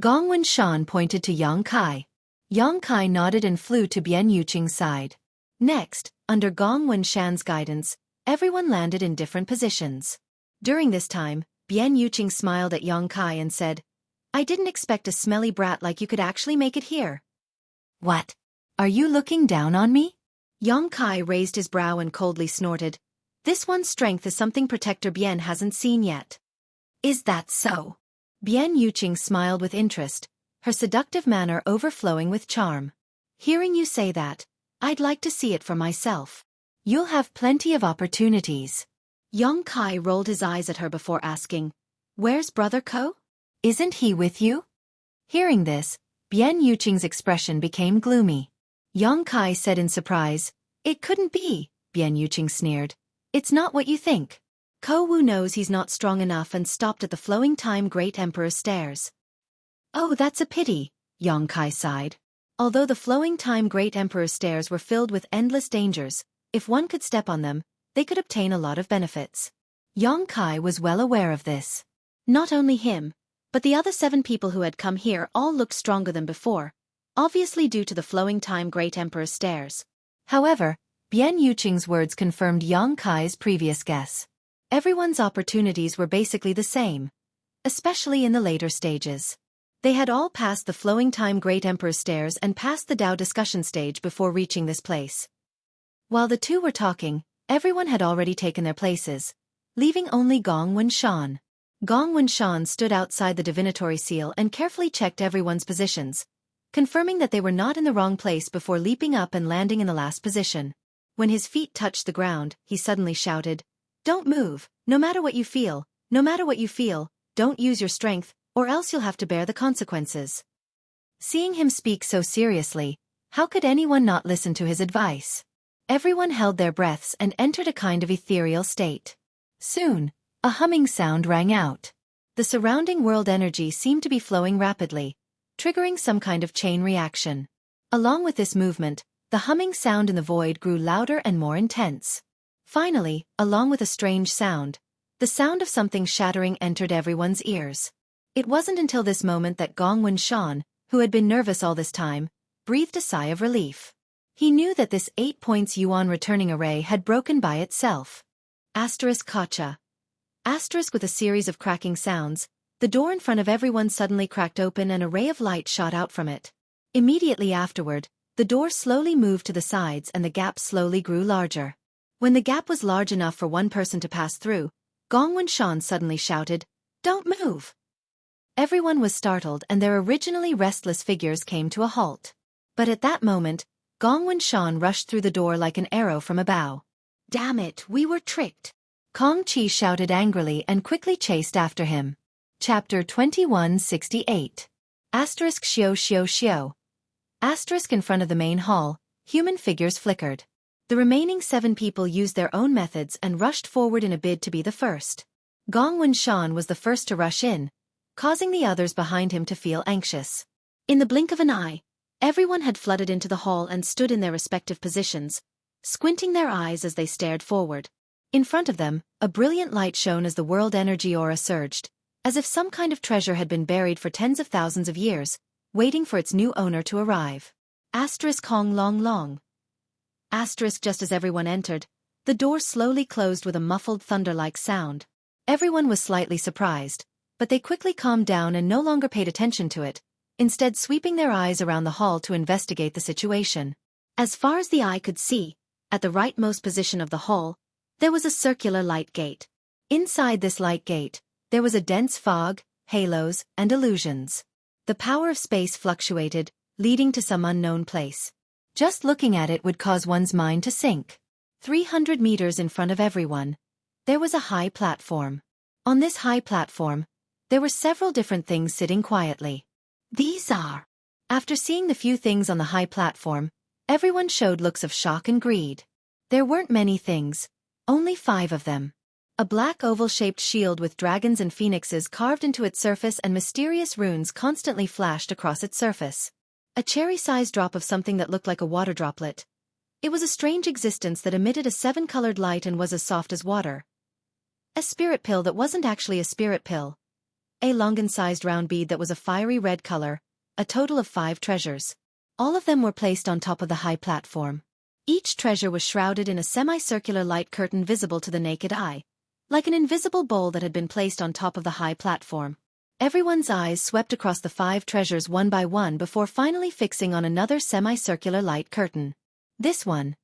Gongwen Shan pointed to Yang Kai. Yang Kai nodded and flew to Bian Yuqing's side. Next, under Gongwen Shan's guidance, everyone landed in different positions. During this time, Bian Yuqing smiled at Yang Kai and said, I didn't expect a smelly brat like you could actually make it here. What? Are you looking down on me? Yang Kai raised his brow and coldly snorted. This one's strength is something Protector Bian hasn't seen yet. Is that so? Bian Yuqing smiled with interest, her seductive manner overflowing with charm. Hearing you say that, I'd like to see it for myself. You'll have plenty of opportunities. Yang Kai rolled his eyes at her before asking, Where's Brother Ko? Isn't he with you? Hearing this, Bian Yuqing's expression became gloomy. Yang Kai said in surprise, It couldn't be, Bian Yuqing sneered. It's not what you think. Ko Wu knows he's not strong enough and stopped at the Flowing Time Great Emperor's stairs. Oh, that's a pity, Yang Kai sighed. Although the Flowing Time Great Emperor's stairs were filled with endless dangers, if one could step on them, they could obtain a lot of benefits. Yang Kai was well aware of this. Not only him, but the other 7 people who had come here all looked stronger than before, obviously due to the Flowing Time Great Emperor's stairs. However, Bian Yuqing's words confirmed Yang Kai's previous guess. Everyone's opportunities were basically the same, especially in the later stages. They had all passed the flowing time Great Emperor's stairs and passed the Dao discussion stage before reaching this place. While the two were talking, everyone had already taken their places, leaving only Gong Wenshan. Gong Wenshan stood outside the divinatory seal and carefully checked everyone's positions, confirming that they were not in the wrong place before leaping up and landing in the last position. When his feet touched the ground, he suddenly shouted, "Don't move, no matter what you feel, no matter what you feel, don't use your strength, or else you'll have to bear the consequences." Seeing him speak so seriously, how could anyone not listen to his advice? Everyone held their breaths and entered a kind of ethereal state. Soon, a humming sound rang out. The surrounding world energy seemed to be flowing rapidly, triggering some kind of chain reaction. Along with this movement, the humming sound in the void grew louder and more intense. Finally, along with a strange sound, the sound of something shattering entered everyone's ears. It wasn't until this moment that Gong Wenshan, who had been nervous all this time, breathed a sigh of relief. He knew that this 8 points yuan returning array had broken by itself. Kacha. With a series of cracking sounds, the door in front of everyone suddenly cracked open and a ray of light shot out from it. Immediately afterward, the door slowly moved to the sides and the gap slowly grew larger. When the gap was large enough for one person to pass through, Gong Wenshan suddenly shouted, "Don't move!" Everyone was startled and their originally restless figures came to a halt. But at that moment, Gong Wenshan rushed through the door like an arrow from a bow. "Damn it, we were tricked!" Kong Qi shouted angrily and quickly chased after him. Chapter 2168. Xiao. In front of the main hall, human figures flickered. The remaining 7 people used their own methods and rushed forward in a bid to be the first. Gong Wenshan was the first to rush in, causing the others behind him to feel anxious. In the blink of an eye, everyone had flooded into the hall and stood in their respective positions, squinting their eyes as they stared forward. In front of them, a brilliant light shone as the world energy aura surged, as if some kind of treasure had been buried for tens of thousands of years, waiting for its new owner to arrive. Hong Long. Just as everyone entered, the door slowly closed with a muffled thunder-like sound. Everyone was slightly surprised, but they quickly calmed down and no longer paid attention to it, instead sweeping their eyes around the hall to investigate the situation. As far as the eye could see, at the rightmost position of the hall, there was a circular light gate. Inside this light gate, there was a dense fog, halos, and illusions. The power of space fluctuated, leading to some unknown place. Just looking at it would cause one's mind to sink. 300 meters in front of everyone, there was a high platform. On this high platform, there were several different things sitting quietly. These are... After seeing the few things on the high platform, everyone showed looks of shock and greed. There weren't many things, only 5 of them. A black oval-shaped shield with dragons and phoenixes carved into its surface and mysterious runes constantly flashed across its surface. A cherry-sized drop of something that looked like a water droplet. It was a strange existence that emitted a 7-colored light and was as soft as water. A spirit pill that wasn't actually a spirit pill. A longan-sized round bead that was a fiery red color. A total of 5 treasures. All of them were placed on top of the high platform. Each treasure was shrouded in a semicircular light curtain visible to the naked eye, like an invisible bowl that had been placed on top of the high platform. Everyone's eyes swept across the 5 treasures one by one before finally fixing on another semicircular light curtain. This one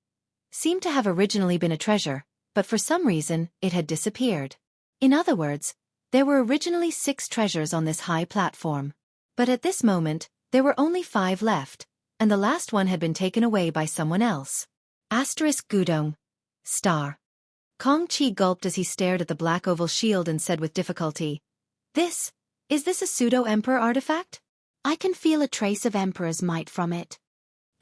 seemed to have originally been a treasure, but for some reason, it had disappeared. In other words, there were originally 6 treasures on this high platform. But at this moment, there were only 5 left, and the last one had been taken away by someone else. Gudong. Star. Kong Qi gulped as he stared at the black oval shield and said with difficulty, Is this a pseudo-emperor artifact? I can feel a trace of emperor's might from it.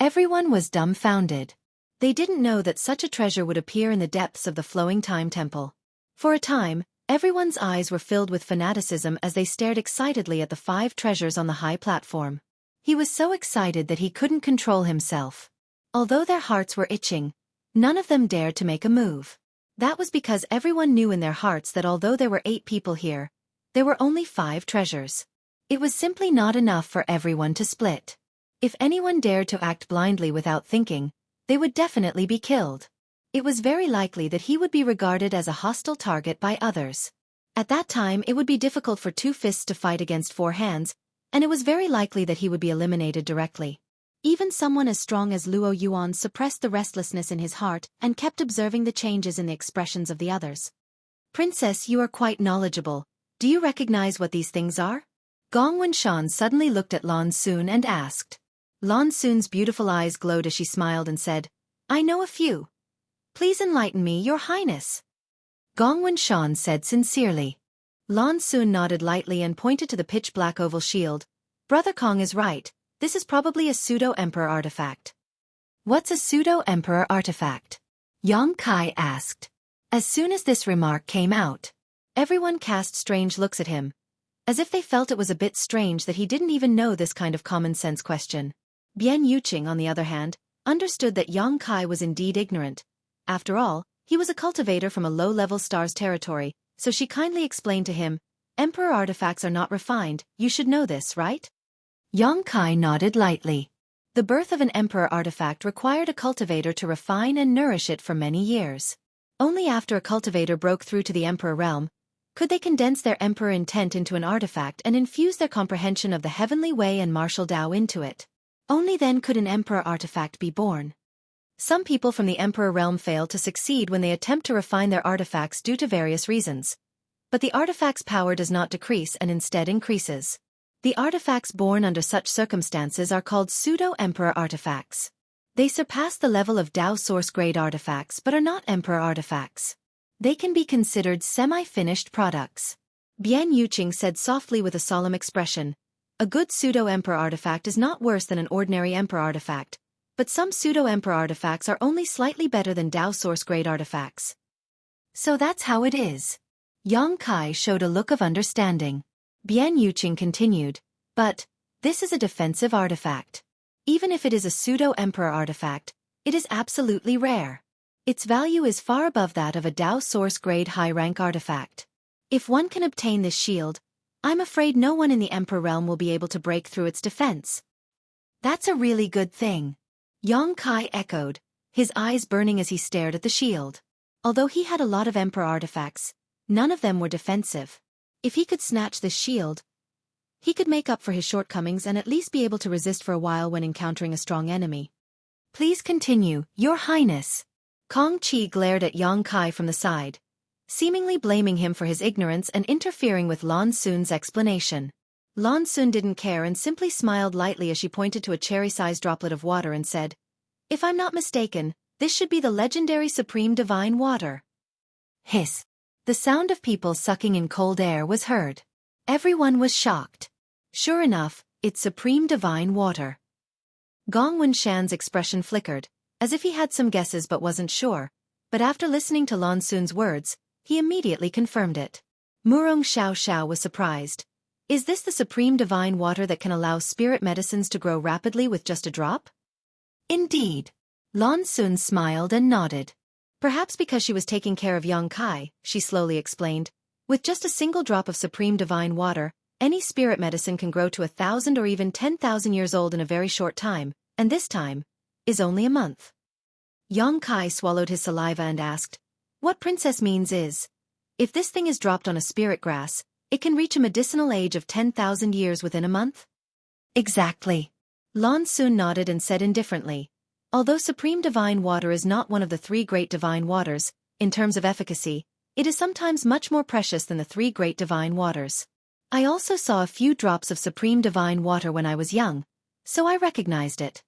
Everyone was dumbfounded. They didn't know that such a treasure would appear in the depths of the flowing time temple. For a time, everyone's eyes were filled with fanaticism as they stared excitedly at the 5 treasures on the high platform. He was so excited that he couldn't control himself. Although their hearts were itching, none of them dared to make a move. That was because everyone knew in their hearts that although there were 8 people here, there were only 5 treasures. It was simply not enough for everyone to split. If anyone dared to act blindly without thinking, they would definitely be killed. it was very likely that he would be regarded as a hostile target by others. At that time it would be difficult for two fists to fight against four hands, and it was very likely that he would be eliminated directly. Even someone as strong as Luo Yuan suppressed the restlessness in his heart and kept observing the changes in the expressions of the others. "Princess, you are quite knowledgeable. Do you recognize what these things are?" Gong Wenshan suddenly looked at Lan Xun and asked. Lan Xun's beautiful eyes glowed as she smiled and said, "I know a few. Please enlighten me, Your Highness." Gong Wenshan said sincerely. Lan Xun nodded lightly and pointed to the pitch-black oval shield. "Brother Kong is right. This is probably a pseudo-emperor artifact." "What's a pseudo-emperor artifact?" Yang Kai asked. As soon as this remark came out, everyone cast strange looks at him, as if they felt it was a bit strange that he didn't even know this kind of common-sense question. Bian Yuqing, on the other hand, understood that Yang Kai was indeed ignorant. After all, he was a cultivator from a low-level star's territory, so she kindly explained to him, "Emperor artifacts are not refined, you should know this, right?" Yang Kai nodded lightly. The birth of an emperor artifact required a cultivator to refine and nourish it for many years. Only after a cultivator broke through to the emperor realm could they condense their emperor intent into an artifact and infuse their comprehension of the heavenly way and martial Tao into it. Only then could an emperor artifact be born. Some people from the emperor realm fail to succeed when they attempt to refine their artifacts due to various reasons. But the artifact's power does not decrease and instead increases. The artifacts born under such circumstances are called pseudo-emperor artifacts. They surpass the level of Tao source-grade artifacts but are not emperor artifacts. They can be considered semi-finished products. Bian Yuqing said softly with a solemn expression, "A good pseudo-emperor artifact is not worse than an ordinary emperor artifact, but some pseudo-emperor artifacts are only slightly better than Tao source-grade artifacts." "So that's how it is." Yang Kai showed a look of understanding. Bian Yuqing continued, "But this is a defensive artifact. Even if it is a pseudo-emperor artifact, it is absolutely rare. Its value is far above that of a Tao source-grade high-rank artifact. If one can obtain this shield, I'm afraid no one in the emperor realm will be able to break through its defense." "That's a really good thing," Yang Kai echoed, his eyes burning as he stared at the shield. Although he had a lot of emperor artifacts, none of them were defensive. If he could snatch this shield, he could make up for his shortcomings and at least be able to resist for a while when encountering a strong enemy. "Please continue, Your Highness." Kong Qi glared at Yang Kai from the side, seemingly blaming him for his ignorance and interfering with Lan Xun's explanation. Lan Xun didn't care and simply smiled lightly as she pointed to a cherry-sized droplet of water and said, "If I'm not mistaken, this should be the legendary Supreme Divine Water." Hiss. The sound of people sucking in cold air was heard. Everyone was shocked. Sure enough, it's Supreme Divine Water. Gong Wenshan's expression flickered, as if he had some guesses but wasn't sure, but after listening to Lan Xun's words, he immediately confirmed it. Murong Xiao was surprised. "Is this the Supreme Divine Water that can allow spirit medicines to grow rapidly with just a drop?" "Indeed." Lan Xun smiled and nodded. Perhaps because she was taking care of Yang Kai, she slowly explained. "With just a single drop of Supreme Divine Water, any spirit medicine can grow to 1,000 or even 10,000 years old in a very short time, and this time is only a month." Yang Kai swallowed his saliva and asked, "What Princess means is, if this thing is dropped on a spirit grass, it can reach a medicinal age of 10,000 years within a month?" "Exactly." Lan Xun nodded and said indifferently, "Although Supreme Divine Water is not one of the three great divine waters, in terms of efficacy, it is sometimes much more precious than the three great divine waters. I also saw a few drops of Supreme Divine Water when I was young, so I recognized it.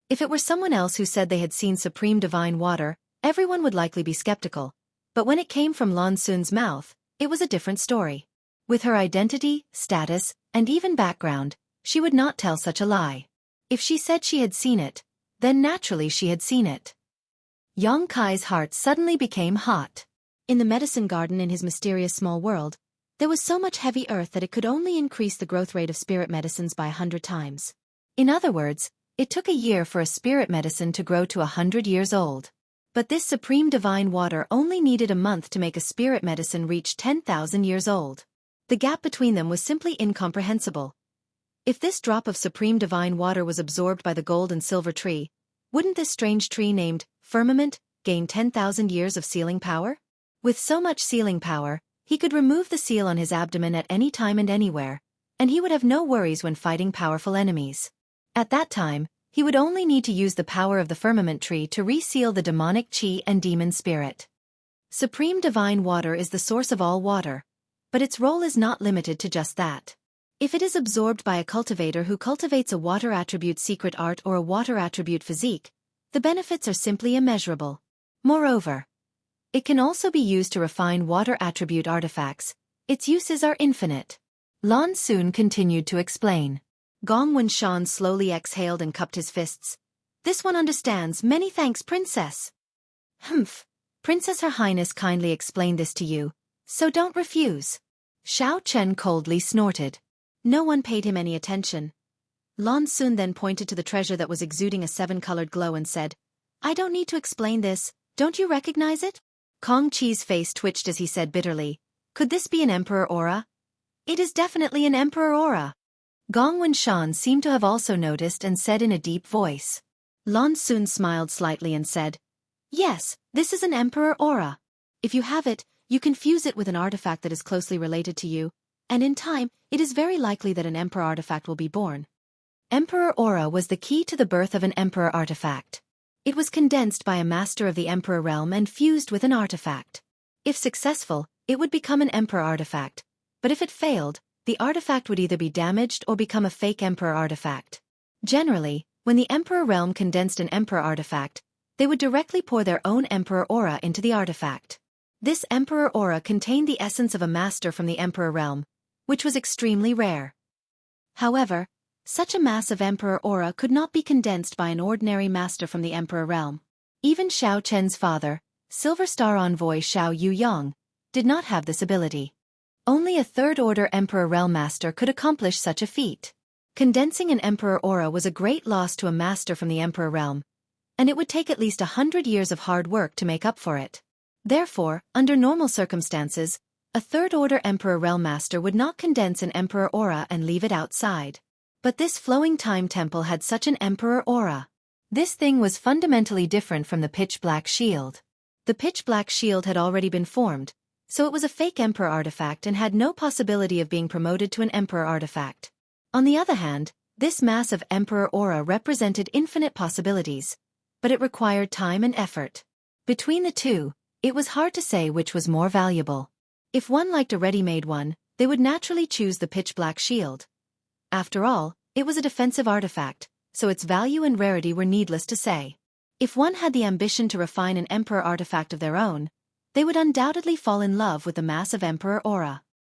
If it were someone else who said they had seen Supreme Divine Water, everyone would likely be skeptical, but when it came from Lan Xun's mouth, it was a different story. With her identity, status, and even background, she would not tell such a lie. If she said she had seen it, then naturally she had seen it." Yang Kai's heart suddenly became hot. In the medicine garden in his mysterious small world, there was so much heavy earth that it could only increase the growth rate of spirit medicines by 100 times. In other words, it took a year for a spirit medicine to grow to 100 years old. But this Supreme Divine Water only needed a month to make a spirit medicine reach 10,000 years old. The gap between them was simply incomprehensible. If this drop of Supreme Divine Water was absorbed by the gold and silver tree, wouldn't this strange tree named Firmament gain 10,000 years of sealing power? With so much sealing power, he could remove the seal on his abdomen at any time and anywhere, and he would have no worries when fighting powerful enemies. At that time, he would only need to use the power of the firmament tree to reseal the demonic chi and demon spirit. Supreme divine water is the source of all water, but its role is not limited to just that. If it is absorbed by a cultivator who cultivates a water attribute secret art or a water attribute physique, the benefits are simply immeasurable. Moreover, it can also be used to refine water attribute artifacts. Its uses are infinite. Lan Xun continued to explain. Gong Wenshan slowly exhaled and cupped his fists. This one understands. Many thanks, Princess. Humph. Princess Her Highness kindly explained this to you, so don't refuse. Xiao Chen coldly snorted. No one paid him any attention. Lan Xun then pointed to the treasure that was exuding a seven-colored glow and said, I don't need to explain this, don't you recognize it? Kong Qi's face twitched as he said bitterly, could this be an emperor aura? It is definitely an emperor aura. Gong Wenshan seemed to have also noticed and said in a deep voice. Lan Xun smiled slightly and said, yes, this is an emperor aura. If you have it, you can fuse it with an artifact that is closely related to you, and in time, it is very likely that an emperor artifact will be born. Emperor aura was the key to the birth of an emperor artifact. It was condensed by a master of the emperor realm and fused with an artifact. If successful, it would become an emperor artifact, but if it failed, the artifact would either be damaged or become a fake emperor artifact. Generally, when the emperor realm condensed an emperor artifact, they would directly pour their own emperor aura into the artifact. This emperor aura contained the essence of a master from the emperor realm, which was extremely rare. However, such a mass of emperor aura could not be condensed by an ordinary master from the emperor realm. Even Xiao Chen's father, Silver Star Envoy Xiao Yuyang, did not have this ability. Only a third-order emperor realm master could accomplish such a feat. Condensing an emperor aura was a great loss to a master from the emperor realm, and it would take at least 100 years of hard work to make up for it. Therefore, under normal circumstances, a third-order emperor realm master would not condense an emperor aura and leave it outside. But this flowing time temple had such an emperor aura. This thing was fundamentally different from the pitch-black shield. The pitch-black shield had already been formed, so it was a fake emperor artifact and had no possibility of being promoted to an emperor artifact. On the other hand, this mass of emperor aura represented infinite possibilities, but it required time and effort. Between the two, it was hard to say which was more valuable. If one liked a ready-made one, they would naturally choose the pitch-black shield. After all, it was a defensive artifact, so its value and rarity were needless to say. If one had the ambition to refine an emperor artifact of their own, they would undoubtedly fall in love with the mass of emperor aura.